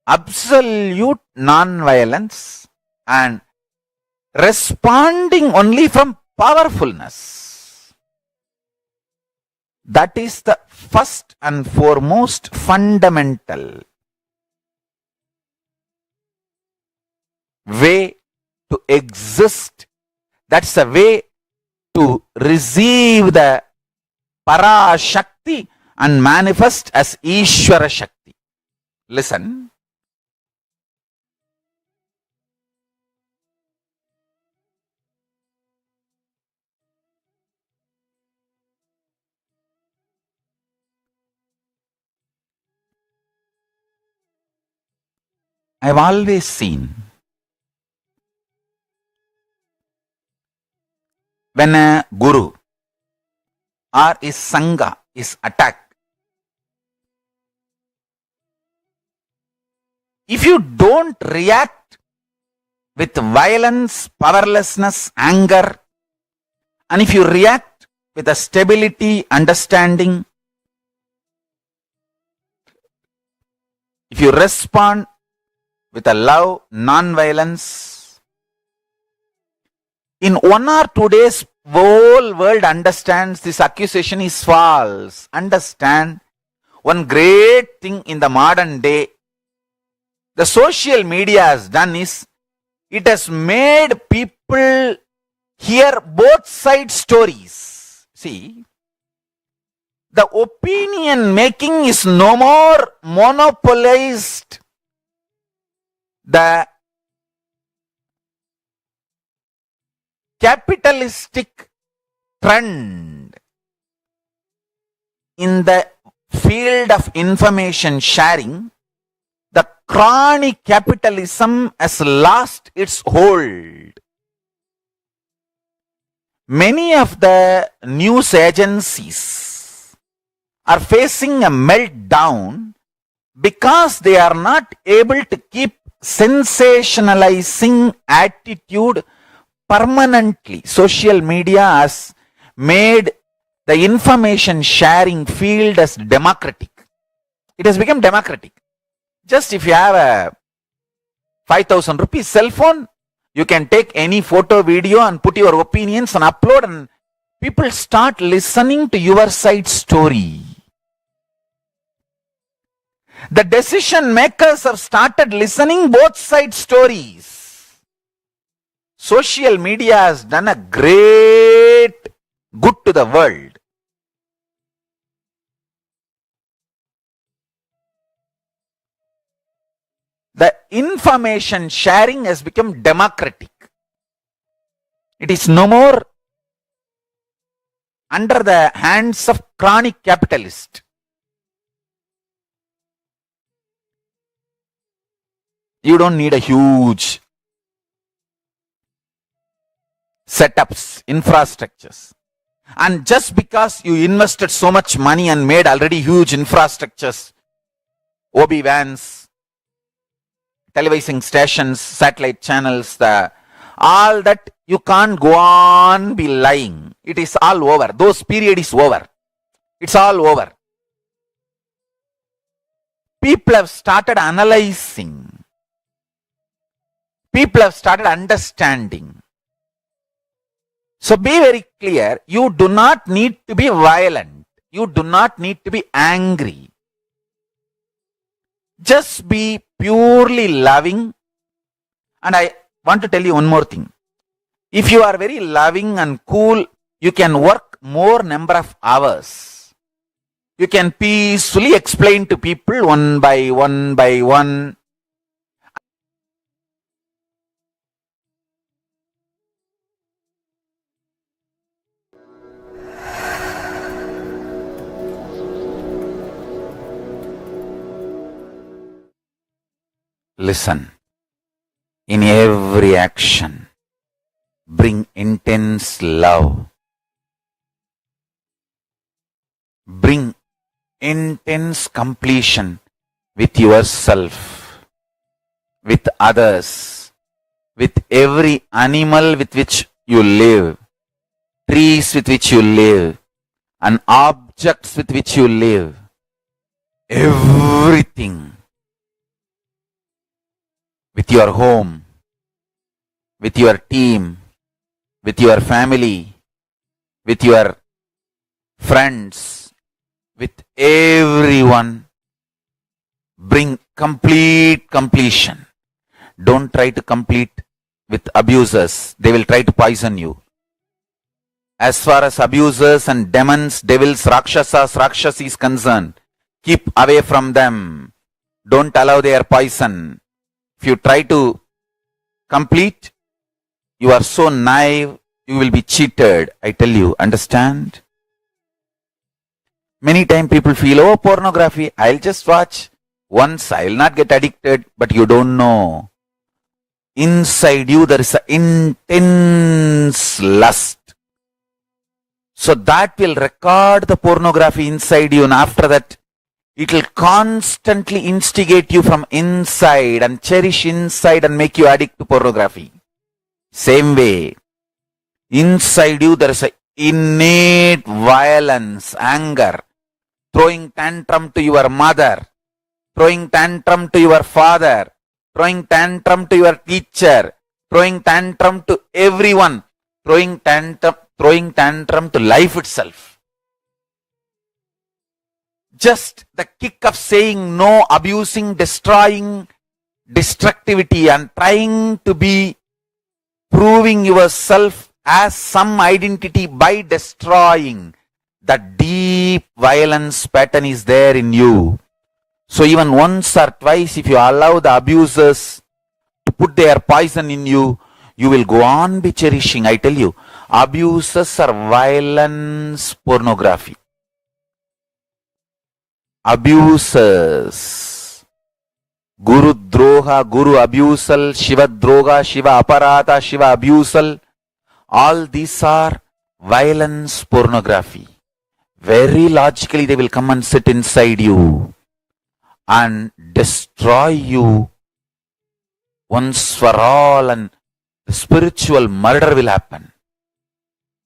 Absolute non-violence and responding only from powerfulness. That is the first and foremost fundamental way to exist. That's a way to receive the Parashakti and manifest as Ishvara Shakti. Listen. I've always seen when a guru or his sangha is attacked, if you don't react with violence, powerlessness, anger, and if you react with a stability, understanding, if you respond with a love, non-violence, in 1 or 2 days, whole world understands this accusation is false. Understand one great thing in the modern day the social media has done is it has made people hear both side stories. See, the opinion making is no more monopolized. The capitalistic trend in the field of information sharing, the chronic capitalism has lost its hold. Many of the news agencies are facing a meltdown because they are not able to keep sensationalizing attitude permanently. Social media has made the information sharing field as democratic. It has become democratic. Just if you have a 5,000 rupees cell phone, you can take any photo, video and put your opinions and upload, and people start listening to your side story. The decision makers have started listening both side stories. Social media has done a great good to the world. The information sharing has become democratic. It is no more under the hands of chronic capitalists. You don't need a huge setups, infrastructures. And just because you invested so much money and made already huge infrastructures, OB vans, televising stations, satellite channels, all that, you can't go on be lying. It is all over. Those period is over. It's all over. People have started analyzing. People have started understanding. So be very clear, you do not need to be violent. You do not need to be angry. Just be purely loving. And I want to tell you one more thing. If you are very loving and cool, you can work more number of hours. You can peacefully explain to people one by one by one. Listen. In every action, bring intense love. Bring intense completion with yourself, with others, with every animal with which you live, trees with which you live, and objects with which you live. Everything. With your home, with your team, with your family, with your friends, with everyone, bring complete completion. Don't try to complete with abusers. They will try to poison you. As far as abusers and demons, devils, rakshasas, rakshasi is concerned, keep away from them. Don't allow their poison. If you try to complete, you are so naive, you will be cheated. I tell you, understand? Many times people feel, oh, pornography, I'll just watch once, I will not get addicted, but you don't know. Inside you there is an intense lust. So that will record the pornography inside you, and after that, it will constantly instigate you from inside and cherish inside and make you addict to pornography. Same way, inside you there is an innate violence, anger, throwing tantrum to your mother, throwing tantrum to your father, throwing tantrum to your teacher, throwing tantrum to everyone, throwing tantrum to life itself. Just the kick of saying no, abusing, destroying, destructivity, and trying to be proving yourself as some identity by destroying, that deep violence pattern is there in you. So even once or twice, if you allow the abusers to put their poison in you, you will go on be cherishing. I tell you, abusers are violence pornography. Abusers. Guru Droha, Guru Abusal, Shiva Droga, Shiva Aparata, Shiva Abusal. All these are violence pornography. Very logically they will come and sit inside you and destroy you once for all, and the spiritual murder will happen.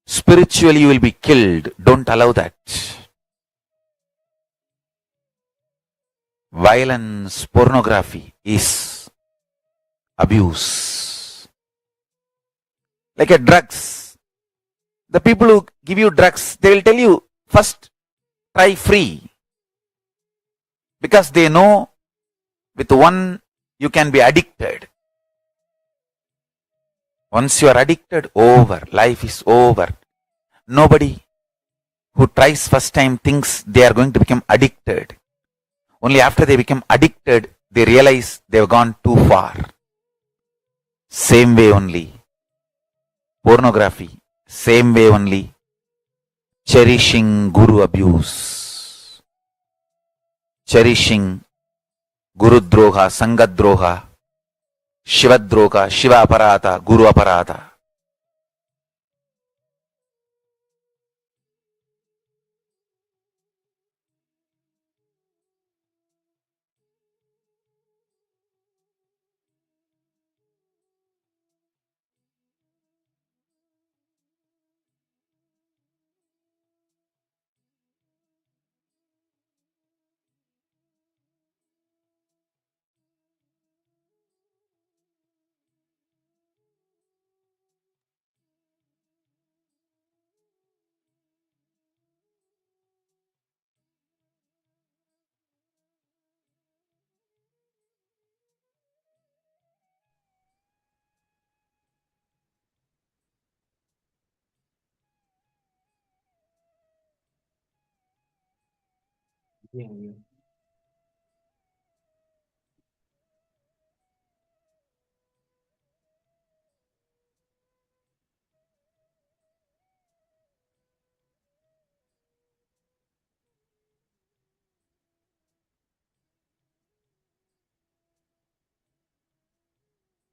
Spiritually you will be killed. Don't allow that. Violence, pornography is abuse. Like a drugs. The people who give you drugs, they will tell you, first try free. Because they know with one you can be addicted. Once you are addicted, over. Life is over. Nobody who tries first time thinks they are going to become addicted. Only after they become addicted, they realize they have gone too far. Same way only. Pornography, same way only. Cherishing Guru abuse. Cherishing Guru Droha, Sangat Droha, Shiva Droha, Shiva Aparata, Guru Aparata.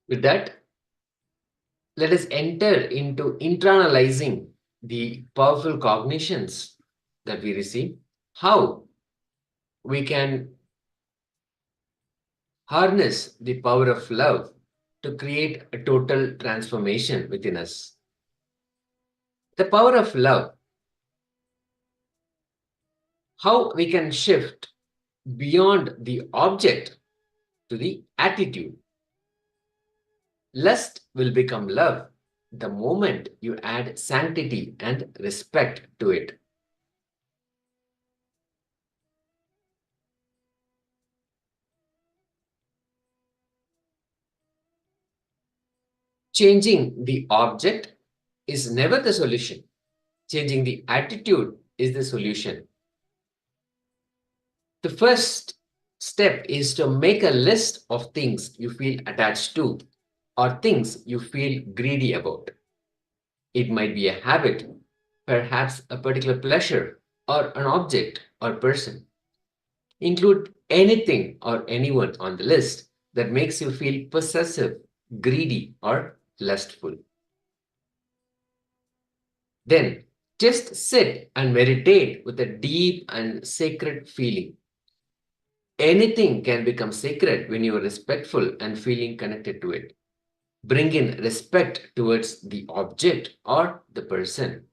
With that, let us enter into internalizing the powerful cognitions that we receive, how we can harness the power of love to create a total transformation within us. The power of love, how we can shift beyond the object to the attitude. Lust will become love the moment you add sanctity and respect to it. Changing the object is never the solution. Changing the attitude is the solution. The first step is to make a list of things you feel attached to or things you feel greedy about. It might be a habit, perhaps a particular pleasure, or an object or person. Include anything or anyone on the list that makes you feel possessive, greedy, or lustful. Then just sit and meditate with a deep and sacred feeling. Anything can become sacred when you are respectful and feeling connected to it. Bring in respect towards the object or the person.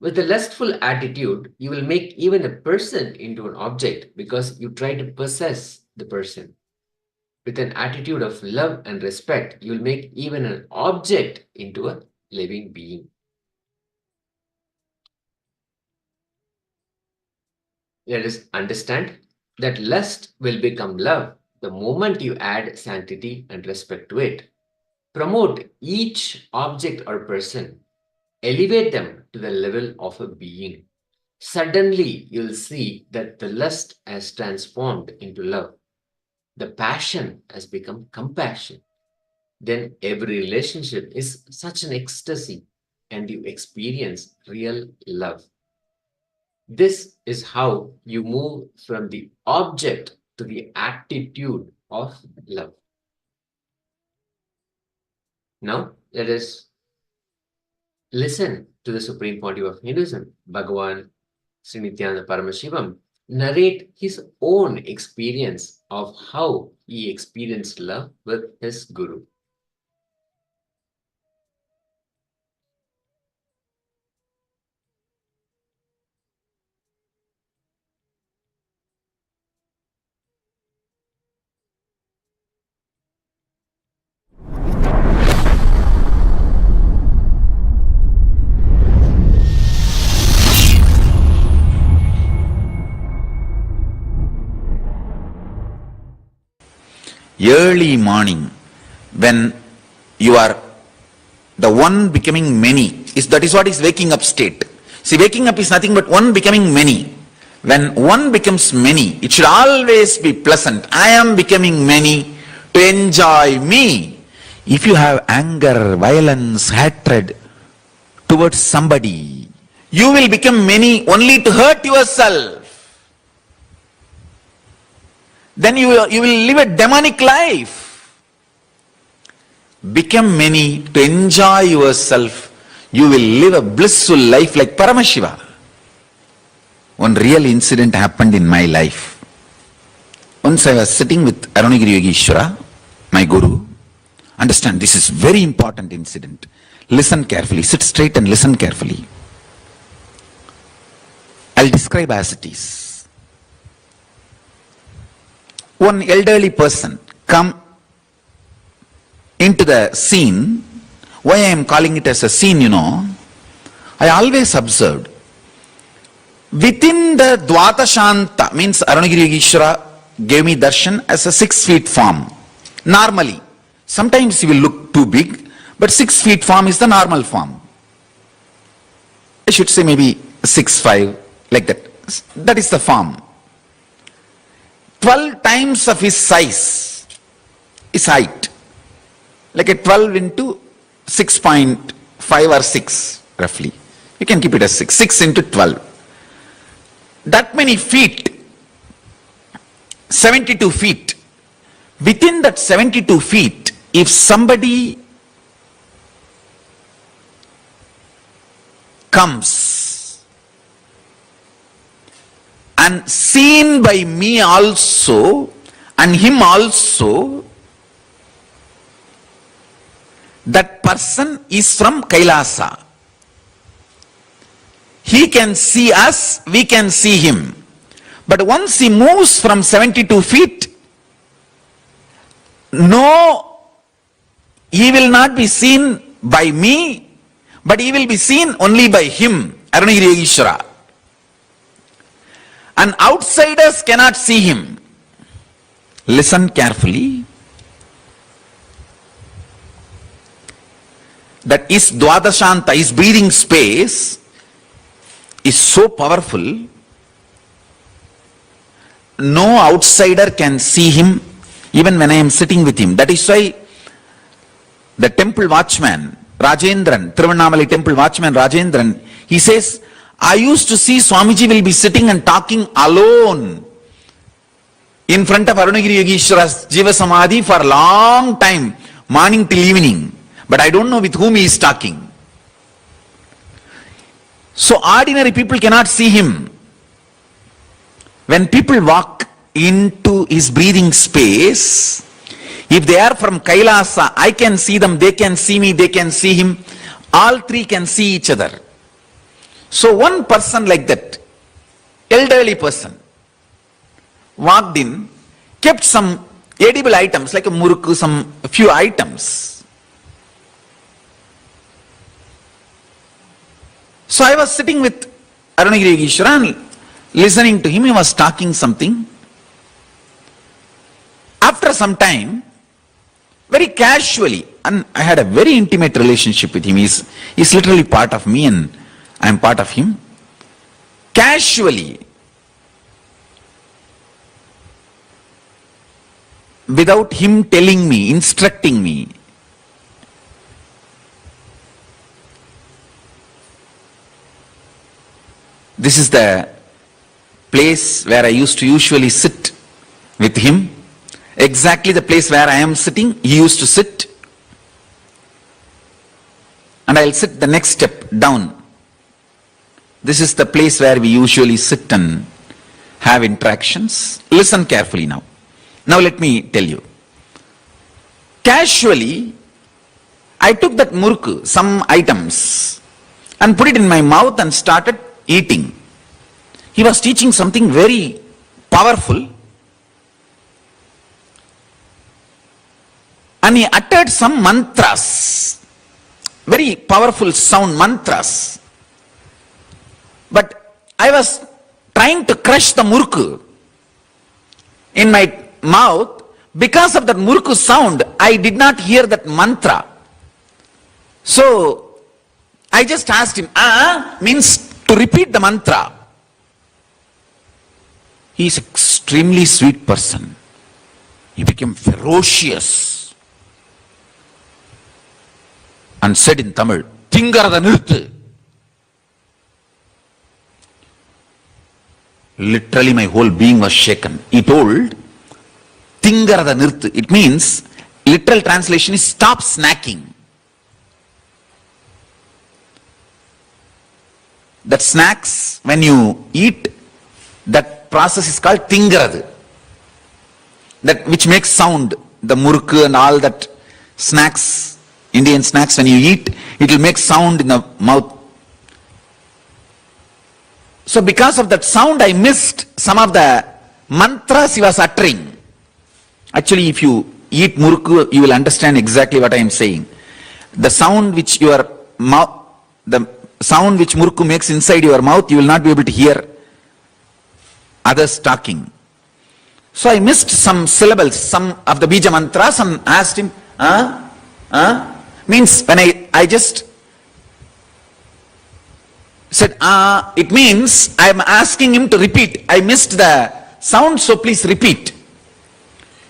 With a lustful attitude, you will make even a person into an object because you try to possess the person. With an attitude of love and respect, you will make even an object into a living being. Let us understand that lust will become love the moment you add sanctity and respect to it. Promote each object or person. Elevate them to the level of a being. Suddenly, you'll see that the lust has transformed into love. The passion has become compassion. Then every relationship is such an ecstasy and you experience real love. This is how you move from the object to the attitude of love. Now, let us listen to the Supreme Pontiff of Hinduism, Bhagavan Sri Nithyananda Paramashivoham, narrate his own experience of how he experienced love with his Guru. Early morning, when you are the one becoming many, that is what is waking up state. See, waking up is nothing but one becoming many. When one becomes many, it should always be pleasant. I am becoming many to enjoy me. If you have anger, violence, hatred towards somebody, you will become many only to hurt yourself. Then you will live a demonic life. Become many to enjoy yourself. You will live a blissful life like Paramashiva. One real incident happened in my life. Once I was sitting with Arunagiri Yogeshwara, my guru. Understand, this is very important incident. Listen carefully. Sit straight and listen carefully. I'll describe as it is. One elderly person come into the scene. Why I am calling it as a scene, I always observed, within the Dvatashanta, means Arunagiri Yogeshwara gave me darshan as a 6 feet form. Normally, sometimes he will look too big, but 6 feet form is the normal form. I should say maybe 6'5", like that. That is the form. 12 times of his size is height, like a 12 into 6.5 or 6 roughly. You can keep it as 6 into 12. That many feet, 72 feet. Within that 72 feet, if somebody comes and seen by me also and him also, that person is from KAILASA. He can see us, we can see him. But once he moves from 72 feet, no, he will not be seen by me, but he will be seen only by him, Arunagiri Yogeshwara. And outsiders cannot see him. Listen carefully. That is Dwadashanta, his breathing space is so powerful. No outsider can see him even when I am sitting with him. That is why the temple watchman, Rajendran, Tiruvannamalai temple watchman Rajendran, he says, I used to see Swamiji will be sitting and talking alone in front of Arunagiri Yogeshwara's Jiva Samadhi for a long time, morning till evening. But I don't know with whom he is talking. So ordinary people cannot see him. When people walk into his breathing space, if they are from KAILASA, I can see them, they can see me, they can see him. All three can see each other. So one person like that, elderly person, walked in, kept some edible items like a murukku, a few items. So I was sitting with Arunagiri Yogeshwara and listening to him. He was talking something. After some time, very casually, and I had a very intimate relationship with him. He's literally part of me and I am part of him. Casually, without him telling me, instructing me, this is the place where I used to usually sit with him. Exactly the place where I am sitting, he used to sit. And I'll sit the next step down. This is the place where we usually sit and have interactions. Listen carefully now. Now let me tell you. Casually, I took that murukku, some items, and put it in my mouth and started eating. He was teaching something very powerful. And he uttered some mantras, very powerful sound mantras. But I was trying to crush the murukku in my mouth. Because of that murukku sound, I did not hear that mantra. So I just asked him, means to repeat the mantra. He is an extremely sweet person. He became ferocious and said in Tamil, Tingarada nirthu. Literally my whole being was shaken. He told, Tingarada nirthu. It means, literal translation is stop snacking. That snacks, when you eat, that process is called Tingaradu. That which makes sound, the murukku and all that snacks, Indian snacks, when you eat, it will make sound in the mouth. So because of that sound, I missed some of the mantras he was uttering. Actually, if you eat murukku, you will understand exactly what I am saying. The sound which your mouth, the sound which murukku makes inside your mouth, you will not be able to hear others talking. So I missed some syllables, some of the bija mantras, and asked him, means when I just said, it means I am asking him to repeat. I missed the sound, so please repeat.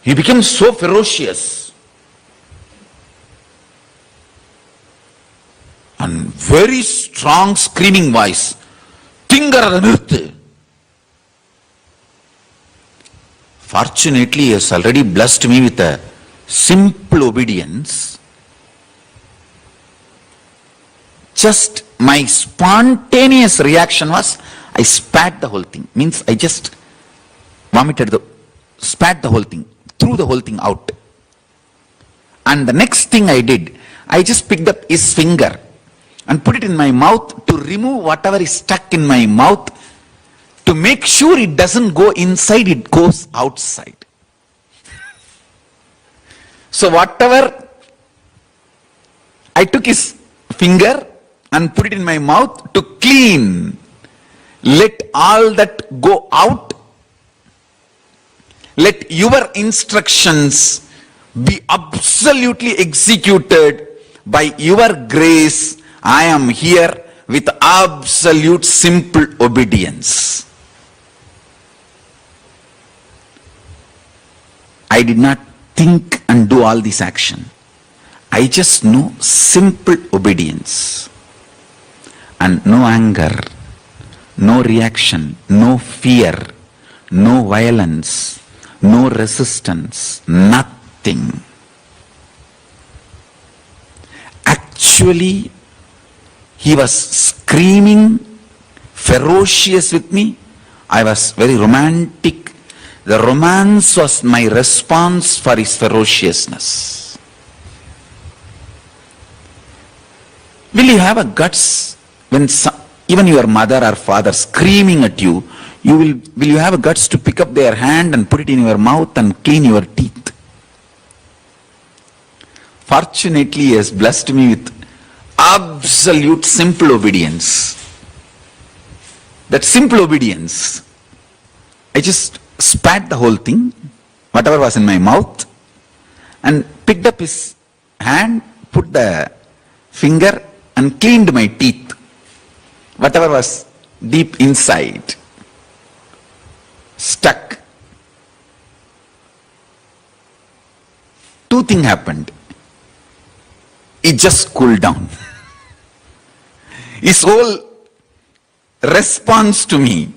He became so ferocious and very strong screaming voice, Tingarada nirthu. Fortunately, he has already blessed me with a simple obedience. Just my spontaneous reaction was, I spat the whole thing. Means I just spat the whole thing, threw the whole thing out. And the next thing I did, I just picked up his finger and put it in my mouth to remove whatever is stuck in my mouth, to make sure it doesn't go inside, it goes outside. So whatever, I took his finger and put it in my mouth to clean, let all that go out. Let your instructions be absolutely executed by your grace. I am here with absolute simple obedience. I did not think and do all this action. I just know simple obedience. And no anger, no reaction, no fear, no violence, no resistance, nothing. Actually, he was screaming, ferocious with me. I was very romantic. The romance was my response for his ferociousness. Will you have a guts when even your mother or father screaming at you, will you have a guts to pick up their hand and put it in your mouth and clean your teeth? Fortunately, he has blessed me with absolute simple obedience. That simple obedience, I just spat the whole thing, whatever was in my mouth, and picked up his hand, put the finger and cleaned my teeth, whatever was deep inside, stuck. Two things happened. It just cooled down. His whole response to me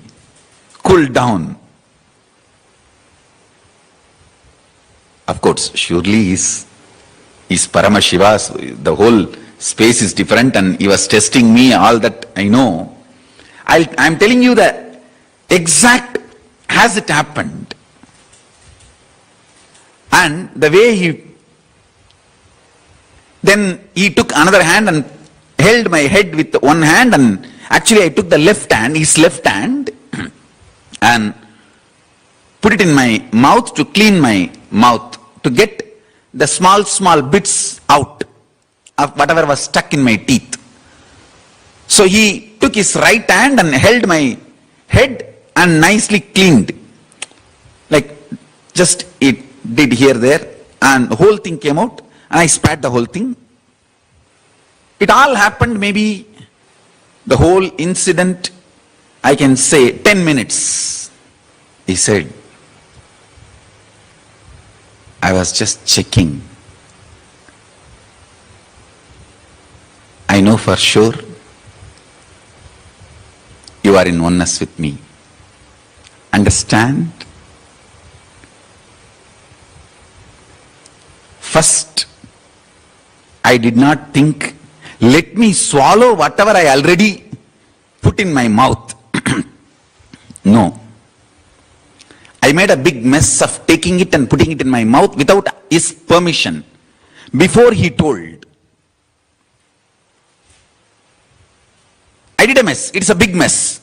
cooled down. Of course, surely is Paramashiva, the whole space is different, and he was testing me, all that I know. I'm telling you the exact as it happened. And the way then he took another hand and held my head with one hand, and actually I took the left hand, his left hand, and put it in my mouth to clean my mouth, to get the small bits out of whatever was stuck in my teeth. So he took his right hand and held my head and nicely cleaned. Like just it did here, there, and the whole thing came out, and I spat the whole thing. It all happened, maybe the whole incident, I can say 10 minutes. He said, I was just checking. I know for sure you are in oneness with me. Understand? First, I did not think, let me swallow whatever I already put in my mouth. No. I made a big mess of taking it and putting it in my mouth without his permission, before he told. I did a mess. It's a big mess.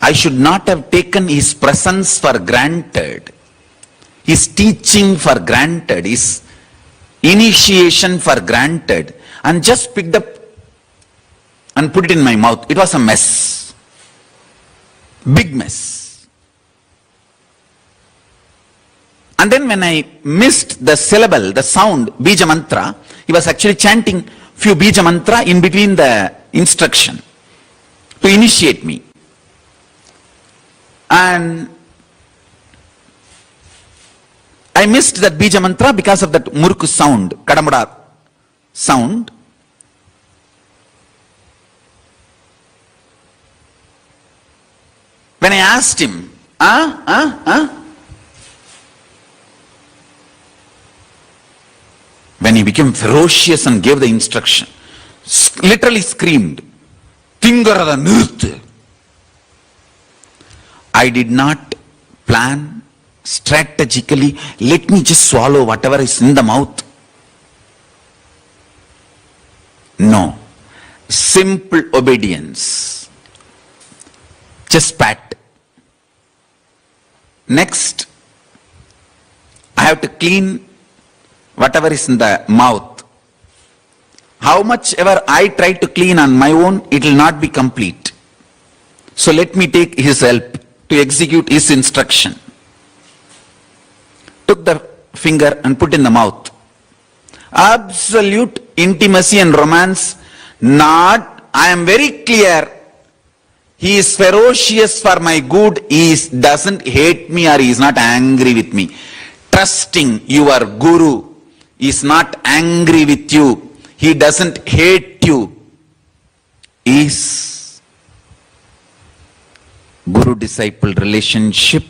I should not have taken his presence for granted, his teaching for granted, his initiation for granted, and just picked up and put it in my mouth. It was a mess. Big mess. And then when I missed the syllable, the sound, Bija Mantra, he was actually chanting few Bija Mantra in between the instruction to initiate me. And I missed that Bija Mantra because of that Murku sound, Kadamada sound. When I asked him, when he became ferocious and gave the instruction, literally screamed, Tingarada Nirthu. I did not plan strategically, let me just swallow whatever is in the mouth. No. Simple obedience. Just pat. Next, I have to clean whatever is in the mouth. How much ever I try to clean on my own, it will not be complete. So let me take his help to execute his instruction. Took the finger and put in the mouth. Absolute intimacy and romance. Not, I am very clear, he is ferocious for my good. He doesn't hate me, or he is not angry with me. Trusting your guru is not angry with you. He doesn't hate you. Is guru-disciple relationship.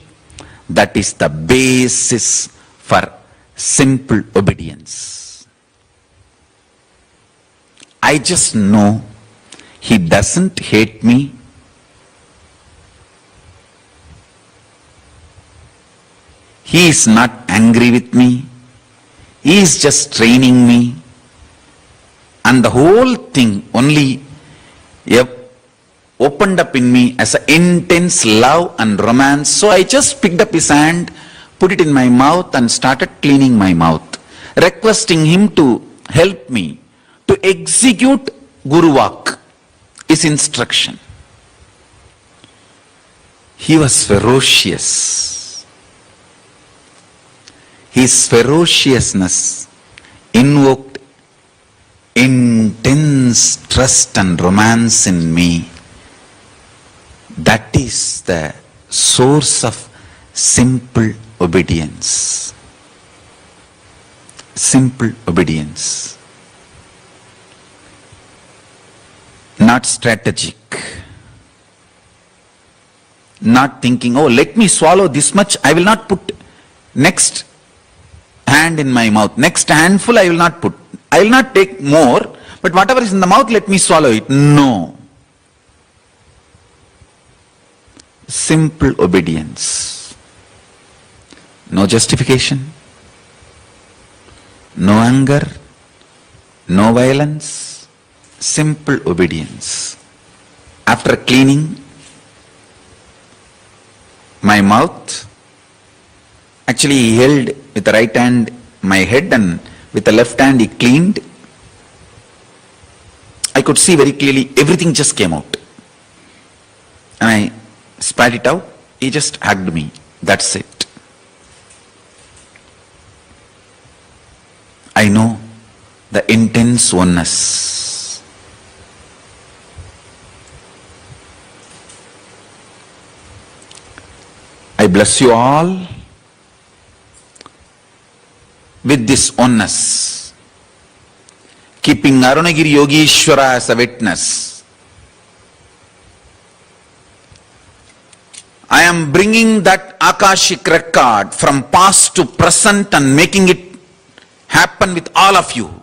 That is the basis for simple obedience. I just know he doesn't hate me. He is not angry with me. He is just training me. And the whole thing, only opened up in me as an intense love and romance. So I just picked up his hand, put it in my mouth and started cleaning my mouth, requesting him to help me to execute Guru Vak, his instruction. He was ferocious. His ferociousness invoked intense trust and romance in me. That is the source of simple obedience. Simple obedience. Not strategic. Not thinking, oh, let me swallow this much, I will not put next hand in my mouth. Next handful I will not put. I will not take more, but whatever is in the mouth, let me swallow it. No. Simple obedience. No justification. No anger. No violence. Simple obedience. After cleaning my mouth, actually he held with the right hand my head and with the left hand he cleaned. I could see very clearly everything just came out. And I spat it out. He just hugged me. That's it. I know the intense oneness. I bless you all with this oneness, keeping Arunagiri Yogeshwara as a witness. I am bringing that Akashic record from past to present and making it happen with all of you.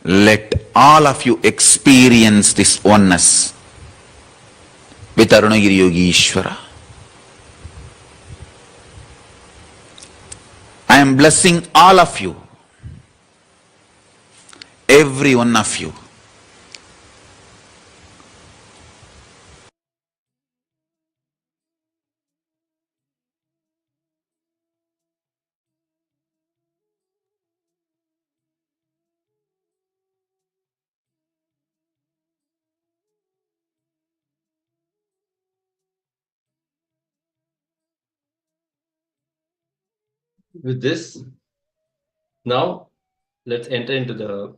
Let all of you experience this oneness with Arunagiri Yogeshwara. I am blessing all of you, every one of you. With this, now let's enter into the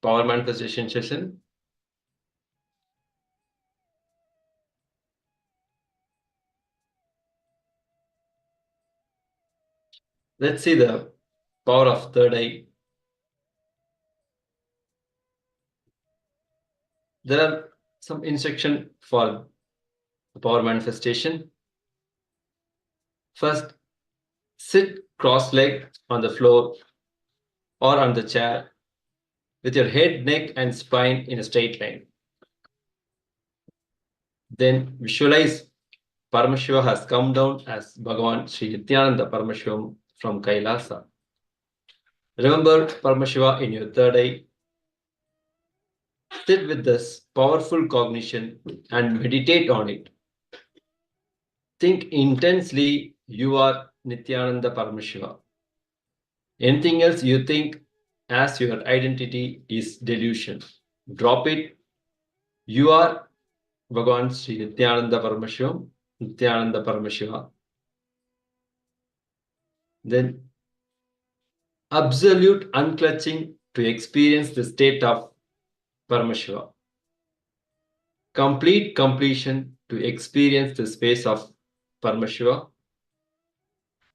power manifestation session. Let's see the power of third eye. There are some instructions for the power manifestation. First, sit cross-legged on the floor or on the chair with your head, neck and spine in a straight line. Then visualize Paramashiva has come down as Bhagavan Sri Nithyananda Paramashivoham from KAILASA. Remember Paramashiva in your third eye. Sit with this powerful cognition and meditate on it. Think intensely, you are Nithyananda Paramashiva. Anything else you think as your identity is delusion. Drop it. You are Bhagavan Sri Nithyananda Paramashivam, Nithyananda Paramashiva. Then absolute unclutching to experience the state of Paramashiva. Complete completion to experience the space of Paramashiva.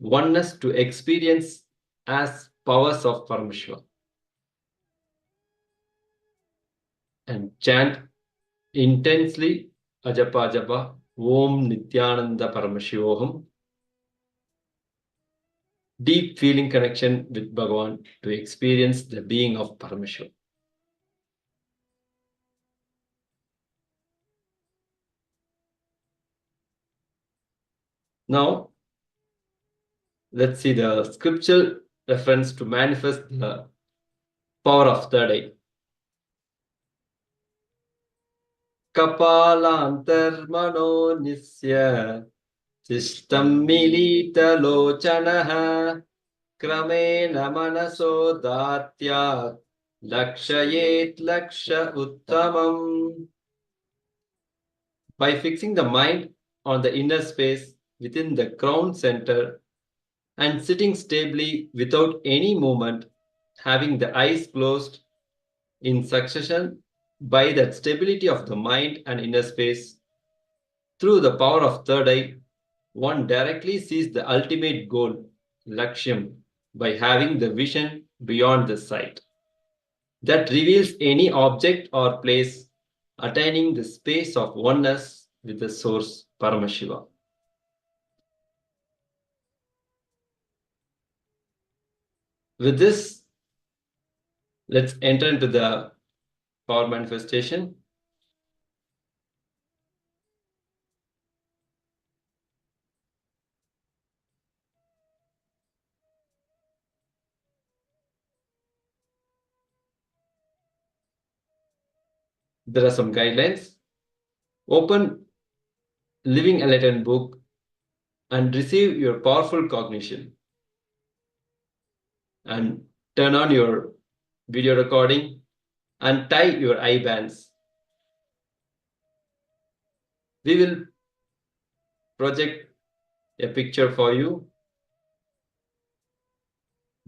Oneness to experience as powers of Paramashiva. And chant intensely Ajapa Japa Om Nithyananda Paramashivoham. Deep feeling connection with Bhagavan to experience the being of Paramashiva. Now, let's see the scriptural reference to manifest the power of third eye. कपालान्तर्मनो निस्य तिष्ठं मिलितलोचनः क्रमेण मनसो दात्यात् लक्षयेत् लक्ष्य उत्तमम्. By fixing the mind on the inner space within the crown center and sitting stably without any movement, having the eyes closed in succession, by that stability of the mind and inner space, through the power of third eye, one directly sees the ultimate goal, Lakshyam, by having the vision beyond the sight. That reveals any object or place, attaining the space of oneness with the source, Paramashiva. With this, let's enter into the power manifestation. There are some guidelines. Open Living Enlightened book and receive your powerful cognition. And turn on your video recording and tie your eye bands. We will project a picture for you.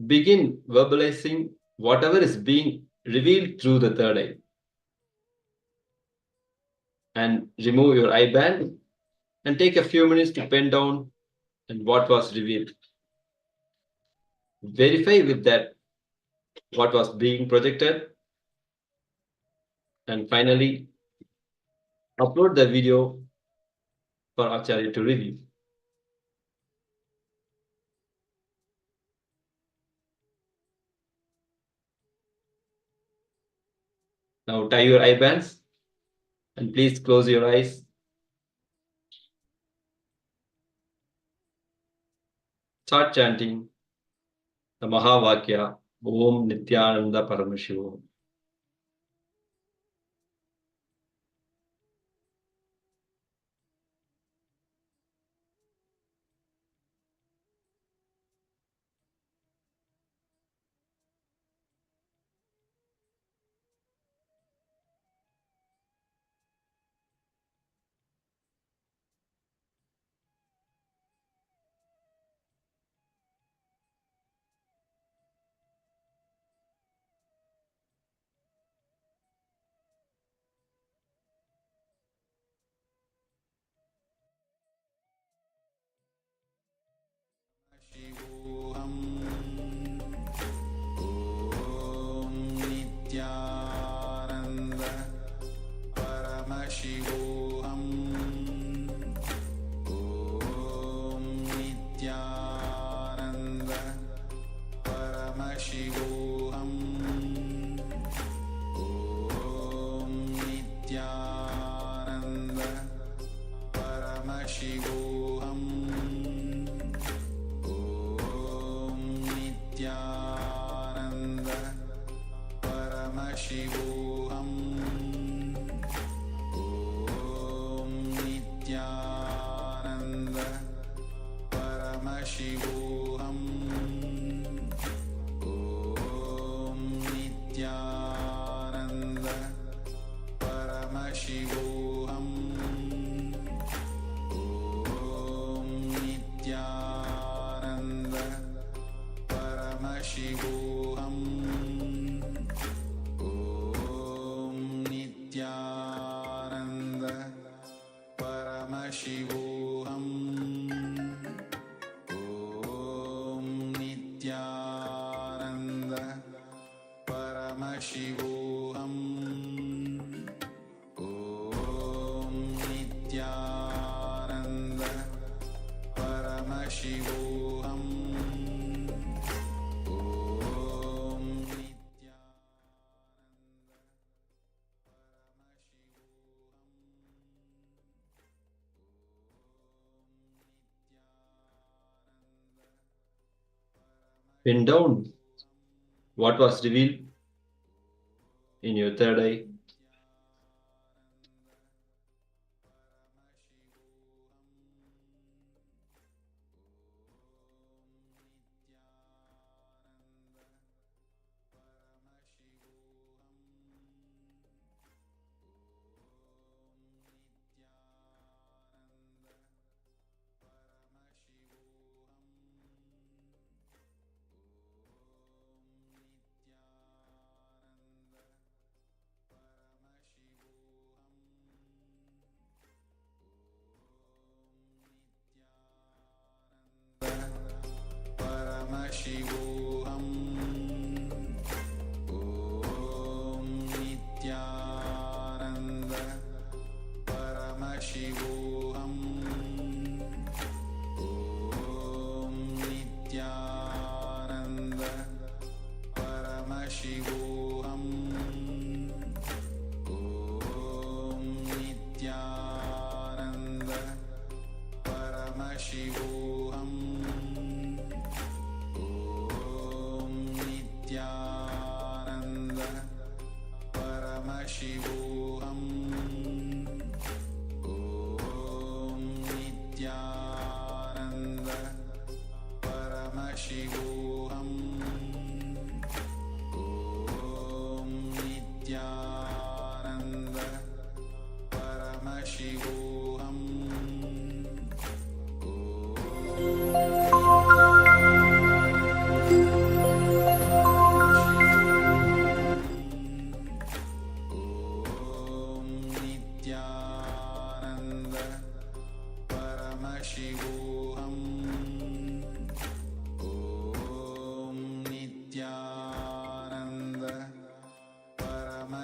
Begin verbalizing whatever is being revealed through the third eye. And remove your eye band and take a few minutes to pen down and what was revealed. Verify with that what was being projected. And finally, upload the video for Acharya to review. Now tie your eye bands and please close your eyes. Start chanting the Mahavakya, Om Nithyananda Paramashivoham. शिवोऽहम् ॐ नित्यानन्द परमशिवोऽहम् ॐ नित्यानन्द परमशिवोऽहम् ॐ नित्यानन्द परमशिवोऽहम् Nithyananda Paramashivoham Om Nithyananda Paramashivoham Om Nithyananda Paramashivoham Om Nithyananda Paramashivoham Om Nithyananda Paramashivoham Om Nithyananda Paramashivoham Om Nithyananda Paramashivoham Pin down what was revealed in your third eye.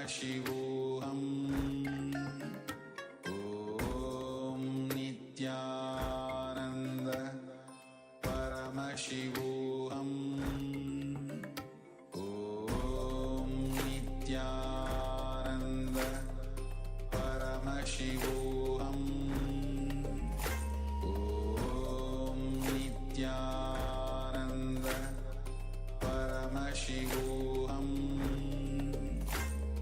Paramashivoham. Om Nithyananda. Paramashivoham. Om Nithyananda. Paramashivoham. Om Nithyananda. Paramashivoham.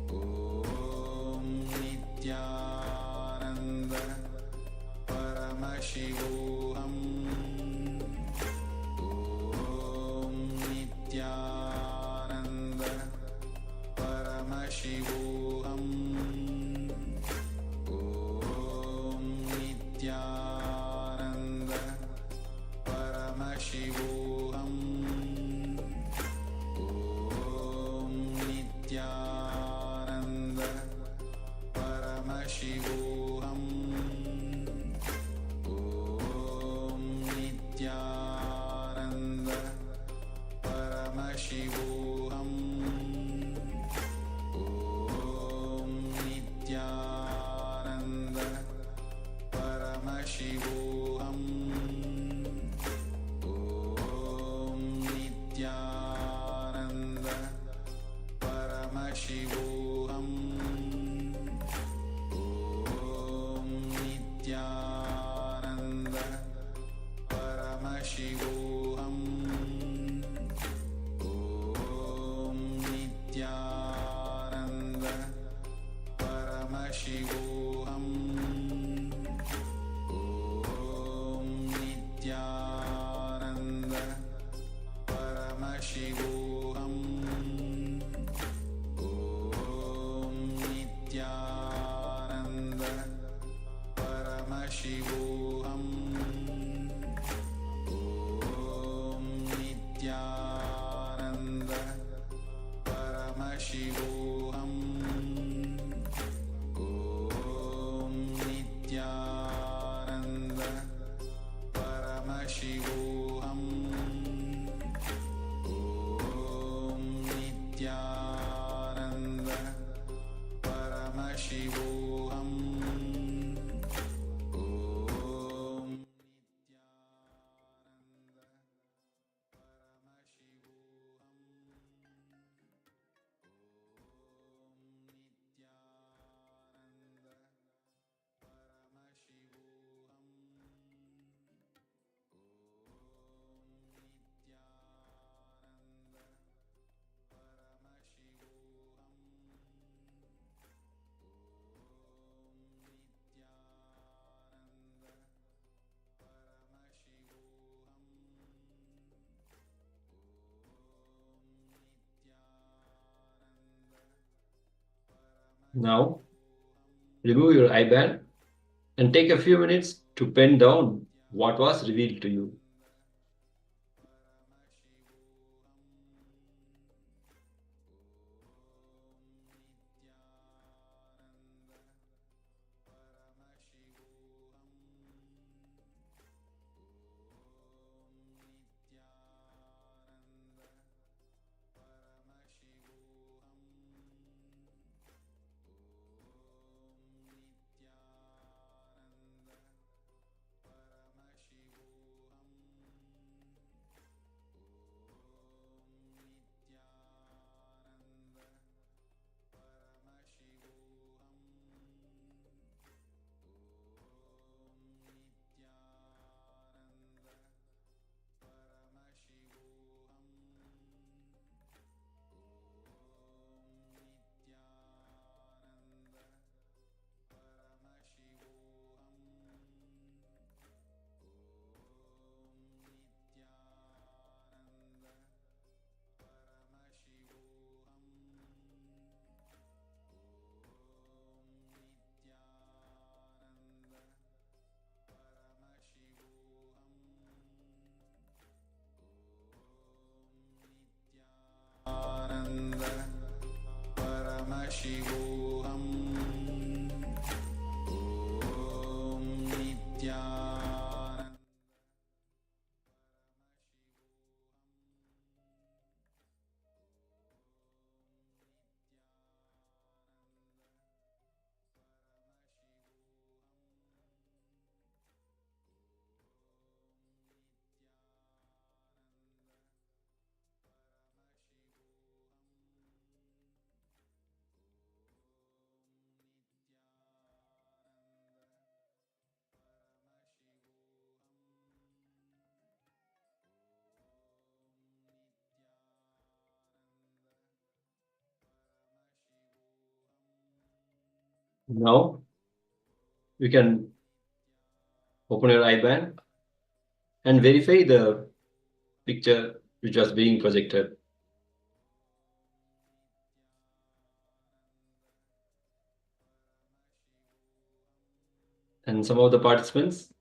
Om Nithyananda. Paramashivoham. Om Nithyananda. Paramashivoham. Om Nithyananda. Paramashivoham. Om Nithyananda. Paramashivoham. Om Nithyananda. Paramashivoham. Om Nithyananda. Paramashivoham. Om Nithyananda. Paramashivoham. Om Nithyananda. Paramashivoham. Om Nithyananda. Paramashivoham. Om Nithyananda. Paramashivoham. Om Nithyananda. Paramashivoham. Om Nithyananda. Paramashivoham. Om Nithyananda. Paramashivoham. Om Nithyananda. Paramashivoham. Om Now, remove your eye band and take a few minutes to pen down what was revealed to you. Paramashivoham. Om Nithyananda. Now you can open your eye band and verify the picture which was being projected. And some of the participants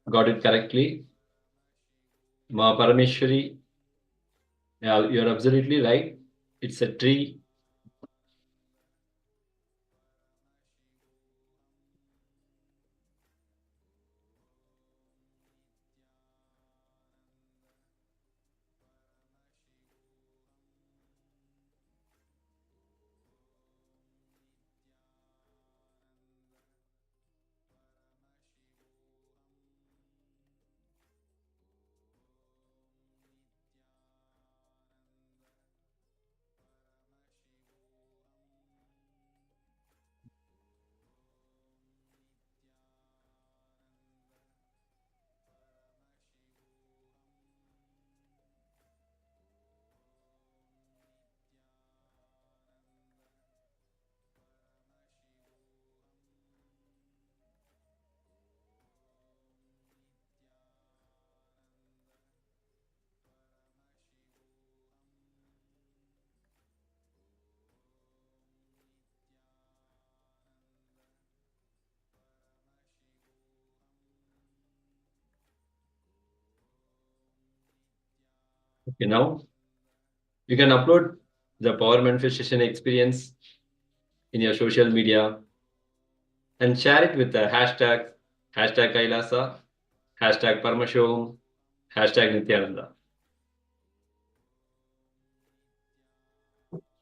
got it correctly. Ma Parameshwari, you're absolutely right. It's a tree. Okay, now you can upload the power manifestation experience in your social media and share it with the hashtag KAILASA, hashtag Paramashivoham, hashtag Nithyananda.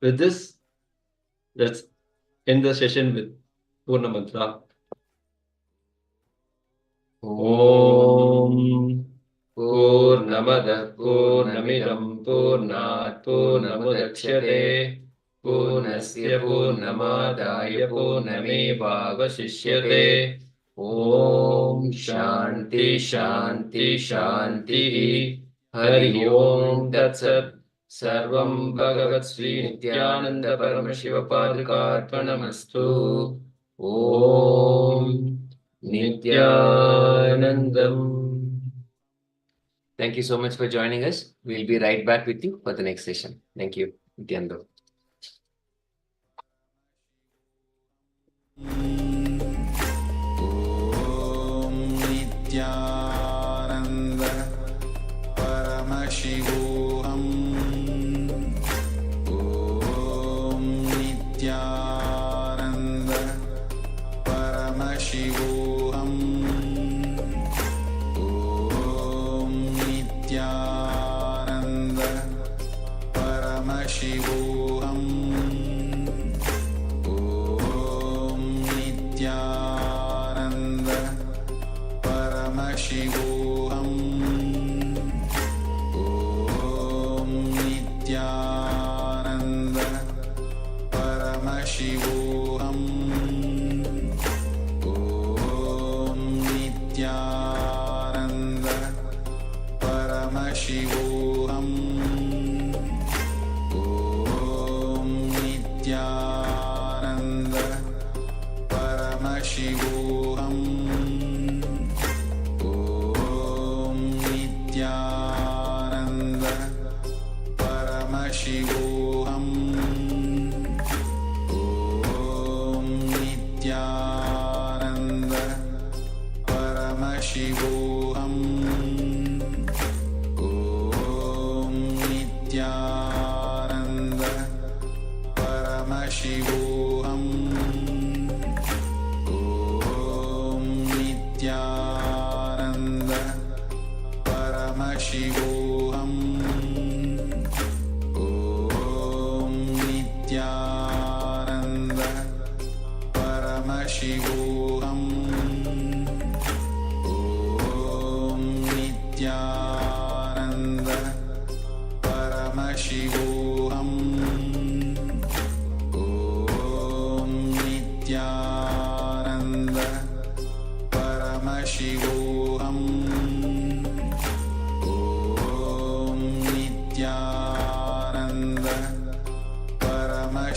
With this, let's end the session with Purna Mantra. Om Purnamada Purnamidam Purnat Purnamudachyate Purnasya Purnamadaya Purnamevavasishyate. Om Shanti Shanti Shanti. Hari Om Tat Sat. Sarvam Bhagavat Sri Nithyananda Paramashiva Padukarpanamastu. Om Nithyanandam. Thank you so much for joining us. We'll be right back with you for the next session. Thank you. Nithyananda. Nithyananda Paramashivoham. Om Nithyananda Paramashivoham. Om Nithyananda Paramashivoham. Om Nithyananda Paramashivoham. Om Nithyananda Paramashivoham. Om Nithyananda Paramashivoham. Om Nithyananda Paramashivoham. Om Nithyananda Paramashivoham. Om Nithyananda Paramashivoham. Om Nithyananda Paramashivoham. Om Nithyananda Paramashivoham. Om Nithyananda Paramashivoham. Om Nithyananda Paramashivoham. Om Nithyananda Paramashivoham. Om Nithyananda Paramashivoham.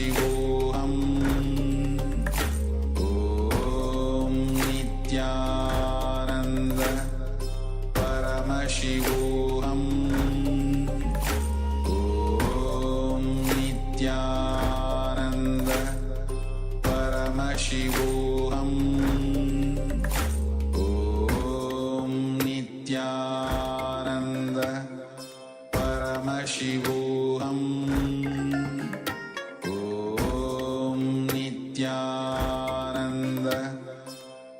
Paramashivoham Om Nithyananda Paramashivoham Om Nithyananda Paramashivoham Om Nithyananda Paramashivoham Om Nithyananda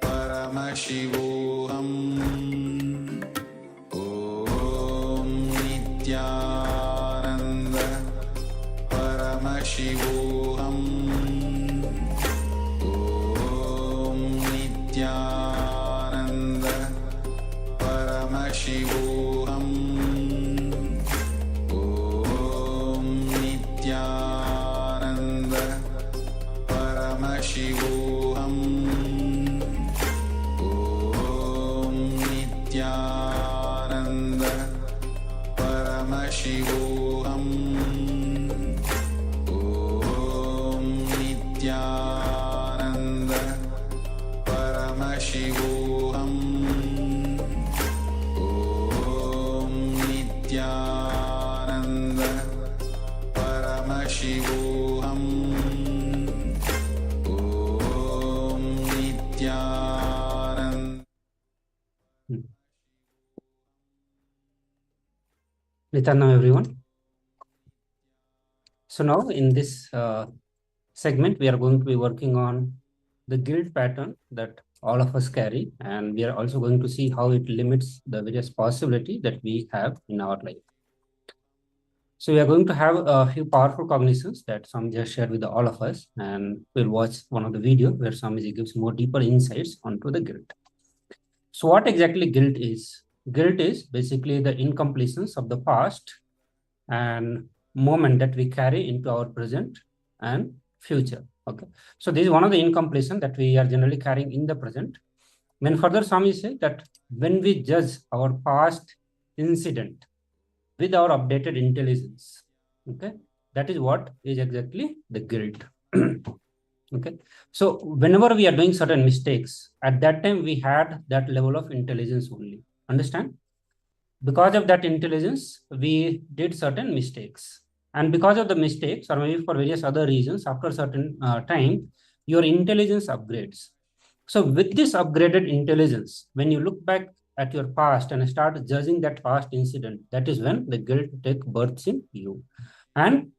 Paramashivoham Om Nithyananda Paramashivoham Om Nithyananda Paramashivoham Om Nithyananda Paramashivoham Om Nithyananda Paramashivoham Om Nithyananda Paramashivoham Om Nithyananda Paramashivoham Om Nithyananda. Nithyananda, everyone. So now in this segment, we are going to be working on the guilt pattern that all of us carry, and we are also going to see how it limits the various possibilities that we have in our life. So we are going to have a few powerful cognitions that Swamiji has shared with all of us, and we'll watch one of the video where Swamiji gives more deeper insights onto the guilt. So what exactly guilt is? Guilt is basically the incompletions of the past and moment that we carry into our present and future. Okay, so this is one of the incompletion that we are generally carrying in the present. Then further, Swami says that when we judge our past incident with our updated intelligence, okay, that is what is exactly the guilt. Okay, so whenever we are doing certain mistakes, at that time we had that level of intelligence only. Understand? Because of that intelligence, we did certain mistakes. And because of the mistakes, or maybe for various other reasons, after a certain time, your intelligence upgrades. So with this upgraded intelligence, when you look back at your past and start judging that past incident, that is when the guilt takes birth in you. And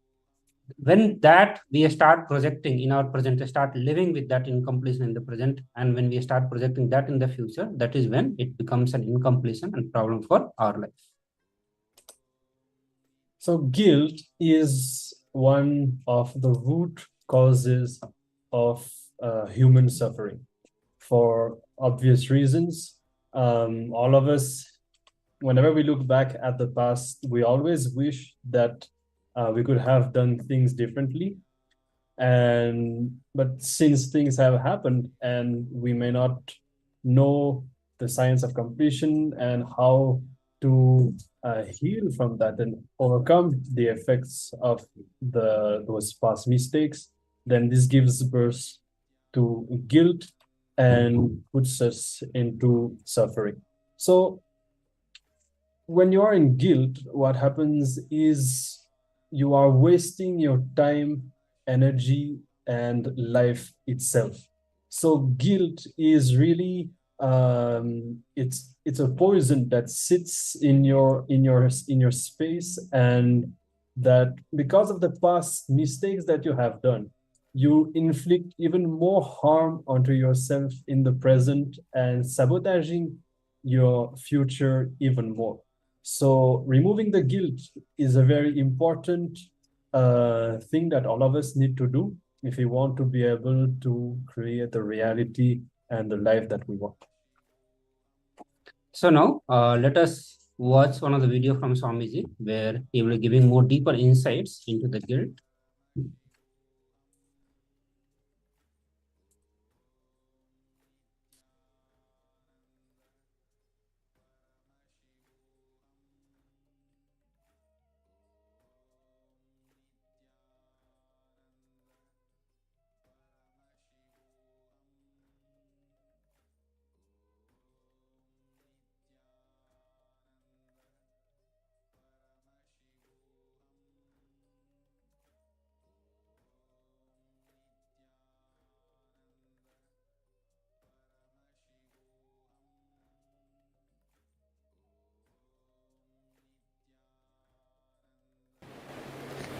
when that we start projecting in our present, start living with that incompletion in the present, and when we start projecting that in the future, that is when it becomes an incompletion and problem for our life. So guilt is one of the root causes of human suffering. For obvious reasons, all of us, whenever we look back at the past, we always wish that we could have done things differently. But since things have happened and we may not know the science of completion and how to heal from that and overcome the effects of those past mistakes, then this gives birth to guilt and puts us into suffering. So when you are in guilt, what happens is you are wasting your time, energy, and life itself. So guilt is really it's a poison that sits in your space, and that because of the past mistakes that you have done, you inflict even more harm onto yourself in the present and sabotaging your future even more. So removing the guilt is a very important thing that all of us need to do if we want to be able to create the reality and the life that we want. So now let us watch one of the video from Swamiji where he will be giving more deeper insights into the guilt.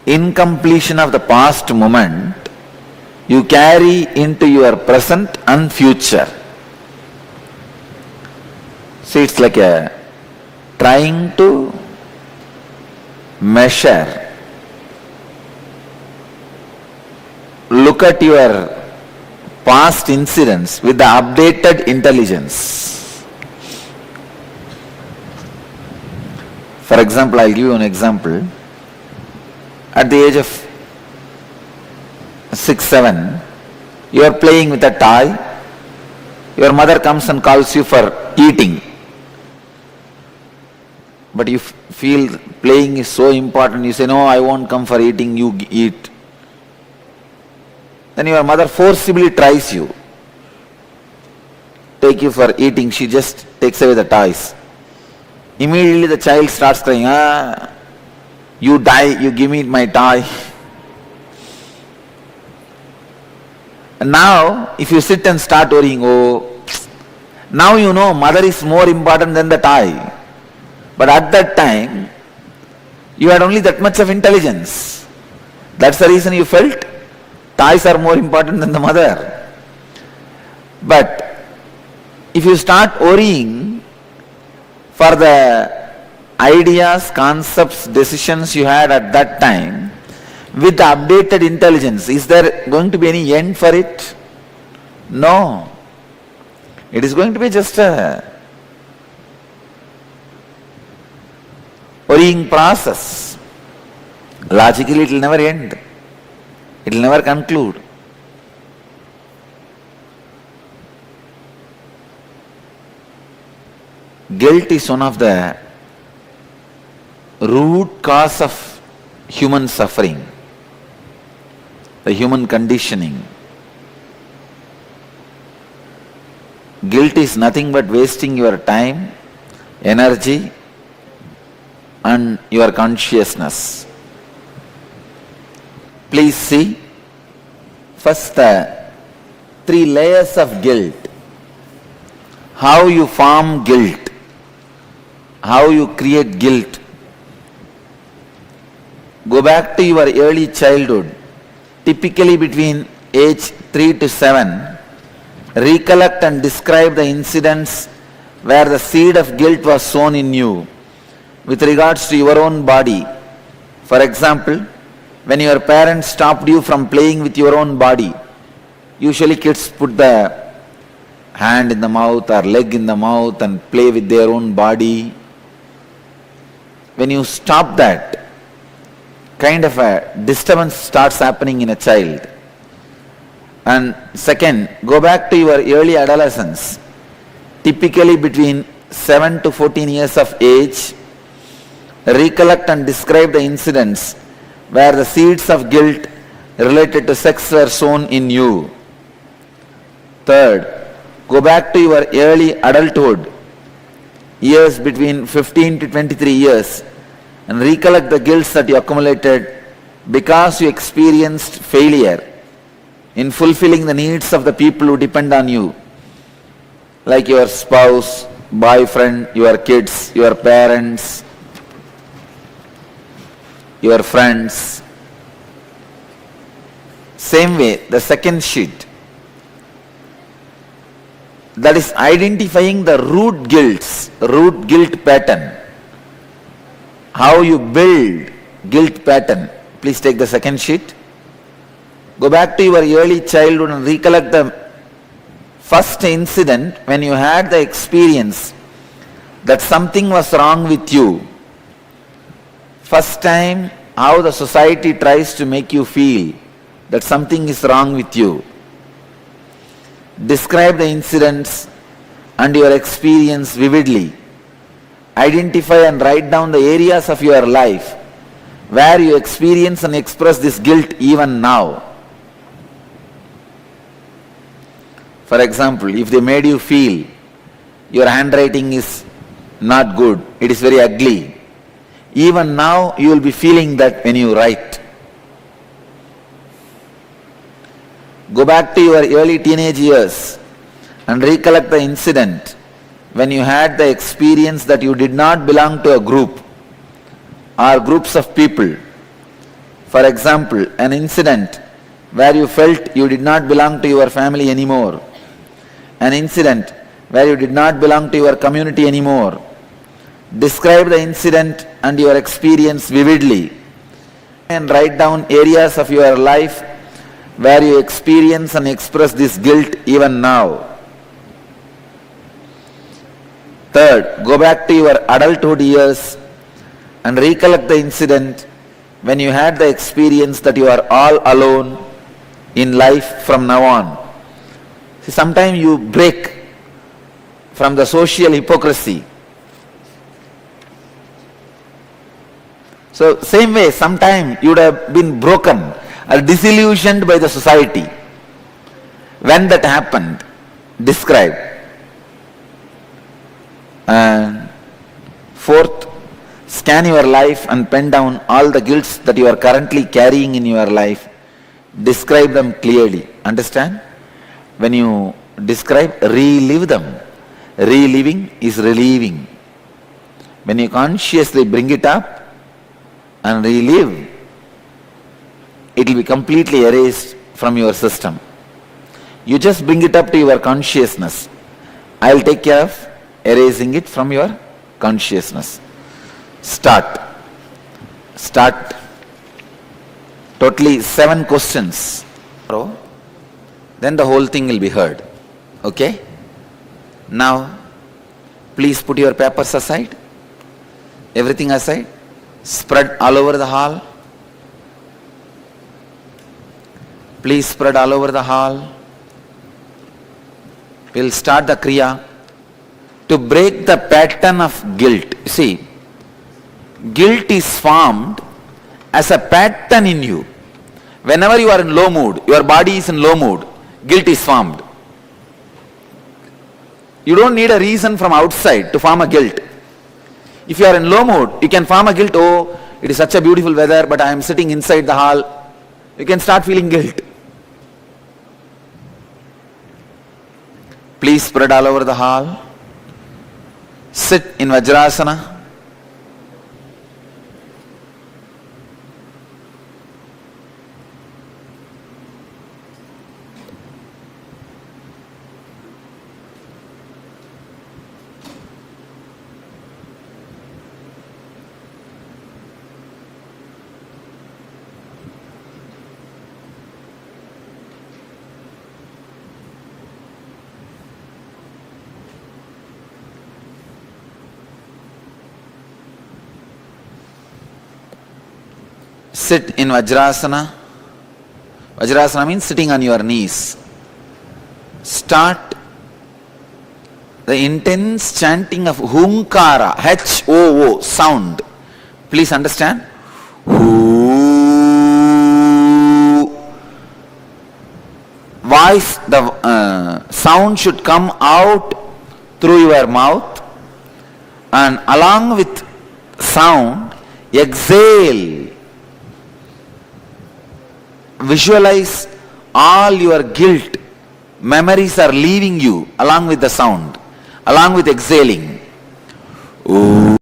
incompletion of the past moment you carry into your present and future. See, it's like trying to measure. Look at your past incidents with the updated intelligence. For example, I'll give you an example. At the age of 6, 7, you are playing with a toy. Your mother comes and calls you for eating. But you feel playing is so important. You say, no, I won't come for eating, you eat. Then your mother forcibly tries you. Take you for eating, she just takes away the toys. Immediately the child starts crying, you die, you give me my toy. And now, if you sit and start worrying, now you know mother is more important than the toy. But at that time, you had only that much of intelligence. That's the reason you felt toys are more important than the mother. But if you start worrying for the ideas, concepts, decisions you had at that time, with the updated intelligence, is there going to be any end for it? No. It is going to be just a worrying process. Logically, it will never end. It will never conclude. Guilt is one of the root cause of human suffering, the human conditioning. Guilt is nothing but wasting your time, energy, and your consciousness. Please see, first the 3 layers of guilt. How you form guilt, how you create guilt. Go back to your early childhood, typically between age 3 to 7. Recollect and describe the incidents where the seed of guilt was sown in you with regards to your own body. For example, when your parents stopped you from playing with your own body, usually kids put the hand in the mouth or leg in the mouth and play with their own body. When you stop that, kind of a disturbance starts happening in a child. And second, go back to your early adolescence, typically between 7 to 14 years of age. Recollect and describe the incidents where the seeds of guilt related to sex were sown in you. Third, go back to your early adulthood, years between 15 to 23 years, and recollect the guilt that you accumulated because you experienced failure in fulfilling the needs of the people who depend on you, like your spouse, boyfriend, your kids, your parents, your friends. Same way, the second sheet, that is identifying the root guilt pattern. How you build guilt pattern. Please take the second sheet. Go back to your early childhood and recollect the first incident when you had the experience that something was wrong with you. First time, how the society tries to make you feel that something is wrong with you. Describe the incidents and your experience vividly. Identify and write down the areas of your life where you experience and express this guilt even now. For example, if they made you feel your handwriting is not good, it is very ugly, even now you will be feeling that when you write. Go back to your early teenage years and recollect the incident when you had the experience that you did not belong to a group or groups of people. For example, an incident where you felt you did not belong to your family anymore, an incident where you did not belong to your community anymore. Describe the incident and your experience vividly and write down areas of your life where you experience and express this guilt even now. Third, go back to your adulthood years and recollect the incident when you had the experience that you are all alone in life from now on. See, sometimes you break from the social hypocrisy. So same way, sometime you would have been broken or disillusioned by the society. When that happened, describe. And fourth, scan your life and pen down all the guilts that you are currently carrying in your life. Describe them clearly. Understand? When you describe, relive them. Reliving is relieving. When you consciously bring it up and relive, it will be completely erased from your system. You just bring it up to your consciousness. I will take care of erasing it from your consciousness. Start. Totally 7 questions. Then the whole thing will be heard. Okay? Now, please put your papers aside. Everything aside. Spread all over the hall. Please spread all over the hall. We'll start the Kriya. To break the pattern of guilt. See, guilt is formed as a pattern in you. Whenever you are in low mood, your body is in low mood, guilt is formed. You don't need a reason from outside to form a guilt. If you are in low mood, you can form a guilt. Oh, it is such a beautiful weather, but I am sitting inside the hall. You can start feeling guilt. Please spread all over the hall. Sit in Vajrasana. Sit in Vajrasana. Vajrasana means sitting on your knees. Start the intense chanting of Hunkara, H-O-O, sound. Please understand. Voice, the sound should come out through your mouth, and along with sound, exhale. Visualize all your guilt, memories are leaving you along with the sound, along with exhaling. Ooh.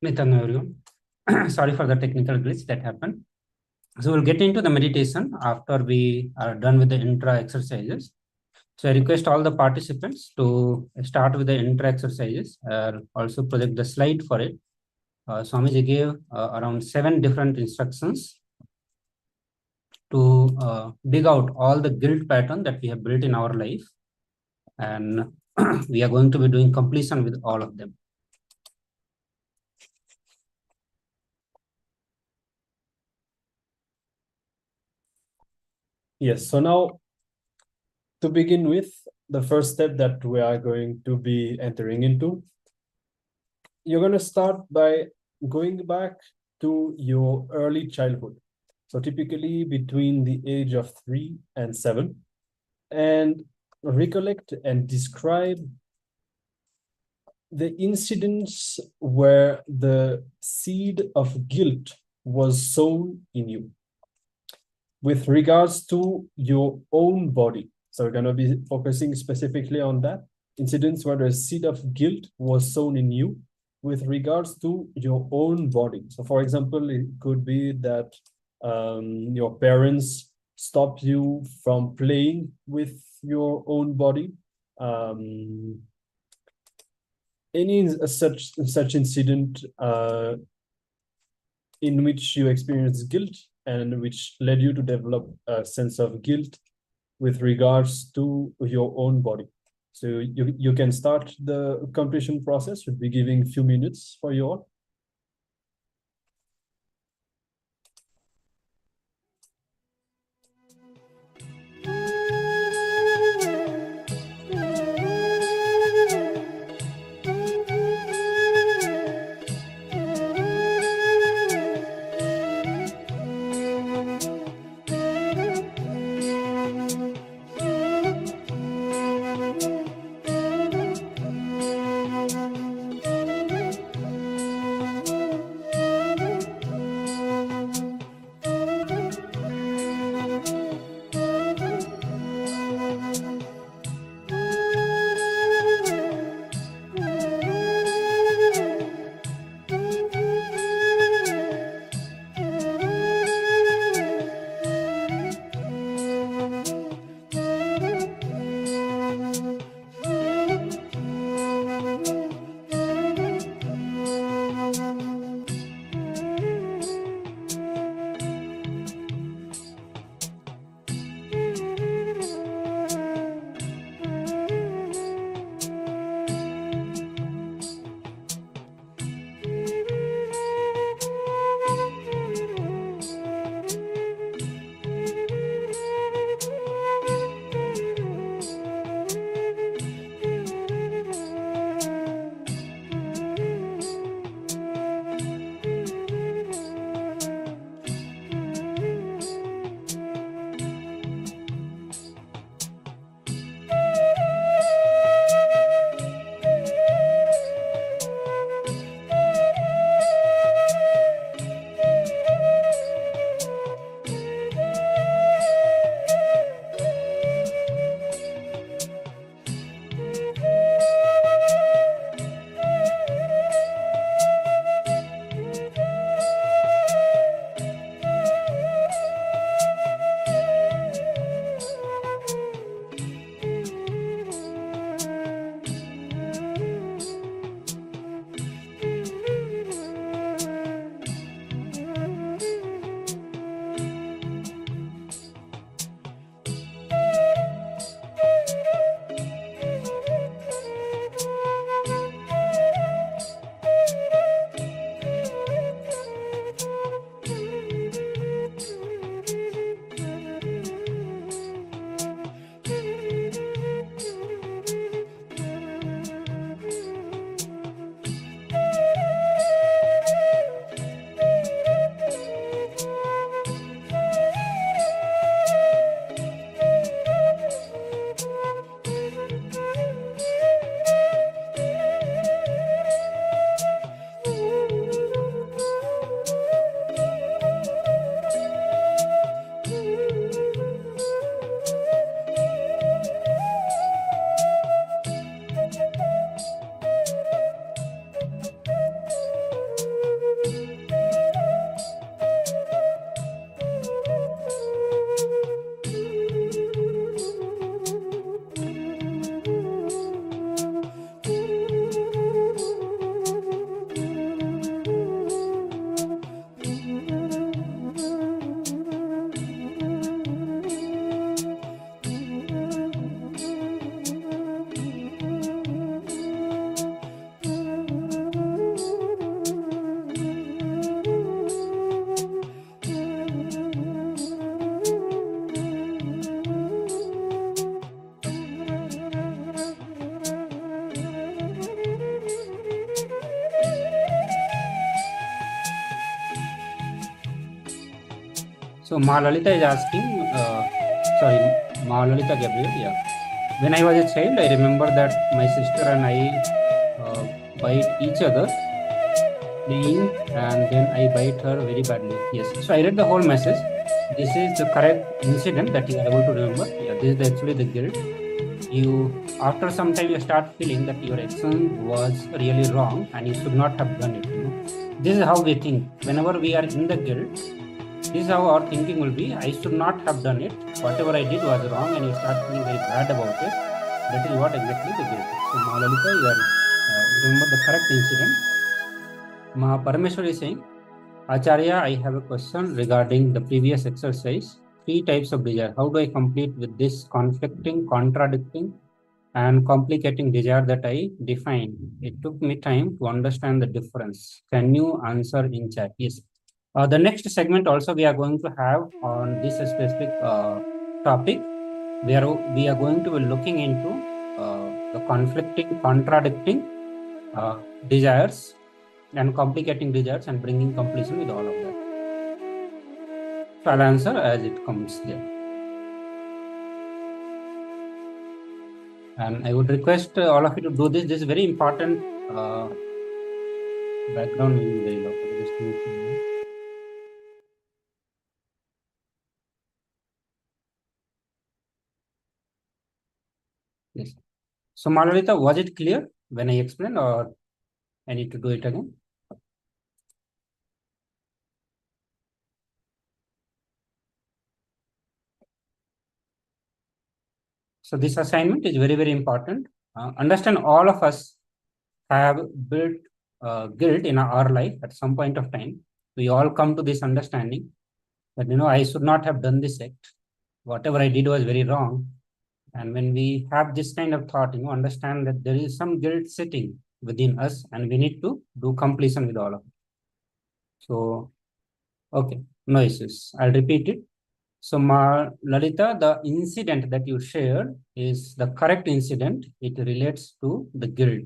Nithyananda, everyone. Sorry for the technical glitch that happened. So we'll get into the meditation after we are done with the intra exercises. So I request all the participants to start with the intra exercises. Also project the slide for it. Swamiji gave around 7 different instructions to dig out all the guilt pattern that we have built in our life. And we are going to be doing completion with all of them. Yes, so now to begin with, the first step that we are going to be entering into, you're going to start by going back to your early childhood. So typically between the age of 3 and 7, and recollect and describe the incidents where the seed of guilt was sown in you with regards to your own body. So we're going to be focusing specifically on that. Incidents where the seed of guilt was sown in you with regards to your own body. So for example, it could be that your parents stop you from playing with your own body. Any such incident in which you experience guilt and which led you to develop a sense of guilt with regards to your own body. So you can start the completion process. We'll be giving a few minutes for you all. So Ma Lalita is asking, sorry, Ma Lalita Gabriel, yeah. When I was a child, I remember that my sister and I bite each other, playing, and then I bite her very badly. Yes. So I read the whole message. This is the correct incident that you are able to remember. Yeah, this is actually the guilt. You, after some time, you start feeling that your action was really wrong and you should not have done it. This is how we think. Whenever we are in the guilt, this is how our thinking will be. I should not have done it. Whatever I did was wrong, and you start feeling very bad about it. That is what exactly the guilt is. So, Mahalalita, you remember the correct incident. Parameshwar is saying, Acharya, I have a question regarding the previous exercise. 3 types of desire. How do I complete with this conflicting, contradicting, and complicating desire that I defined? It took me time to understand the difference. Can you answer in chat? Yes. The next segment also we are going to have on this specific topic, where we are going to be looking into the conflicting, contradicting desires and complicating desires and bringing completion with all of that. So I'll answer as it comes there. And I would request all of you to do this. This is very important background will be very low. Just mute me. Yes. So Malalita, was it clear when I explained, or I need to do it again? So this assignment is very, very important. Understand all of us have built guilt in our life at some point of time. We all come to this understanding that, I should not have done this act. Whatever I did was very wrong. And when we have this kind of thought, understand that there is some guilt sitting within us and we need to do completion with all of it. So, okay, no issues. I'll repeat it. So, Lalita, the incident that you shared is the correct incident. It relates to the guilt.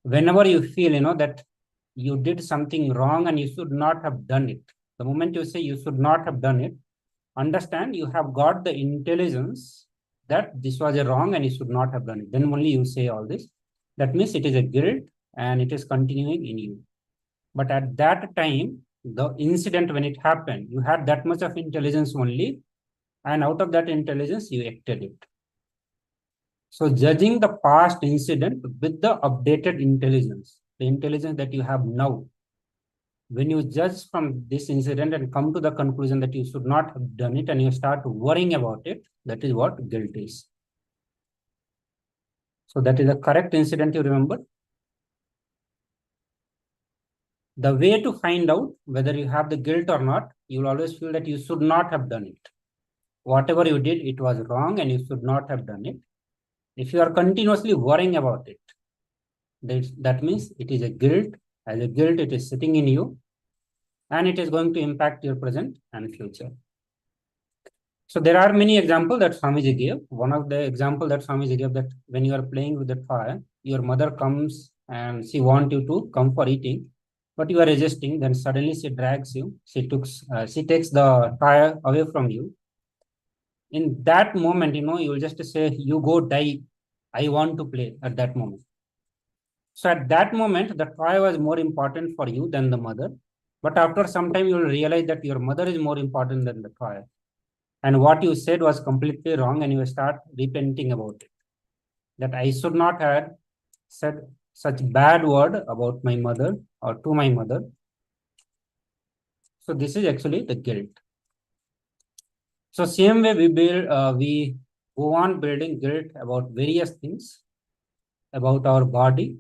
Whenever you feel, that you did something wrong and you should not have done it, the moment you say you should not have done it, understand you have got the intelligence that this was a wrong and you should not have done it. Then only you say all this. That means it is a guilt and it is continuing in you. But at that time, the incident when it happened, you had that much of intelligence only, and out of that intelligence, you acted it. So judging the past incident with the updated intelligence, the intelligence that you have now, when you judge from this incident and come to the conclusion that you should not have done it and you start worrying about it, that is what guilt is. So that is the correct incident you remember. The way to find out whether you have the guilt or not, you will always feel that you should not have done it. Whatever you did, it was wrong and you should not have done it. If you are continuously worrying about it, that means it is a guilt. As a guilt, it is sitting in you and it is going to impact your present and future. So there are many examples that Swamiji gave. One of the example that Swamiji gave, that when you are playing with the fire, your mother comes and she wants you to come for eating, but you are resisting. Then suddenly she drags you. She takes the fire away from you. In that moment, you will just say, "You go die. I want to play." At that moment. So at that moment, the toy was more important for you than the mother. But after some time, you will realize that your mother is more important than the toy. And what you said was completely wrong, and you start repenting about it. That I should not have said such bad word about my mother or to my mother. So this is actually the guilt. So same way we go on building guilt about various things, about our body.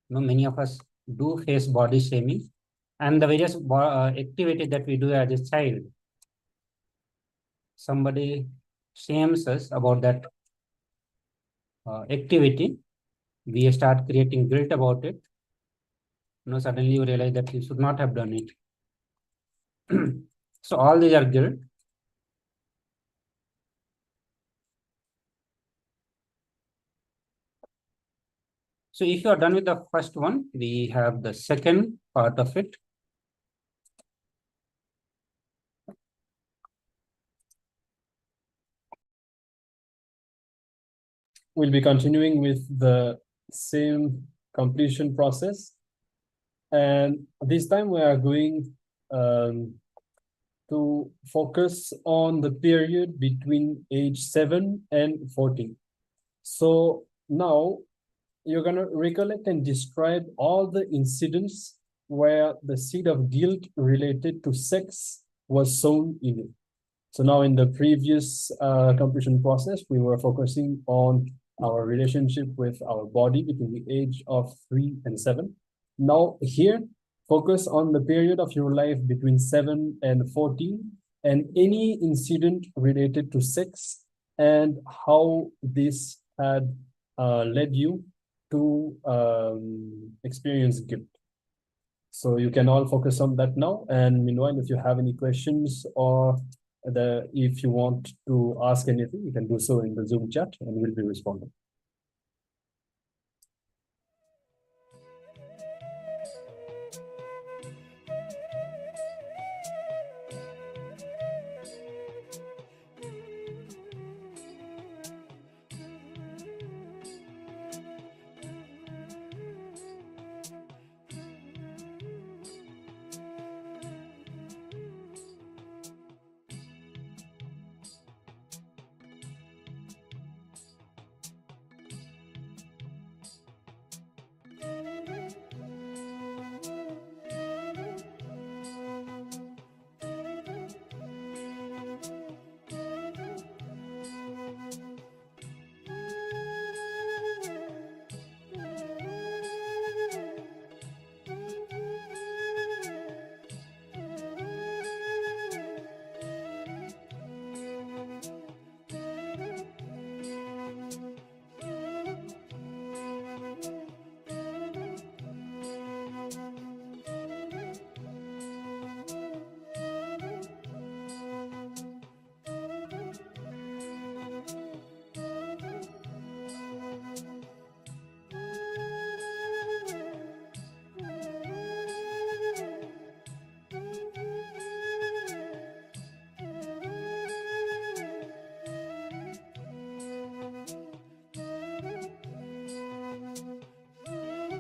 Many of us do face body shaming, and the various activities that we do as a child. Somebody shames us about that activity, we start creating guilt about it. Suddenly you realize that you should not have done it. So all these are guilt. So if you are done with the first one, we have the second part of it. We'll be continuing with the same completion process. And this time we are going to focus on the period between age 7 and 14. So now you're going to recollect and describe all the incidents where the seed of guilt related to sex was sown in you. So now in the previous completion process, we were focusing on our relationship with our body between the age of 3 and 7. Now here, focus on the period of your life between 7 and 14 and any incident related to sex and how this had led you to experience guilt. So you can all focus on that now. And meanwhile, if you have any questions or if you want to ask anything, you can do so in the Zoom chat and we'll be responding.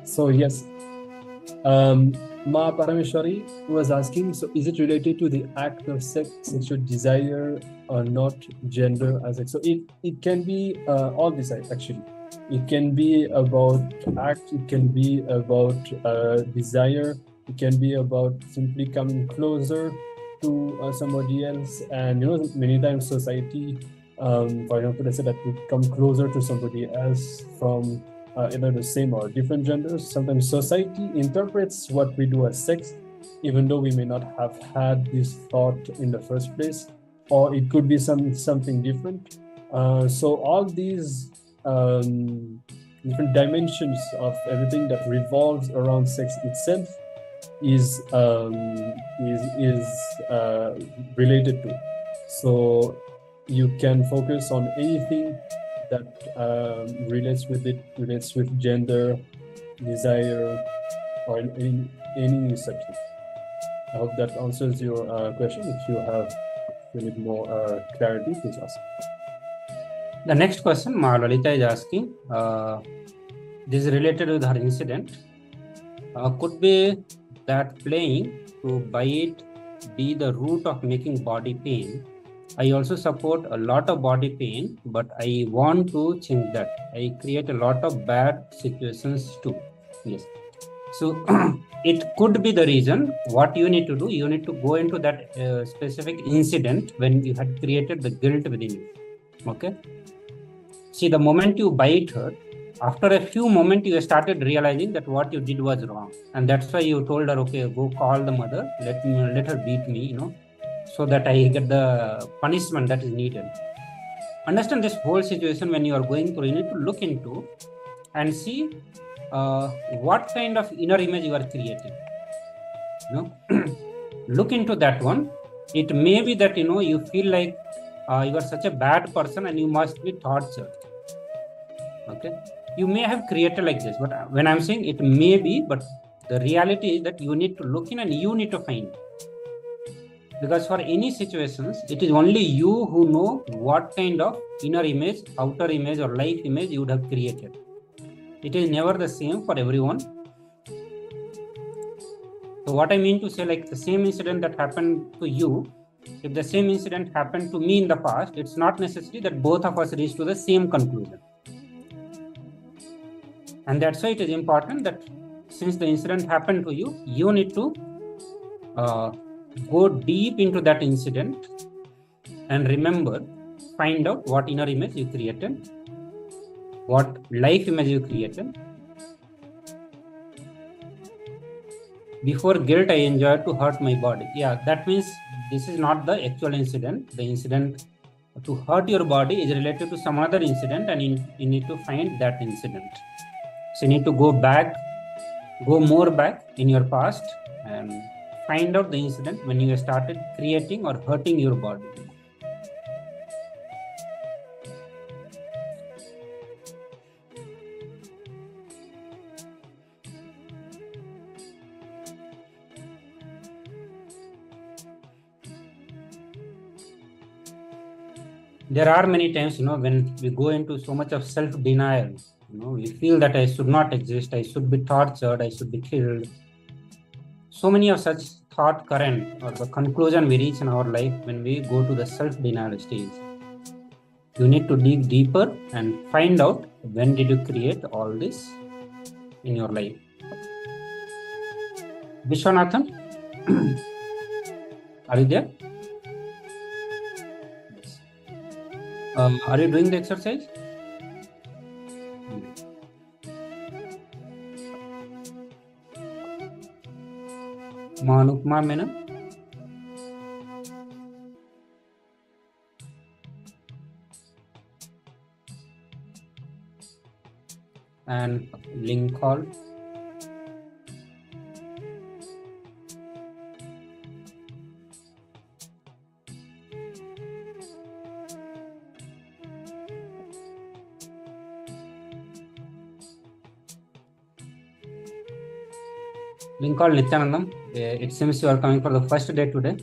So yes, Ma Parameshwari was asking, so is it related to the act of sexual desire or not gender as sex? So it can be all this actually. It can be about act, it can be about desire, it can be about simply coming closer to somebody else. And many times society, for example, they say that we come closer to somebody else from either the same or different genders. Sometimes society interprets what we do as sex, even though we may not have had this thought in the first place, or it could be something different. So all these different dimensions of everything that revolves around sex itself is related to. So you can focus on anything that relates with gender, desire, or any such thing. I hope that answers your question. If you need more clarity, please ask. The next question, Ma Lalita is asking, this is related with her incident. Could be that playing to bite be the root of making body pain. I also support a lot of body pain, but I want to change that. I create a lot of bad situations too. Yes. So it could be the reason. What you need to do, you need to go into that specific incident when you had created the guilt within you. Okay. See, the moment you bite her, after a few moments, you started realizing that what you did was wrong. And that's why you told her, okay, go call the mother, let her beat me, so that I get the punishment that is needed. Understand this whole situation when you are going through, you need to look into and see what kind of inner image you are creating. Look into that one. It may be that, you feel like you are such a bad person and you must be tortured. Okay. You may have created like this, but when I'm saying it may be, but the reality is that you need to look in and you need to find. Because for any situations, it is only you who know what kind of inner image, outer image or life image you would have created. it is never the same for everyone. So what I mean to say, like the same incident that happened to you, if the same incident happened to me in the past, it's not necessary that both of us reach to the same conclusion. And that's why it is important that since the incident happened to you, you need to go deep into that incident and remember, find out what inner image you created, what life image you created. Before guilt, I enjoyed to hurt my body. Yeah, that means this is not the actual incident. The incident to hurt your body is related to some other incident, and you need to find that incident. So you need to go back, go more back in your past and find out the incident when you started creating or hurting your body. There are many times, when we go into so much of self-denial, we feel that I should not exist, I should be tortured, I should be killed. So many of such thought current or the conclusion we reach in our life when we go to the self-denial stage. You need to dig deeper and find out when did you create all this in your life. Vishwanathan, are you there? Are you doing the exercise? Manukma Menon? And Lincoln. Lincoln Nithyanandam, it seems you are coming for the first day today.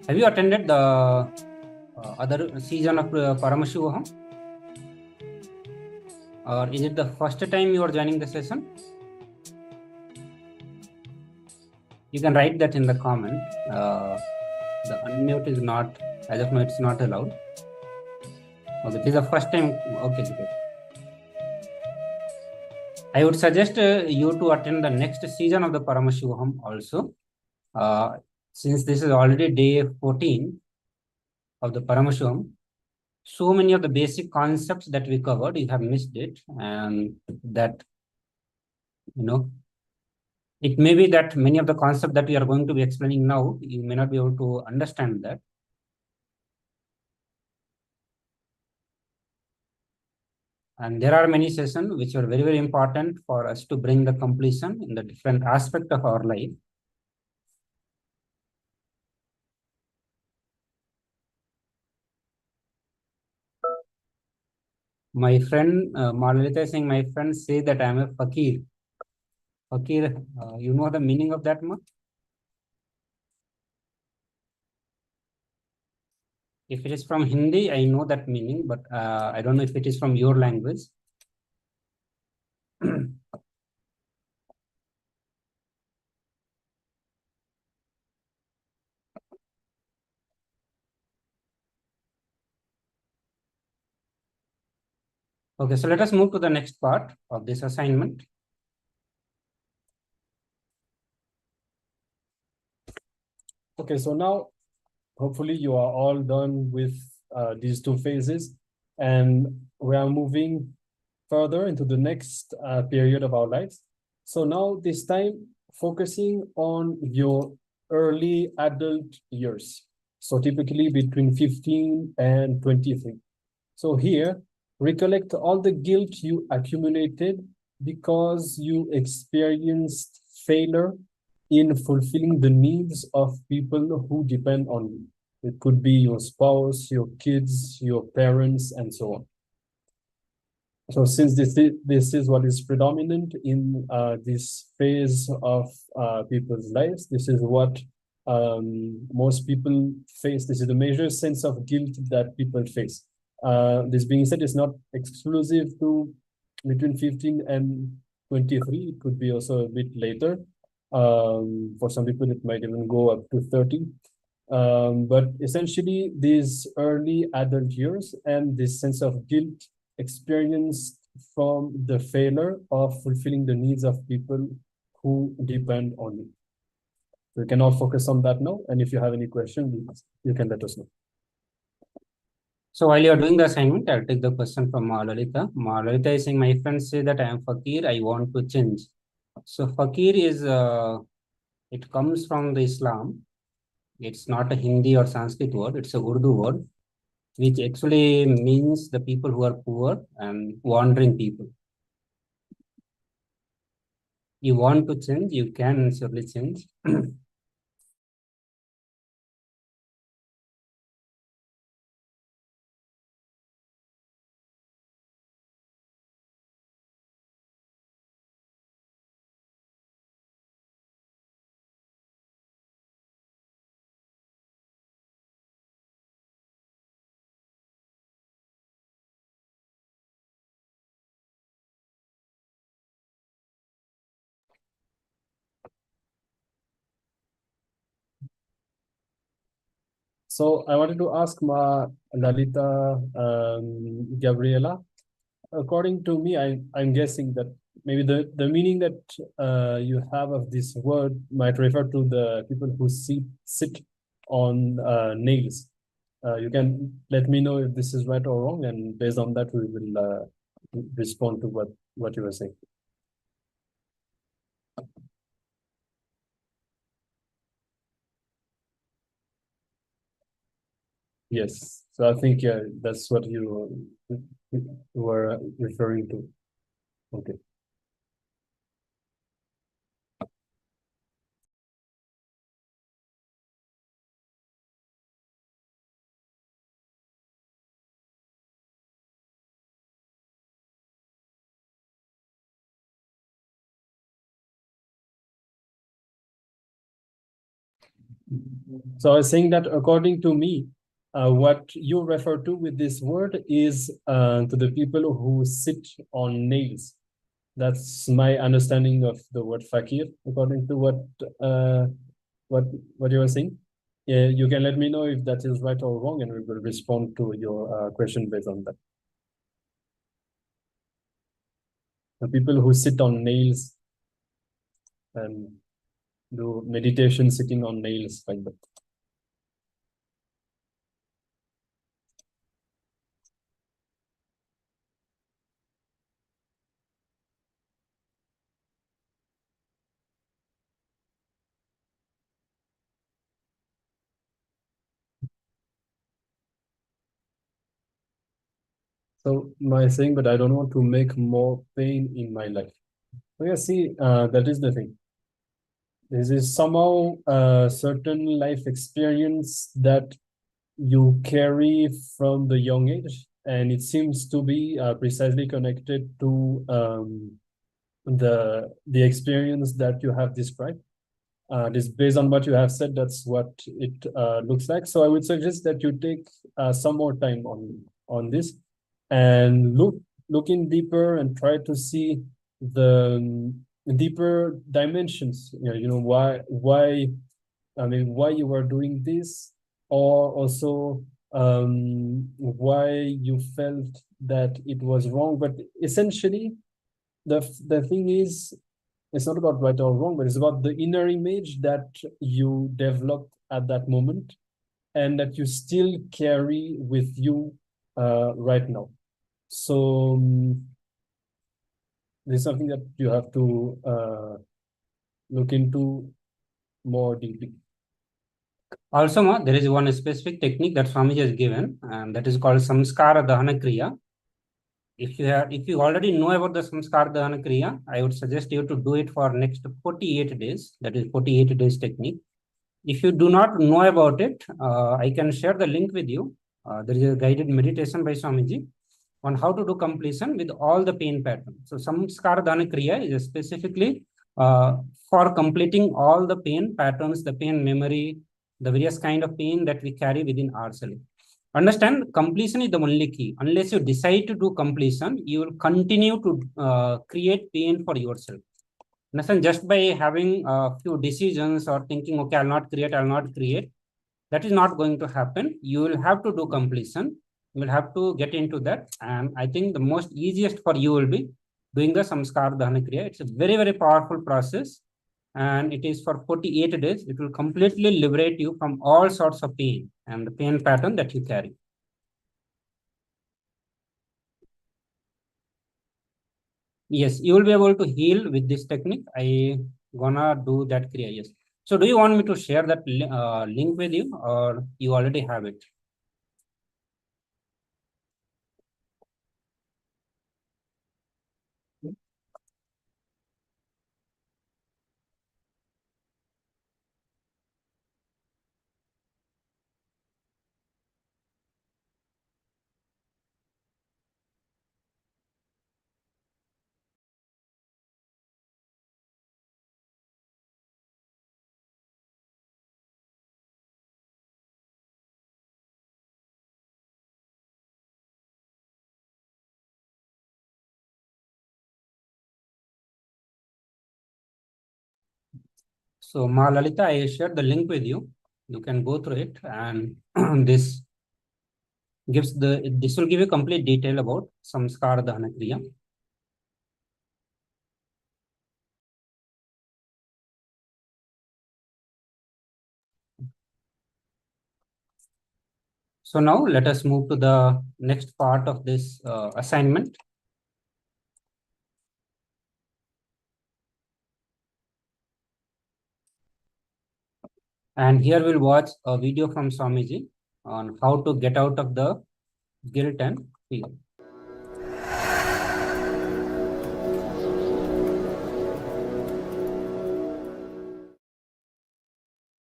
Have you attended the other season of Paramashivoham? Or is it the first time you are joining the session? You can write that in the comment. The unmute is not, as of now, it's not allowed. Okay, this is the first time. Okay, good. I would suggest you to attend the next season of the Paramashivoham also. Since this is already day 14 of the Paramashivoham, so many of the basic concepts that we covered, you have missed it. And that, it may be that many of the concepts that we are going to be explaining now, you may not be able to understand that. And there are many sessions which are very, very important for us to bring the completion in the different aspect of our life. My friend, Malalita is saying, my friends say that I am a fakir. Fakir, you know the meaning of that, ma? If it is from Hindi, I know that meaning, but I don't know if it is from your language. Okay, so let us move to the next part of this assignment. Okay, so now hopefully you are all done with these two phases, and we are moving further into the next period of our lives. So now this time focusing on your early adult years. So typically between 15 and 23. So here, recollect all the guilt you accumulated because you experienced failure in fulfilling the needs of people who depend on you. It could be your spouse, your kids, your parents, and so on. So since this is what is predominant in this phase of people's lives, this is what most people face. This is the major sense of guilt that people face. This being said, it's not exclusive to between 15 and 23. It could be also a bit later. For some people, it might even go up to 30. But essentially, these early adult years and this sense of guilt experienced from the failure of fulfilling the needs of people who depend on you. So we can all focus on that now. And if you have any questions, you can let us know. So while you are doing the assignment, I'll take the question from Lalita. Lalita is saying, my friends say that I am fakir, I want to change. So fakir is, it comes from the Islam. It's not a Hindi or Sanskrit word, it's a Urdu word, which actually means the people who are poor and wandering people. You want to change, you can surely change. So I wanted to ask Lalita, Gabriela. According to me, I'm guessing that maybe the meaning that you have of this word might refer to the people who sit on nails. You can let me know if this is right or wrong, and based on that, we will respond to what you were saying. Yes, so I think that's what you were referring to. Okay. So I was saying that according to me, what you refer to with this word is to the people who sit on nails. That's my understanding of the word fakir, according to what you were saying. You can let me know if that is right or wrong, and we will respond to your question based on that. The people who sit on nails and do meditation sitting on nails like that. So my saying, but I don't want to make more pain in my life. So yeah, see, that is the thing. This is somehow a certain life experience that you carry from the young age, and it seems to be precisely connected to the experience that you have described. This based on what you have said, that's what it looks like. So I would suggest that you take some more time on this and look in deeper and try to see the deeper dimensions. Why you are doing this, or also why you felt that it was wrong. But essentially, the thing is, it's not about right or wrong, but it's about the inner image that you developed at that moment and that you still carry with you right now. So this is something that you have to look into more deeply. Also, there is one specific technique that Swamiji has given, and that is called Samskara Dahana Kriya. If you already know about the Samskara Dahana Kriya, I would suggest you to do it for next 48 days. That is 48 days technique. If you do not know about it, I can share the link with you. There is a guided meditation by Swamiji on how to do completion with all the pain patterns. So Samskara Dahana Kriya is specifically for completing all the pain patterns, the pain memory, the various kind of pain that we carry within ourselves. Understand, completion is the only key. Unless you decide to do completion, you will continue to create pain for yourself. Understand, just by having a few decisions or thinking, okay, I'll not create, that is not going to happen. You will have to do completion. You will have to get into that. And I think the most easiest for you will be doing the Samskar Dahana Kriya. It's a very, very powerful process. And it is for 48 days. It will completely liberate you from all sorts of pain and the pain pattern that you carry. Yes, you will be able to heal with this technique. I gonna do that Kriya, yes. So do you want me to share that link with you, or you already have it? So Ma Lalita, I shared the link with you. You can go through it, and this will give you complete detail about Samskar Dahana Kriya. So now let us move to the next part of this assignment. And here we'll watch a video from Swamiji on how to get out of the guilt and fear.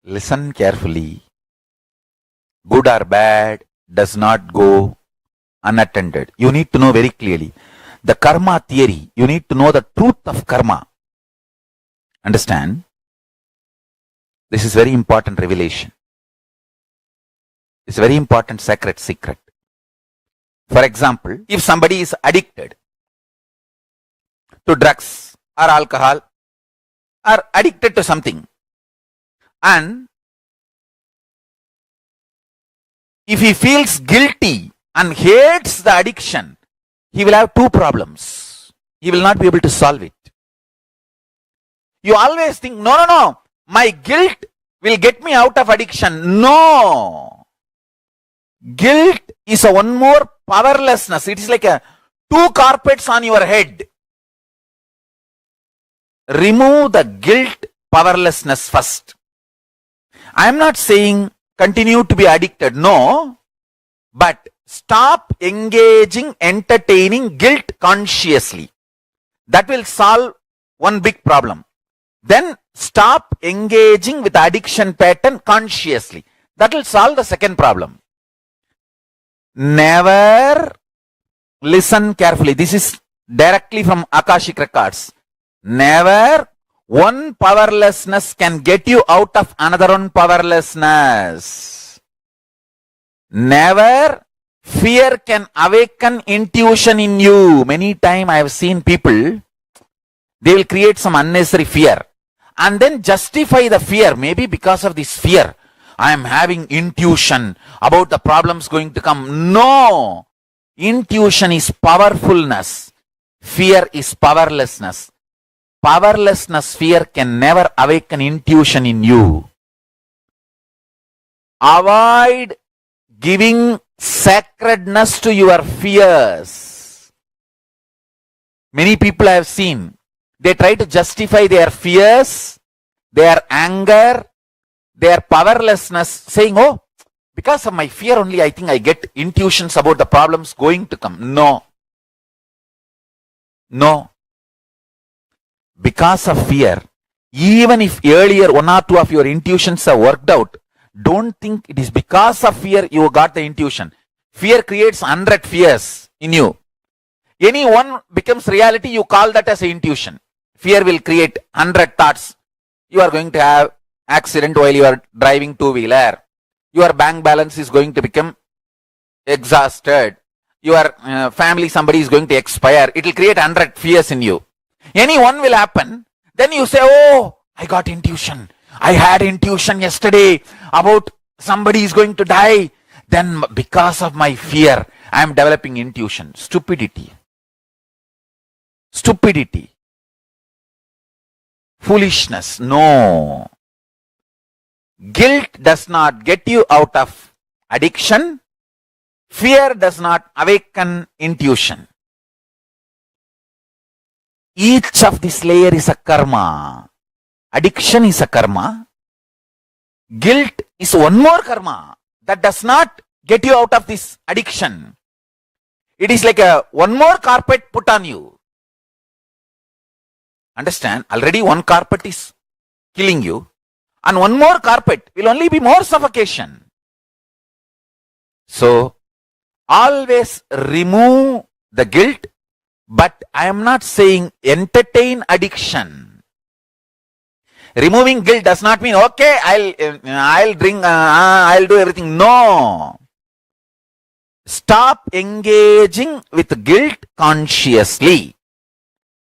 Listen carefully. Good or bad does not go unattended. You need to know very clearly. The karma theory, you need to know the truth of karma. Understand? This is very important revelation. It's a very important sacred secret. For example, if somebody is addicted to drugs or alcohol or addicted to something, and if he feels guilty and hates the addiction, he will have two problems. He will not be able to solve it. You always think, no, my guilt will get me out of addiction. No. Guilt is a one more powerlessness. It is like two carpets on your head. Remove the guilt powerlessness first. I am not saying continue to be addicted. No. But stop engaging, entertaining guilt consciously. That will solve one big problem. Then stop engaging with addiction pattern consciously. That will solve the second problem. Never, listen carefully. This is directly from Akashic records. Never one powerlessness can get you out of another one powerlessness. Never fear can awaken intuition in you. Many times I have seen people, they will create some unnecessary fear and then justify the fear. Maybe because of this fear, I am having intuition about the problems going to come. No! Intuition is powerfulness. Fear is powerlessness. Powerlessness, fear can never awaken intuition in you. Avoid giving sacredness to your fears. Many people I have seen, they try to justify their fears, their anger, their powerlessness, saying, oh, because of my fear only, I think I get intuitions about the problems going to come. No. No. Because of fear, even if earlier one or two of your intuitions have worked out, don't think it is because of fear you got the intuition. Fear creates 100 fears in you. Any one becomes reality, you call that as an intuition. Fear will create 100 thoughts. You are going to have accident while you are driving two-wheeler. Your bank balance is going to become exhausted. Your family, somebody is going to expire. It will create 100 fears in you. Any one will happen. Then you say, oh, I got intuition. I had intuition yesterday about somebody is going to die. Then because of my fear, I am developing intuition. Stupidity. Stupidity. Foolishness. No. Guilt does not get you out of addiction. Fear does not awaken intuition. Each of this layer is a karma. Addiction is a karma. Guilt is one more karma that does not get you out of this addiction. It is like one more carpet put on you. Understand? Already one carpet is killing you, and one more carpet will only be more suffocation. So, always remove the guilt, but I am not saying entertain addiction. Removing guilt does not mean, okay, I'll drink, I'll do everything. No. Stop engaging with guilt consciously.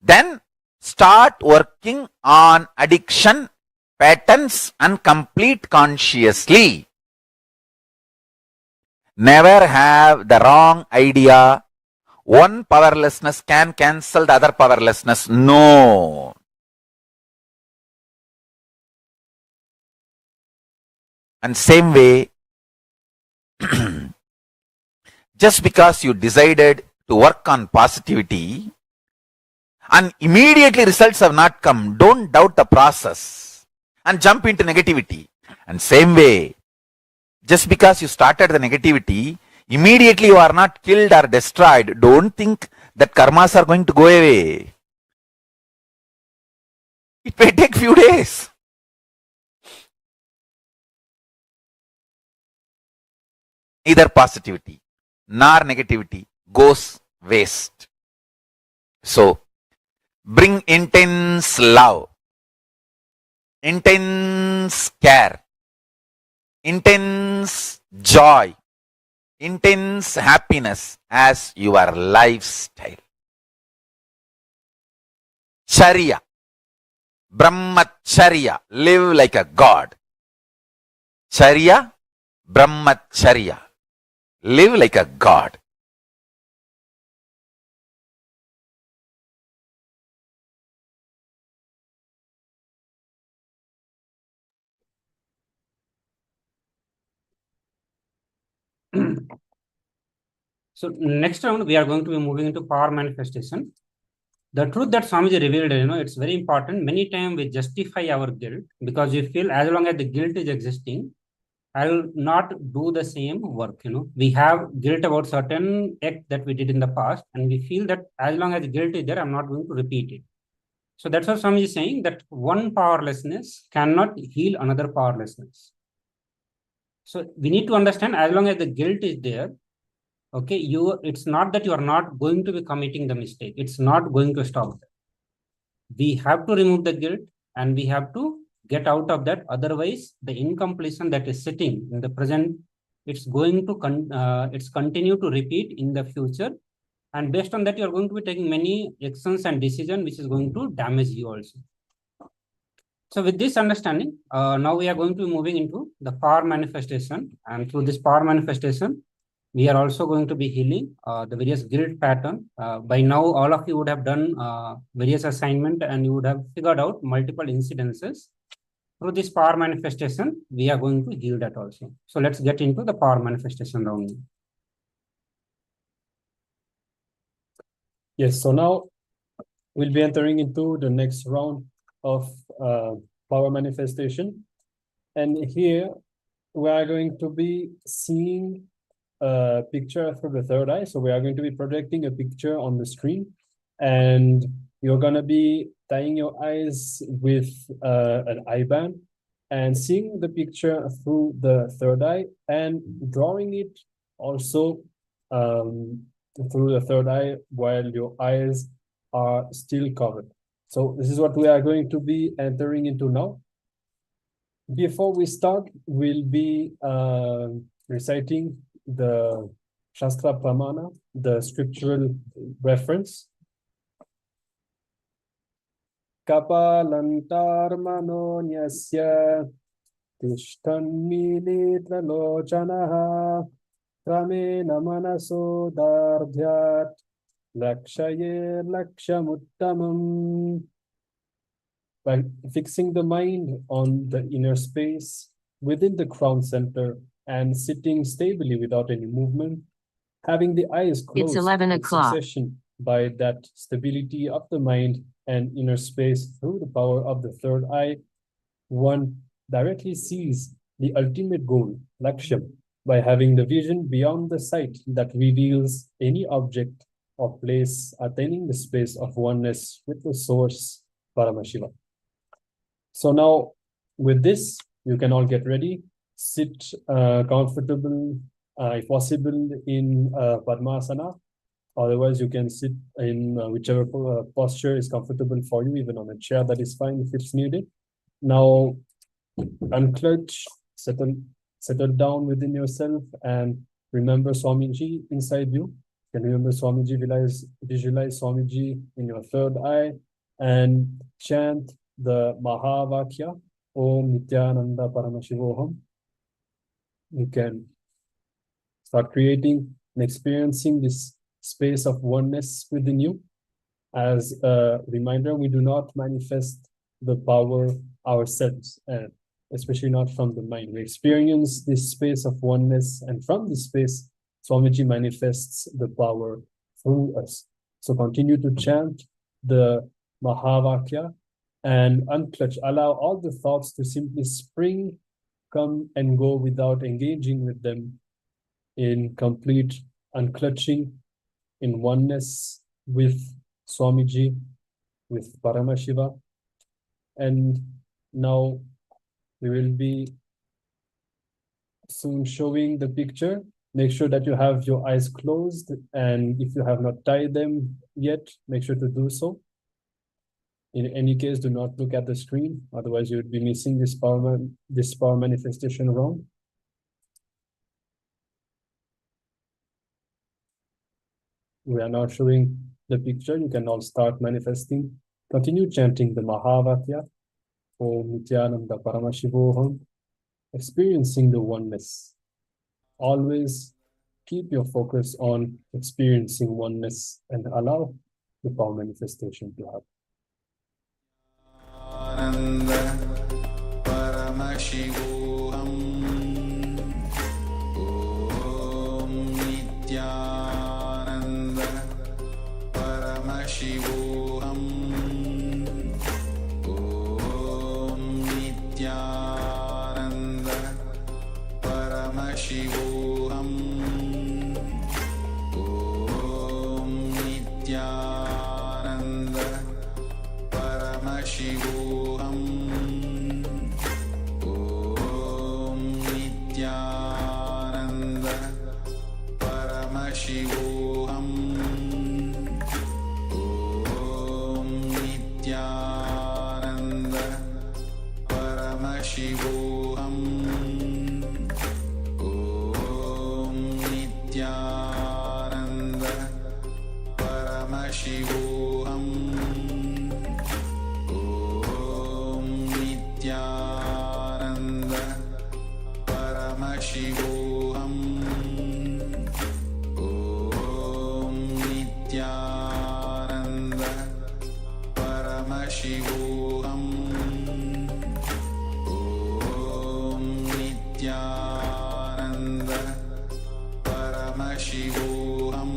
Then start working on addiction patterns and complete consciously. Never have the wrong idea. One powerlessness can cancel the other powerlessness. No. And same way, just because you decided to work on positivity and immediately results have not come, don't doubt the process and jump into negativity. And same way, just because you started the negativity, immediately you are not killed or destroyed. Don't think that karmas are going to go away. It may take few days. Neither positivity nor negativity goes waste. So, bring intense love, intense care, intense joy, intense happiness as your lifestyle. Charya, Brahmacharya, live like a god. Charya, Brahmacharya, live like a god. So next round, we are going to be moving into power manifestation. The truth that Swamiji revealed, it's very important. Many times we justify our guilt because we feel as long as the guilt is existing, I will not do the same work. We have guilt about certain act that we did in the past, and we feel that as long as guilt is there, I'm not going to repeat it. So that's what Swamiji is saying, that one powerlessness cannot heal another powerlessness. So we need to understand, as long as the guilt is there, okay, it's not that you are not going to be committing the mistake. It's not going to stop. We have to remove the guilt and we have to get out of that. Otherwise, the incompletion that is sitting in the present, it's going to it's continue to repeat in the future. And based on that, you are going to be taking many actions and decisions, which is going to damage you also. So with this understanding, now we are going to be moving into the power manifestation. And through this power manifestation, we are also going to be healing the various guilt pattern. By now, all of you would have done various assignment and you would have figured out multiple incidences. Through this power manifestation, we are going to heal that also. So let's get into the power manifestation round. Yes, so now we'll be entering into the next round of power manifestation. And here we are going to be seeing a picture through the third eye. So we are going to be projecting a picture on the screen, and you're going to be tying your eyes with an eye band and seeing the picture through the third eye and drawing it also through the third eye while your eyes are still covered. So this is what we are going to be entering into now. Before we start, we'll be reciting the Shastra Pramana, the scriptural reference. Kapalantar manonyasya tishtanmilitra lochanaha kramena manaso dardhyat lakshaye lakshamuttamam. By fixing the mind on the inner space within the crown center and sitting stably without any movement, having the eyes closed. It's 11 o'clock. Succession by that stability of the mind and inner space through the power of the third eye, one directly sees the ultimate goal, Laksham, by having the vision beyond the sight that reveals any object or place attaining the space of oneness with the source, Paramashiva. So now, with this, you can all get ready, sit comfortable, if possible, in Padmasana. Otherwise, you can sit in whichever posture is comfortable for you, even on a chair, that is fine if it's needed. Now, unclench, settle down within yourself, and remember Swamiji inside you. You can remember Swamiji, visualize Swamiji in your third eye, and chant the Mahavakya, Om Nithyananda Paramashivoham. You can start creating and experiencing this space of oneness within you. As a reminder, we do not manifest the power ourselves, and especially not from the mind. We experience this space of oneness, and from this space, Swamiji manifests the power through us. So continue to chant the Mahavakya and unclutch. Allow all the thoughts to simply spring, come and go without engaging with them, in complete unclutching, in oneness with Swamiji, with Paramashiva. And now we will be soon showing the picture. Make sure that you have your eyes closed, and if you have not tied them yet, make sure to do so. In any case, do not look at the screen, otherwise you would be missing this power manifestation wrong. We are now showing the picture. You can all start manifesting. Continue chanting the Mahavakya, Om Nithyananda Paramashivoham, experiencing the oneness. Always keep your focus on experiencing oneness and allow the power manifestation to happen. Paramashivoham, Om Nithyananda Paramashivoham, Om Nithyananda Paramashivoham, Om Nithyananda Paramashivoham, Om Nithyananda Paramashivoham, Om Nithyananda Paramashivoham, Om Nithyananda Paramashivoham, Om Nithyananda Paramashivoham, Om Nithyananda Paramashivoham, Om Nithyananda Paramashivoham,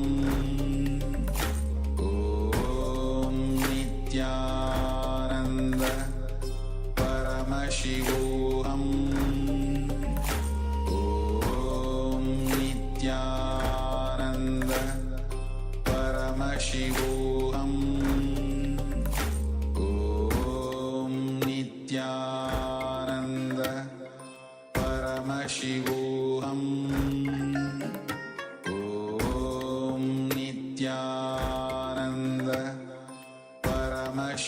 Om Nithyananda Paramashivoham, Om Nithyananda Paramashivoham, Om Nithyananda Paramashivoham, Om Nithyananda Paramashivoham.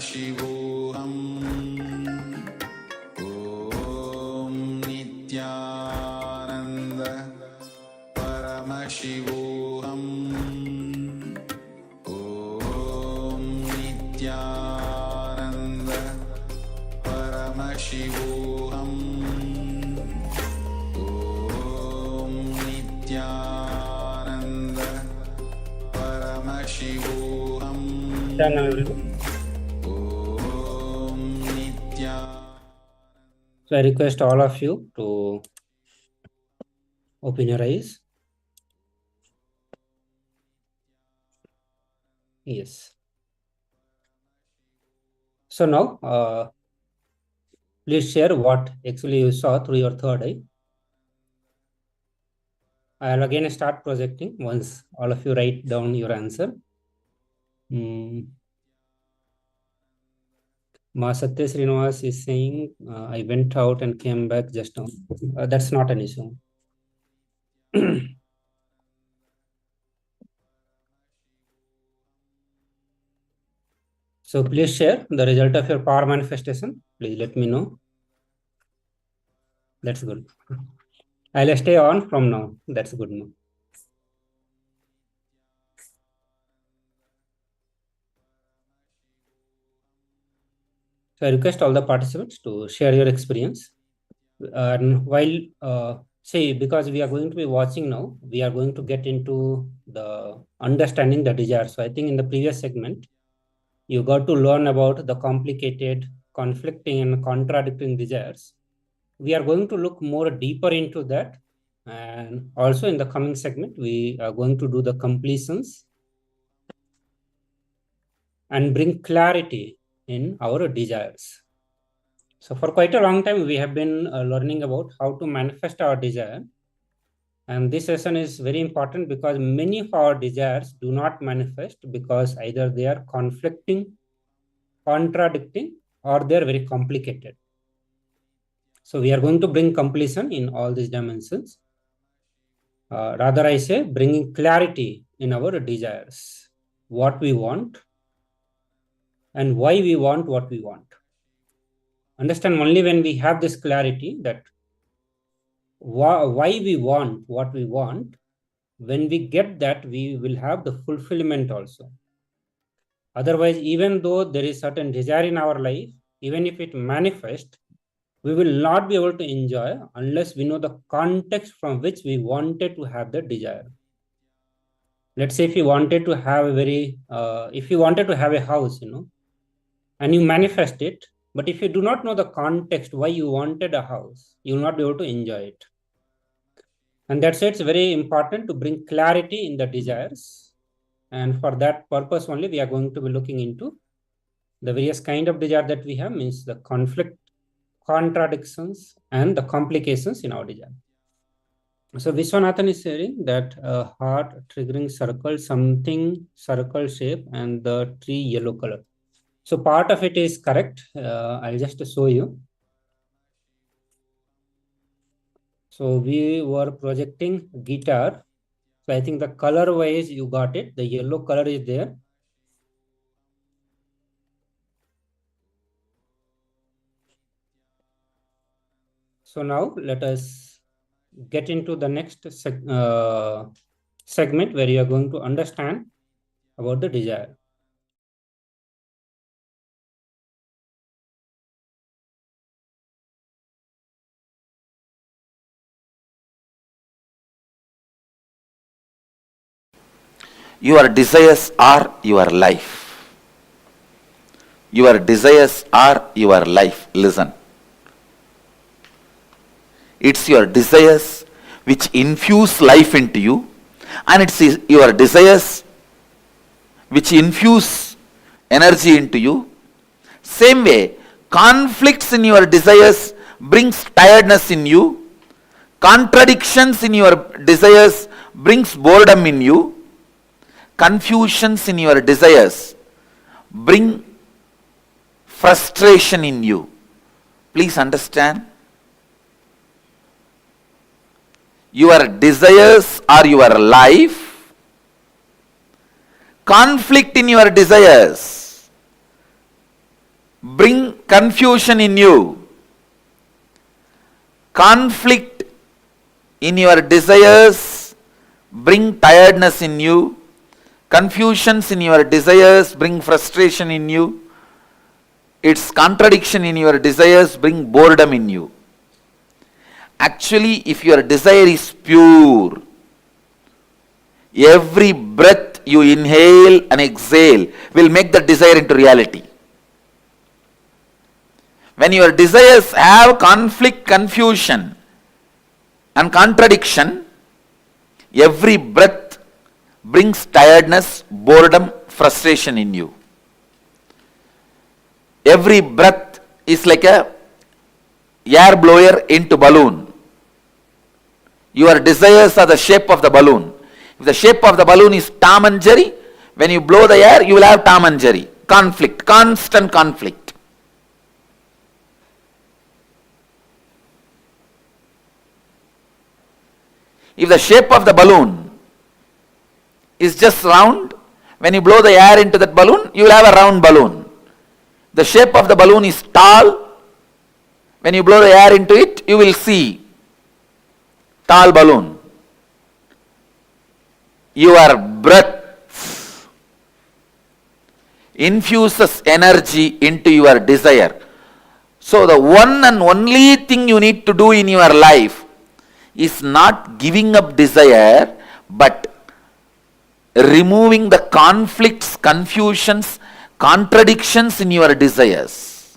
Paramashivoham Om Nithyananda Paramashivoham Om Nithyananda Paramashivoham Om Nithyananda Paramashivoham Om Nithyananda. So I request all of you to open your eyes. Yes. So now, please share what actually you saw through your third eye. I'll again start projecting once all of you write down your answer. Ma Satya Srinivas is saying, I went out and came back just now. That's not an issue. So please share the result of your power manifestation. Please let me know. That's good. I'll stay on from now. That's good now. So I request all the participants to share your experience. And while, say, because we are going to be watching now, we are going to get into the understanding the desire. So I think in the previous segment, you got to learn about the complicated, conflicting and contradicting desires. We are going to look more deeper into that. And also in the coming segment, we are going to do the completions and bring clarity in our desires. So for quite a long time, we have been learning about how to manifest our desire. And this session is very important because many of our desires do not manifest because either they are conflicting, contradicting, or they're very complicated. So we are going to bring completion in all these dimensions. Rather, I say bringing clarity in our desires, what we want, and why we want what we want. Understand only when we have this clarity that why we want what we want, when we get that, we will have the fulfillment also. Otherwise, even though there is certain desire in our life, even if it manifests, we will not be able to enjoy unless we know the context from which we wanted to have the desire. Let's say if you wanted to have if you wanted to have a house, and you manifest it, but if you do not know the context why you wanted a house, you will not be able to enjoy it. And that's why it's very important to bring clarity in the desires. And for that purpose only, we are going to be looking into the various kind of desire that we have, means the conflict, contradictions, and the complications in our desire. So Vishwanathan is saying that a heart triggering circle, something circle shape, and the tree yellow color. So part of it is correct. I'll just show you. So we were projecting guitar. So I think the color wise you got it. The yellow color is there. So now let us get into the next segment where you are going to understand about the desire. Your desires are your life. Your desires are your life. Listen. It's your desires which infuse life into you, and it's your desires which infuse energy into you. Same way, conflicts in your desires brings tiredness in you. Contradictions in your desires brings boredom in you. Confusions in your desires bring frustration in you. Please understand. Your desires are your life. Conflict in your desires bring confusion in you. Conflict in your desires bring tiredness in you. Confusions in your desires bring frustration in you. Its contradiction in your desires bring boredom in you. Actually, if your desire is pure, every breath you inhale and exhale will make the desire into reality. When your desires have conflict, confusion and contradiction, every breath brings tiredness, boredom, frustration in you. Every breath is like a air blower into balloon. Your desires are the shape of the balloon. If the shape of the balloon is Tom and Jerry, when you blow the air, you will have Tom and Jerry. Conflict, constant conflict. If the shape of the balloon is just round, when you blow the air into that balloon, you will have a round balloon. The shape of the balloon is tall. When you blow the air into it, you will see tall balloon. Your breath infuses energy into your desire. So the one and only thing you need to do in your life is not giving up desire, but removing the conflicts, confusions, contradictions in your desires.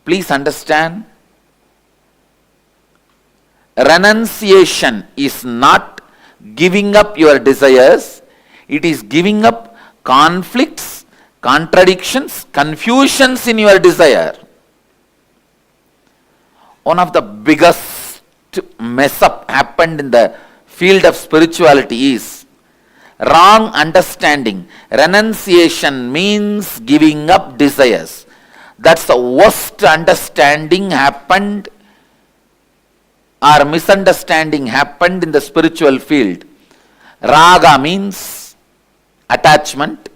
Please understand, renunciation is not giving up your desires, it is giving up conflicts, contradictions, confusions in your desire. One of the biggest mess up happened in the field of spirituality is wrong understanding. Renunciation means giving up desires. That's the worst understanding happened or misunderstanding happened in the spiritual field. Raga means attachment.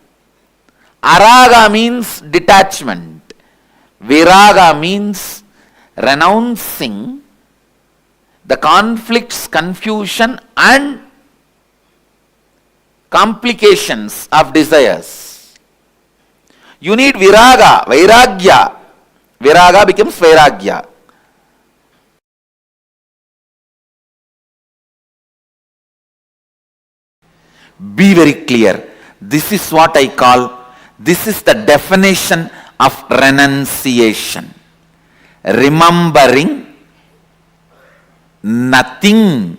Araga means detachment. Viraga means renouncing the conflicts, confusion and complications of desires. You need viraga, vairagya. Viraga becomes vairagya. Be very clear. This is what I call, this is the definition of renunciation. Remembering nothing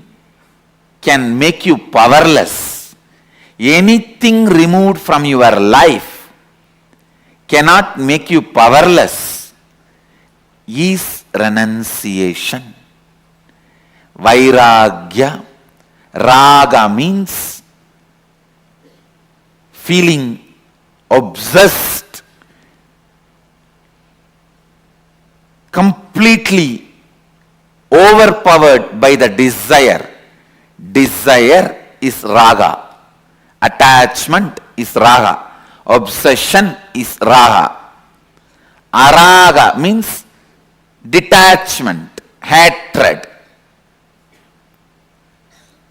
can make you powerless. Anything removed from your life cannot make you powerless is renunciation. Vairagya, raga means feeling obsessed, completely overpowered by the desire. Desire is raga. Attachment is raga. Obsession is raga. Araga means detachment, hatred.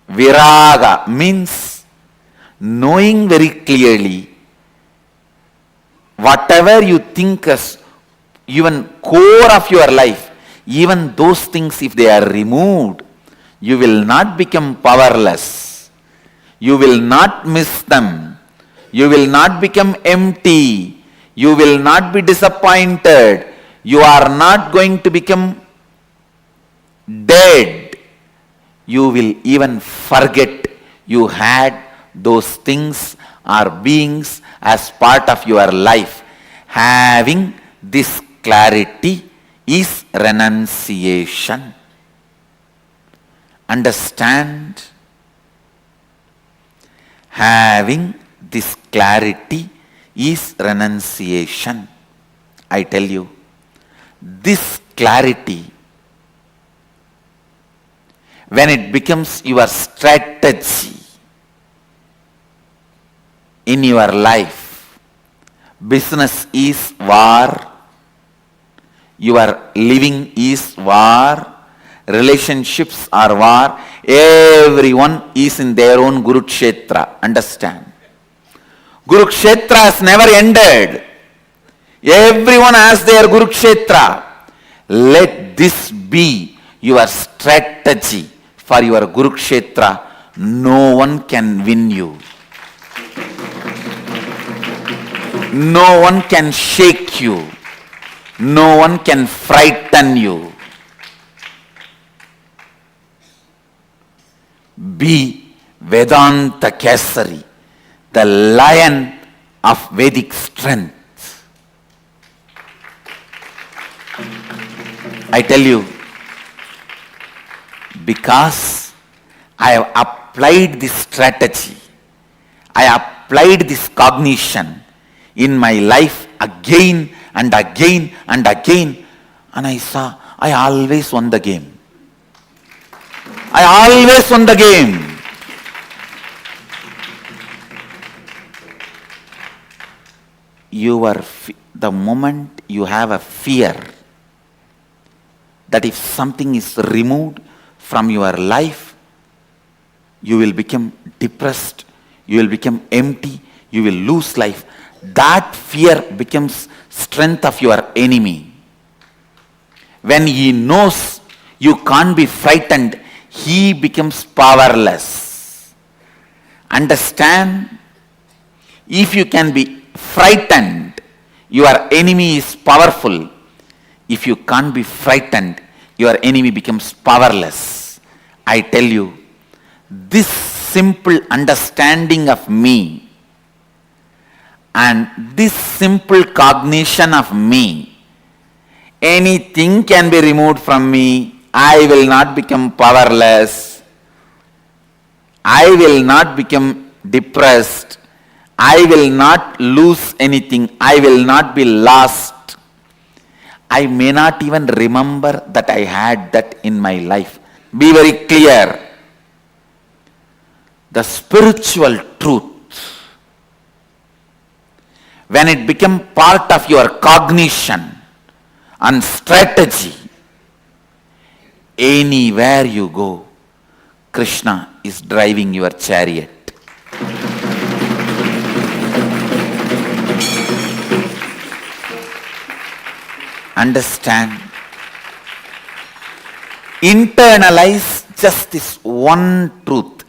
Viraga means knowing very clearly whatever you think as even core of your life, even those things, if they are removed, you will not become powerless. You will not miss them. You will not become empty. You will not be disappointed. You are not going to become dead. You will even forget you had those things or beings as part of your life. Having this clarity is renunciation. Understand? Having this clarity is renunciation. I tell you, this clarity, when it becomes your strategy in your life, business is war, Your living is war. Relationships are war. Everyone is in their own Kurukshetra. Understand? Kurukshetra has never ended. Everyone has their Kurukshetra. Let this be your strategy for your Kurukshetra. No one can win you. No one can shake you. No one can frighten you. Be Vedanta Kesari, the lion of Vedic strength. I tell you, because I have applied this strategy, I applied this cognition in my life again and again and again, and I saw I always won the game. I always won the game. The moment you have a fear that if something is removed from your life, you will become depressed, you will become empty, you will lose life. That fear becomes strength of your enemy. When he knows you can't be frightened, he becomes powerless. Understand? If you can be frightened, your enemy is powerful. If you can't be frightened, your enemy becomes powerless. I tell you, this simple understanding of me and this simple cognition of me, anything can be removed from me. I will not become powerless. I will not become depressed. I will not lose anything. I will not be lost. I may not even remember that I had that in my life. Be very clear. The spiritual truth, when it becomes part of your cognition and strategy, anywhere you go, Krishna is driving your chariot. Understand? Internalize just this one truth.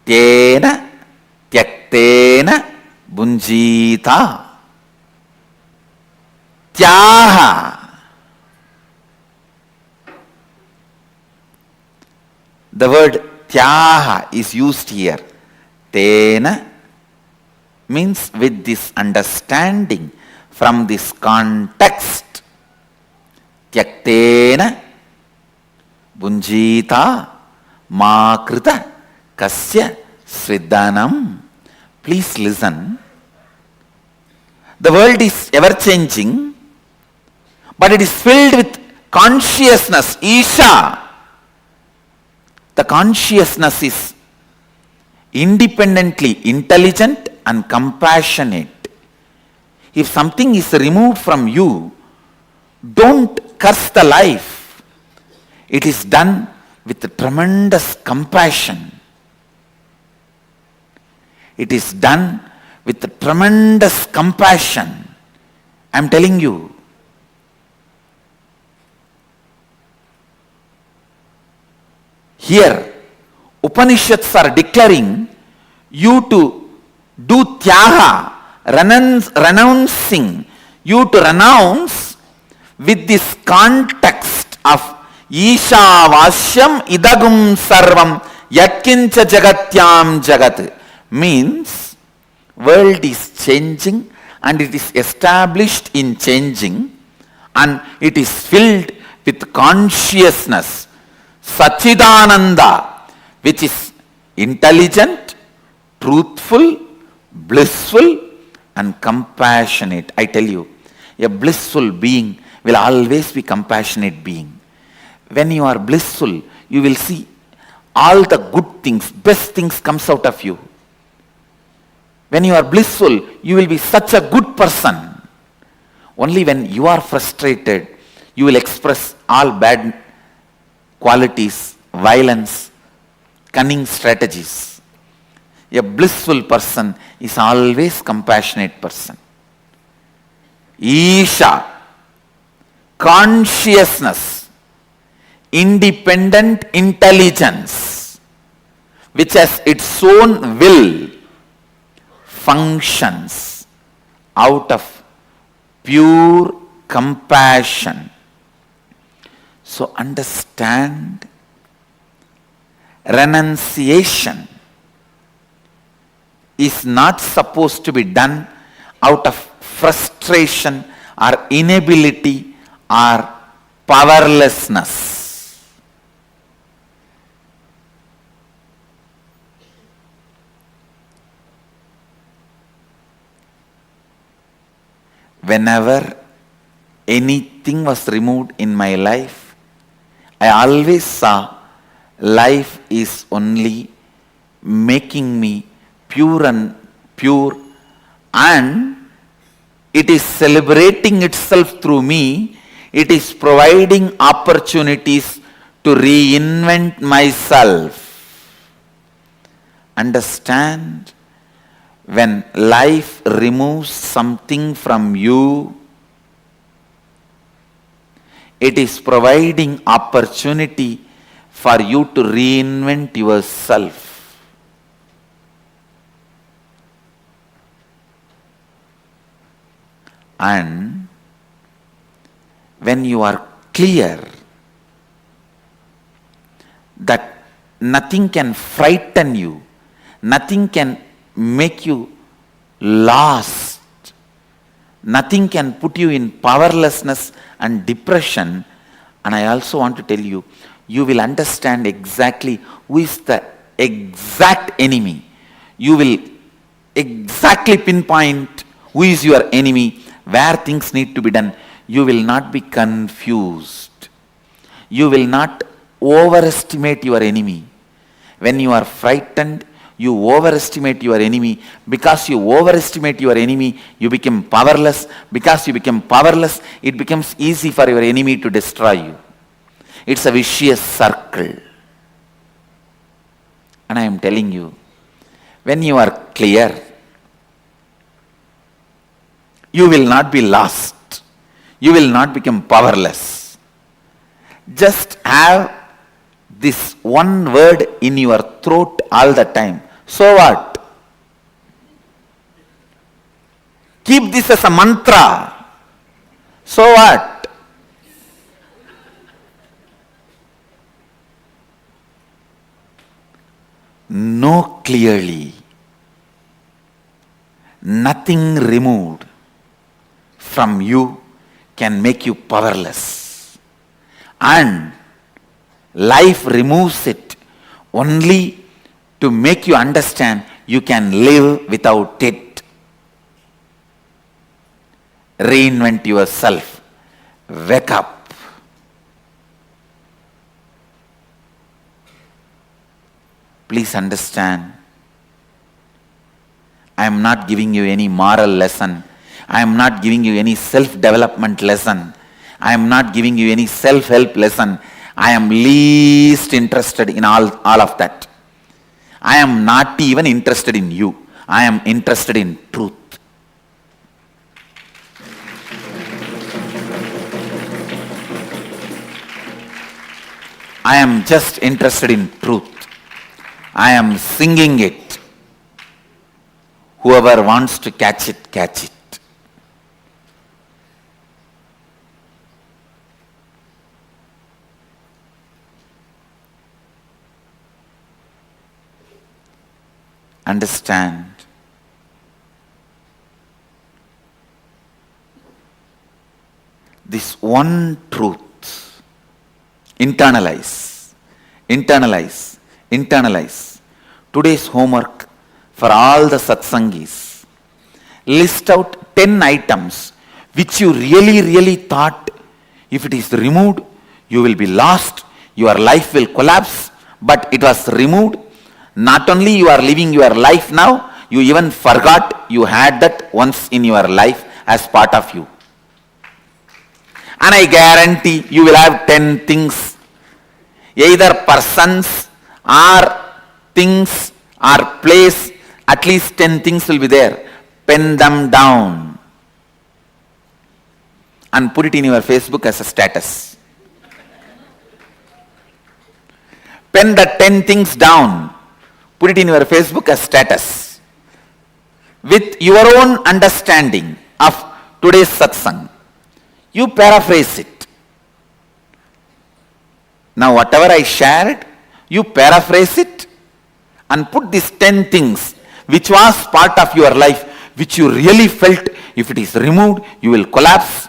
Tena tyaktena bunjita. Tyaha. The word tyaha is used here. Tena means with this understanding from this context. Tyaktena bunjita makrita kasya sridhanam. Please listen. The world is ever changing, but it is filled with consciousness, Isha. The consciousness is independently intelligent and compassionate. If something is removed from you, don't curse the life. It is done with tremendous compassion. It is done with tremendous compassion. I am telling you. Here, Upanishads are declaring you to do tyaha, renouncing, you to renounce with this context of Isha Vasyam Idagum Sarvam Yatkincha Jagatyam Jagat. Means world is changing and it is established in changing and it is filled with consciousness, Sachidananda, which is intelligent, truthful, blissful and compassionate. I tell you, a blissful being will always be compassionate being. When you are blissful, you will see all the good things, best things comes out of you. When you are blissful, you will be such a good person. Only when you are frustrated, you will express all bad qualities, violence, cunning strategies. A blissful person is always compassionate person. Isha, consciousness, independent intelligence, which has its own will, functions out of pure compassion. So understand, renunciation is not supposed to be done out of frustration or inability or powerlessness. Whenever anything was removed in my life, I always saw life is only making me pure, and it is celebrating itself through me. It is providing opportunities to reinvent myself. Understand, when life removes something from you, it is providing opportunity for you to reinvent yourself. And when you are clear that nothing can frighten you, nothing can make you lost, nothing can put you in powerlessness and depression, and I also want to tell you, you will understand exactly who is the exact enemy. You will exactly pinpoint who is your enemy, where things need to be done. You will not be confused. You will not overestimate your enemy. When you are frightened, you overestimate your enemy. Because you overestimate your enemy, you become powerless. Because you become powerless, it becomes easy for your enemy to destroy you. It's a vicious circle. And I am telling you, when you are clear, you will not be lost. You will not become powerless. Just have this one word in your throat all the time. So what? Keep this as a mantra. So what? Know clearly, nothing removed from you can make you powerless. And life removes it only to make you understand you can live without it. Reinvent yourself. Wake up. Please understand, I am not giving you any moral lesson. I am not giving you any self-development lesson. I am not giving you any self-help lesson. I am least interested in all of that. I am not even interested in you. I am interested in truth. I am just interested in truth. I am singing it. Whoever wants to catch it, catch it. Understand, this one truth. Internalize, internalize, internalize. Today's homework for all the satsangis. List out 10 items which you really thought if it is removed, you will be lost, your life will collapse, but it was removed. Not only you are living your life now, you even forgot you had that once in your life as part of you. And I guarantee you will have 10 things, either persons or things or place, at least 10 things will be there. Pen them down and put it in your Facebook as a status. Pen the 10 things down, put it in your Facebook as status. With your own understanding of today's satsang, you paraphrase it. Now whatever I shared, you paraphrase it and put these 10 things which was part of your life, which you really felt if it is removed, you will collapse.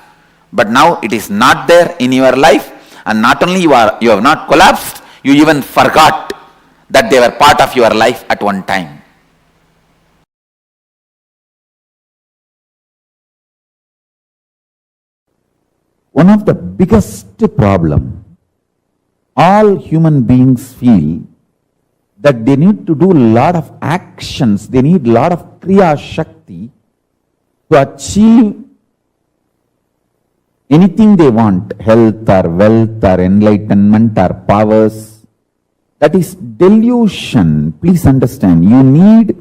But now it is not there in your life, and not only you have not collapsed, you even forgot that they were part of your life at one time. One of the biggest problem all human beings feel that they need to do a lot of actions, they need a lot of kriya shakti to achieve anything they want, health or wealth or enlightenment or powers. That is delusion. Please understand, you need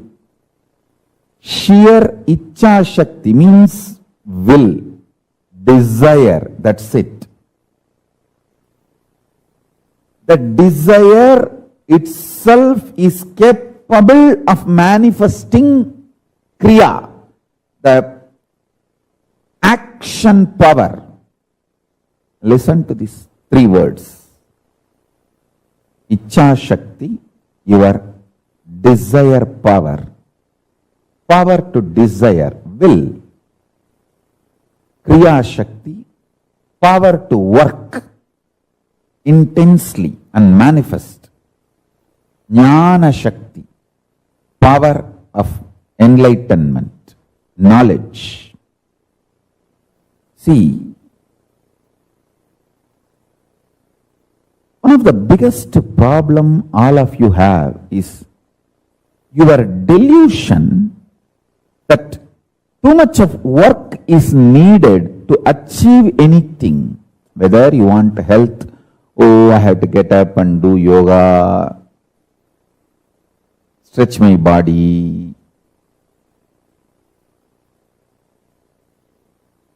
sheer ichcha shakti, means will, desire, that's it. The desire itself is capable of manifesting kriya, the action power. Listen to these 3 words. Ichcha Shakti, your desire power. Power to desire, will. Kriya Shakti, power to work intensely and manifest. Jnana Shakti, power of enlightenment, knowledge. See, one of the biggest problem all of you have is your delusion that too much of work is needed to achieve anything. Whether you want health, oh, I have to get up and do yoga, stretch my body.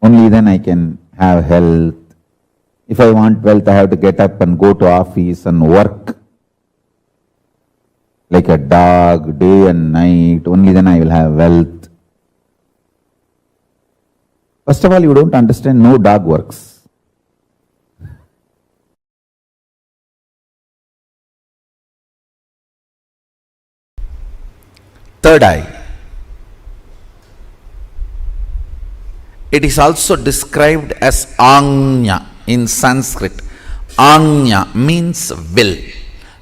Only then I can have health. If I want wealth, I have to get up and go to office and work like a dog, day and night. Only then I will have wealth. First of all, you don't understand, no dog works. Third eye. It is also described as Anya in Sanskrit. Anya means will.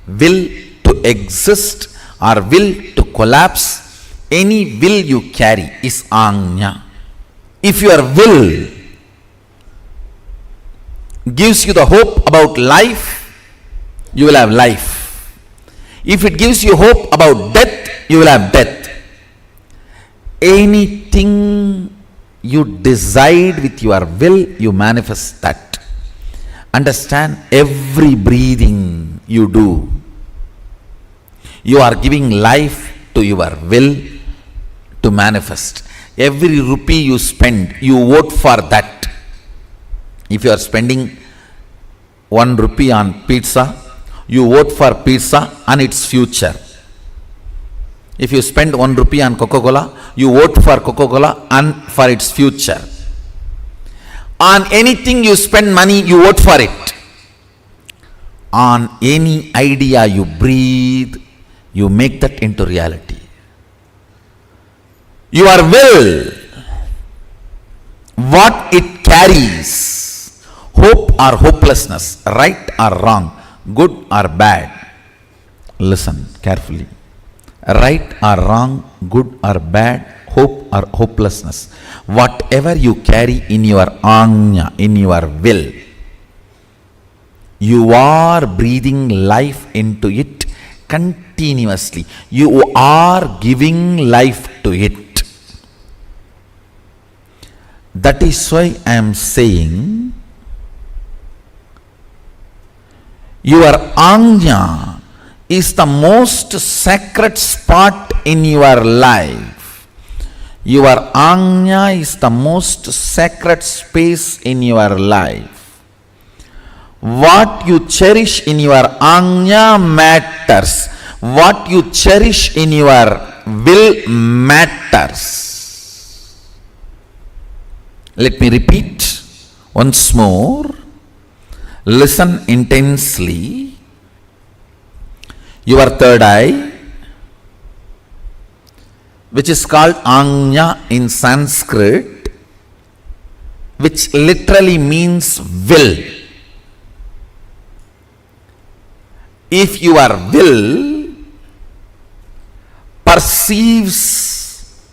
Will to exist or will to collapse. Any will you carry is Anya. If your will gives you the hope about life, you will have life. If it gives you hope about death, you will have death. Anything you decide with your will, you manifest that. Understand, every breathing you do, you are giving life to your will to manifest. Every rupee you spend, you vote for that. If you are spending 1 rupee on pizza, you vote for pizza and its future. If you spend 1 rupee on Coca-Cola, you vote for Coca-Cola and for its future. On anything you spend money, you vote for it. On any idea you breathe, you make that into reality. Your will, what it carries, hope or hopelessness, right or wrong, good or bad. Listen carefully. Right or wrong, good or bad, hope or hopelessness, whatever you carry in your anya, in your will, you are breathing life into it continuously. You are giving life to it. That is why I am saying Your Ajna is the most sacred spot in your life. Your Ajna is the most sacred space in your life. What you cherish in your Ajna matters. What you cherish in your will matters. Let me repeat once more. Listen intensely. Your third eye, which is called Ajna in Sanskrit, which literally means will. If your will perceives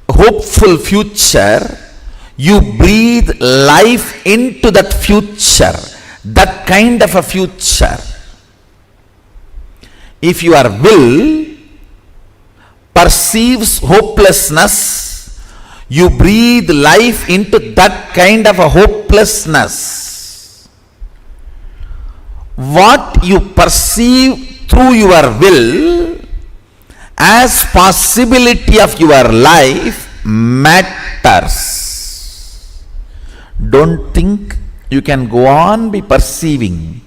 hopeful future, you breathe life into that future, that kind of a future. If your will perceives hopelessness, you breathe life into that kind of a hopelessness. What you perceive through your will as possibility of your life matters. Don't think you can go on be perceiving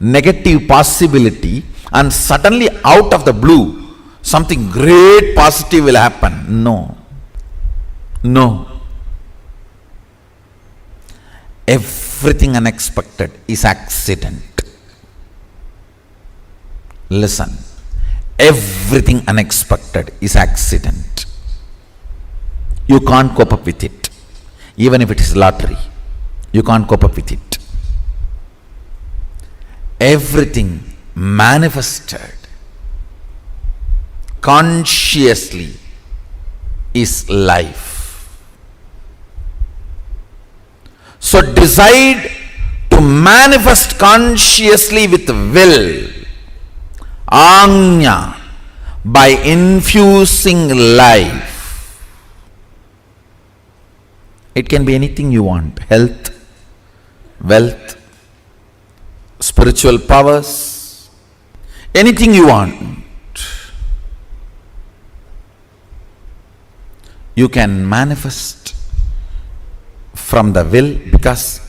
negative possibility and suddenly out of the blue something great positive will happen. No. No. Everything unexpected is accident. Listen. Everything unexpected is accident. You can't cope up with it. Even if it is lottery, you can't cope up with it. Everything manifested consciously is life. So decide to manifest consciously with will, Ajna, by infusing life. It can be anything you want: health, wealth, spiritual powers, anything you want. You can manifest from the will, because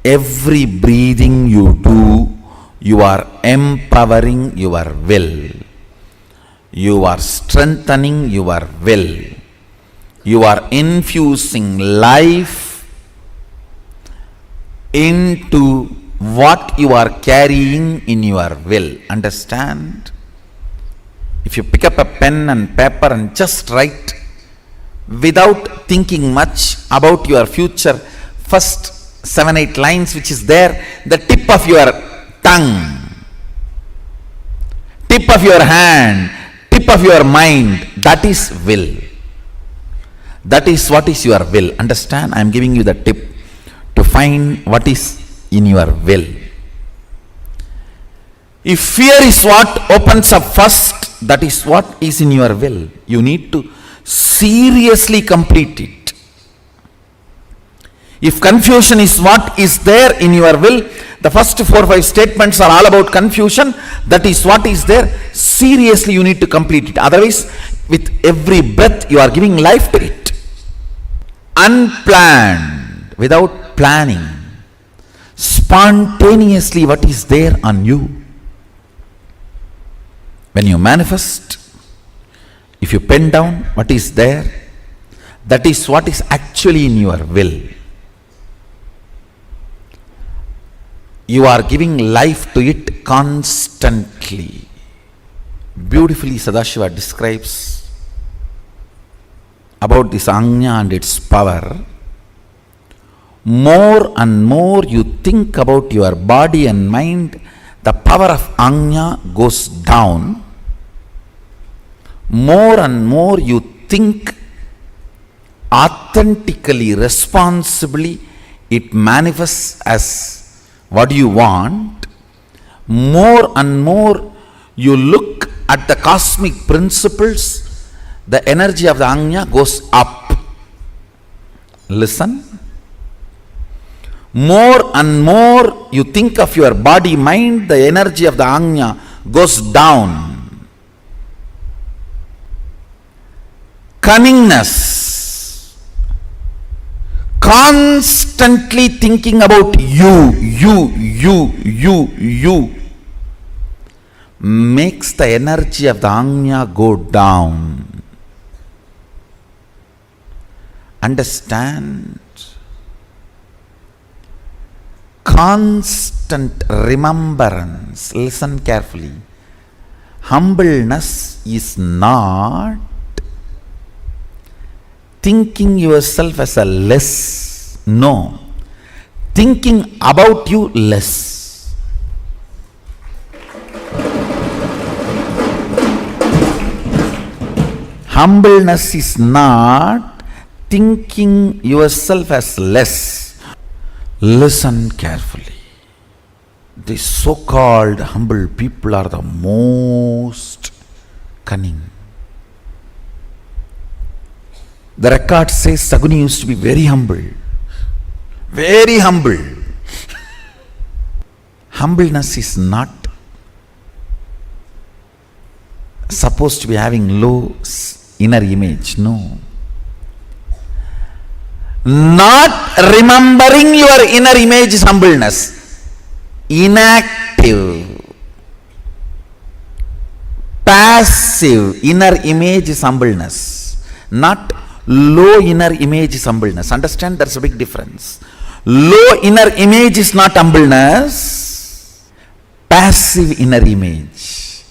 every breathing you do, you are empowering your will. You are strengthening your will. You are infusing life into what you are carrying in your will. Understand? If you pick up a pen and paper and just write without thinking much about your future, first 7-8 lines which is there, the tip of your tongue, tip of your hand, tip of your mind, that is will. That is what is your will. Understand? I am giving you the tip to find what is in your will. If fear is what opens up first, that is what is in your will. You need to seriously complete it. If confusion is what is there in your will, the first 4 or 5 statements are all about confusion. That is what is there. Seriously you need to complete it. Otherwise, with every breath you are giving life to it. Unplanned, without planning, spontaneously what is there on you. When you manifest, if you pen down what is there, that is what is actually in your will. You are giving life to it constantly. Beautifully Sadashiva describes about this Ajna and its power. More and more you think about your body and mind, the power of Ajna goes down. More and more you think authentically, responsibly, it manifests as what you want. More and more you look at the cosmic principles, the energy of the Ajna goes up. Listen. More and more you think of your body, mind, the energy of the Ajna goes down. Cunningness, constantly thinking about you, makes the energy of the Ajna go down. Understand? Constant remembrance. Listen carefully. Humbleness is not thinking yourself as a less. No. Thinking about you less. Humbleness is not thinking yourself as less. Listen carefully. The so-called humble people are the most cunning. The record says Saguni used to be very humble. Very humble. Humbleness is not supposed to be having low inner image. No. Not remembering your inner image is humbleness. Inactive, passive inner image is humbleness. Not low inner image is humbleness. Understand, there's a big difference. Low inner image is not humbleness. Passive inner image,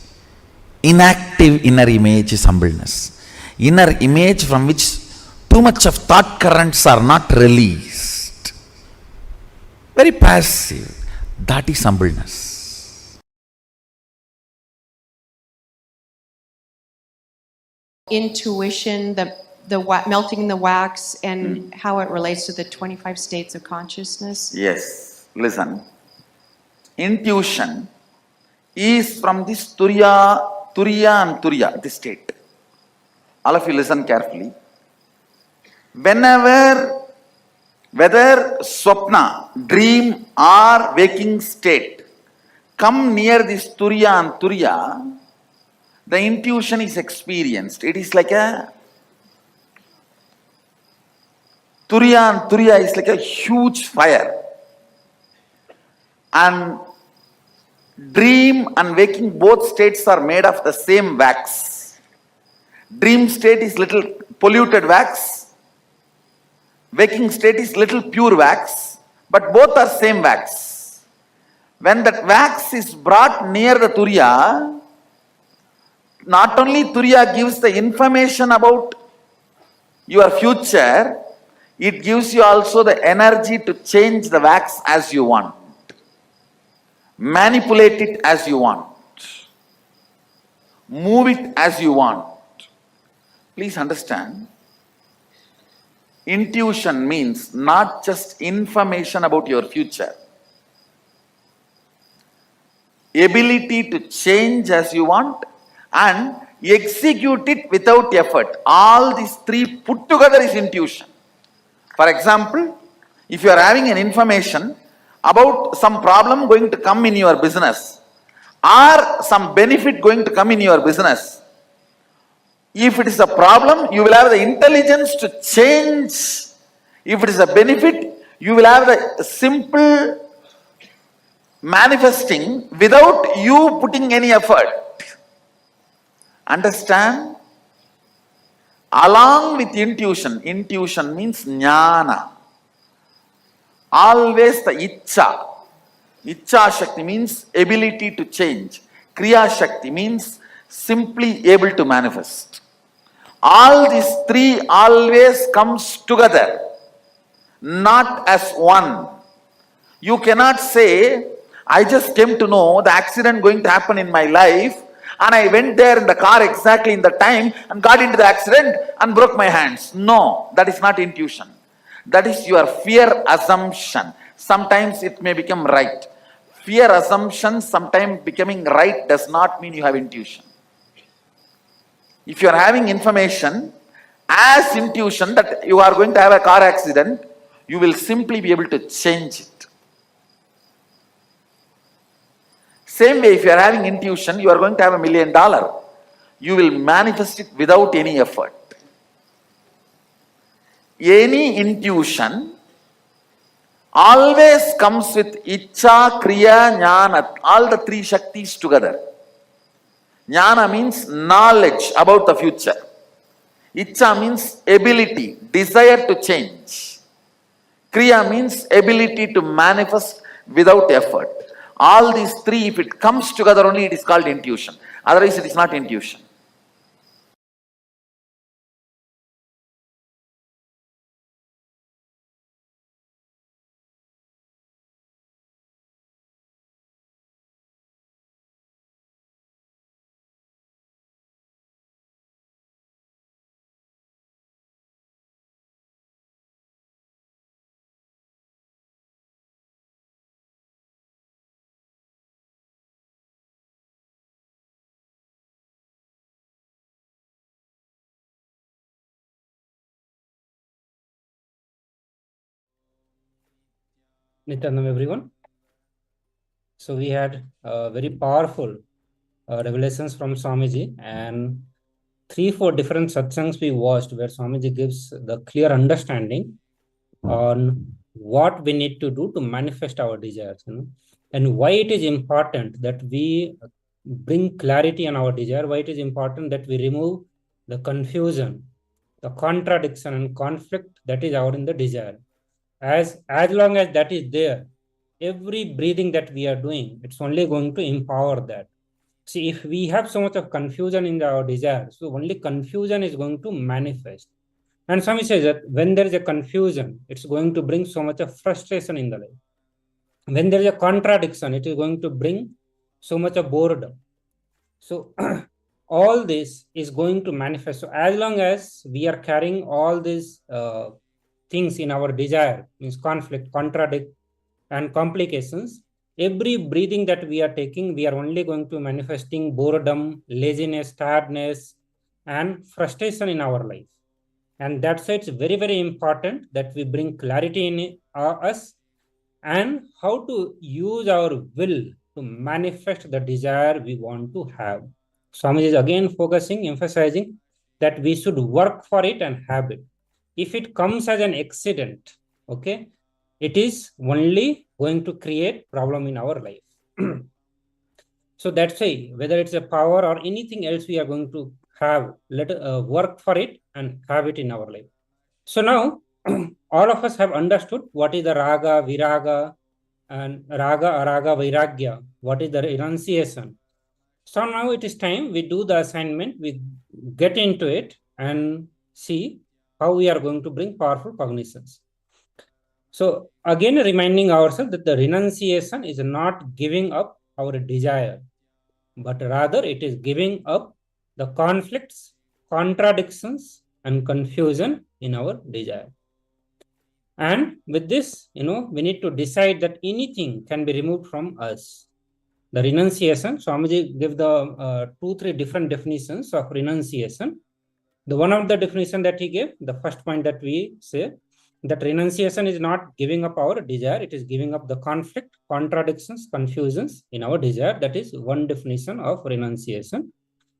inactive inner image is humbleness. Inner image from which too much of thought currents are not released. Very passive. That is humbleness. Intuition, the melting the wax, and how it relates to the 25 states of consciousness? Yes. Listen. Intuition is from this Turiya and Turiya, this state. All of you listen carefully. Whenever, whether swapna, dream or waking state, come near this Turiya and Turiya, the intuition is experienced. It is like a Turiya and Turiya is like a huge fire. And dream and waking, both states are made of the same wax. Dream state is little polluted wax. Waking state is little pure wax, but both are same wax. When that wax is brought near the Turiya, not only Turiya gives the information about your future, it gives you also the energy to change the wax as you want. Manipulate it as you want. Move it as you want. Please understand. Intuition means not just information about your future. Ability to change as you want and execute it without effort. All these three put together is intuition. For example, if you are having an information about some problem going to come in your business or some benefit going to come in your business, if it is a problem, you will have the intelligence to change. If it is a benefit, you will have the simple manifesting without you putting any effort. Understand? Along with intuition, intuition means jnana. Always the Icha. Icha Shakti means ability to change. Kriya Shakti means simply able to manifest. All these three always comes together, not as one. You cannot say, I just came to know the accident going to happen in my life and I went there in the car exactly in the time and got into the accident and broke my hands. No, that is not intuition. That is your fear assumption. Sometimes it may become right. Fear assumption, sometimes becoming right does not mean you have intuition. If you are having information as intuition that you are going to have a car accident, you will simply be able to change it. Same way, if you are having intuition, you are going to have $1 million. You will manifest it without any effort. Any intuition always comes with Icha, Kriya, Jnana, all the three Shaktis together. Jnana means knowledge about the future. Icha means ability, desire to change. Kriya means ability to manifest without effort. All these three, if it comes together only, it is called intuition. Otherwise, it is not intuition. Nithyananda, everyone. So we had very powerful revelations from Swamiji, and 3-4 different satsangs we watched where Swamiji gives the clear understanding on what we need to do to manifest our desires, and why it is important that we bring clarity on our desire, why it is important that we remove the confusion, the contradiction and conflict that is out in the desire. As long as that is there, every breathing that we are doing, it's only going to empower that. See, if we have so much of confusion in our desire, so only confusion is going to manifest. And Swami says that when there is a confusion, it's going to bring so much of frustration in the life. When there is a contradiction, it is going to bring so much of boredom. So all this is going to manifest. So as long as we are carrying all these things in our desire, means conflict, contradict, and complications, every breathing that we are taking, we are only going to manifesting boredom, laziness, tiredness, and frustration in our life. And that's why it's very, very important that we bring clarity in us and how to use our will to manifest the desire we want to have. Swami is again focusing, emphasizing that we should work for it and have it. If it comes as an accident, okay, it is only going to create problem in our life. So that's why whether it's a power or anything else we are going to have, let work for it and have it in our life. So now all of us have understood what is the raga, viraga, and raga, araga, vairagya, what is the renunciation. So now it is time we do the assignment, we get into it and see how we are going to bring powerful cognitions. So again, reminding ourselves that the renunciation is not giving up our desire, but rather it is giving up the conflicts, contradictions, and confusion in our desire. And with this, we need to decide that anything can be removed from us. The renunciation, Swamiji gave the 2-3 different definitions of renunciation. The one of the definition that he gave, the first point that we say, that renunciation is not giving up our desire, it is giving up the conflict, contradictions, confusions in our desire. That is one definition of renunciation.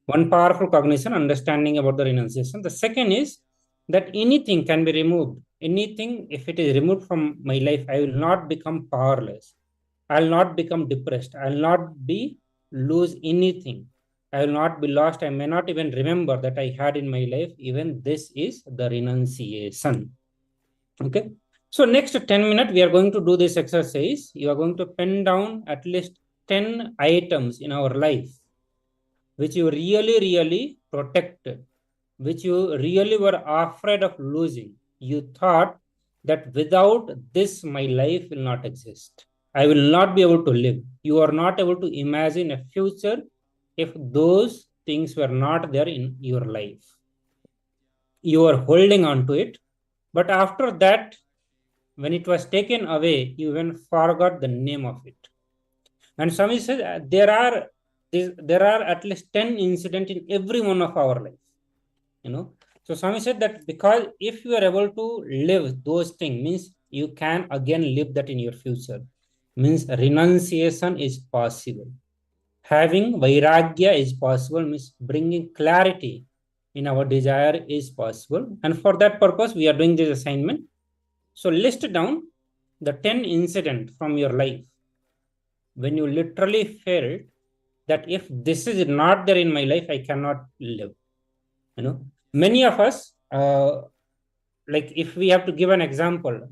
One powerful cognition, understanding about the renunciation. The second is that anything can be removed. Anything, if it is removed from my life, I will not become powerless. I will not become depressed. I will not lose anything. I will not be lost. I may not even remember that I had in my life. Even this is the renunciation. Okay. So next 10 minutes, we are going to do this exercise. You are going to pen down at least 10 items in our life which you really, really protected, which you really were afraid of losing. You thought that without this, my life will not exist. I will not be able to live. You are not able to imagine a future if those things were not there in your life. You are holding on to it. But after that, when it was taken away, you even forgot the name of it. And Swami says there are at least 10 incidents in every one of our life. So Swami said that because if you are able to live those things, means you can again live that in your future. Means renunciation is possible. Having vairagya is possible, means bringing clarity in our desire is possible. And for that purpose, we are doing this assignment. So list down the 10 incidents from your life when you literally felt that if this is not there in my life, I cannot live. Many of us, like if we have to give an example,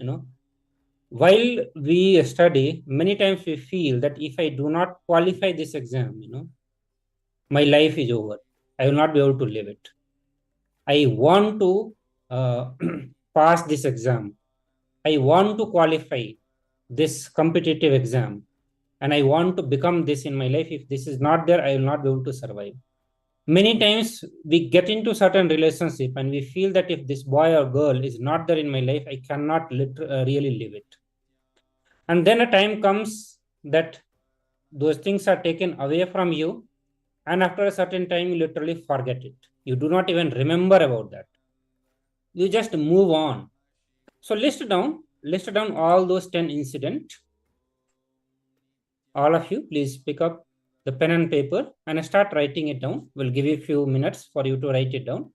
while we study, many times we feel that if I do not qualify this exam, my life is over. I will not be able to live it. I want to pass this exam. I want to qualify this competitive exam. And I want to become this in my life. If this is not there, I will not be able to survive. Many times we get into certain relationship and we feel that if this boy or girl is not there in my life, I cannot really live it. And then a time comes that those things are taken away from you. And after a certain time, you literally forget it. You do not even remember about that. You just move on. So list down all those 10 incidents. All of you, please pick up the pen and paper and start writing it down. We'll give you a few minutes for you to write it down.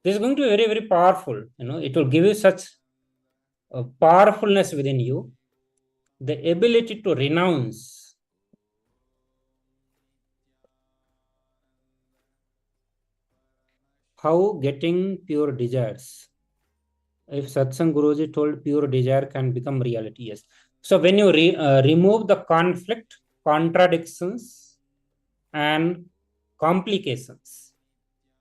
This is going to be very, very powerful. It will give you such a powerfulness within you, the ability to renounce. How getting pure desires. If Satsang Guruji told pure desire can become reality, yes. So when you remove the conflict, contradictions, and complications,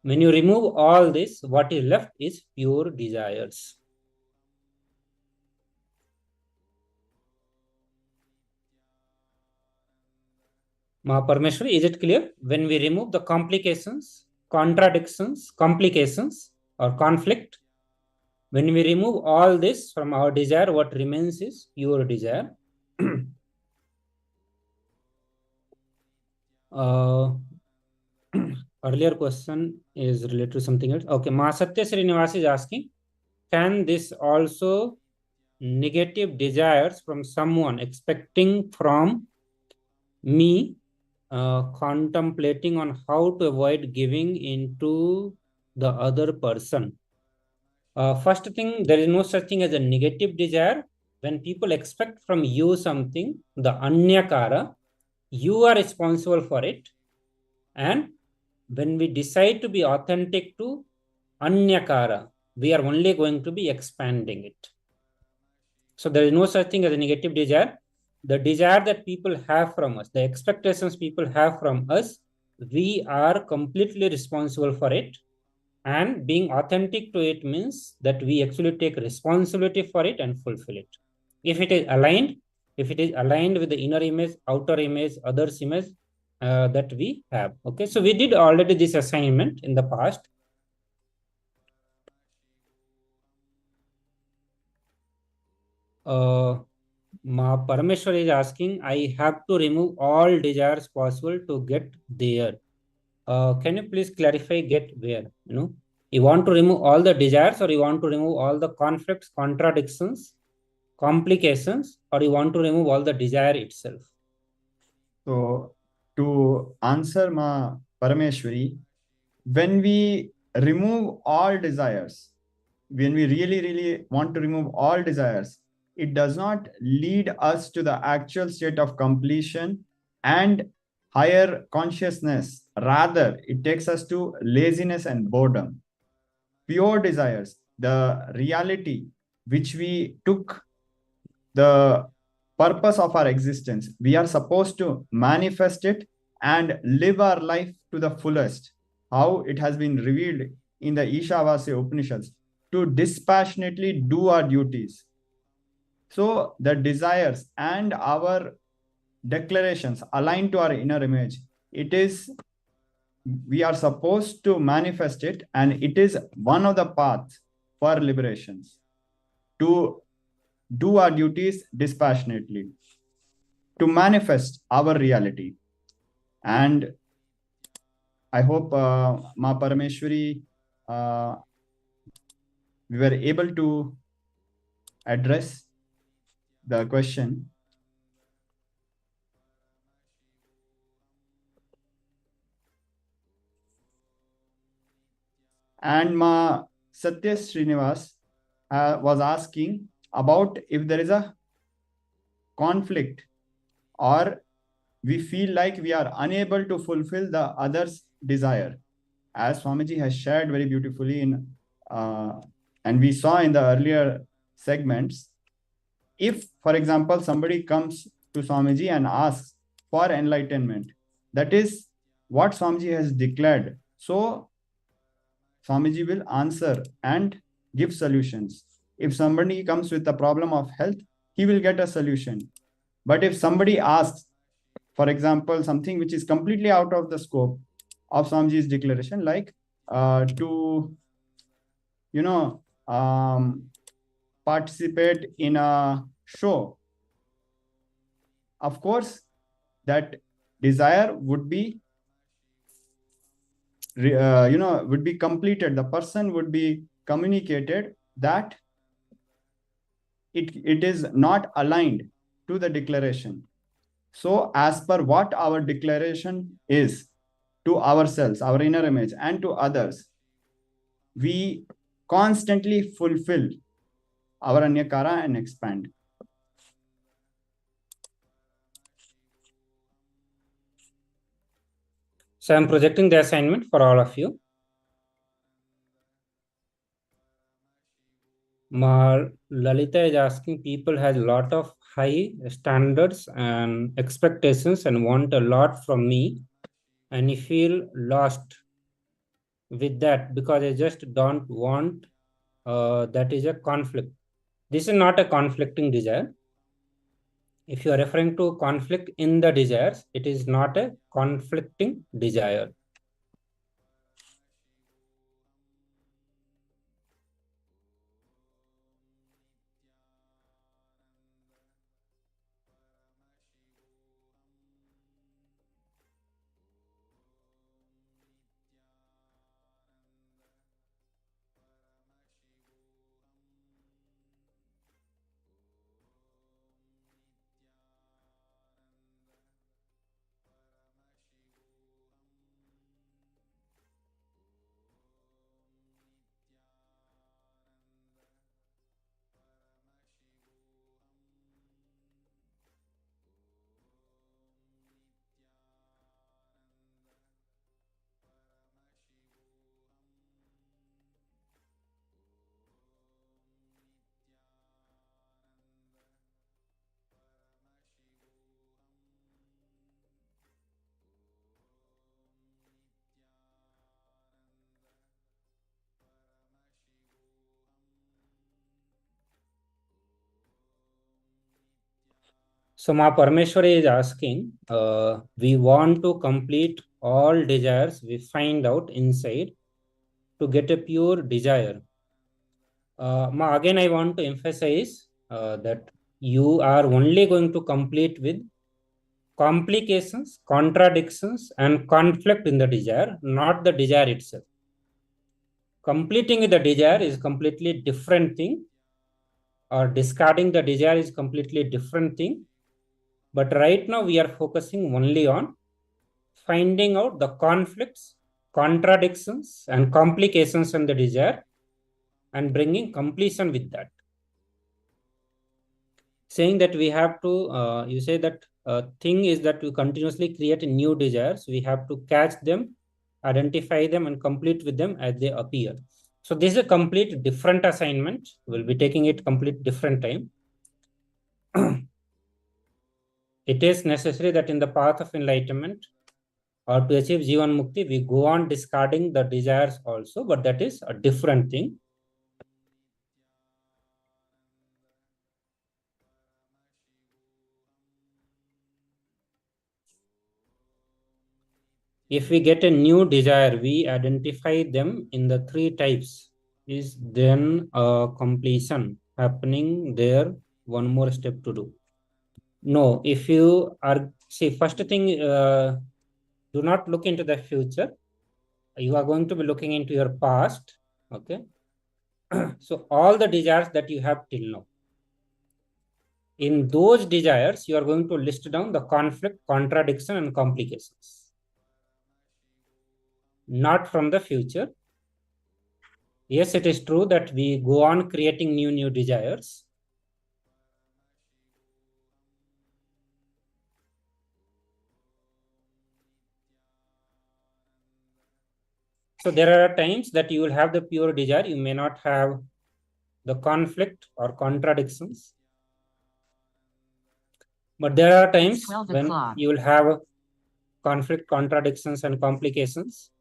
when you remove all this, what is left is pure desires. Paramaswari, is it clear? When we remove the complications, contradictions, complications, or conflict, when we remove all this from our desire, what remains is pure desire. Earlier question is related to something else. Okay, Satya Srinivas is asking, can this also negative desires from someone expecting from me, contemplating on how to avoid giving into the other person? First thing, there is no such thing as a negative desire. When people expect from you something, the anyakara, you are responsible for it. And when we decide to be authentic to anyakara, we are only going to be expanding it. So there is no such thing as a negative desire. The desire that people have from us, the expectations people have from us, we are completely responsible for it. And being authentic to it means that we actually take responsibility for it and fulfill it. If it is aligned with the inner image, outer image, others image that we have. Okay, so we did already this assignment in the past. Parameshwar is asking, I have to remove all desires possible to get there. Can you please clarify get where? You want to remove all the desires, or you want to remove all the conflicts, contradictions, complications, or you want to remove all the desire itself? So to answer Ma Parameshwari, when we remove all desires, when we really want to remove all desires, it does not lead us to the actual state of completion and higher consciousness. Rather, it takes us to laziness and boredom. Pure desires, the reality which we took the purpose of our existence, we are supposed to manifest it and live our life to the fullest. How it has been revealed in the Ishavasya Upanishads, to dispassionately do our duties. So the desires and our declarations align to our inner image. We are supposed to manifest it, and it is one of the paths for liberations, to do our duties dispassionately, to manifest our reality. And I hope Ma Parameshwari, we were able to address the question. And Ma Satya Srinivas was asking about if there is a conflict or we feel like we are unable to fulfill the other's desire. As Swamiji has shared very beautifully and we saw in the earlier segments, if, for example, somebody comes to Swamiji and asks for enlightenment, that is what Swamiji has declared. So Swamiji will answer and give solutions. If somebody comes with a problem of health, he will get a solution. But if somebody asks, for example, something which is completely out of the scope of Swamiji's declaration, like to, participate in a show, of course, that desire would be would be completed. The person would be communicated that it is not aligned to the declaration. So as per what our declaration is to ourselves, our inner image, and to others, we constantly fulfill our anyakara and expand. So I'm projecting the assignment for all of you. Lalita is asking, people has a lot of high standards and expectations and want a lot from me, and I feel lost with that because I just don't want. That is a conflict. This is not a conflicting desire. If you are referring to conflict in the desires, it is not a conflicting desire. So Ma Parameshwari is asking, we want to complete all desires we find out inside to get a pure desire. Ma, again, I want to emphasize that you are only going to complete with complications, contradictions, and conflict in the desire, not the desire itself. Completing with the desire is completely different thing, or discarding the desire is completely different thing. But right now we are focusing only on finding out the conflicts, contradictions, and complications in the desire and bringing completion with that. Saying that we have to, you say that thing is that we continuously create new desires. We have to catch them, identify them, and complete with them as they appear. So this is a complete different assignment. We'll be taking it complete different time. It is necessary that in the path of enlightenment or to achieve Jivan Mukti, we go on discarding the desires also, but that is a different thing. If we get a new desire, we identify them in the three types. Is then a completion happening there? One more step to do. No, if you are, see, first thing, do not look into the future. You are going to be looking into your past. Okay. So all the desires that you have till now, in those desires, you are going to list down the conflict, contradiction, and complications. Not from the future. Yes, it is true that we go on creating new desires. So there are times that you will have the pure desire, you may not have the conflict or contradictions. But there are times when you will have conflict, contradictions, and complications.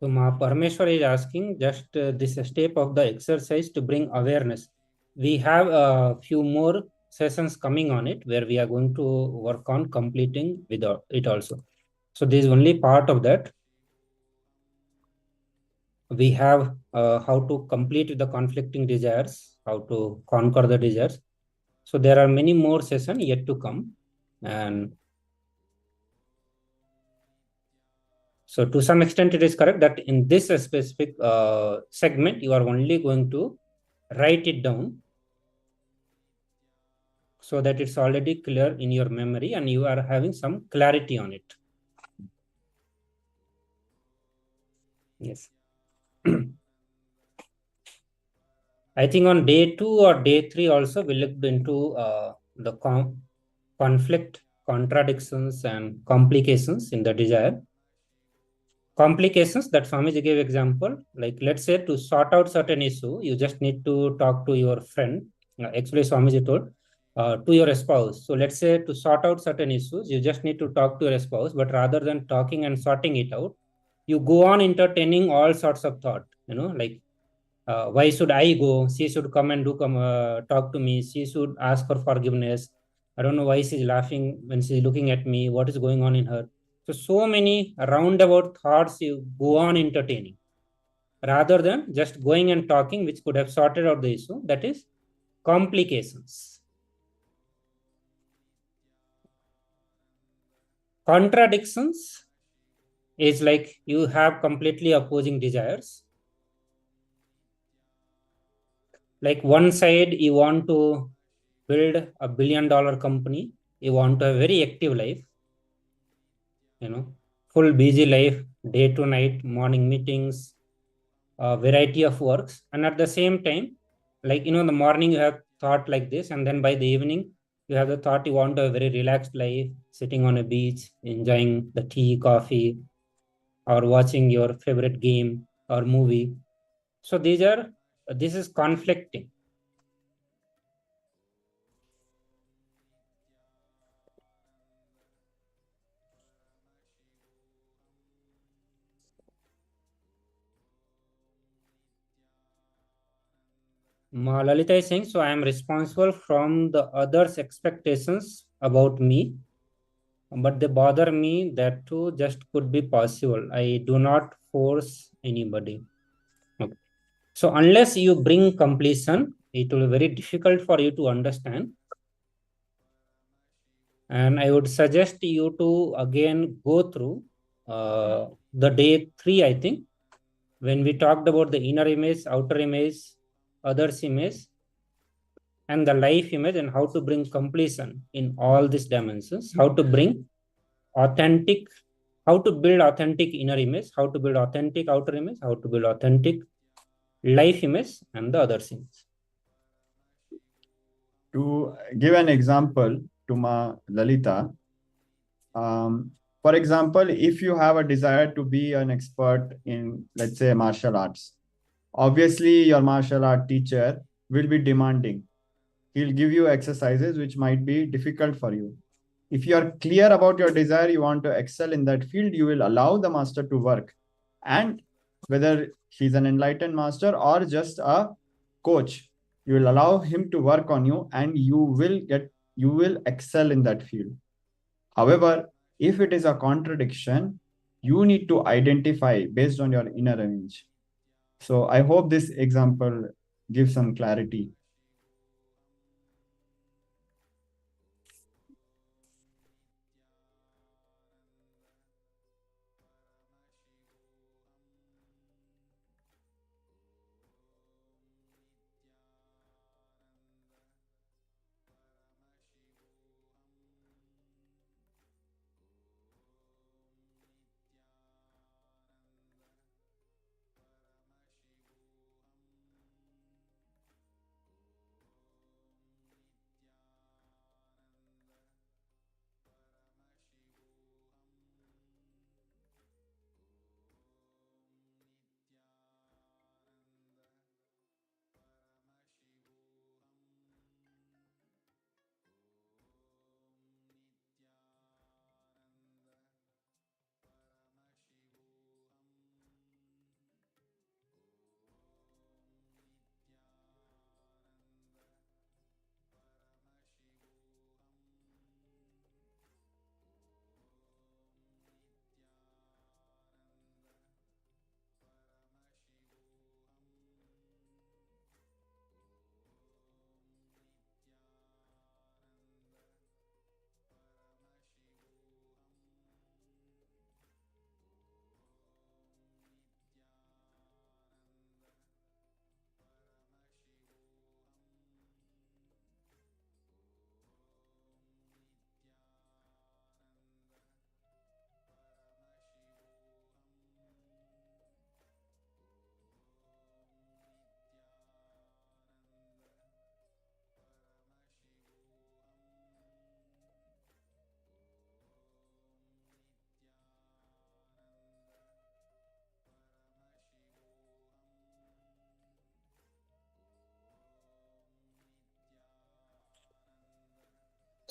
So Parameshwar is asking just this step of the exercise to bring awareness. We have a few more sessions coming on it where we are going to work on completing with it also. So this is only part of that. We have how to complete the conflicting desires, how to conquer the desires. So there are many more sessions yet to come. And so to some extent, it is correct that in this specific segment, you are only going to write it down so that it's already clear in your memory and you are having some clarity on it. Yes. I think on day 2 or day 3 also we looked into the conflict, contradictions and complications in the desire. Complications that Swamiji gave example, like let's say to sort out certain issue, you just need to talk to your friend. Actually, Swamiji told to your spouse. So let's say to sort out certain issues, you just need to talk to your spouse, but rather than talking and sorting it out, you go on entertaining all sorts of thought, like why should I go? She should come and talk to me. She should ask for forgiveness. I don't know why she's laughing when she's looking at me. What is going on in her? So many roundabout thoughts you go on entertaining rather than just going and talking, which could have sorted out the issue. That is complications. Contradictions is like you have completely opposing desires. Like one side, you want to build a $1 billion company. You want to have a very active life, full busy life, day to night, morning meetings, a variety of works. And at the same time, like, in the morning you have thought like this, and then by the evening, you have the thought you want to have a very relaxed life, sitting on a beach, enjoying the tea, coffee, or watching your favorite game or movie. So this is conflicting. Lalita is saying, so I am responsible from the others' expectations about me, but they bother me. That too just could be possible. I do not force anybody. Okay. So unless you bring completion, it will be very difficult for you to understand. And I would suggest you to again go through the day 3, I think, when we talked about the inner image, outer image, others image, and the life image, and how to bring completion in all these dimensions, how to bring authentic, how to build authentic inner image, how to build authentic outer image, how to build authentic life image, and the other things. To give an example to Ma Lalita, for example, if you have a desire to be an expert in, let's say, martial arts, obviously your martial art teacher will be demanding. He'll give you exercises which might be difficult for you. If you are clear about your desire, you want to excel in that field, you will allow the master to work. And whether he's an enlightened master or just a coach, you will allow him to work on you and you will excel in that field. However, if it is a contradiction, you need to identify based on your inner image. So I hope this example gives some clarity.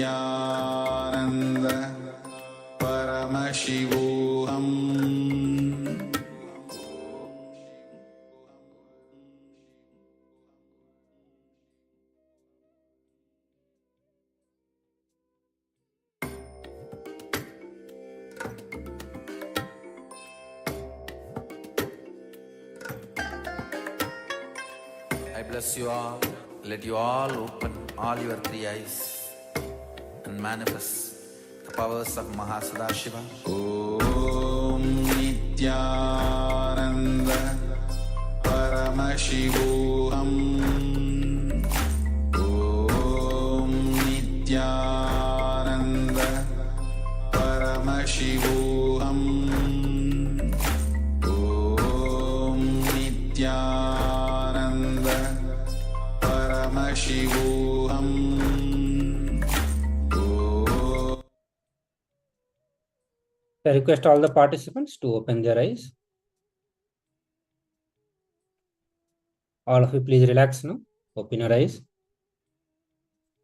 Nithyananda Paramashivoham. I bless you all. Let you all open all your three eyes and manifest the powers of Mahasadashiva. Om Nithyananda Paramashivoham. Om Nithyananda Paramashivoham. Om Nithyananda Paramashivoham. I request all the participants to open their eyes. All of you, please relax now. Open your eyes.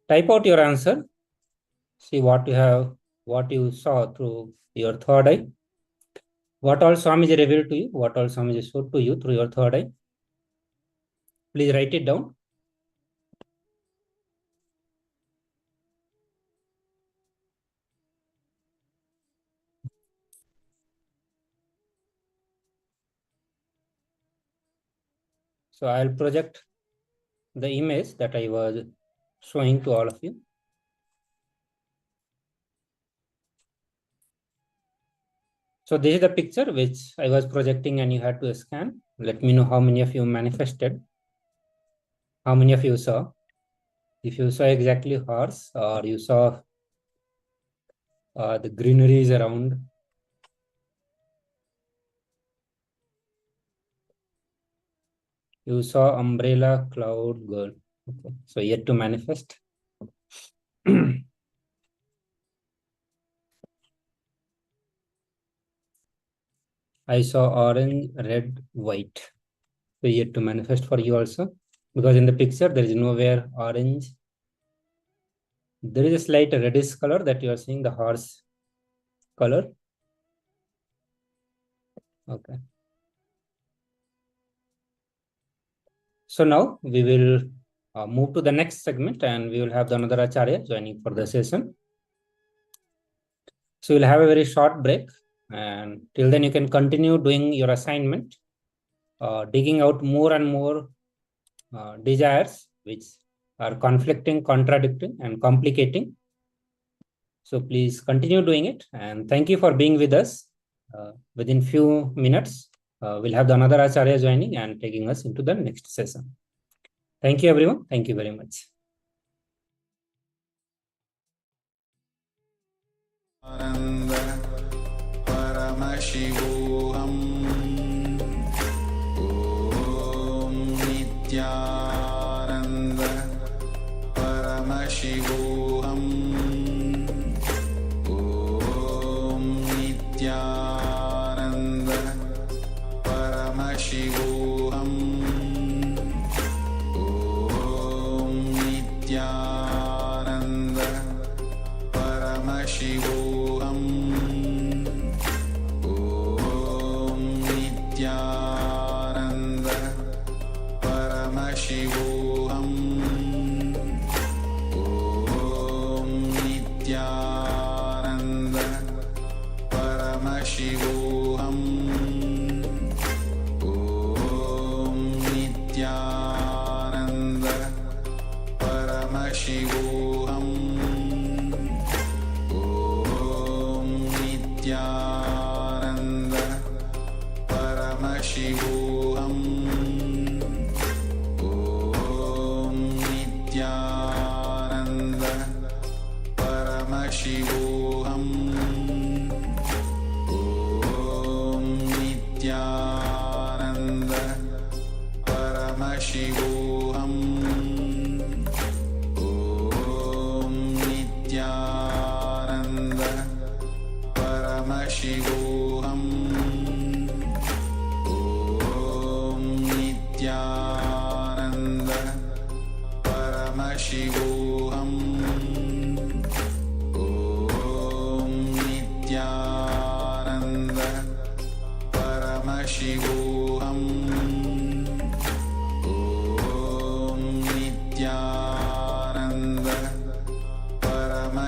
Type out your answer. See what you saw through your third eye. What all Swamiji revealed to you, what all Swamiji showed to you through your third eye. Please write it down. So I'll project the image that I was showing to all of you. So this is the picture which I was projecting and you had to scan. Let me know how many of you manifested. How many of you saw? If you saw exactly horse or you saw the greeneries around. You saw umbrella, cloud, girl. Okay. So yet to manifest. I saw orange, red, white. So yet to manifest for you also. Because in the picture, there is nowhere orange. There is a slight reddish color that you are seeing, the horse color. Okay. So now we will move to the next segment and we will have another Acharya joining for the session. So we'll have a very short break, and till then you can continue doing your assignment, digging out more and more desires which are conflicting, contradicting, and complicating. So please continue doing it, and thank you for being with us. Within few minutes, we'll have another Acharya joining and taking us into the next session. Thank you, everyone. Thank you very much. Paramashivoham. Om Nithyananda Paramashivoham. Om Nithyananda Paramashivoham. Om Nithyananda Paramashivoham. Om Nithyananda Paramashivoham. Om Nithyananda Paramashivoham. Om Nithyananda Paramashivoham. Om Nithyananda Paramashivoham. Om Nithyananda Paramashivoham. Om Nithyananda Paramashivoham. Om Nithyananda Paramashivoham. Om Nithyananda Paramashivoham.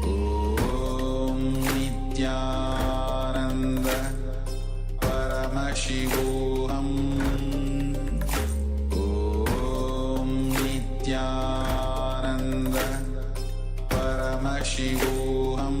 ॐ नित्यानन्द परमशिवोऽहम् ॐ नित्यानन्द परमशिवोऽहम्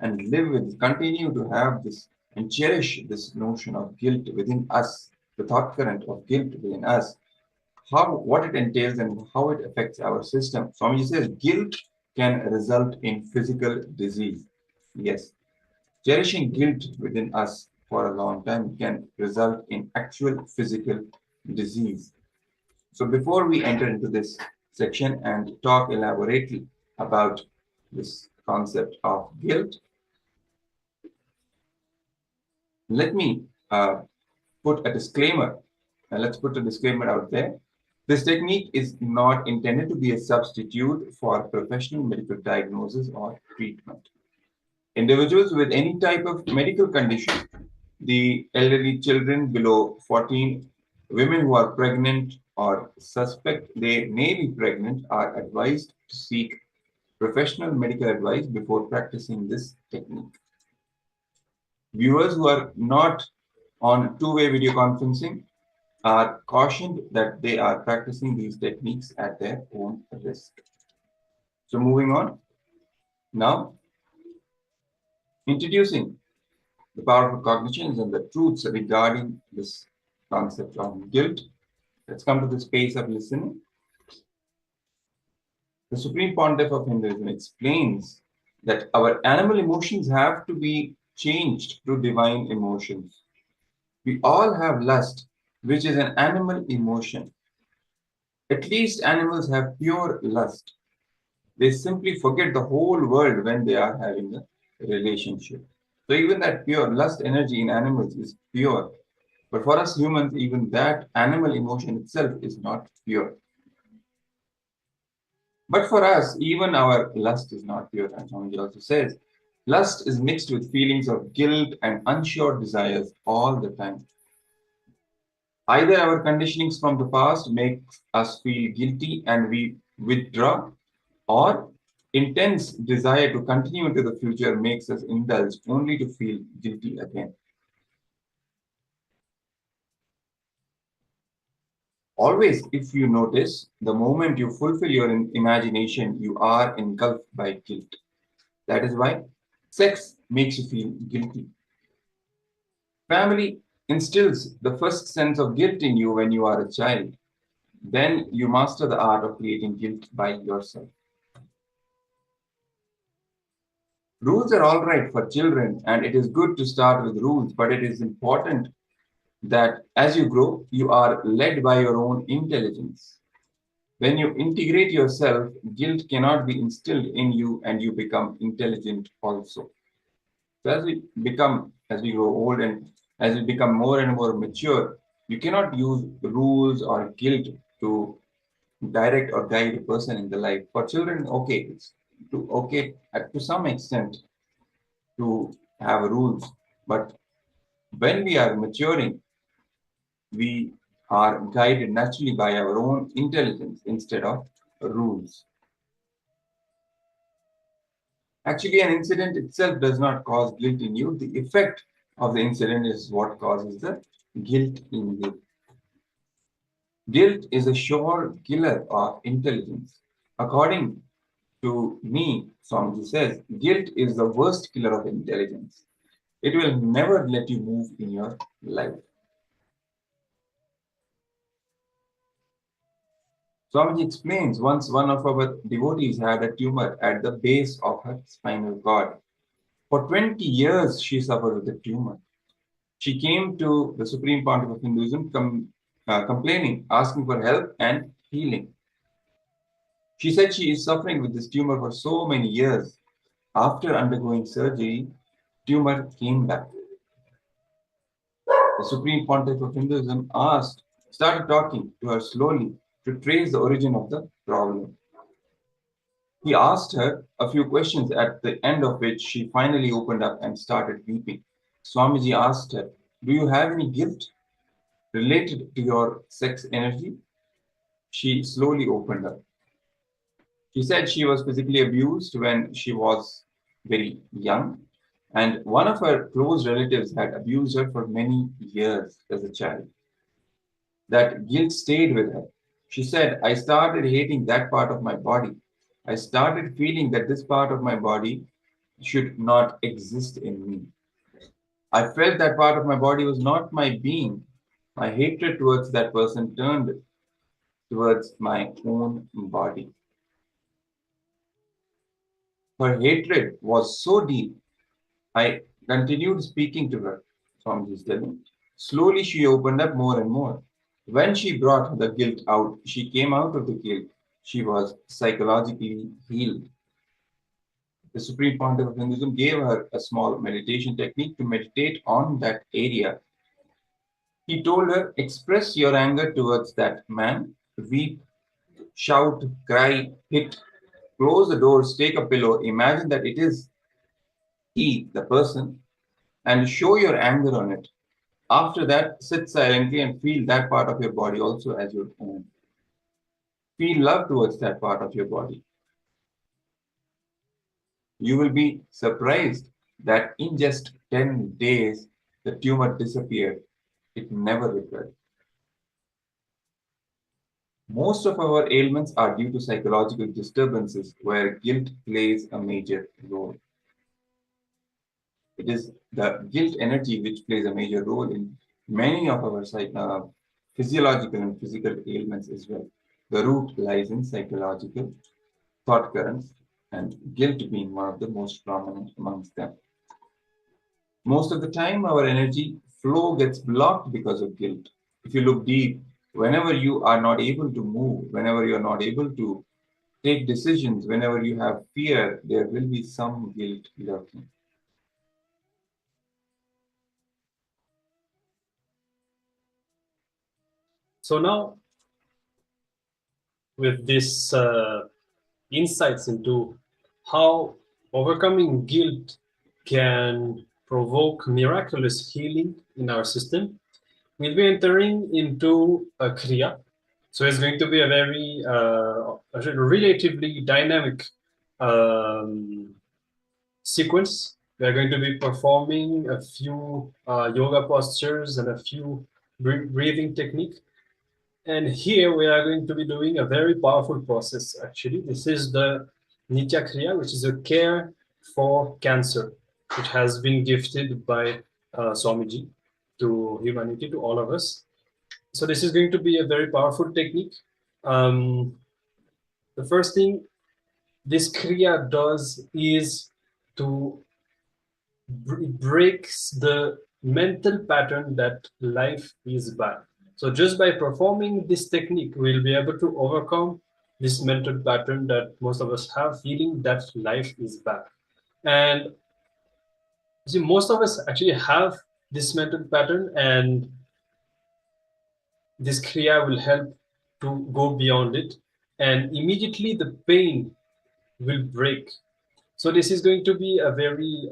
and live with, continue to have this and cherish this notion of guilt within us, the thought current of guilt within us, what it entails and how it affects our system. Swamiji says guilt can result in physical disease. Yes, cherishing guilt within us for a long time can result in actual physical disease. So before we enter into this section and talk elaborately about this concept of guilt, let me put a disclaimer. Let's put a disclaimer out there. This technique is not intended to be a substitute for professional medical diagnosis or treatment. Individuals with any type of medical condition, the elderly, children below 14, women who are pregnant or suspect they may be pregnant are advised to seek professional medical advice before practicing this technique. Viewers who are not on two-way video conferencing are cautioned that they are practicing these techniques at their own risk. So moving on, now introducing the powerful cognitions and the truths regarding this concept of guilt. Let's come to the space of listening. The Supreme Pontiff of Hinduism explains that our animal emotions have to be changed to divine emotions. We all have lust, which is an animal emotion. At least animals have pure lust. They simply forget the whole world when they are having a relationship. So even that pure lust energy in animals is pure. But for us humans, even that animal emotion itself is not pure. But for us, even our lust is not pure. And Swamiji also says, lust is mixed with feelings of guilt and unsure desires all the time. Either our conditionings from the past make us feel guilty and we withdraw, or intense desire to continue into the future makes us indulge only to feel guilty again. Always, if you notice, the moment you fulfill your imagination, you are engulfed by guilt. That is why sex makes you feel guilty. Family instills the first sense of guilt in you when you are a child. Then you master the art of creating guilt by yourself. Rules are all right for children, and it is good to start with rules, but it is important that as you grow, you are led by your own intelligence. When you integrate yourself, guilt cannot be instilled in you and you become intelligent also. So as we grow old and as we become more and more mature, you cannot use rules or guilt to direct or guide a person in the life. For children, okay, it's to some extent to have rules, but when we are maturing, we are guided naturally by our own intelligence instead of rules. Actually, an incident itself does not cause guilt in you. The effect of the incident is what causes the guilt in you. Guilt is a sure killer of intelligence. According to me, Swamiji says, guilt is the worst killer of intelligence. It will never let you move in your life. Swamiji explains once one of our devotees had a tumor at the base of her spinal cord. For 20 years, she suffered with the tumor. She came to the Supreme Pontiff of Hinduism complaining, asking for help and healing. She said she is suffering with this tumor for so many years. After undergoing surgery, tumor came back. The Supreme Pontiff of Hinduism started talking to her slowly to trace the origin of the problem. He asked her a few questions, at the end of which she finally opened up and started weeping. Swamiji asked her, "Do you have any guilt related to your sex energy?" She slowly opened up. She said she was physically abused when she was very young, and one of her close relatives had abused her for many years as a child. That guilt stayed with her. She said, "I started hating that part of my body. I started feeling that this part of my body should not exist in me. I felt that part of my body was not my being. My hatred towards that person turned towards my own body. Her hatred was so deep. I continued speaking to her. Swamiji is telling. Slowly she opened up more and more. When she brought the guilt out, she came out of the guilt. She was psychologically healed. The Supreme Pontiff of Hinduism gave her a small meditation technique to meditate on that area. He told her, express your anger towards that man, weep, shout, cry, hit, close the doors, take a pillow, imagine that it is he, the person, and show your anger on it. After that, sit silently and feel that part of your body also as your own. Feel love towards that part of your body. You will be surprised that in just 10 days, the tumor disappeared. It never recurred. Most of our ailments are due to psychological disturbances where guilt plays a major role. It is the guilt energy which plays a major role in many of our physiological and physical ailments as well. The root lies in psychological thought currents, and guilt being one of the most prominent amongst them. Most of the time, our energy flow gets blocked because of guilt. If you look deep, whenever you are not able to move, whenever you are not able to take decisions, whenever you have fear, there will be some guilt lurking. So now, with this insights into how overcoming guilt can provoke miraculous healing in our system, we'll be entering into a Kriya. So it's going to be a very relatively dynamic sequence. We are going to be performing a few yoga postures and a few breathing technique. And here we are going to be doing a very powerful process, actually. This is the Nitya Kriya, which is a care for cancer, which has been gifted by Swamiji to humanity, to all of us. So this is going to be a very powerful technique. The first thing this Kriya does is to breaks the mental pattern that life is bad. So just by performing this technique, we'll be able to overcome this mental pattern that most of us have, feeling that life is bad. And see, most of us actually have this mental pattern, and this Kriya will help to go beyond it. And immediately the pain will break. So this is going to be a very,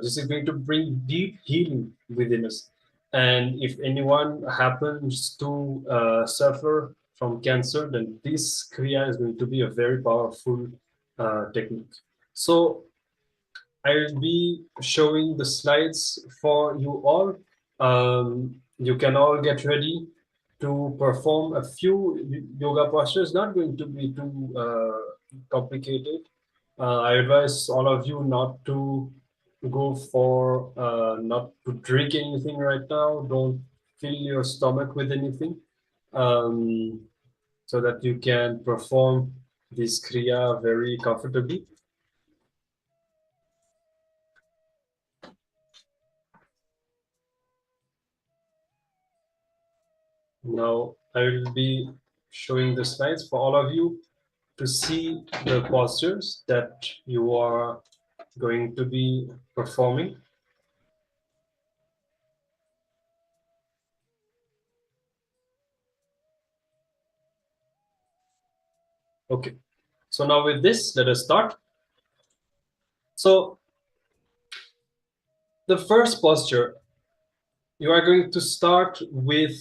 this is going to bring deep healing within us. And if anyone happens to suffer from cancer, then this Kriya is going to be a very powerful technique. So I will be showing the slides for you all. You can all get ready to perform a few yoga postures, not going to be too complicated. I advise all of you not to go for, not to drink anything right now. Don't fill your stomach with anything, so that you can perform this Kriya very comfortably. Now I will be showing the slides for all of you to see the postures that you are going to be performing. Okay, so now with this, let us start. So the first posture, you are going to start with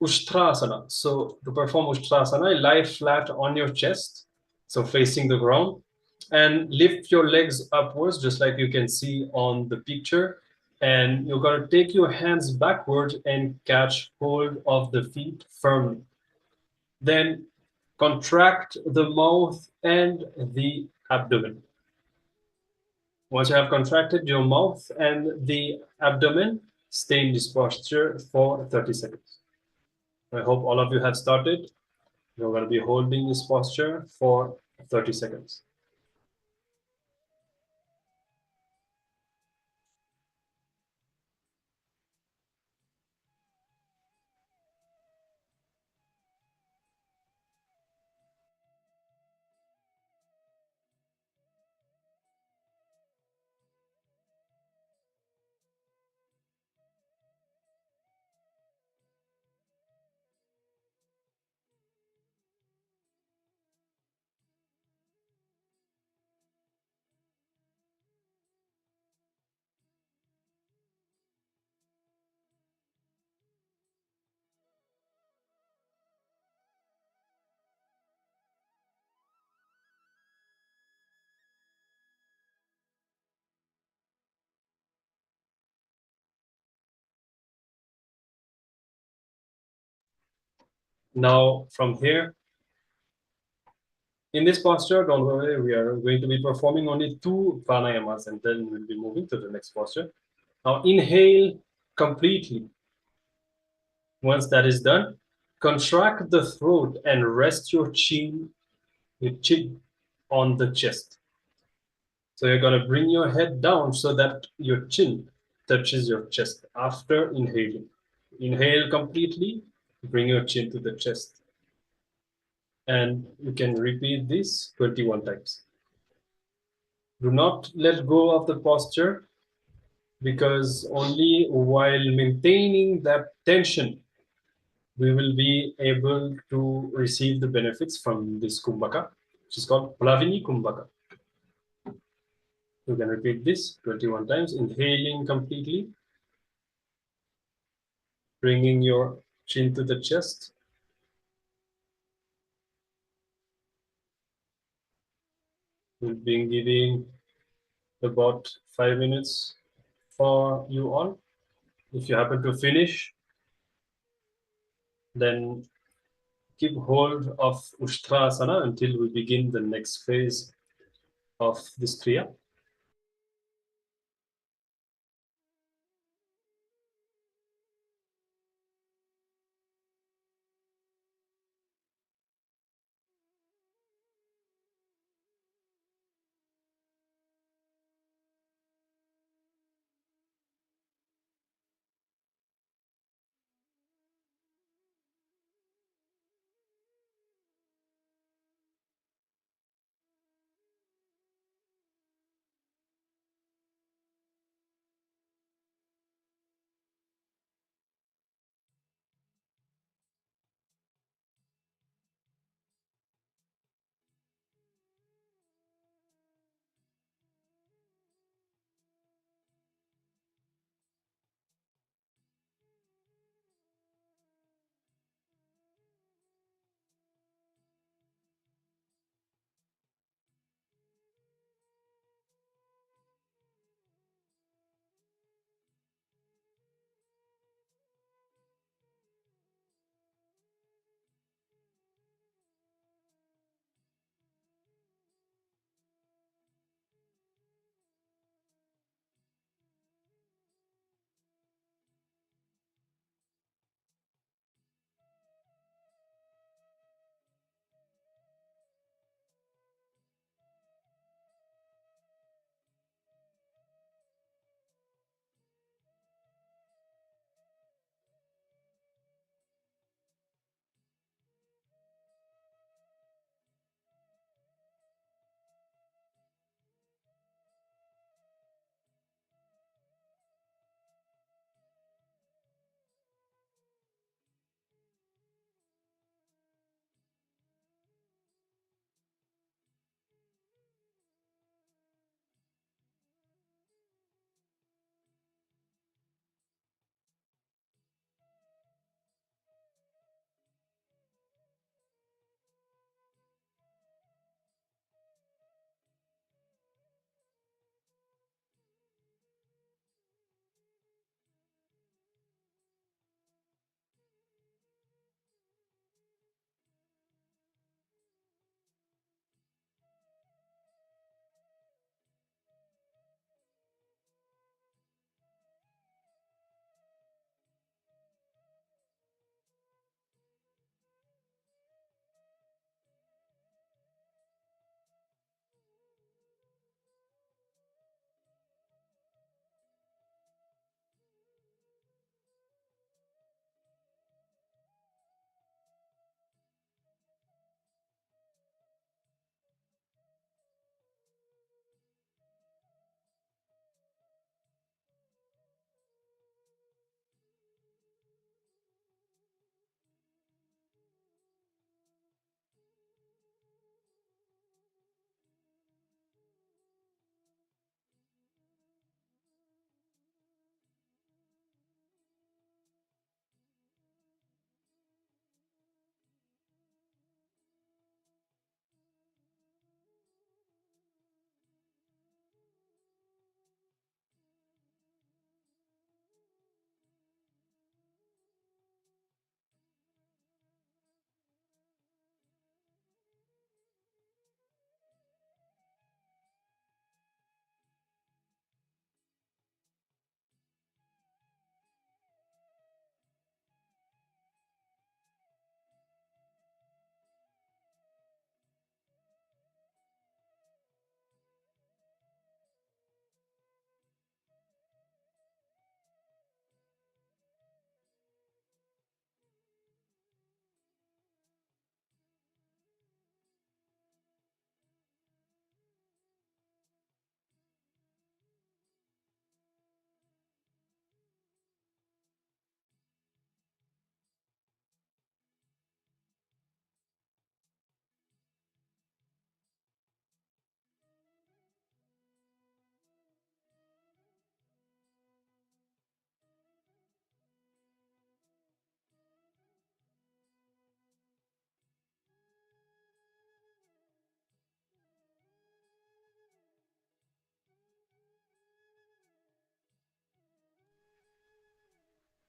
Ushtrasana. So to perform Ushtrasana, lie flat on your chest, so facing the ground, and lift your legs upwards, just like you can see on the picture. And you're going to take your hands backward and catch hold of the feet firmly. Then contract the mouth and the abdomen. Once you have contracted your mouth and the abdomen, stay in this posture for 30 seconds. I hope all of you have started. You're going to be holding this posture for 30 seconds. Now, from here, in this posture, don't worry, we are going to be performing only 2 pranayamas and then we'll be moving to the next posture. Now, inhale completely. Once that is done, contract the throat and rest your chin on the chest. So you're going to bring your head down so that your chin touches your chest after inhaling. Inhale completely, bring your chin to the chest. And you can repeat this 21 times. Do not let go of the posture, because only while maintaining that tension we will be able to receive the benefits from this kumbhaka, which is called Plavini Kumbhaka. You can repeat this 21 times, inhaling completely, bringing your chin to the chest. We'll be giving about 5 minutes for you all. If you happen to finish, then keep hold of Ushtrasana until we begin the next phase of this Kriya.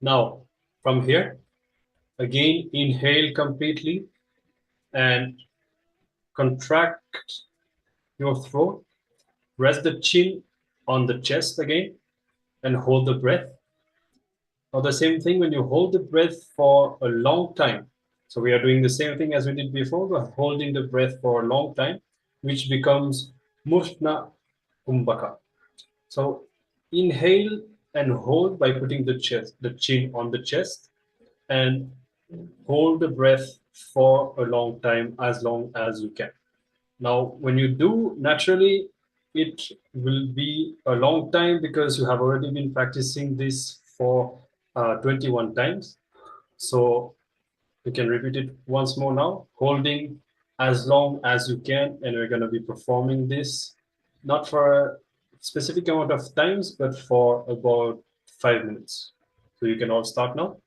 Now, from here, again, inhale completely and contract your throat. Rest the chin on the chest again and hold the breath. Now, the same thing when you hold the breath for a long time. So we are doing the same thing as we did before, but holding the breath for a long time, which becomes Mushna Kumbhaka. So inhale and hold by putting the chin on the chest, and hold the breath for a long time, as long as you can. Now, when you do, naturally, it will be a long time because you have already been practicing this for 21 times. So you can repeat it once more now, holding as long as you can, and we're going to be performing this not for a specific amount of times, but for about 5 minutes. So you can all start now.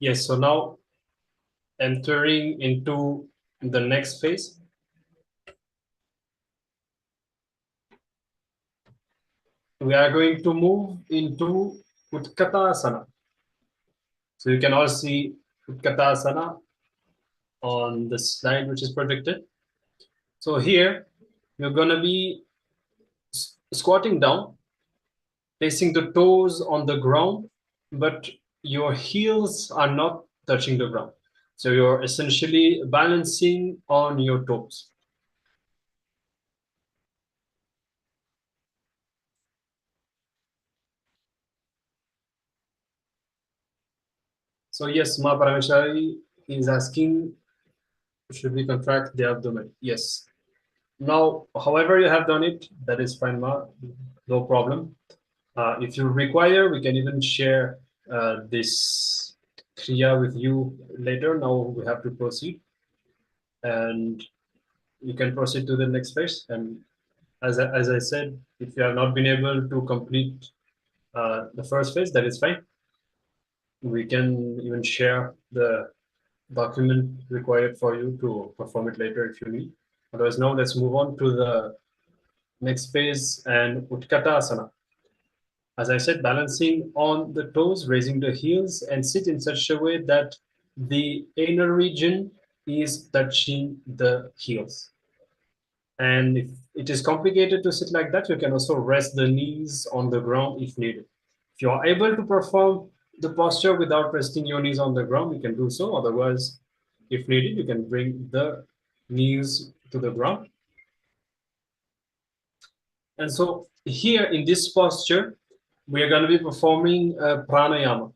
Yes, so now entering into the next phase. We are going to move into Utkatasana. So you can all see Utkatasana on the slide which is projected. So here you're going to be squatting down, placing the toes on the ground, but your heels are not touching the ground. So you're essentially balancing on your toes. So yes, Ma Parameshwari is asking, should we contract the abdomen? Yes. Now, however you have done it, that is fine, Ma, no problem. If you require, we can even share this Kriya with you later. Now we have to proceed. And you can proceed to the next phase. And as I said, if you have not been able to complete the first phase, that is fine. We can even share the document required for you to perform it later if you need. Otherwise, now let's move on to the next phase and Utkatasana. As I said, balancing on the toes, raising the heels, and sit in such a way that the anal region is touching the heels. And if it is complicated to sit like that, you can also rest the knees on the ground if needed. If you are able to perform the posture without resting your knees on the ground, you can do so. Otherwise, if needed, you can bring the knees to the ground. And so here in this posture, we are going to be performing pranayama.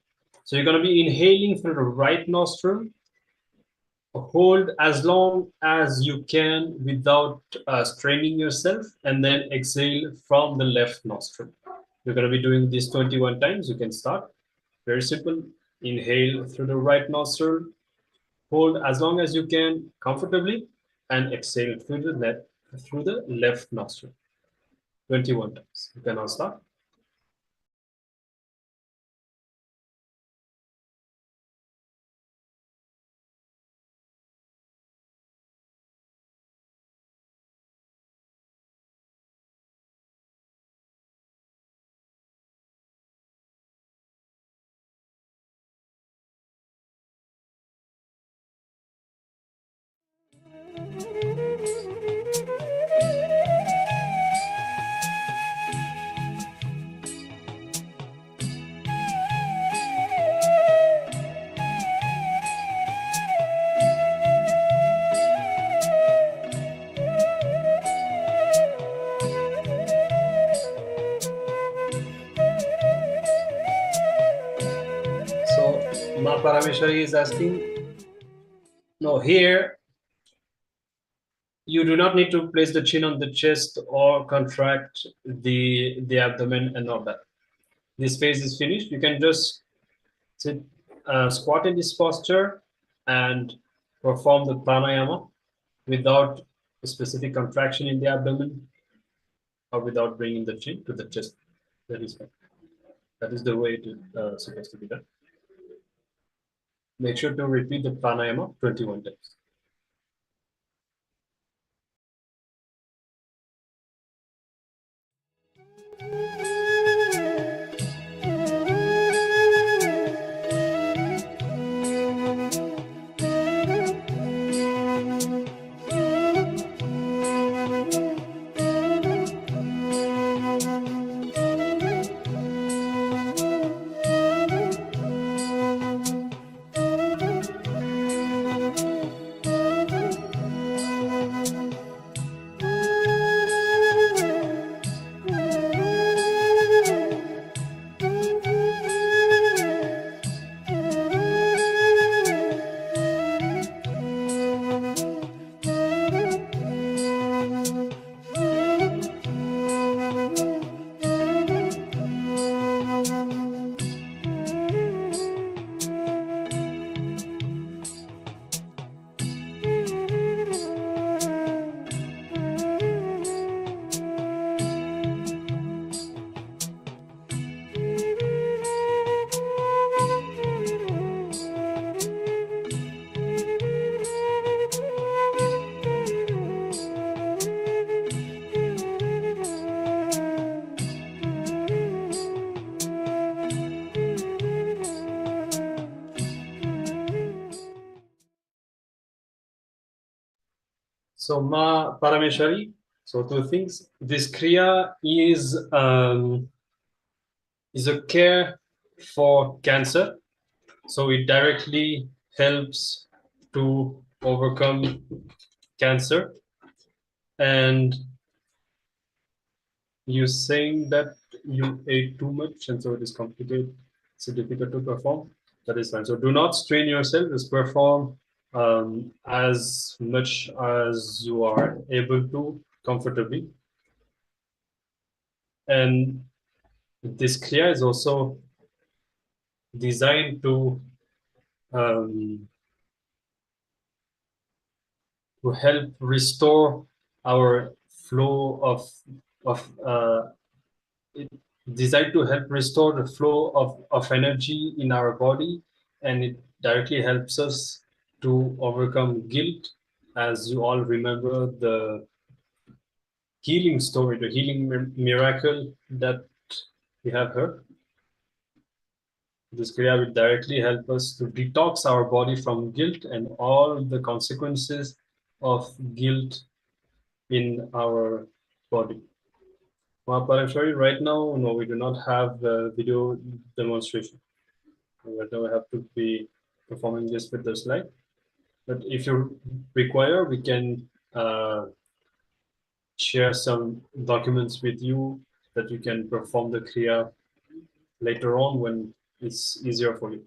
So you're going to be inhaling through the right nostril, hold as long as you can without straining yourself, and then exhale from the left nostril. You're going to be doing this 21 times. You can start. Very simple. Inhale through the right nostril, hold as long as you can comfortably, and exhale through the left nostril. 21 times. You can now start. Ma Parameshwari is asking, no, here you do not need to place the chin on the chest or contract the abdomen and all that. This phase is finished. You can just sit, squat in this posture and perform the pranayama without a specific contraction in the abdomen or without bringing the chin to the chest. That is fine. That is the way it is supposed to be done. Make sure to repeat the pranayama 21 times. So Ma Parameshwari, so two things. This Kriya is a care for cancer. So it directly helps to overcome cancer. And you saying that you ate too much and so it is complicated, it's difficult to perform. That is fine. So do not strain yourself, just perform as much as you are able to comfortably. And this Kriya is also designed to help restore our flow it designed to help restore the flow of energy in our body, and it directly helps us to overcome guilt. As you all remember the healing story, the healing miracle that we have heard. This Kriya will directly help us to detox our body from guilt and all the consequences of guilt in our body. I'm sorry, right now, no, we do not have the video demonstration. Right now, we have to be performing this with the slide. But if you require, we can share some documents with you that you can perform the Kriya later on when it's easier for you.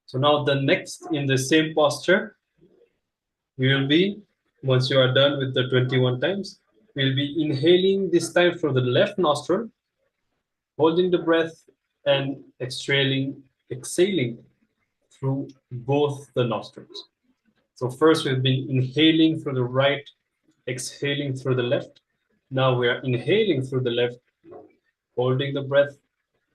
So now the next in the same posture, we will be, once you are done with the 21 times, we'll be inhaling this time through the left nostril, holding the breath and exhaling through both the nostrils. So first we've been inhaling through the right, exhaling through the left. Now we are inhaling through the left, holding the breath,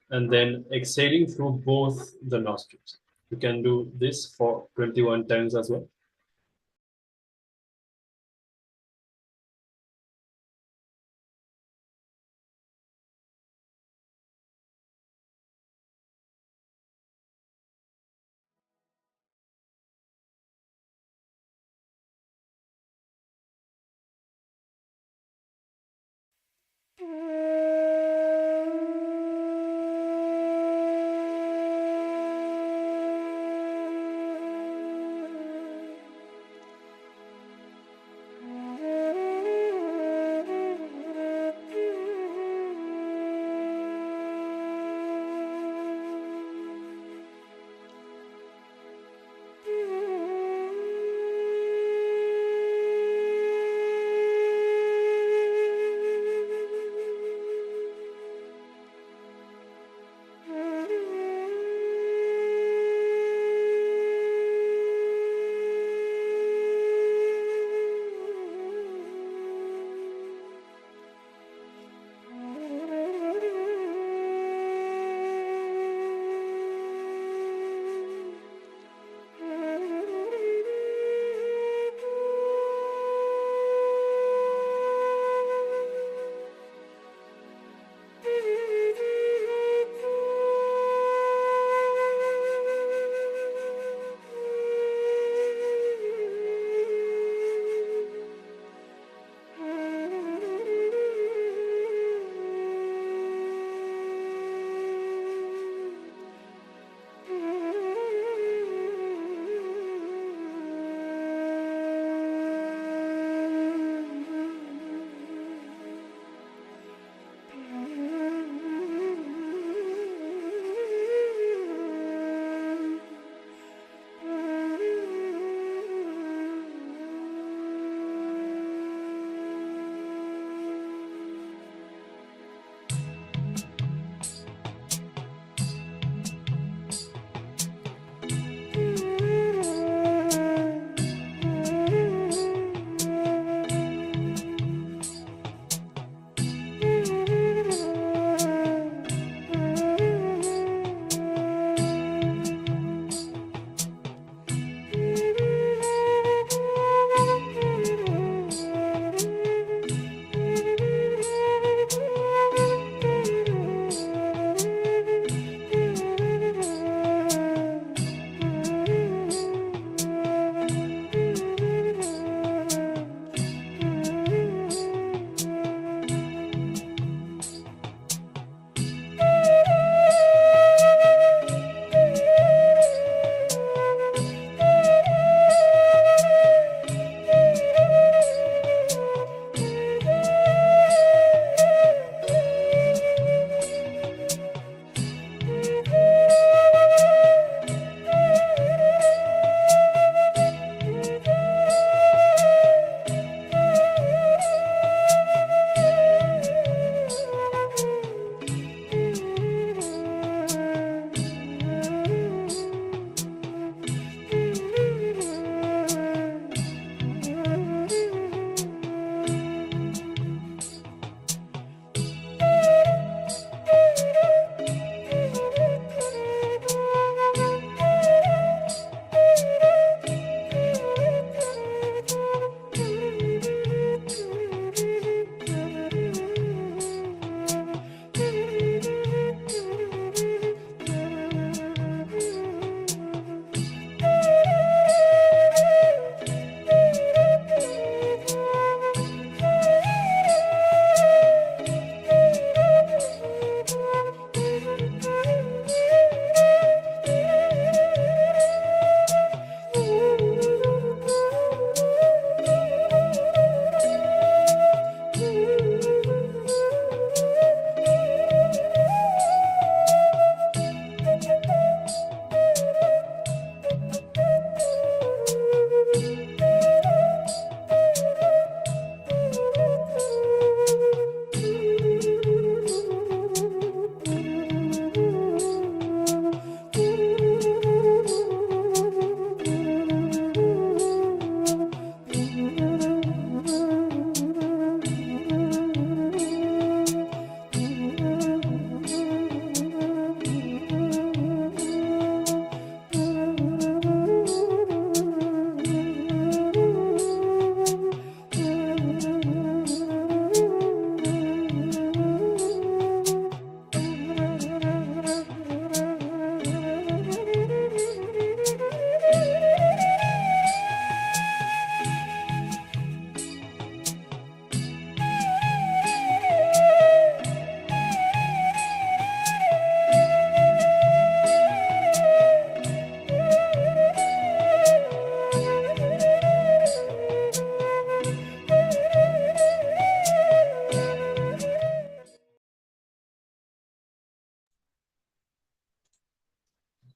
and then exhaling through both the nostrils. You can do this for 21 times as well.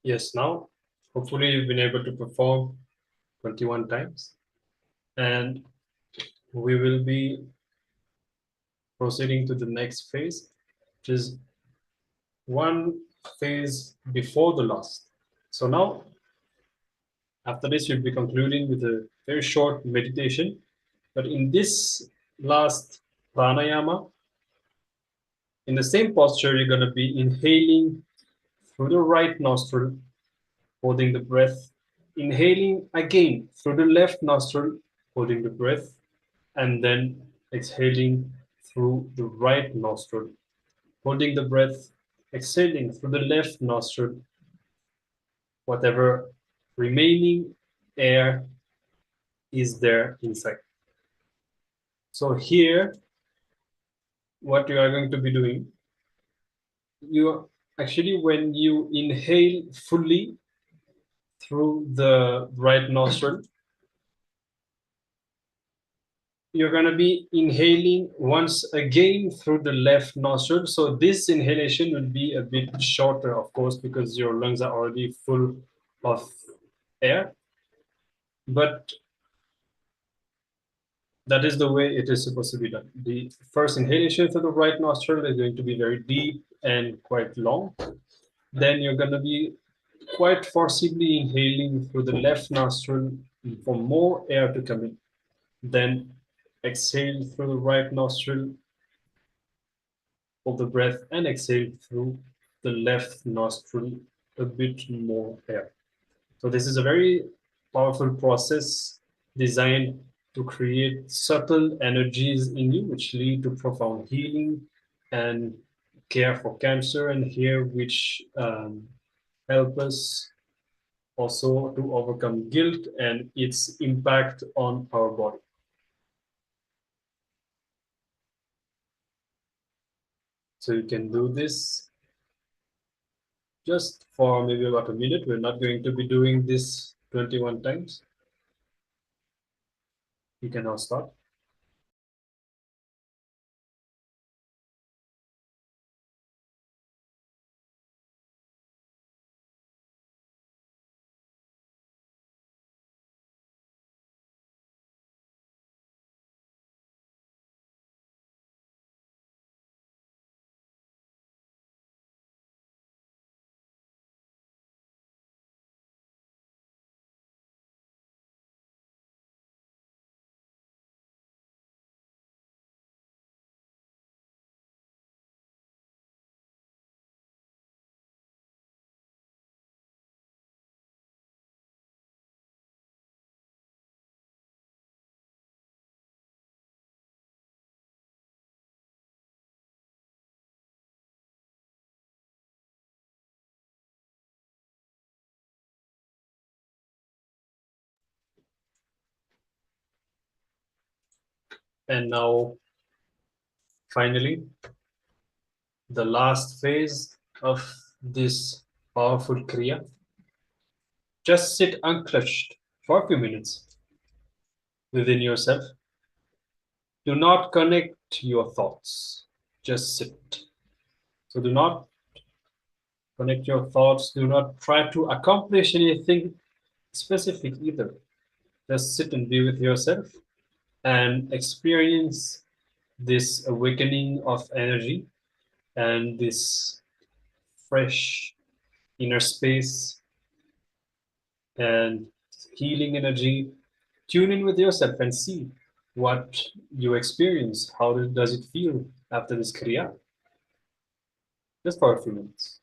Yes, now hopefully you've been able to perform 21 times, and we will be proceeding to the next phase, which is one phase before the last. So now, after this, we'll be concluding with a very short meditation. But in this last pranayama, in the same posture, you're going to be inhaling through the right nostril, holding the breath, inhaling again through the left nostril, holding the breath, and then exhaling through the right nostril, holding the breath, exhaling through the left nostril, whatever remaining air is there inside. So here, what you are going to be doing, you actually, when you inhale fully through the right nostril, you're going to be inhaling once again through the left nostril. So this inhalation will be a bit shorter, of course, because your lungs are already full of air. But that is the way it is supposed to be done. The first inhalation through the right nostril is going to be very deep and quite long. Then you're going to be quite forcibly inhaling through the left nostril for more air to come in. Then exhale through the right nostril, hold the breath, and exhale through the left nostril, a bit more air. So this is a very powerful process designed to create subtle energies in you, which lead to profound healing and care for cancer, and here which help us also to overcome guilt and its impact on our body. So you can do this just for maybe about a minute. We're not going to be doing this 21 times. You can now start. And now, finally, the last phase of this powerful Kriya. Just sit unclutched for a few minutes within yourself. Do not connect your thoughts. Just sit. So do not connect your thoughts. Do not try to accomplish anything specific either. Just sit and be with yourself and experience this awakening of energy and this fresh inner space and healing energy. Tune in with yourself and see what you experience. How does it feel after this Kriya? Just for a few minutes.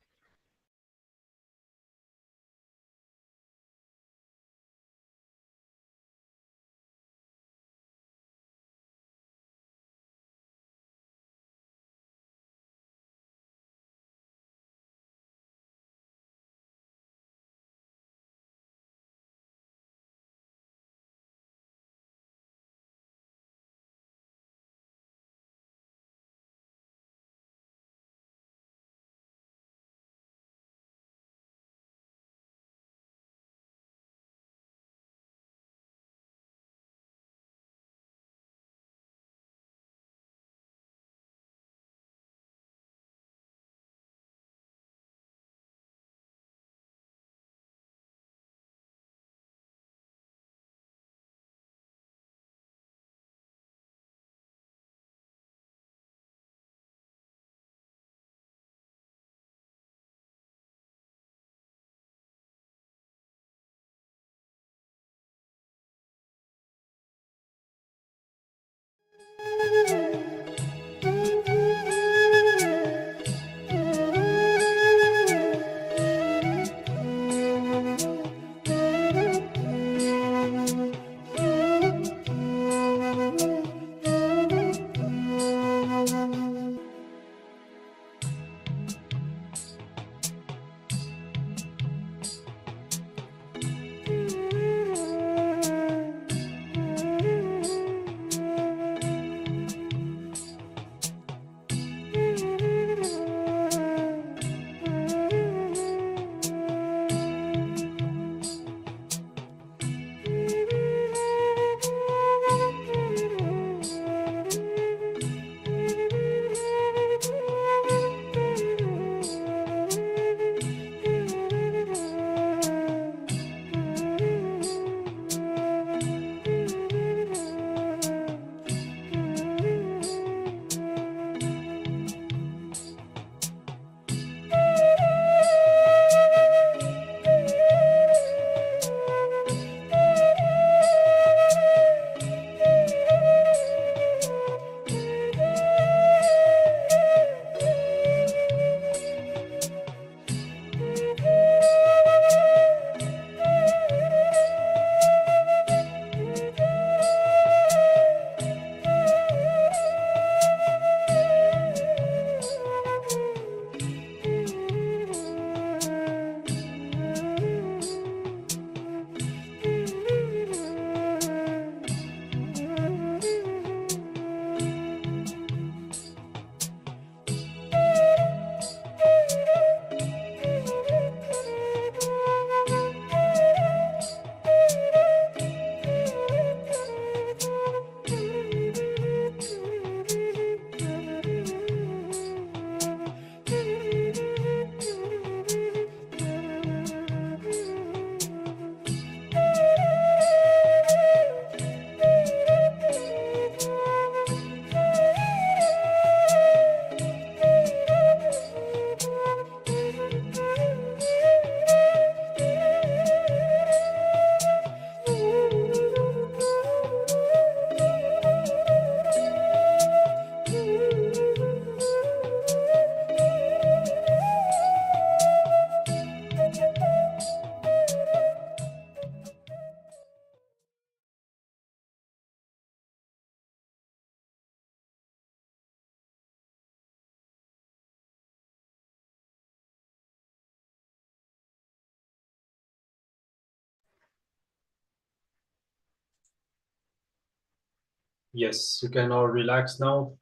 Yes, you can all relax now.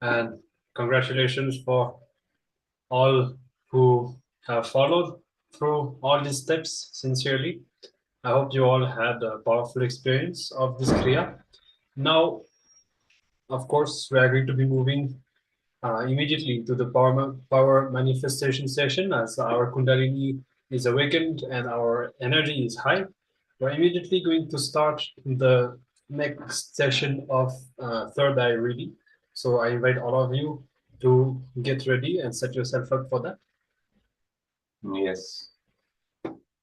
And congratulations for all who have followed through all these steps sincerely. I hope you all had a powerful experience of this Kriya. Now, of course, we are going to be moving immediately to the power manifestation session as our Kundalini is awakened and our energy is high. We're immediately going to start the next session of third eye reading. So I invite all of you to get ready and set yourself up for that. Yes.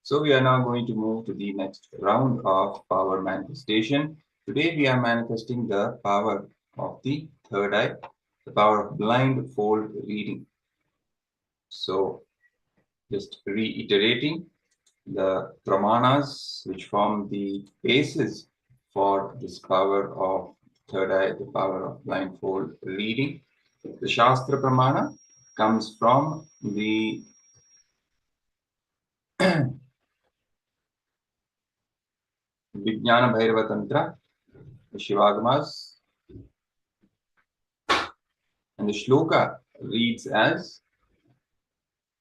So we are now going to move to the next round of power manifestation. Today we are manifesting the power of the third eye, the power of blindfold reading. So just reiterating the pramanas which form the basis for this power of third eye, the power of blindfold reading. The Shastra Pramana comes from the Vijnana Bhairava Tantra, the Shivagamas, and the shloka reads as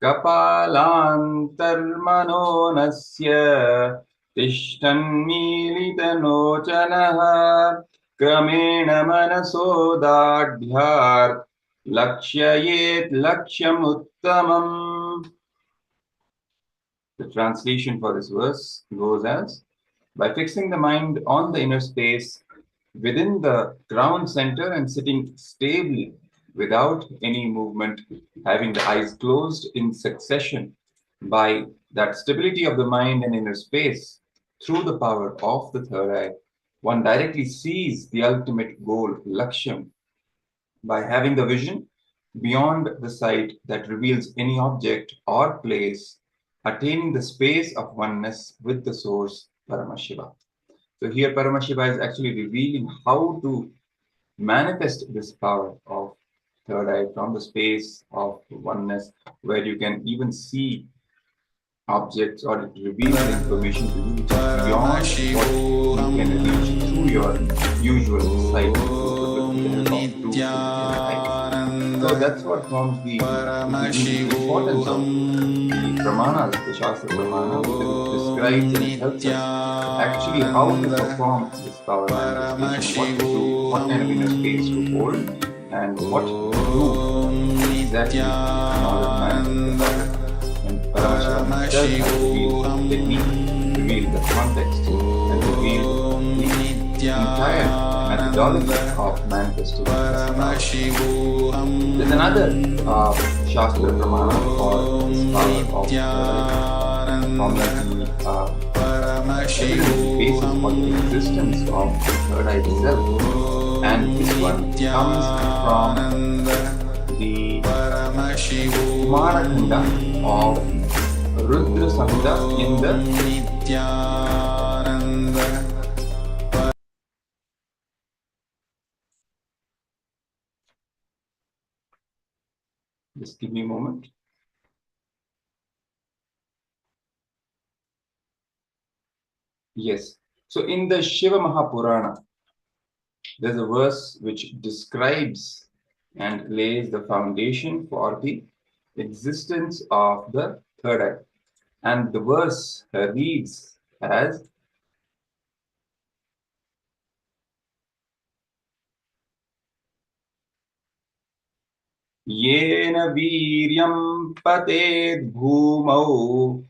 Kapalantarmano nasya Tishtanmilitanochanaha Kramena manaso dadhyar Lakshayet lakshyamuttamam. The translation for this verse goes as, by fixing the mind on the inner space within the ground center and sitting stably without any movement, having the eyes closed in succession, by that stability of the mind and inner space, through the power of the third eye, one directly sees the ultimate goal, Laksham, by having the vision beyond the sight that reveals any object or place, attaining the space of oneness with the source, Paramashiva. So here Paramashiva is actually revealing how to manifest this power of third eye from the space of oneness, where you can even see objects, or it reveals information to you which is beyond what you can reach through your usual sight. So that's what forms the importance of the pramanas, the Shastra Pramanas, because it describes and helps us actually how to perform this power manifestation, what to do, what kind of inner space to hold, and what to do exactly in order to manifest the power. And Paramashivoham does reveal the technique, reveal the context, and reveal the entire methodology of manifesting. There's another Shastra Pramana for this power of from the basis for the existence of the third eye itself. And this one comes from the Kumarakanda of Rudra Samhita in the Just give me a moment. Yes. So in the Shiva Mahapurana, there's a verse which describes and lays the foundation for the existence of the third eye. And the verse reads as Yena viryam pated bhumau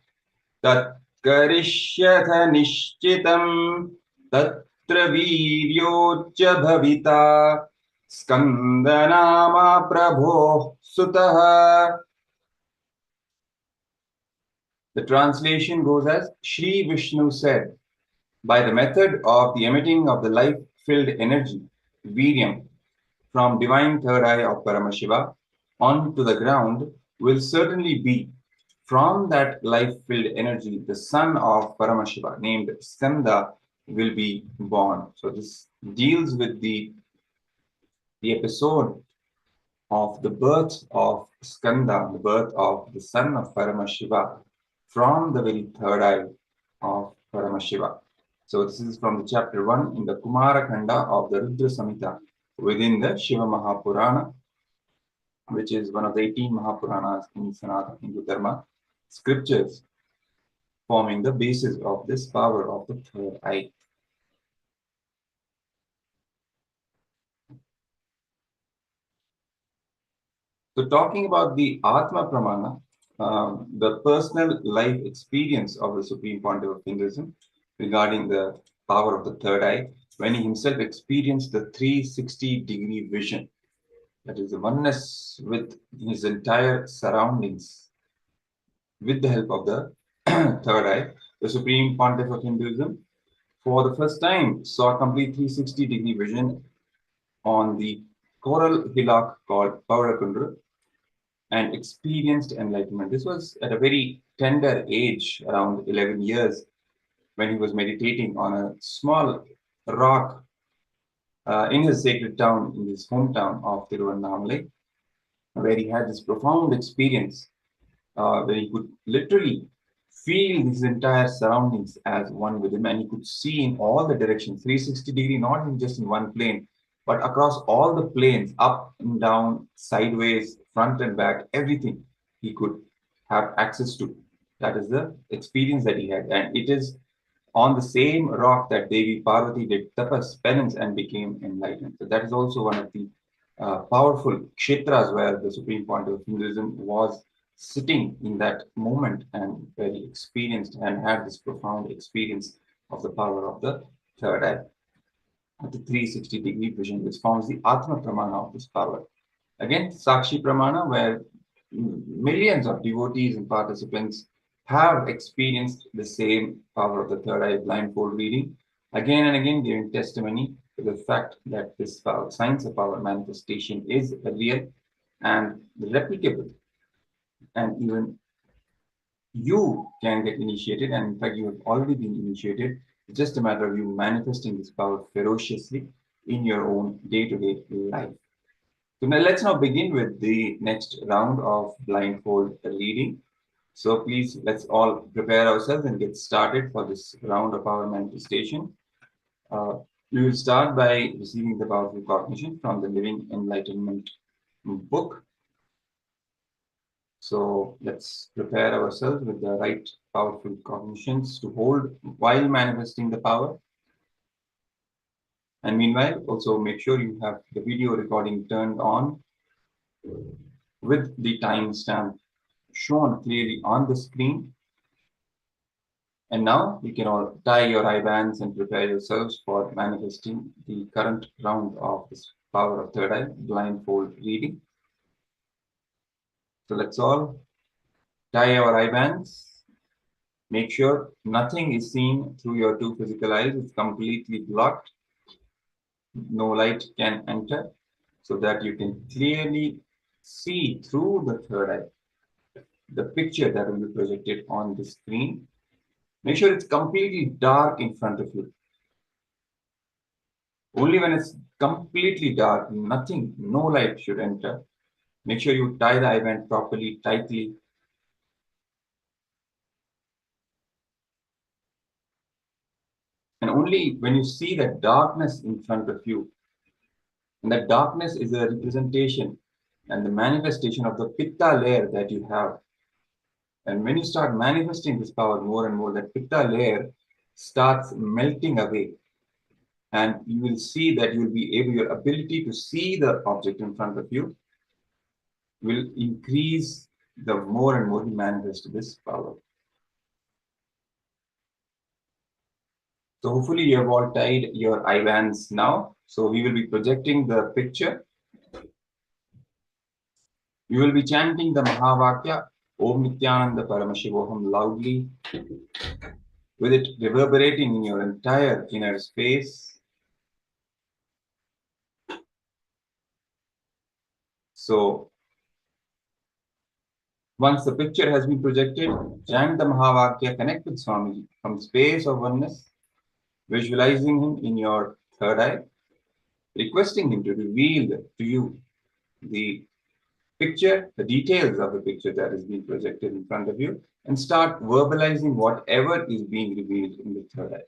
tat karishyatha nishchitam tatra viryocha bhavita skandanama prabho sutaha. The translation goes as, Shri Vishnu said, by the method of the emitting of the life-filled energy, Viryam, from divine third eye of Paramashiva onto the ground will certainly be, from that life-filled energy, the son of Paramashiva, named Skanda, will be born. So this deals with the episode of the birth of Skanda, the birth of the son of Paramashiva, from the very third eye of Paramashiva. So this is from the chapter 1 in the Kumara Khanda of the Rudra Samhita within the Shiva Mahapurana, which is one of the 18 Mahapuranas in Sanatana Hindu Dharma scriptures, forming the basis of this power of the third eye. So talking about the Atma Pramana, the personal life experience of the Supreme Pontiff of Hinduism regarding the power of the third eye, when he himself experienced the 360-degree vision, that is the oneness with his entire surroundings, with the help of the third eye, the Supreme Pontiff of Hinduism, for the first time, saw a complete 360-degree vision on the coral hillock called Paurakundra and experienced enlightenment. This was at a very tender age, around 11 years, when he was meditating on a small rock in his sacred town, in his hometown of Tiruvannamalai, where he had this profound experience where he could literally feel his entire surroundings as one with him, and he could see in all the directions, 360-degree, not in just in one plane, but across all the planes, up and down, sideways, front and back, everything he could have access to. That is the experience that he had, and it is on the same rock that Devi Parvati did tapas, penance, and became enlightened. So that is also one of the powerful kshetras where the Supreme Pontiff of Hinduism was sitting in that moment and very experienced and had this profound experience of the power of the third eye, the 360-degree vision, which forms the Atma Pramana of this power. Again, Sakshi Pramana, where millions of devotees and participants have experienced the same power of the third eye blindfold reading, again and again giving testimony to the fact that this power, science of power manifestation is real and replicable, and even you can get initiated, and in fact you have already been initiated. It's just a matter of you manifesting this power ferociously in your own day-to-day life. So now let's begin with the next round of blindfold reading. So please, let's all prepare ourselves and get started for this round of our manifestation. We will start by receiving the powerful cognition from the Living Enlightenment book. So let's prepare ourselves with the right powerful cognitions to hold while manifesting the power. And meanwhile, also make sure you have the video recording turned on with the timestamp shown clearly on the screen. And now you can all tie your eye bands and prepare yourselves for manifesting the current round of this power of third eye blindfold reading. So let's all tie our eye bands. Make sure nothing is seen through your two physical eyes. It's completely blocked. No light can enter, so that you can clearly see through the third eye the picture that will be projected on the screen. Make sure it's completely dark in front of you. Only when it's completely dark, nothing, no light should enter. Make sure you tie the eye band properly, tightly. And only when you see that darkness in front of you, and that darkness is a representation and the manifestation of the pitta layer that you have. And when you start manifesting this power more and more, that pitta layer starts melting away. And you will see that you will be able, your ability to see the object in front of you will increase the more and more you manifest this power. So hopefully you have all tied your eye bands now. So we will be projecting the picture. We will be chanting the Mahavakya, Om Nithyananda Paramashivoham loudly, with it reverberating in your entire inner space. So once the picture has been projected, chant the Mahavakya, connect with Swamiji from space of oneness, visualizing him in your third eye, requesting him to reveal to you the picture, the details of the picture that is being projected in front of you, and start verbalizing whatever is being revealed in the third eye.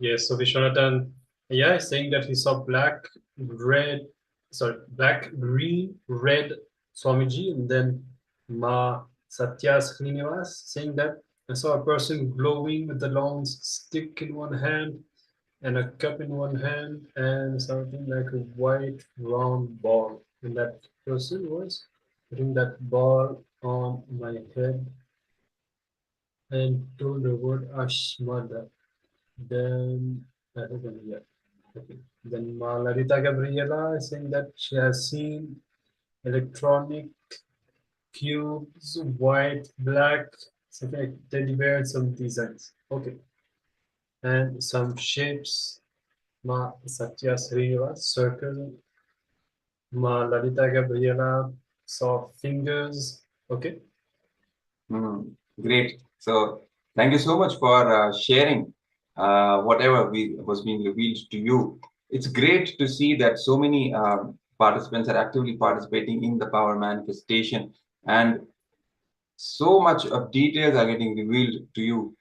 Yes, so Vishwanathan, yeah, is saying that he saw black, green, red Swamiji, and then Ma Satya Srinivas saying that I saw a person glowing with a long stick in one hand and a cup in one hand and something like a white round ball. And that person was putting that ball on my head and told the word Ashmada. Then I think yeah. Okay. Then Larita Gabriela is saying that she has seen electronic cubes, white, black, something like teddy bear, and some designs. Okay. And some shapes. Ma Satya Srinivas, circle. Ma Lalita Gabriela saw fingers. Okay. Great. So thank you so much for sharing whatever was being revealed to you. It's great to see that so many participants are actively participating in the power manifestation, and so much of details are getting revealed to you.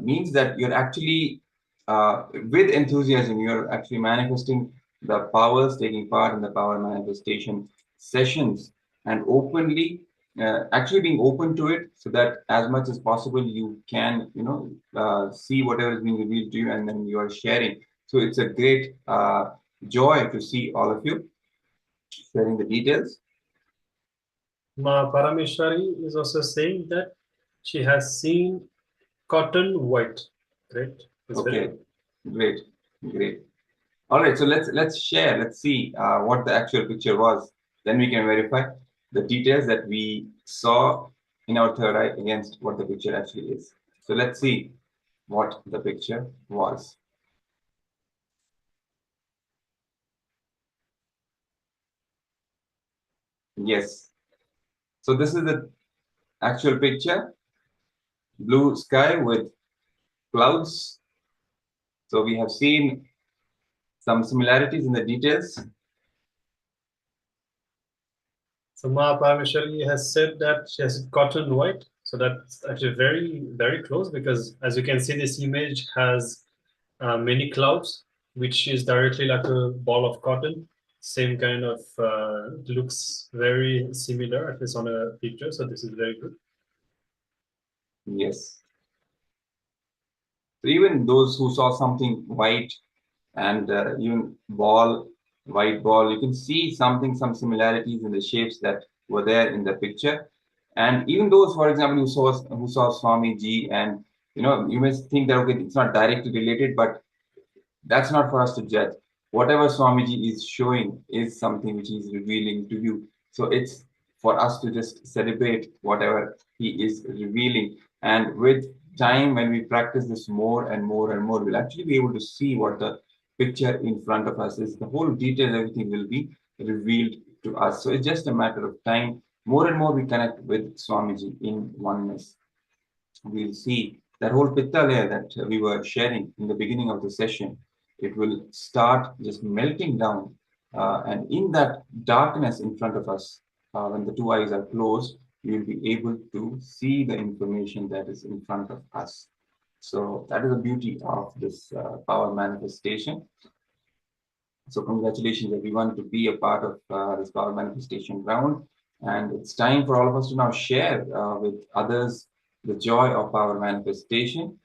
Means that you're actually with enthusiasm, you're actually manifesting the powers, taking part in the power manifestation sessions, and openly actually being open to it, so that as much as possible you can see whatever is being revealed to you, and then you are sharing. So it's a great joy to see all of you sharing the details. Ma Parameshwari is also saying that she has seen cotton white. Great. That's Okay, great, great. All right, so let's share. Let's see what the actual picture was. Then we can verify the details that we saw in our third eye against what the picture actually is. So let's see what the picture was. Yes. So this is the actual picture. Blue sky with clouds. So we have seen some similarities in the details. So Ma Parameshwari has said that she has cotton white. So that's actually very, very close, because as you can see, this image has many clouds, which is directly like a ball of cotton. Same kind of looks very similar, at least on a picture. So this is very good. Yes. So even those who saw something white and even white ball, you can see some similarities in the shapes that were there in the picture. And even those, for example, who saw Swamiji, and you may think that okay, it's not directly related, but that's not for us to judge. Whatever Swamiji is showing is something which he is revealing to you. So it's for us to just celebrate whatever he is revealing. And with time, when we practice this more and more and more, we'll actually be able to see what the picture in front of us is. The whole detail, everything will be revealed to us. So it's just a matter of time. More and more we connect with Swamiji in oneness. We'll see that whole pitta layer that we were sharing in the beginning of the session. It will start just melting down, and in that darkness in front of us, when the two eyes are closed, we will be able to see the information that is in front of us. So that is the beauty of this power manifestation. So congratulations everyone to be a part of this power manifestation ground. And it's time for all of us to now share with others the joy of power manifestation.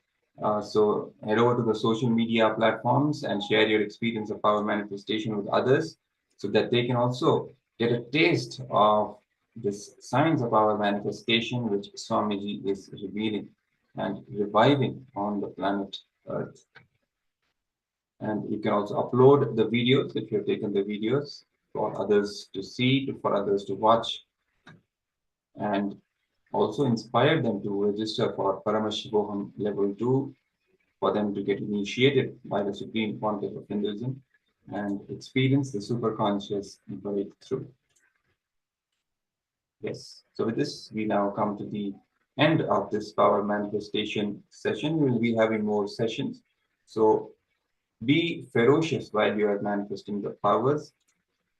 So head over to the social media platforms and share your experience of power manifestation with others, so that they can also get a taste of this science of power manifestation, which Swamiji is revealing and reviving on the planet Earth. And you can also upload the videos if you have taken the videos for others to see, for others to watch, and also inspire them to register for Paramashivoham Level-2, for them to get initiated by the Supreme Pontiff of Hinduism and experience the superconscious breakthrough. Yes, so with this, we now come to the end of this power manifestation session. We will be having more sessions. So be ferocious while you are manifesting the powers.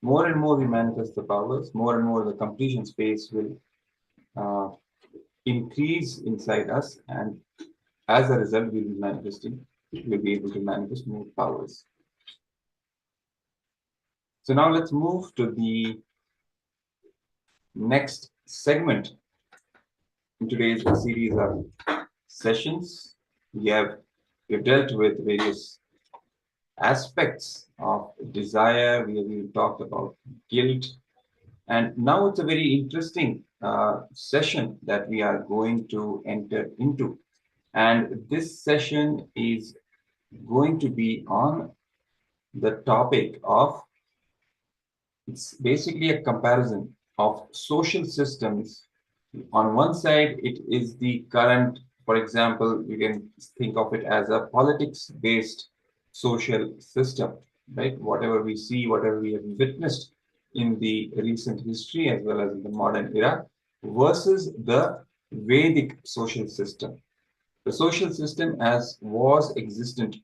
More and more we manifest the powers, more and more the completion space will increase inside us, and as a result, we'll be manifesting will be able to manifest more powers. So now let's move to the next segment in today's series of sessions. We've dealt with various aspects of desire. We've talked about guilt, and now it's a very interesting session that we are going to enter into. And this session is going to be on the topic of, it's basically a comparison of social systems. On one side, it is the current, for example, you can think of it as a politics-based social system, right? Whatever we see, whatever we have witnessed in the recent history as well as in the modern era, versus the Vedic social system. The social system as was existent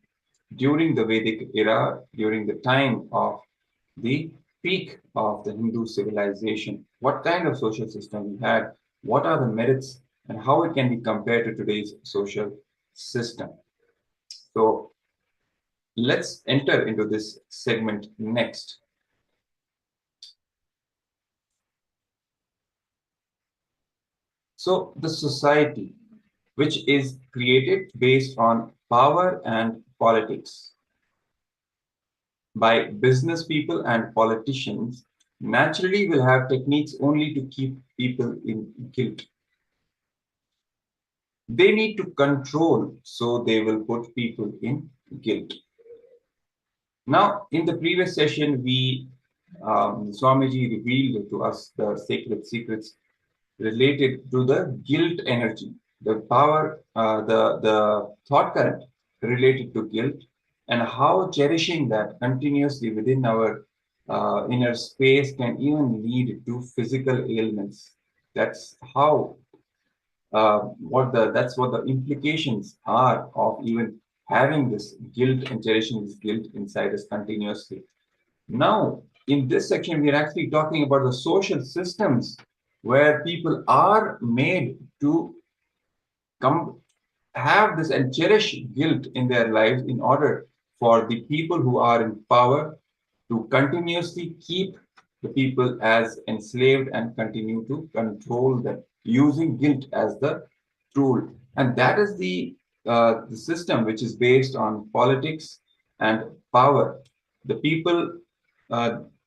during the Vedic era, during the time of the peak of the Hindu civilization. What kind of social system we had, what are the merits, and how it can be compared to today's social system. So let's enter into this segment next. So the society, which is created based on power and politics by business people and politicians, naturally will have techniques only to keep people in guilt. They need to control, so they will put people in guilt. Now, in the previous session, Swamiji revealed to us the sacred secrets related to the guilt energy, the power, the thought current related to guilt, and how cherishing that continuously within our inner space can even lead to physical ailments. That's how that's what the implications are of even having this guilt and cherishing this guilt inside us continuously. Now, in this section, we are actually talking about the social systems where people are made to have this and cherish guilt in their lives in order for the people who are in power to continuously keep the people as enslaved and continue to control them using guilt as the tool. And that is the system which is based on politics and power. The people,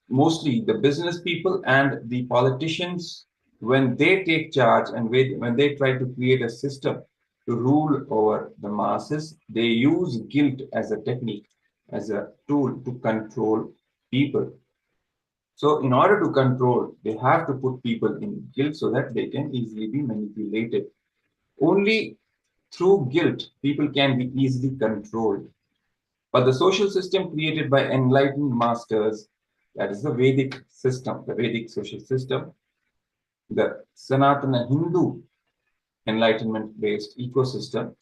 mostly the business people and the politicians, when they take charge and when they try to create a system to rule over the masses, they use guilt as a technique, as a tool to control people. So in order to control, they have to put people in guilt so that they can easily be manipulated. Only through guilt, people can be easily controlled. But the social system created by enlightened masters, that is the Vedic system, the Vedic social system, the Sanatana Hindu enlightenment-based ecosystem,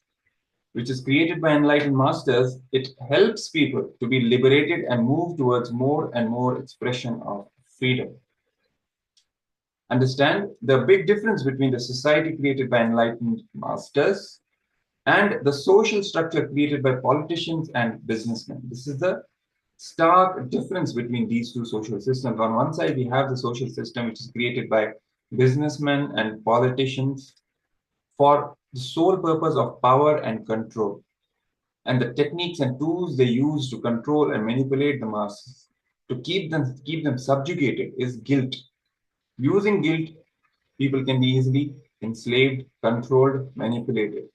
which is created by enlightened masters, it helps people to be liberated and move towards more and more expression of freedom. Understand the big difference between the society created by enlightened masters and the social structure created by politicians and businessmen. This is the stark difference between these two social systems. On one side, we have the social system which is created by businessmen and politicians for the sole purpose of power and control. And the techniques and tools they use to control and manipulate the masses, to keep them subjugated, is guilt. Using guilt, people can be easily enslaved, controlled, manipulated.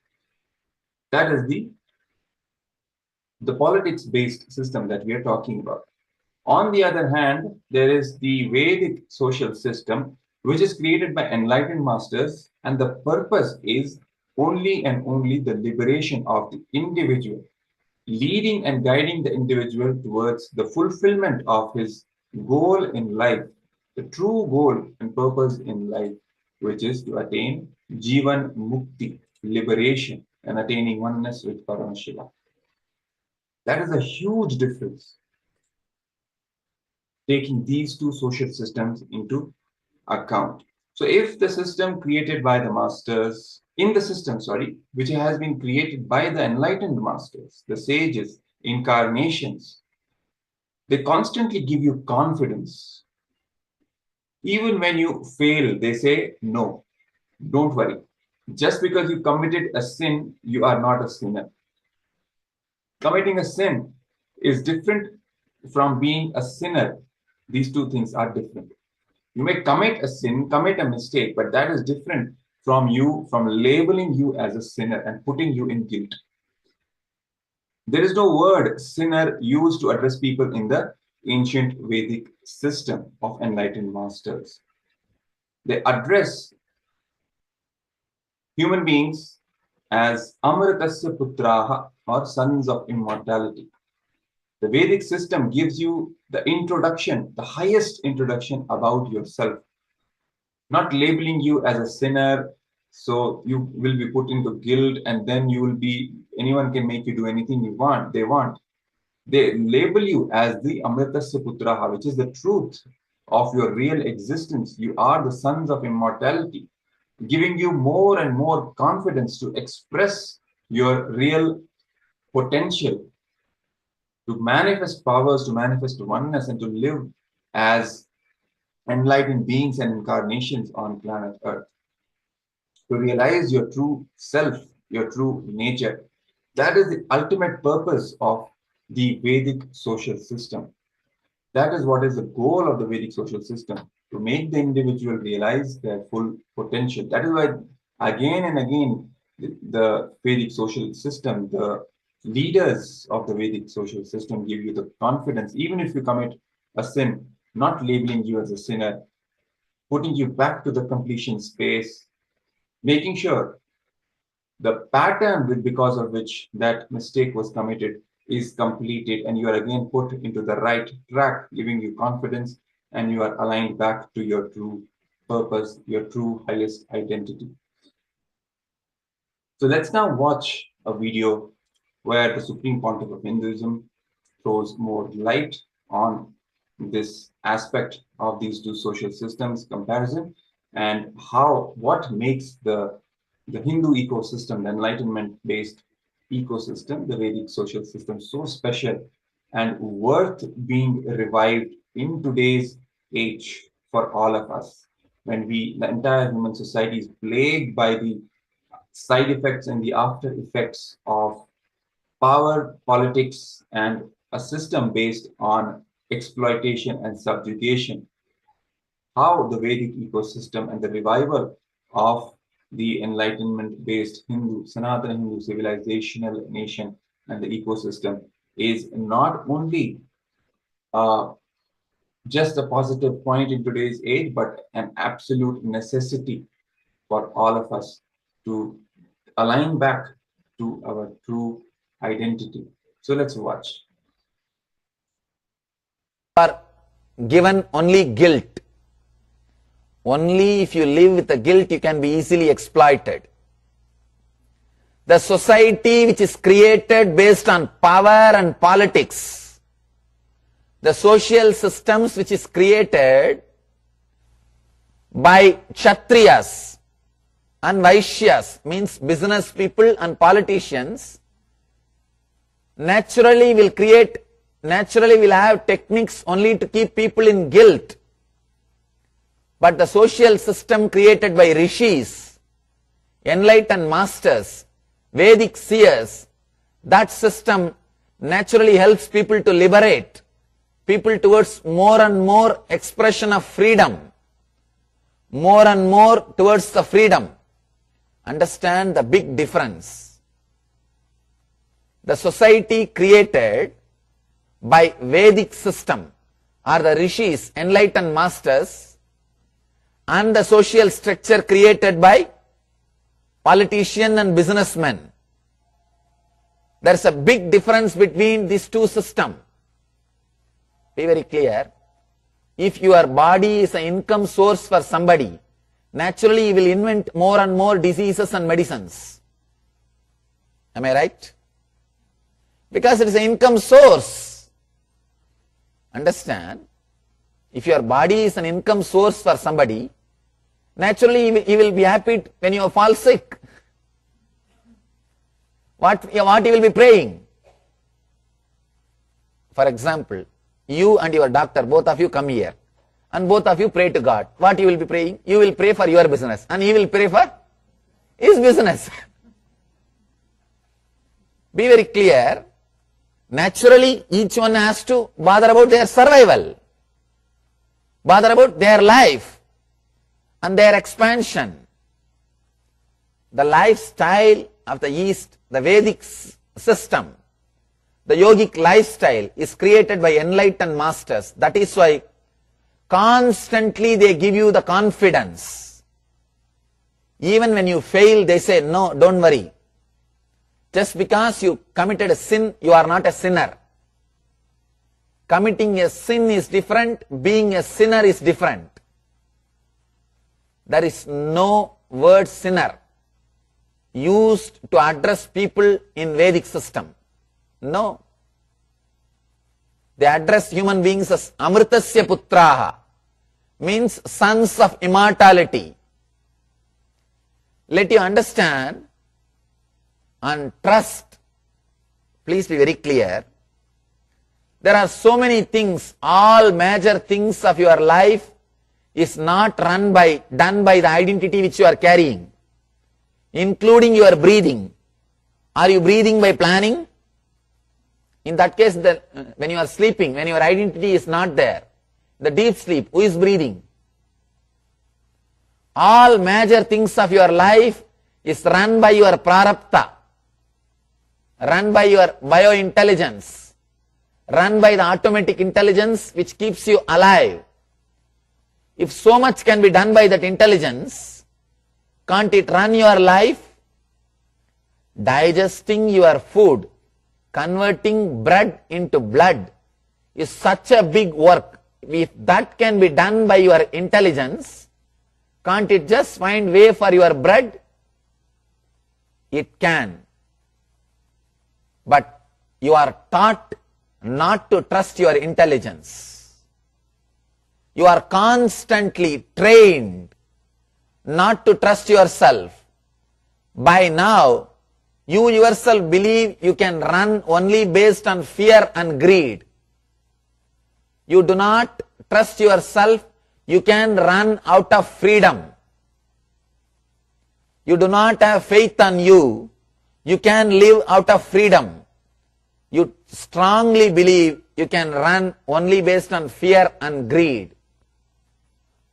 That is the politics-based system that we are talking about. On the other hand, there is the Vedic social system, which is created by enlightened masters, and the purpose is only and only the liberation of the individual, leading and guiding the individual towards the fulfillment of his goal in life, the true goal and purpose in life, which is to attain Jivan Mukti, liberation, and attaining oneness with Paramashivoham. That is a huge difference, taking these two social systems into account. So if the system created by the masters in the system, which has been created by the enlightened masters, the sages, incarnations. They constantly give you confidence. Even when you fail, they say, no, don't worry. Just because you committed a sin, you are not a sinner. Committing a sin is different from being a sinner. These two things are different. You may commit a sin, commit a mistake, but that is different from labeling you as a sinner and putting you in guilt. There is no word sinner used to address people in the ancient Vedic system of enlightened masters. They address human beings as Amritasya Putraha, or sons of immortality. The Vedic system gives you the introduction, the highest introduction about yourself, not labeling you as a sinner, so you will be put into guilt and then anyone can make you do anything they want. They label you as the Amritasya Putraha, which is the truth of your real existence. You are the sons of immortality, giving you more and more confidence to express your real potential, to manifest powers, to manifest oneness, and to live as enlightened beings and incarnations on planet Earth. To realize your true self, your true nature. That is the ultimate purpose of the Vedic social system. That is what is the goal of the Vedic social system, to make the individual realize their full potential. That is why again and again the Vedic social system, the leaders of the Vedic social system give you the confidence, even if you commit a sin, not labeling you as a sinner, putting you back to the completion space, making sure the pattern because of which that mistake was committed is completed and you are again put into the right track, giving you confidence, and you are aligned back to your true purpose, your true highest identity. So let's now watch a video where the Supreme Pontiff of Hinduism throws more light on this aspect of these two social systems comparison and what makes the Hindu ecosystem, the enlightenment-based ecosystem, the Vedic social system, so special and worth being revived in today's age for all of us, when the entire human society is plagued by the side effects and the after effects of power, politics, and a system based on exploitation and subjugation. How the Vedic ecosystem and the revival of the enlightenment-based Sanatana Hindu civilizational nation and the ecosystem is not only just a positive point in today's age, but an absolute necessity for all of us to align back to our true identity. So let's watch. Are given only guilt. Only if you live with the guilt, you can be easily exploited. The society which is created based on power and politics, the social systems which is created by Kshatriyas and Vaishyas, means business people and politicians, naturally will have techniques only to keep people in guilt. But the social system created by rishis, enlightened masters, Vedic seers, that system naturally helps people to liberate people towards more and more expression of freedom, more and more towards the freedom. Understand the big difference. The society created by Vedic system are the rishis, enlightened masters, and the social structure created by politicians and businessmen. There is a big difference between these two systems. Be very clear. If your body is an income source for somebody, naturally you will invent more and more diseases and medicines. Am I right? Because it is an income source. Understand? If your body is an income source for somebody, naturally you will be happy when you fall sick. What you will be praying? For example, you and your doctor, both of you come here and both of you pray to God. What you will be praying? You will pray for your business and he will pray for his business. Be very clear. Naturally, each one has to bother about their survival, bother about their life and their expansion. The lifestyle of the East, the Vedic system, the yogic lifestyle is created by enlightened masters. That is why constantly they give you the confidence. Even when you fail, they say, no, don't worry. Just because you committed a sin, you are not a sinner. Committing a sin is different, being a sinner is different. There is no word sinner used to address people in Vedic system. No. They address human beings as Amritasya Putraha, means sons of immortality. Let you understand and trust. Please be very clear. There are so many things, all major things of your life is not done by the identity which you are carrying, including your breathing. Are you breathing by planning? In that case, when you are sleeping, when your identity is not there, the deep sleep, who is breathing? All major things of your life is run by your prarabdha, run by your biointelligence, run by the automatic intelligence which keeps you alive. If so much can be done by that intelligence, can't it run your life? Digesting your food, converting bread into blood is such a big work. If that can be done by your intelligence, can't it just find way for your bread? It can. But you are taught not to trust your intelligence. You are constantly trained not to trust yourself. By now, you yourself believe you can run only based on fear and greed. You do not trust yourself, you can run out of freedom. You do not have faith on you, you can live out of freedom. You strongly believe you can run only based on fear and greed.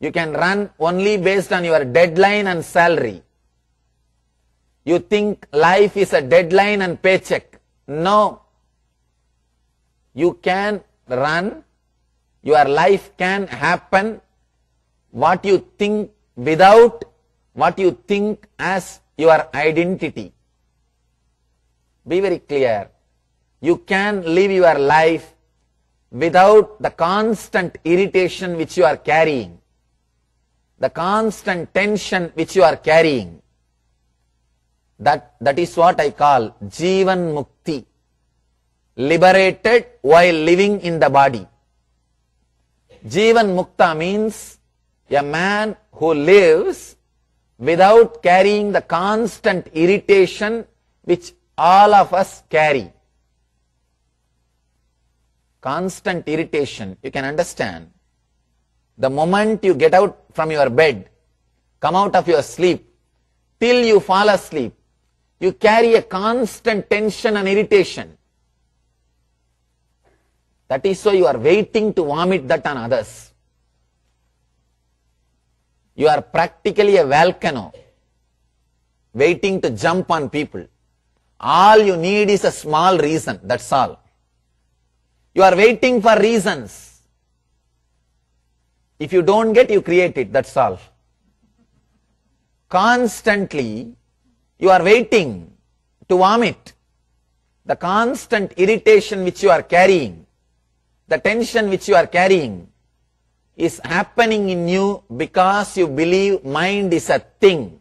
You can run only based on your deadline and salary. You think life is a deadline and paycheck. No. You can run, your life can happen, what you think without what you think as your identity. Be very clear. You can live your life without the constant irritation which you are carrying, the constant tension which you are carrying. That is what I call Jivan Mukti, liberated while living in the body. Jivan Mukta means a man who lives without carrying the constant irritation which all of us carry. Constant irritation, you can understand. The moment you get out from your bed, come out of your sleep, till you fall asleep, you carry a constant tension and irritation. That is why you are waiting to vomit that on others. You are practically a volcano, waiting to jump on people. All you need is a small reason, that's all. You are waiting for reasons. If you don't get, you create it, that's all. Constantly, you are waiting to vomit. The constant irritation which you are carrying, the tension which you are carrying is happening in you because you believe mind is a thing.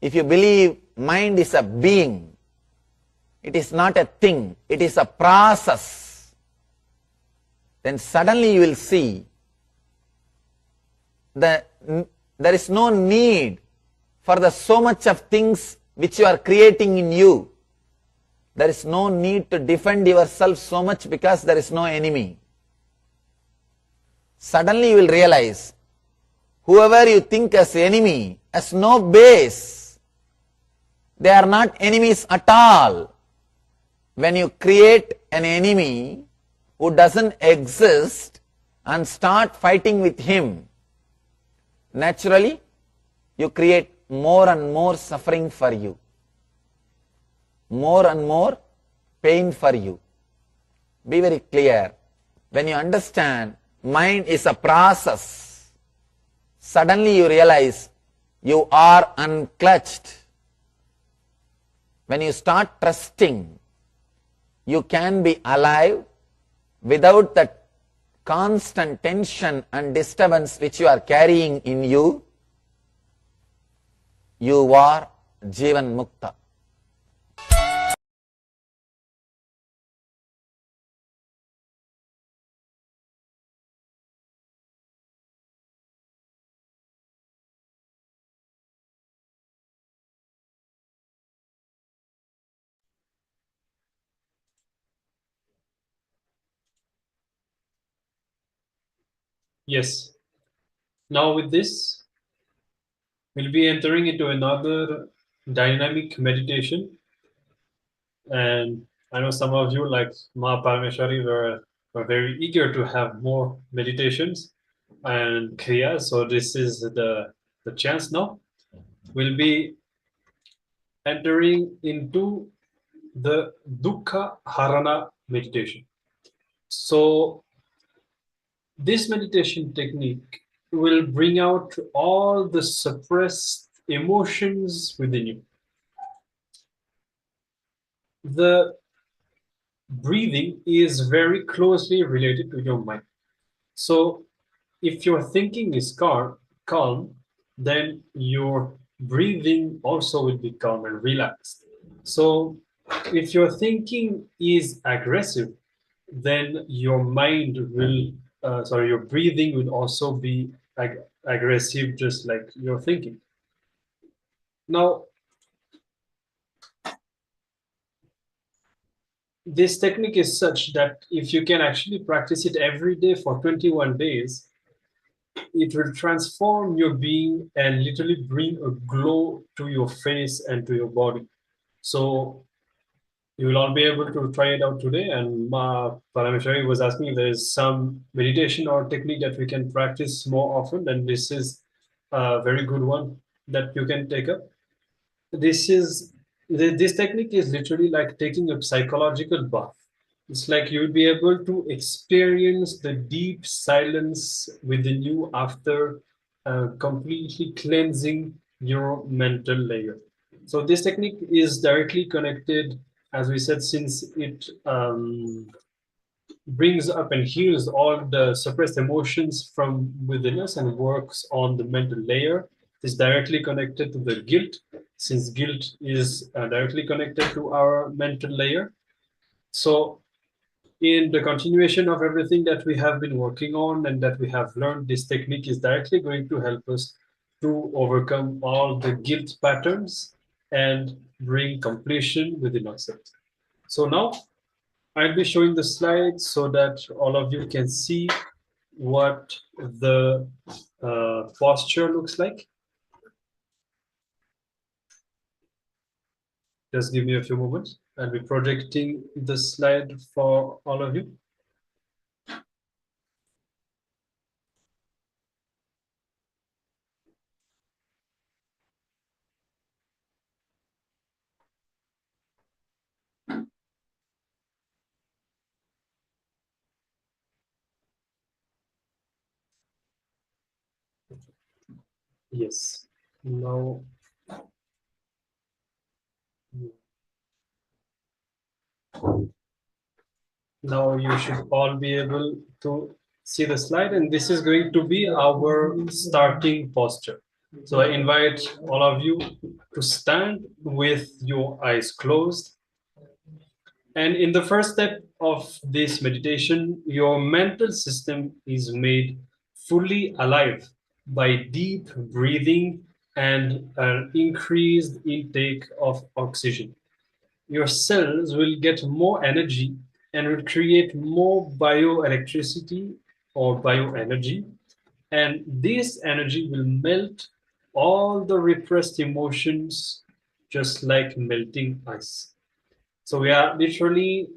If you believe mind is a being, it is not a thing, it is a process. Then suddenly you will see that there is no need for the so much of things which you are creating in you, there is no need to defend yourself so much because there is no enemy. Suddenly you will realize, whoever you think as enemy has no base. They are not enemies at all. When you create an enemy who doesn't exist and start fighting with him, naturally you create more and more suffering for you, more and more pain for you. Be very clear. When you understand mind is a process, suddenly you realize you are unclutched. When you start trusting, you can be alive without that constant tension and disturbance which you are carrying in you. You are Jivan Mukta. Yes. Now with this, we'll be entering into another dynamic meditation. And I know some of you, like Ma Parameshwari, were very eager to have more meditations and kriyas. So this is the chance now. We'll be entering into the Dukkha Harana meditation. So this meditation technique will bring out all the suppressed emotions within you. The breathing is very closely related to your mind. So if your thinking is calm, then your breathing also will be calm and relaxed. So if your thinking is aggressive, then your mind will, your breathing will also be aggressive, just like your thinking. Now, this technique is such that if you can actually practice it every day for 21 days, it will transform your being and literally bring a glow to your face and to your body. So you will all be able to try it out today. And Ma Parameshwari was asking if there is some meditation or technique that we can practice more often, and this is a very good one that you can take up. This technique is literally like taking a psychological bath. It's like you'll be able to experience the deep silence within you after completely cleansing your mental layer. So this technique is directly connected, as we said, since it brings up and heals all the suppressed emotions from within us and works on the mental layer. Is directly connected to the guilt, since guilt is directly connected to our mental layer. So in the continuation of everything that we have been working on and that we have learned, this technique is directly going to help us to overcome all the guilt patterns and bring completion within ourselves. So now I'll be showing the slides so that all of you can see what the posture looks like. Just give me a few moments. I'll be projecting the slide for all of you. Yes. Now, you should all be able to see the slide, and this is going to be our starting posture. So I invite all of you to stand with your eyes closed. And in the first step of this meditation, your mental system is made fully alive by deep breathing and an increased intake of oxygen. Your cells will get more energy and will create more bioelectricity or bioenergy, and this energy will melt all the repressed emotions just like melting ice. So we are literally,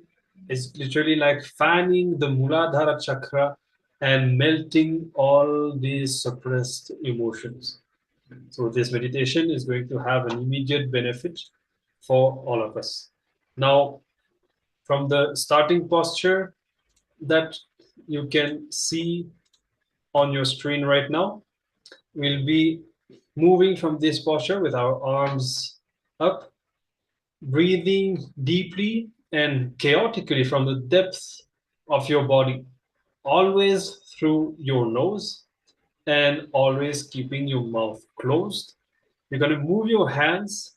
it's literally like fanning the Muladhara chakra and melting all these suppressed emotions. So this meditation is going to have an immediate benefit for all of us. Now, from the starting posture that you can see on your screen right now, we'll be moving from this posture with our arms up, breathing deeply and chaotically from the depths of your body, always through your nose and always keeping your mouth closed. You're going to move your hands,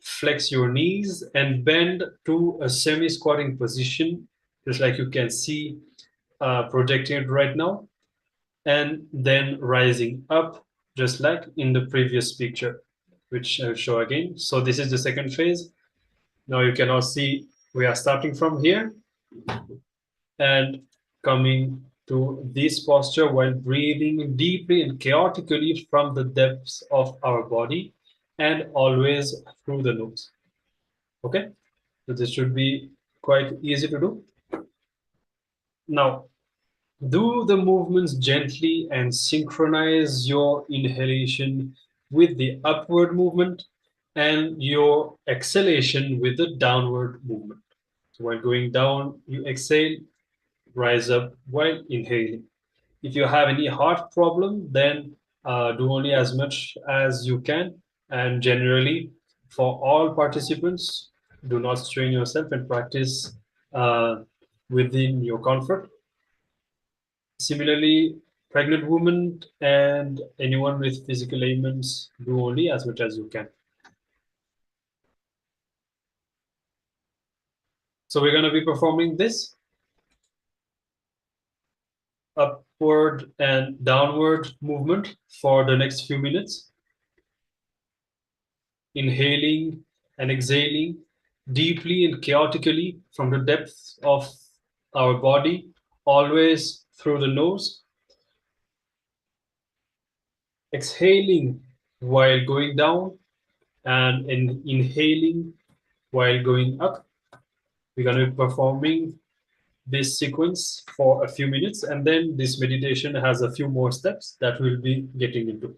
flex your knees, and bend to a semi-squatting position, just like you can see projected right now, and then rising up, just like in the previous picture, which I'll show again. So this is the second phase. Now you can all see we are starting from here and coming to this posture while breathing deeply and chaotically from the depths of our body and always through the nose. Okay, so this should be quite easy to do. Now, do the movements gently and synchronize your inhalation with the upward movement and your exhalation with the downward movement. So while going down, you exhale, rise up while inhaling. If you have any heart problem, then do only as much as you can. And generally, for all participants, do not strain yourself and practice within your comfort. Similarly, pregnant women and anyone with physical ailments, do only as much as you can. So we're going to be performing this upward and downward movement for the next few minutes. Inhaling and exhaling deeply and chaotically from the depths of our body, always through the nose. Exhaling while going down and inhaling while going up. We're going to be performing this sequence for a few minutes, and then this meditation has a few more steps that we'll be getting into.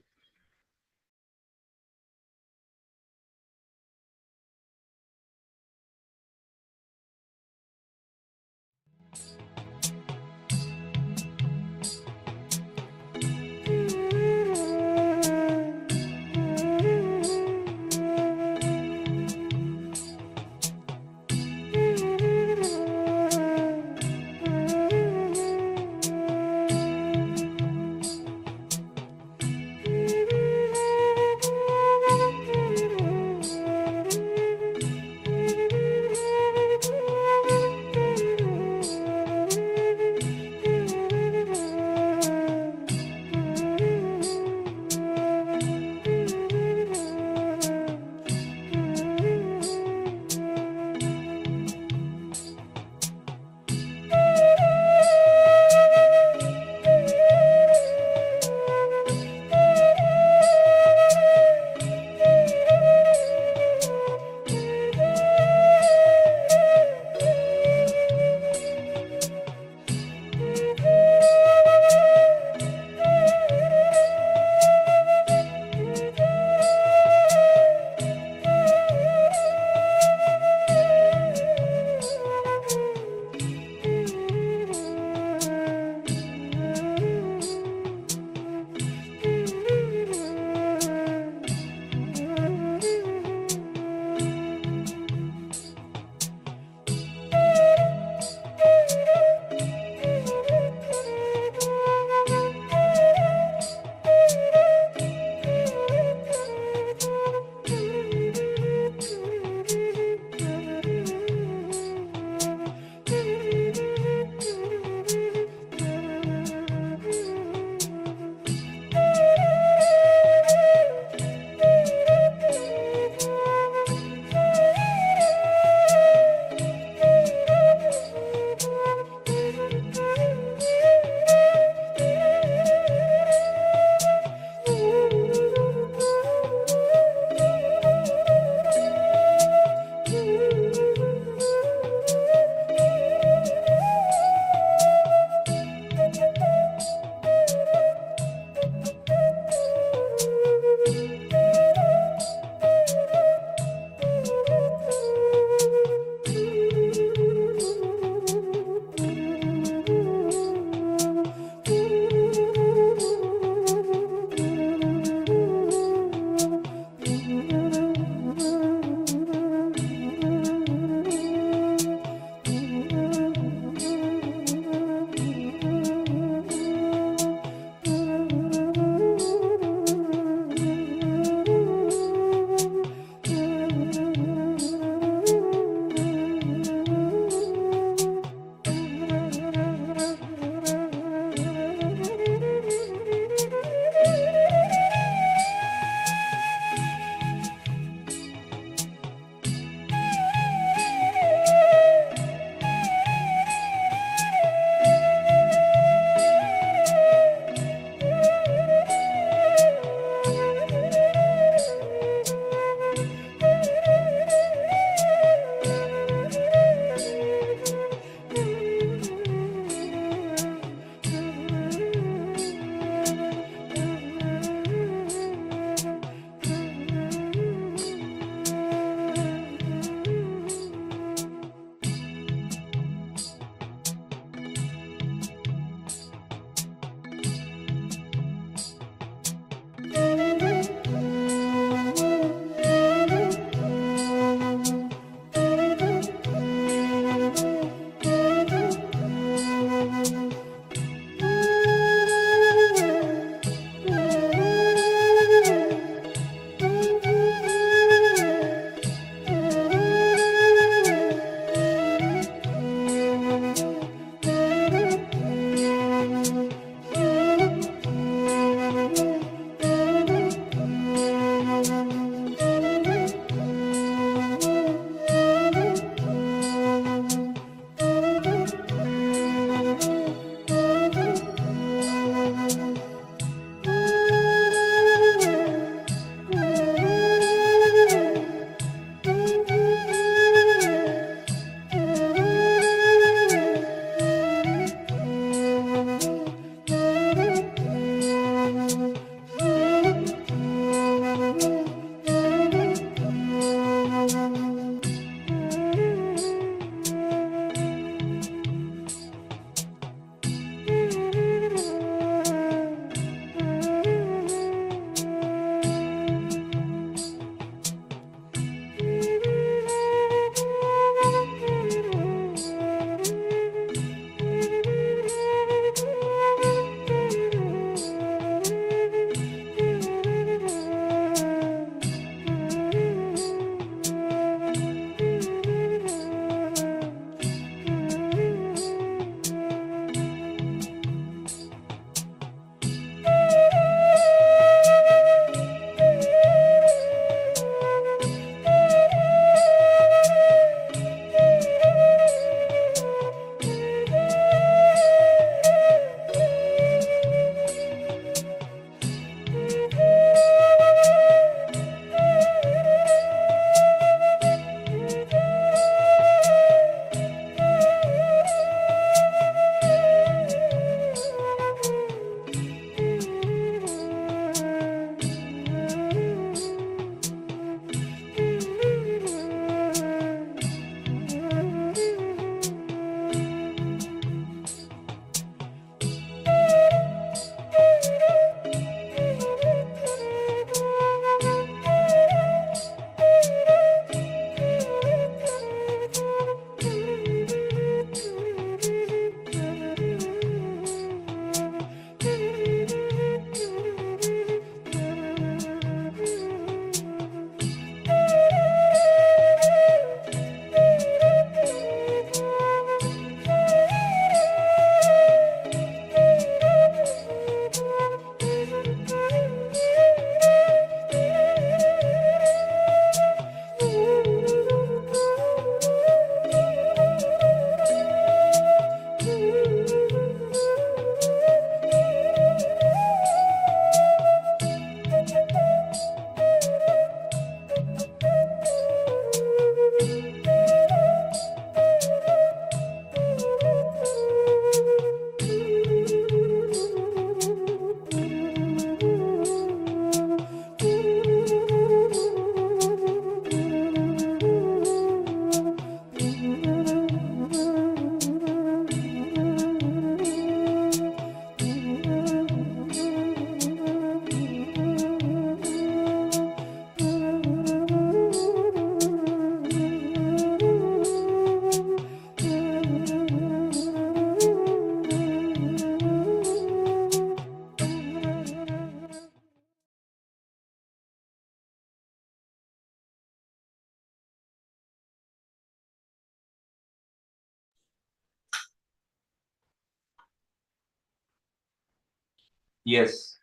Yes.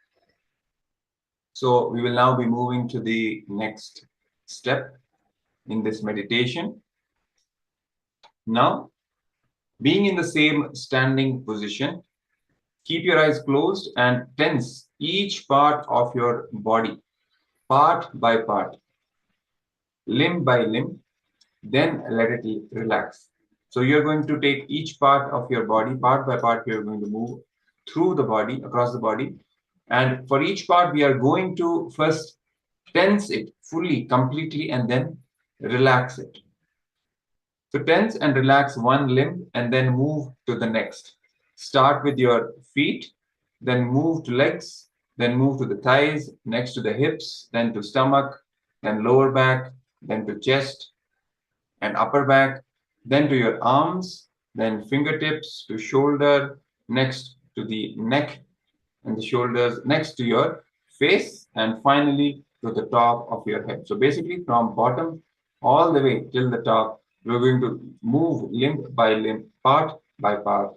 So we will now be moving to the next step in this meditation. Now, being in the same standing position, keep your eyes closed and tense each part of your body, part by part, limb by limb, then let it relax. So you're going to take each part of your body, part by part, you're going to move through the body, across the body. And for each part, we are going to first tense it fully, completely, and then relax it. So tense and relax one limb and then move to the next. Start with your feet, then move to legs, then move to the thighs, next to the hips, then to stomach, then lower back, then to chest and upper back, then to your arms, then fingertips to shoulder, next to the neck and the shoulders, next to your face, and finally to the top of your head. So basically from bottom all the way till the top, we're going to move limb by limb, part by part.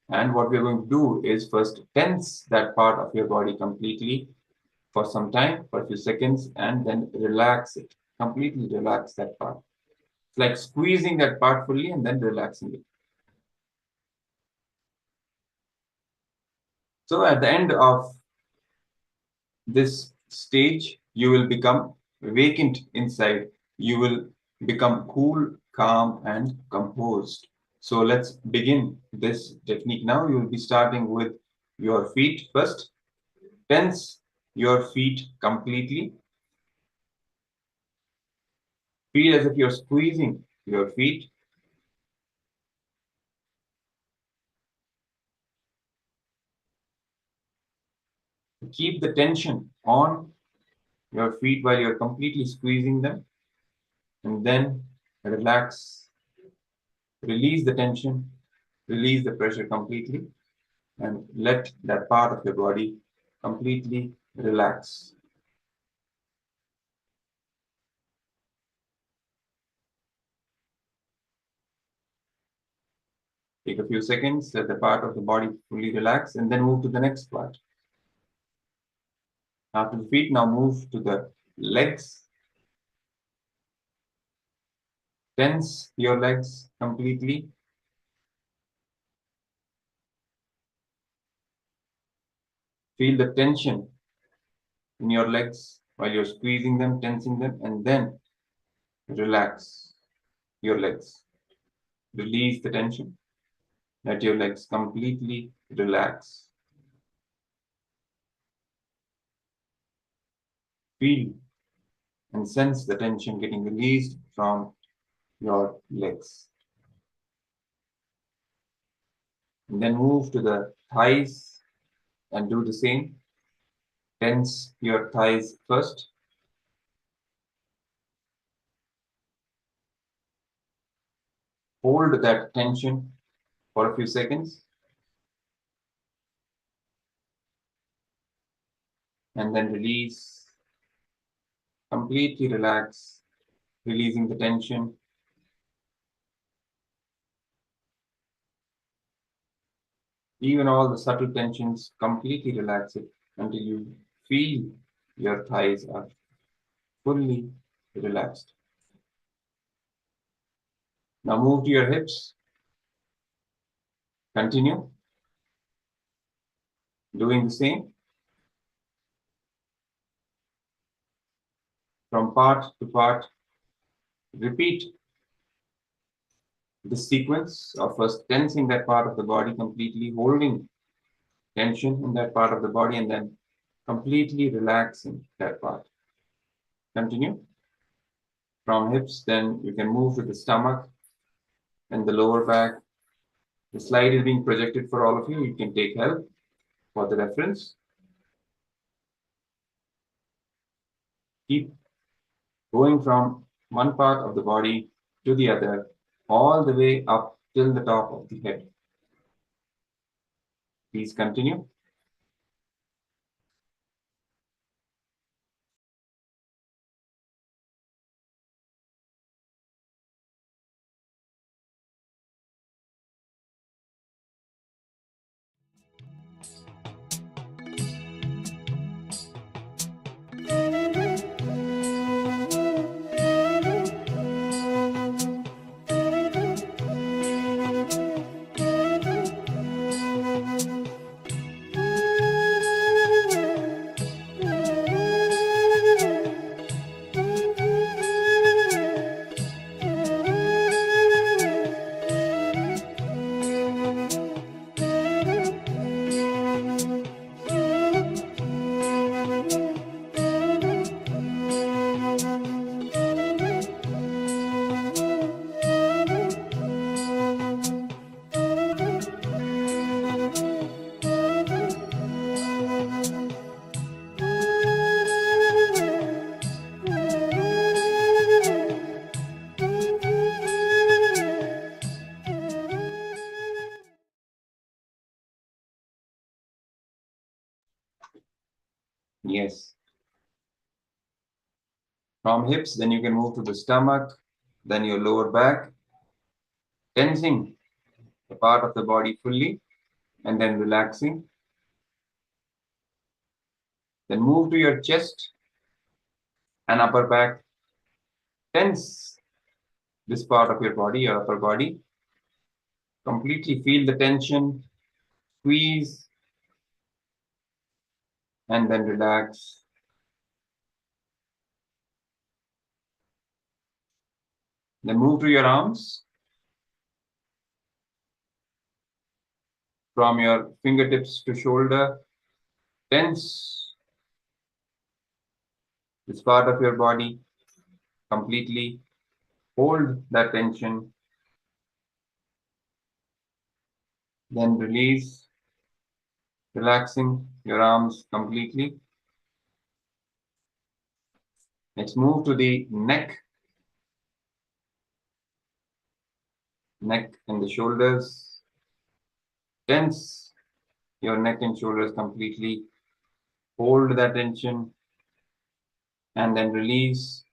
And what we're going to do is first tense that part of your body completely for some time, for a few seconds, and then relax it. Completely relax that part. It's like squeezing that part fully and then relaxing it. So at the end of this stage, you will become vacant inside. You will become cool, calm, and composed. So let's begin this technique now. You will be starting with your feet first. Tense your feet completely. Feel as if you're squeezing your feet. Keep the tension on your feet while you're completely squeezing them, and then relax, release the tension, release the pressure completely, and let that part of your body completely relax. Take a few seconds, let the part of the body fully relax, and then move to the next part. After the feet, now move to the legs. Tense your legs completely. Feel the tension in your legs while you're squeezing them, tensing them, and then relax your legs. Release the tension. Let your legs completely relax. Feel and sense the tension getting released from your legs. And then move to the thighs and do the same. Tense your thighs first. Hold that tension for a few seconds. And then release. Completely relax, releasing the tension. Even all the subtle tensions, completely relax it until you feel your thighs are fully relaxed. Now move to your hips. Continue doing the same. From part to part, repeat the sequence of first tensing that part of the body completely, holding tension in that part of the body, and then completely relaxing that part. Continue. From hips, then you can move to the stomach and the lower back. The slide is being projected for all of you. You can take help for the reference. Keep going from one part of the body to the other, all the way up till the top of the head. Please continue. Yes. From hips, then you can move to the stomach, then your lower back, tensing the part of the body fully, and then relaxing. Then move to your chest and upper back. Tense this part of your body, your upper body. Completely feel the tension, squeeze, and then relax. Then move to your arms. From your fingertips to shoulder, tense this part of your body completely. Hold that tension. Then release, relaxing your arms completely. Let's move to the neck. Neck and the shoulders. Tense your neck and shoulders completely. Hold that tension and then release.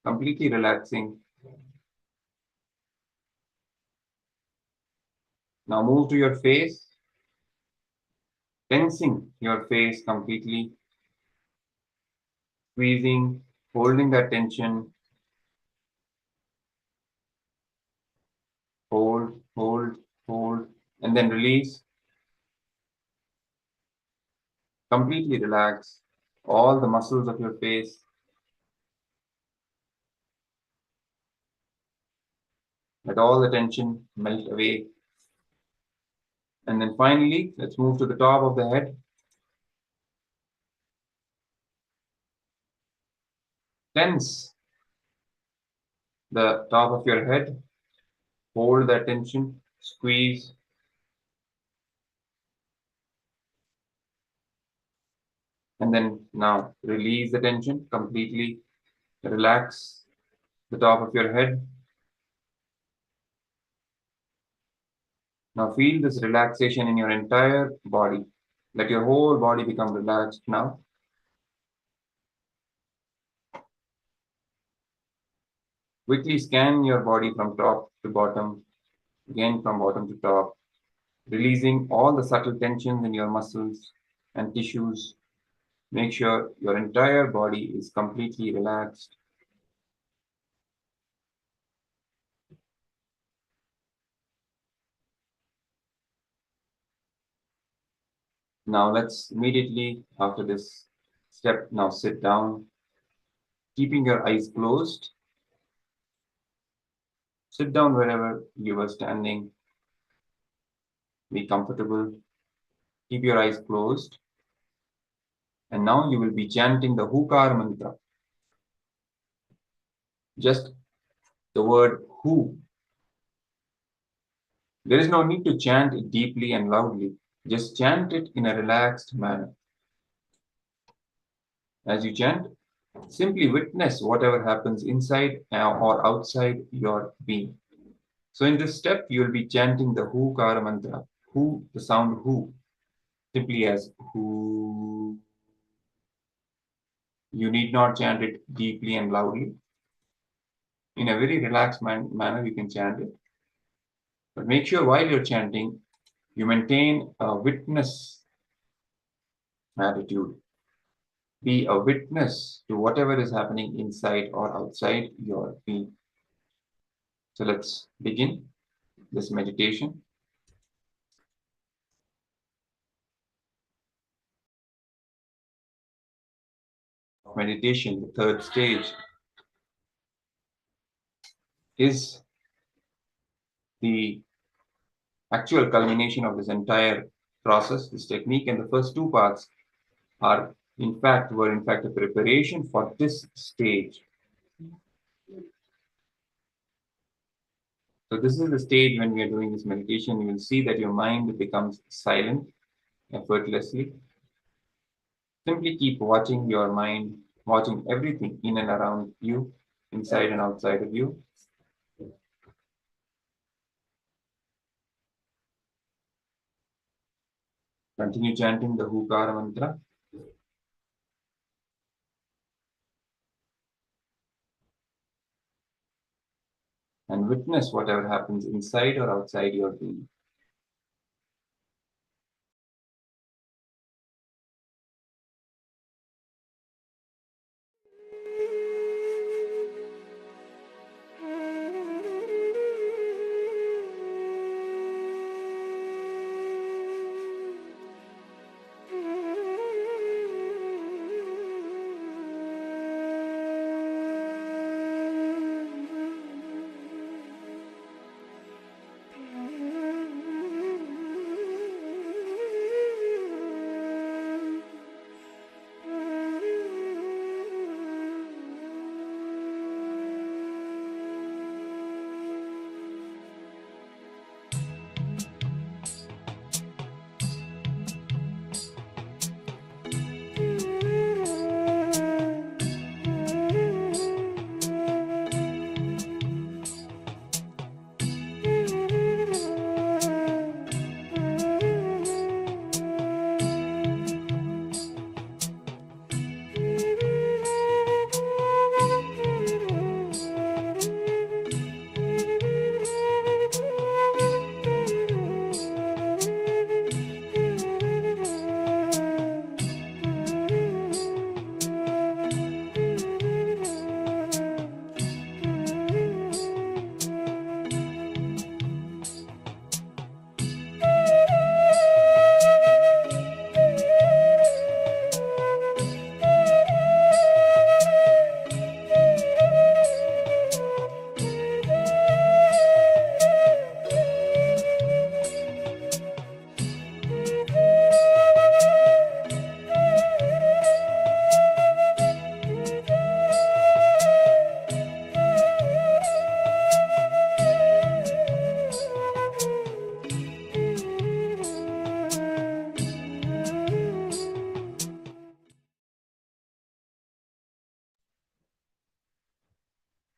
Completely relaxing. Now move to your face. Tensing your face completely. Squeezing, holding that tension. Hold, hold, hold, and then release. Completely relax all the muscles of your face. Let all the tension melt away. And then finally, let's move to the top of the head. Tense the top of your head. Hold that tension. Squeeze. And then now release the tension completely. Relax the top of your head. Now feel this relaxation in your entire body. Let your whole body become relaxed now. Quickly scan your body from top to bottom, again from bottom to top, releasing all the subtle tensions in your muscles and tissues. Make sure your entire body is completely relaxed. Now let's immediately after this step now sit down, keeping your eyes closed. Sit down wherever you were standing. Be comfortable. Keep your eyes closed. And now you will be chanting the Hukar mantra. Just the word Hu. There is no need to chant it deeply and loudly. Just chant it in a relaxed manner. As you chant, simply witness whatever happens inside or outside your being. So in this step, you will be chanting the Hukara mantra. Hu, the sound Hu, simply as Hu. You need not chant it deeply and loudly. In a very relaxed manner, you can chant it. But make sure while you're chanting, you maintain a witness attitude. Be a witness to whatever is happening inside or outside your being. So let's begin this meditation. Meditation, the third stage, is the actual culmination of this entire process, this technique, and the first two parts were in fact a preparation for this stage. So this is the stage when we are doing this meditation. You will see that your mind becomes silent effortlessly. Simply keep watching your mind, watching everything in and around you, inside and outside of you. Continue chanting the Hukara mantra. And witness whatever happens inside or outside your being.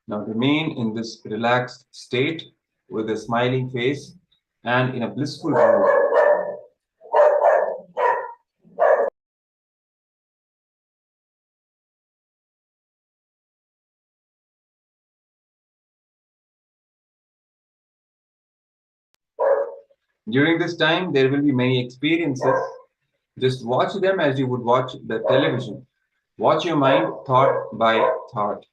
Now remain in this relaxed state with a smiling face and in a blissful mood. During this time, there will be many experiences. Just watch them as you would watch the television. Watch your mind thought by thought.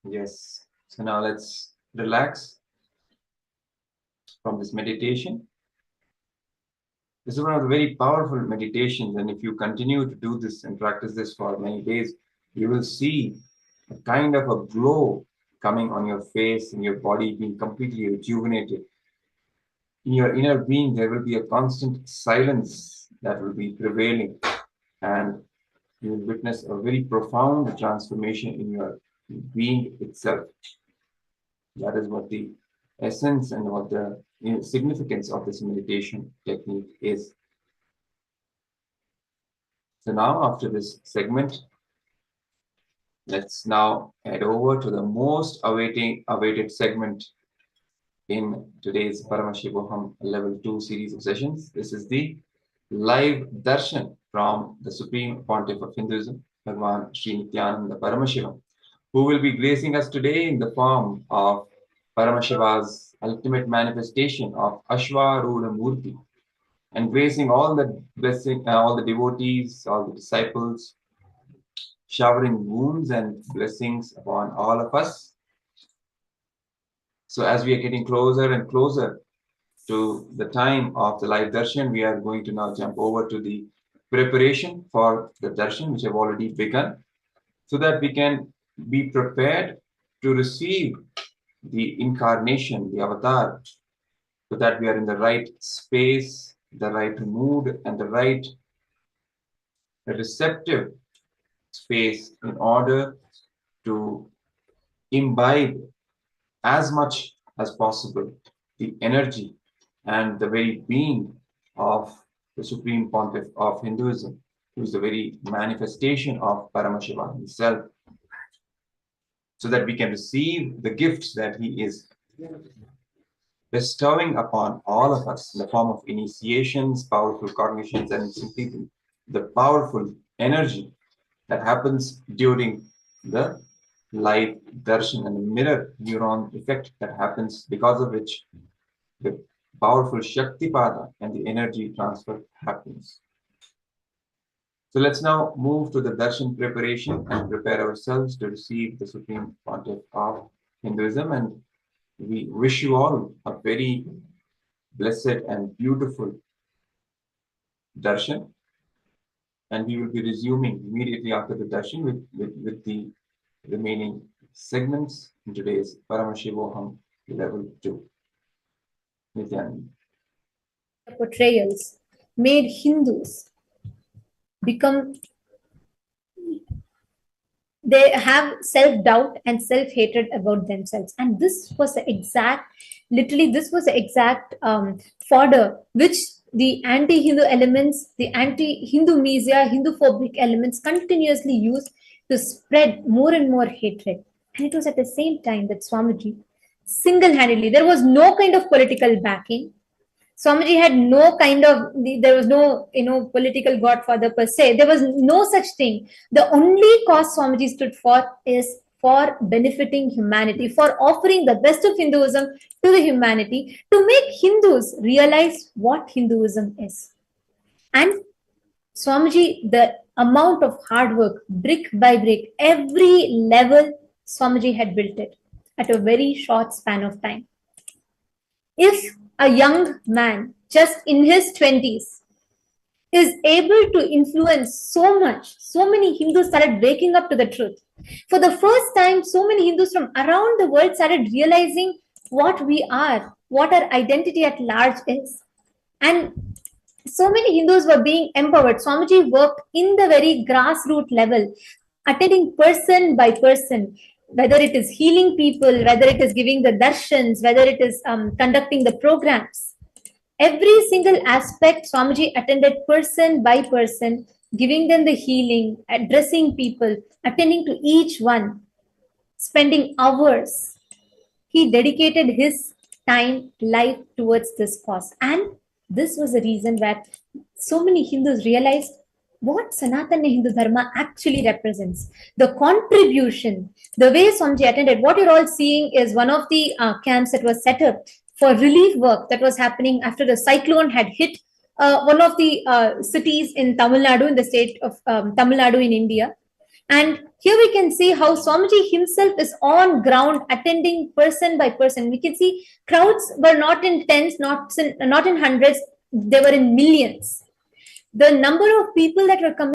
Yes. So now let's relax from this meditation. This is one of the very powerful meditations, and if you continue to do this and practice this for many days, you will see a kind of a glow coming on your face and your body being completely rejuvenated. In your inner being, there will be a constant silence that will be prevailing, and you will witness a very profound transformation in your being itself. That is what the essence and what the significance of this meditation technique is. So now, after this segment, let's now head over to the most awaited segment in today's Paramashivoham Level 2 series of sessions. This is the live darshan from the Supreme Pontiff of Hinduism, Bhagavan Sri Nithyananda Paramashivam, who will be gracing us today in the form of Paramashiva's ultimate manifestation of Ashwarudha Murti, and gracing all the all the devotees, all the disciples, showering wounds and blessings upon all of us. So as we are getting closer and closer to the time of the live darshan, we are going to now jump over to the preparation for the darshan, which have already begun, so that we can be prepared to receive the incarnation, the avatar, so that we are in the right space, the right mood, and the right receptive space in order to imbibe as much as possible the energy and the very being of the Supreme Pontiff of Hinduism, who is the very manifestation of Paramashiva himself, so that we can receive the gifts that he is bestowing upon all of us in the form of initiations, powerful cognitions, and simply the powerful energy that happens during the live darshan and the mirror neuron effect that happens, because of which the powerful Shaktipada and the energy transfer happens. So let's now move to the darshan preparation and prepare ourselves to receive the Supreme Pontiff of Hinduism. And we wish you all a very blessed and beautiful darshan. And we will be resuming immediately after the darshan with the remaining segments in today's Paramashivoham Level 2. Nithyananda. Portrayals made Hindus become, they have self-doubt and self-hatred about themselves, and this was the exact, literally this was the exact fodder which the anti-Hindu elements, the anti-Hindu-misia, Hindu-phobic elements continuously used to spread more and more hatred. And it was at the same time that Swamiji single-handedly, there was no kind of political backing. Swamiji had no kind of, there was no, political godfather per se. There was no such thing. The only cause Swamiji stood for is for benefiting humanity, for offering the best of Hinduism to the humanity, to make Hindus realize what Hinduism is. And Swamiji, the amount of hard work, brick by brick, every level, Swamiji had built it at a very short span of time. If a young man just in his 20s is able to influence so much, so many Hindus started waking up to the truth. For the first time, so many Hindus from around the world started realizing what we are, what our identity at large is. And so many Hindus were being empowered. Swamiji worked in the very grassroots level, attending person by person, whether it is healing people, whether it is giving the darshans, whether it is conducting the programs. Every single aspect, Swamiji attended person by person, giving them the healing, addressing people, attending to each one, spending hours. He dedicated his time, life towards this cause. And this was the reason where so many Hindus realized what Sanatana Hindu Dharma actually represents. The contribution, the way Swamiji attended, what you're all seeing is one of the camps that was set up for relief work that was happening after the cyclone had hit one of the cities in Tamil Nadu, in the state of Tamil Nadu in India. And here we can see how Swamiji himself is on ground, attending person by person. We can see crowds were not in tens, not in hundreds, they were in millions. The number of people that were coming